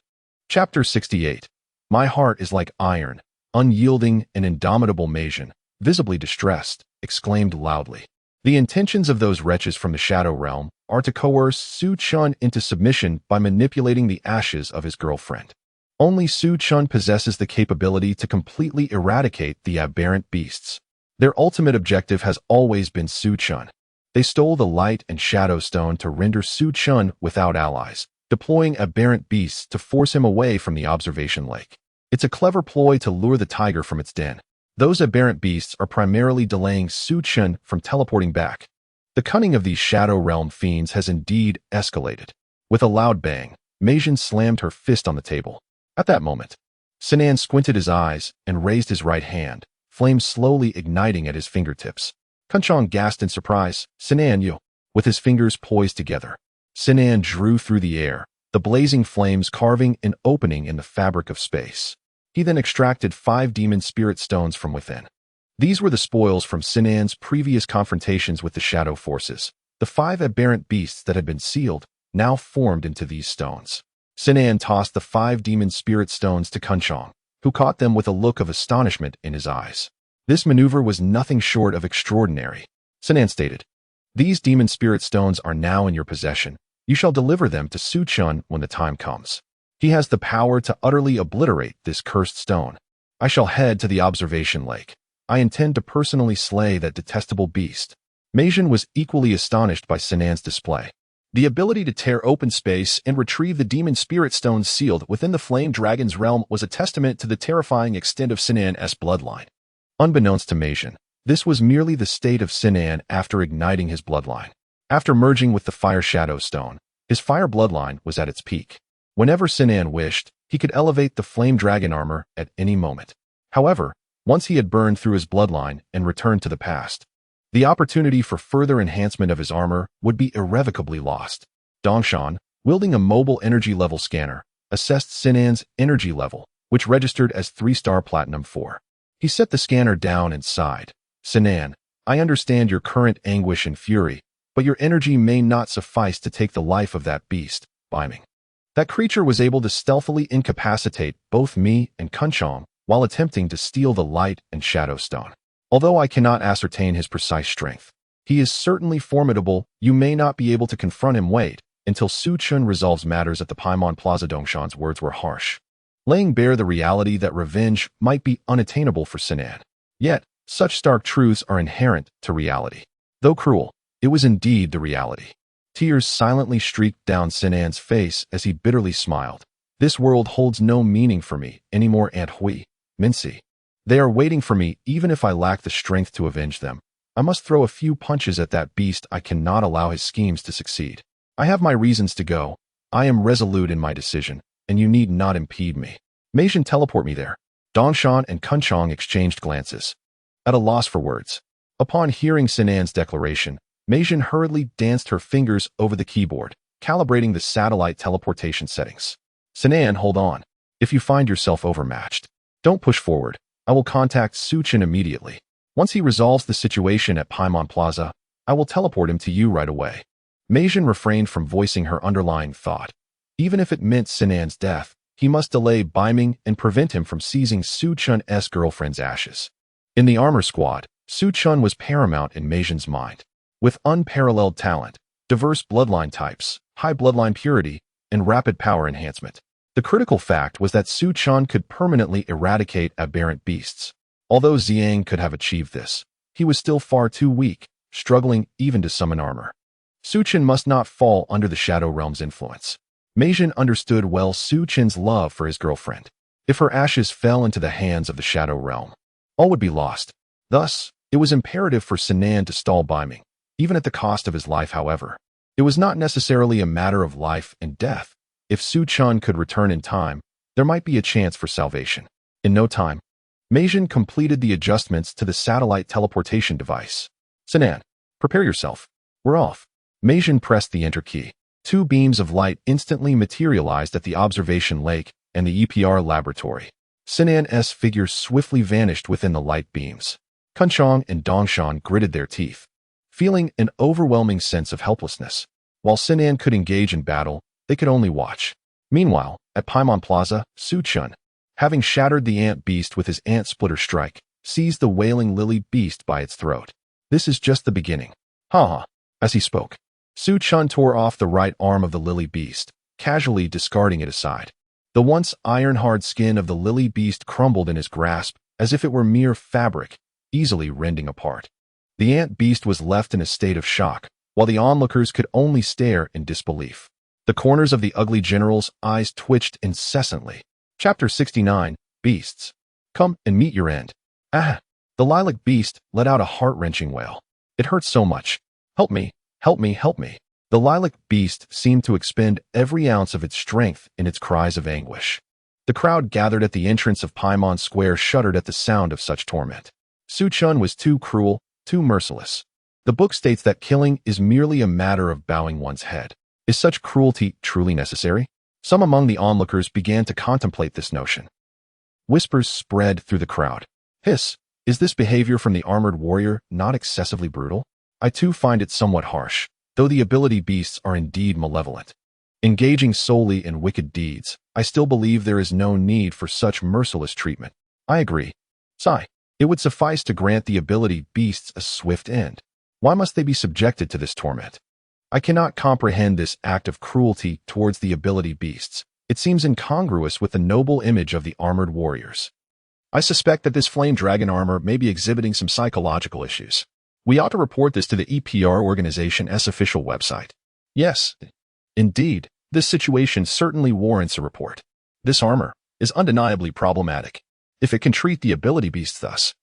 Chapter 68. My heart is like iron. Unyielding and indomitable Meijin, visibly distressed, exclaimed loudly. The intentions of those wretches from the Shadow Realm are to coerce Su Chun into submission by manipulating the ashes of his girlfriend. Only Su Chun possesses the capability to completely eradicate the aberrant beasts. Their ultimate objective has always been Su Chun. They stole the Light and Shadow Stone to render Su Chun without allies, deploying aberrant beasts to force him away from the observation lake. It's a clever ploy to lure the tiger from its den. Those aberrant beasts are primarily delaying Su Chun from teleporting back. The cunning of these Shadow Realm fiends has indeed escalated. With a loud bang, Meijin slammed her fist on the table. At that moment, Sinan squinted his eyes and raised his right hand, flames slowly igniting at his fingertips. Kunchong gasped in surprise. Sinan, you. With his fingers poised together, Sinan drew through the air, the blazing flames carving an opening in the fabric of space. He then extracted 5 demon spirit stones from within. These were the spoils from Sinan's previous confrontations with the shadow forces. The 5 aberrant beasts that had been sealed now formed into these stones. Sinan tossed the 5 demon spirit stones to Kunchong, who caught them with a look of astonishment in his eyes. This maneuver was nothing short of extraordinary. Sinan stated, These demon spirit stones are now in your possession. You shall deliver them to Su Chun when the time comes. He has the power to utterly obliterate this cursed stone. I shall head to the observation lake. I intend to personally slay that detestable beast. Meijin was equally astonished by Sinan's display. The ability to tear open space and retrieve the demon spirit stones sealed within the flame dragon's realm was a testament to the terrifying extent of Sinan's bloodline. Unbeknownst to Meijin, this was merely the state of Sinan after igniting his bloodline. After merging with the fire shadow stone, his fire bloodline was at its peak. Whenever Sinan wished, he could elevate the flame dragon armor at any moment. However, once he had burned through his bloodline and returned to the past, the opportunity for further enhancement of his armor would be irrevocably lost. Dongshan, wielding a mobile energy level scanner, assessed Sinan's energy level which registered as 3-star Platinum 4. He set the scanner down and sighed. Sinan, I understand your current anguish and fury, but your energy may not suffice to take the life of that beast, Biming. That creature was able to stealthily incapacitate both me and Kunchong while attempting to steal the light and shadow stone. Although I cannot ascertain his precise strength, he is certainly formidable. You may not be able to confront him. Wait until Su Chun resolves matters at the Paimon Plaza. Dongshan's words were harsh, laying bare the reality that revenge might be unattainable for Sinan. Yet, such stark truths are inherent to reality. Though cruel, it was indeed the reality. Tears silently streaked down Sinan's face as he bitterly smiled. This world holds no meaning for me anymore, Aunt Hui, Mincy. They are waiting for me even if I lack the strength to avenge them. I must throw a few punches at that beast. I cannot allow his schemes to succeed. I have my reasons to go. I am resolute in my decision, and you need not impede me. Meijin, teleport me there. Dongshan and Kunchong exchanged glances, at a loss for words. Upon hearing Sinan's declaration, Meijin hurriedly danced her fingers over the keyboard, calibrating the satellite teleportation settings. Sinan, hold on. If you find yourself overmatched, don't push forward. I will contact Su Chen immediately. Once he resolves the situation at Paimon Plaza, I will teleport him to you right away. Meijin refrained from voicing her underlying thought. Even if it meant Sinan's death, he must delay Biming and prevent him from seizing Su Chun's girlfriend's ashes. In the armor squad, Su Chun was paramount in Meijin's mind. With unparalleled talent, diverse bloodline types, high bloodline purity, and rapid power enhancement, the critical fact was that Su Chun could permanently eradicate aberrant beasts. Although Xiang could have achieved this, he was still far too weak, struggling even to summon armor. Su Chen must not fall under the Shadow Realm's influence. Meijin understood well Su Chen's love for his girlfriend. If her ashes fell into the hands of the Shadow Realm, all would be lost. Thus, it was imperative for Sinan to stall Biming, even at the cost of his life. However, it was not necessarily a matter of life and death. If Su Chun could return in time, there might be a chance for salvation. In no time, Meijin completed the adjustments to the satellite teleportation device. Sinan, prepare yourself. We're off. Meijin pressed the enter key. 2 beams of light instantly materialized at the observation lake and the EPR laboratory. Sinan's figure swiftly vanished within the light beams. Kunchong and Dongshan gritted their teeth, feeling an overwhelming sense of helplessness. While Sinan could engage in battle, they could only watch. Meanwhile, at Paimon Plaza, Su Chun, having shattered the ant beast with his ant splitter strike, seized the wailing lily beast by its throat. This is just the beginning. Ha! As he spoke, Su Chun tore off the right arm of the lily beast, casually discarding it aside. The once iron-hard skin of the lily beast crumbled in his grasp as if it were mere fabric, easily rending apart. The ant beast was left in a state of shock, while the onlookers could only stare in disbelief. The corners of the ugly general's eyes twitched incessantly. Chapter 69, Beasts. Come and meet your end. Ah! The lilac beast let out a heart-wrenching wail. It hurts so much. Help me, help me, help me. The lilac beast seemed to expend every ounce of its strength in its cries of anguish. The crowd gathered at the entrance of Paimon Square shuddered at the sound of such torment. Su Chun was too cruel, too merciless. The book states that killing is merely a matter of bowing one's head. Is such cruelty truly necessary? Some among the onlookers began to contemplate this notion. Whispers spread through the crowd. Hiss, is this behavior from the armored warrior not excessively brutal? I too find it somewhat harsh, though the ability beasts are indeed malevolent. Engaging solely in wicked deeds, I still believe there is no need for such merciless treatment. I agree. Sigh. It would suffice to grant the ability beasts a swift end. Why must they be subjected to this torment? I cannot comprehend this act of cruelty towards the ability beasts. It seems incongruous with the noble image of the armored warriors. I suspect that this flame dragon armor may be exhibiting some psychological issues. We ought to report this to the EPR organization's official website. Yes, indeed, this situation certainly warrants a report. This armor is undeniably problematic. If it can treat the ability beasts thus,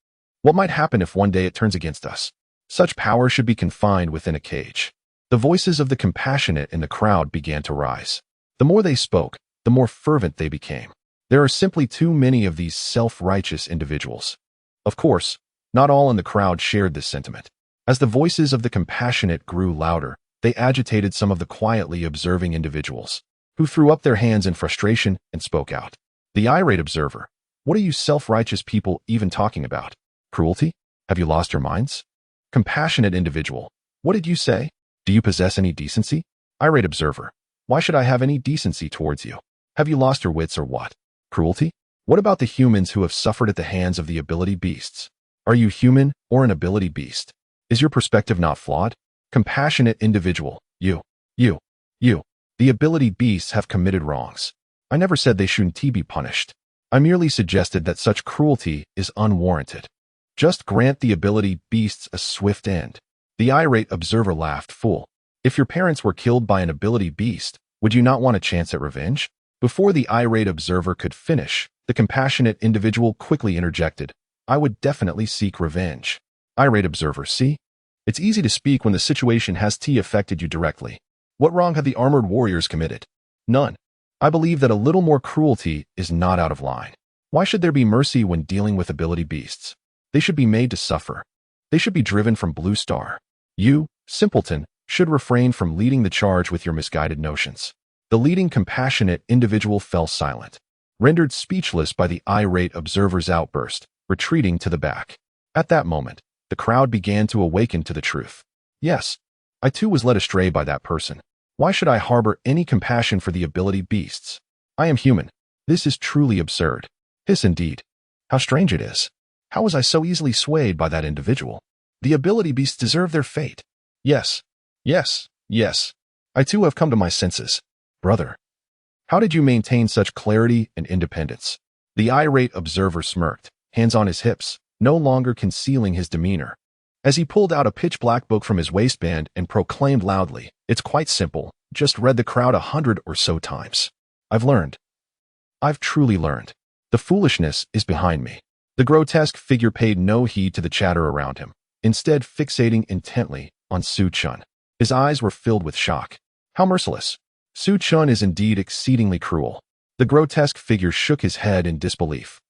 what might happen if one day it turns against us? Such power should be confined within a cage. The voices of the compassionate in the crowd began to rise. The more they spoke, the more fervent they became. There are simply too many of these self-righteous individuals. Of course, not all in the crowd shared this sentiment. As the voices of the compassionate grew louder, they agitated some of the quietly observing individuals, who threw up their hands in frustration and spoke out. The irate observer. What are you self-righteous people even talking about? Cruelty? Have you lost your minds? Compassionate individual. What did you say? Do you possess any decency? Irate observer. Why should I have any decency towards you? Have you lost your wits or what? Cruelty? What about the humans who have suffered at the hands of the ability beasts? Are you human or an ability beast? Is your perspective not flawed? Compassionate individual. You. The ability beasts have committed wrongs. I never said they shouldn't be punished. I merely suggested that such cruelty is unwarranted. Just grant the ability beasts a swift end. The irate observer laughed. Fool. If your parents were killed by an ability beast, would you not want a chance at revenge? Before the irate observer could finish, the compassionate individual quickly interjected. I would definitely seek revenge. Irate observer. See? It's easy to speak when the situation has affected you directly. What wrong have the armored warriors committed? None. I believe that a little more cruelty is not out of line. Why should there be mercy when dealing with ability beasts? They should be made to suffer. They should be driven from Blue Star. You, simpleton, should refrain from leading the charge with your misguided notions. The leading compassionate individual fell silent, rendered speechless by the irate observer's outburst, retreating to the back. At that moment, the crowd began to awaken to the truth. Yes, I too was led astray by that person. Why should I harbor any compassion for the ability beasts? I am human. This is truly absurd. Hiss indeed. How strange it is. How was I so easily swayed by that individual? The ability beasts deserve their fate. Yes. I too have come to my senses. Brother, how did you maintain such clarity and independence? The irate observer smirked, hands on his hips, no longer concealing his demeanor, as he pulled out a pitch-black book from his waistband and proclaimed loudly, It's quite simple, just read the crowd 100 or so times. I've learned. I've truly learned. The foolishness is behind me. The grotesque figure paid no heed to the chatter around him, instead fixating intently on Su Chun. His eyes were filled with shock. How merciless. Su Chun is indeed exceedingly cruel. The grotesque figure shook his head in disbelief.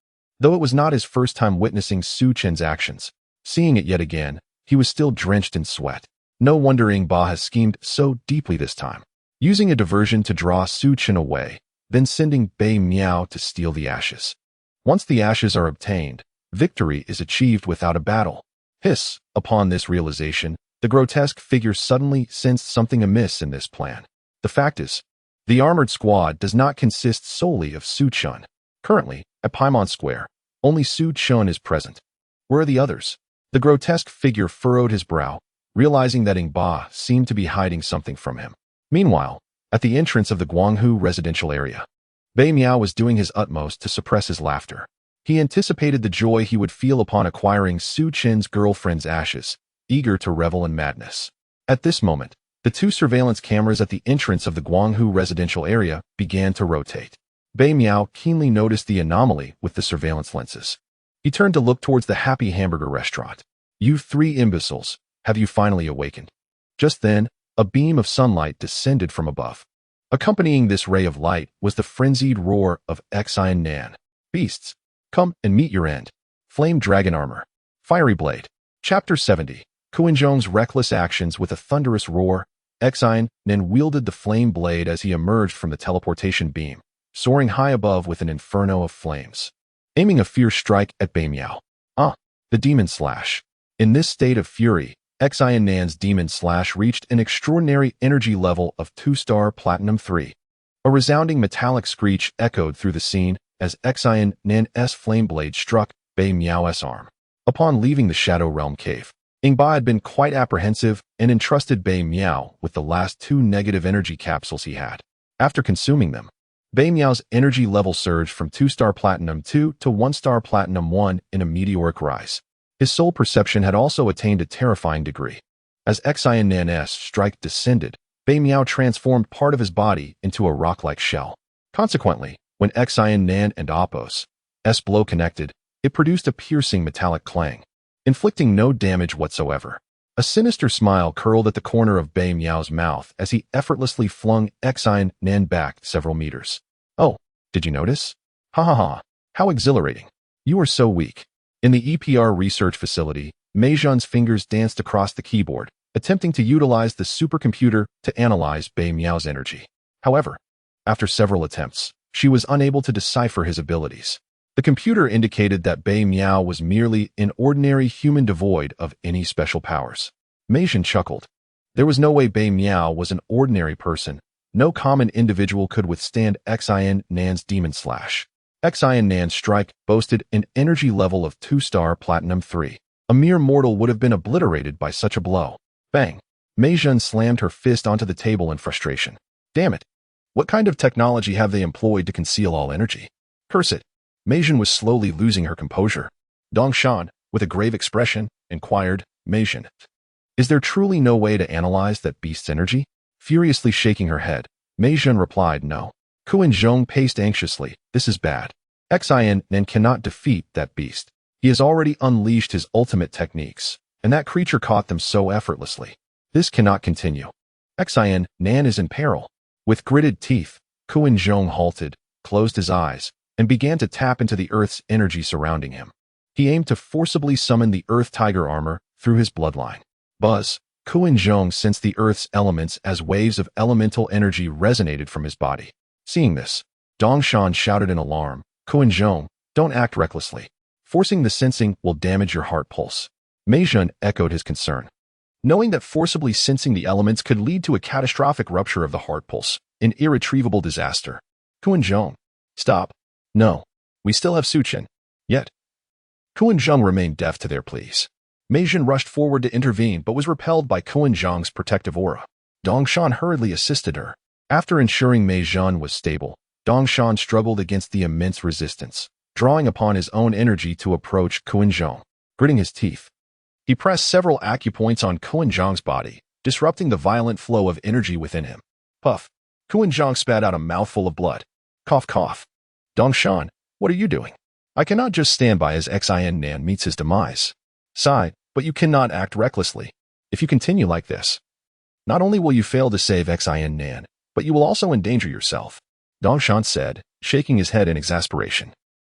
Though it was not his first time witnessing Su Chun's actions, seeing it yet again, he was still drenched in sweat. No wonder Ing Ba has schemed so deeply this time, using a diversion to draw Su Chun away, then sending Bei Miao to steal the ashes. Once the ashes are obtained, victory is achieved without a battle. Hiss. Upon this realization, the grotesque figure suddenly sensed something amiss in this plan. The fact is, the armored squad does not consist solely of Su Chun. Currently, at Paimon Square, only Su Chun is present. Where are the others? The grotesque figure furrowed his brow, realizing that Ing Ba seemed to be hiding something from him. Meanwhile, at the entrance of the Guanghu residential area, Bei Miao was doing his utmost to suppress his laughter. He anticipated the joy he would feel upon acquiring Su Chen's girlfriend's ashes, eager to revel in madness. At this moment, the two surveillance cameras at the entrance of the Guanghu residential area began to rotate. Bei Miao keenly noticed the anomaly with the surveillance lenses. He turned to look towards the Happy Hamburger restaurant. You three imbeciles, have you finally awakened? Just then, a beam of sunlight descended from above. Accompanying this ray of light was the frenzied roar of Xian Nan. Beasts, come and meet your end. Flame Dragon Armor. Fiery Blade. Chapter 70. Kuinzhong's reckless actions. With a thunderous roar, Xian Nan wielded the flame blade as he emerged from the teleportation beam, soaring high above with an inferno of flames, aiming a fierce strike at Bei Miao. The Demon Slash. In this state of fury, Xian Nan's Demon Slash reached an extraordinary energy level of 2-star Platinum 3. A resounding metallic screech echoed through the scene as Xian Nan's flame blade struck Bei Miao's arm. Upon leaving the Shadow Realm cave, Ing Ba had been quite apprehensive and entrusted Bei Miao with the last 2 negative energy capsules he had. After consuming them, Bei Miao's energy level surged from 2-star Platinum 2 to 1-star Platinum 1 in a meteoric rise. His soul perception had also attained a terrifying degree. As Xian Nan's strike descended, Bei Miao transformed part of his body into a rock-like shell. Consequently, when Xian Nan and Appo's blow connected, it produced a piercing metallic clang, inflicting no damage whatsoever. A sinister smile curled at the corner of Bei Miao's mouth as he effortlessly flung Xian Nan back several meters. Oh, did you notice? Ha ha ha, how exhilarating. You are so weak. In the EPR research facility, Meizhen's fingers danced across the keyboard, attempting to utilize the supercomputer to analyze Bei Miao's energy. However, after several attempts, She was unable to decipher his abilities. The computer indicated that Bei Miao was merely an ordinary human devoid of any special powers. Mei Zhen chuckled. There was no way Bei Miao was an ordinary person. No common individual could withstand Xin Nan's Demon Slash. Xin Nan's strike boasted an energy level of 2-star Platinum 3. A mere mortal would have been obliterated by such a blow. Bang! Mei Zhen slammed her fist onto the table in frustration. Damn it! What kind of technology have they employed to conceal all energy? Curse it! Mei Zhen was slowly losing her composure. Dong Shan, with a grave expression, inquired, Mei Zhen, is there truly no way to analyze that beast's energy? Furiously shaking her head, Mei Zhen replied no. Kuan Zhong paced anxiously. This is bad. Xin Nan cannot defeat that beast. He has already unleashed his ultimate techniques, and that creature caught them so effortlessly. This cannot continue. Xin Nan is in peril. With gritted teeth, Kuan Zhong halted, closed his eyes, and began to tap into the Earth's energy surrounding him. He aimed to forcibly summon the Earth Tiger armor through his bloodline. Buzz! Kuan Zhong sensed the Earth's elements as waves of elemental energy resonated from his body. Seeing this, Dong Shan shouted in alarm, Kuan Zhong, don't act recklessly. Forcing the sensing will damage your heart pulse. Mei Zhen echoed his concern. Knowing that forcibly sensing the elements could lead to a catastrophic rupture of the heart pulse, an irretrievable disaster. Kuan Zhong, stop. No, we still have Su Chen. Yet. Kuan Zhong remained deaf to their pleas. Mei Zhen rushed forward to intervene but was repelled by Kuan Zhong's protective aura. Dong Shan hurriedly assisted her. After ensuring Mei Zhen was stable, Dong Shan struggled against the immense resistance, drawing upon his own energy to approach Kuan Zhong. Gritting his teeth, he pressed several acupoints on Kuan Zhong's body, disrupting the violent flow of energy within him. Puff! Kuan Zhong spat out a mouthful of blood. Cough, cough. Dong Shan, what are you doing? I cannot just stand by as Xin Nan meets his demise. Sigh, but you cannot act recklessly. If you continue like this, not only will you fail to save Xin Nan, but you will also endanger yourself, Dong Shan said, shaking his head in exasperation.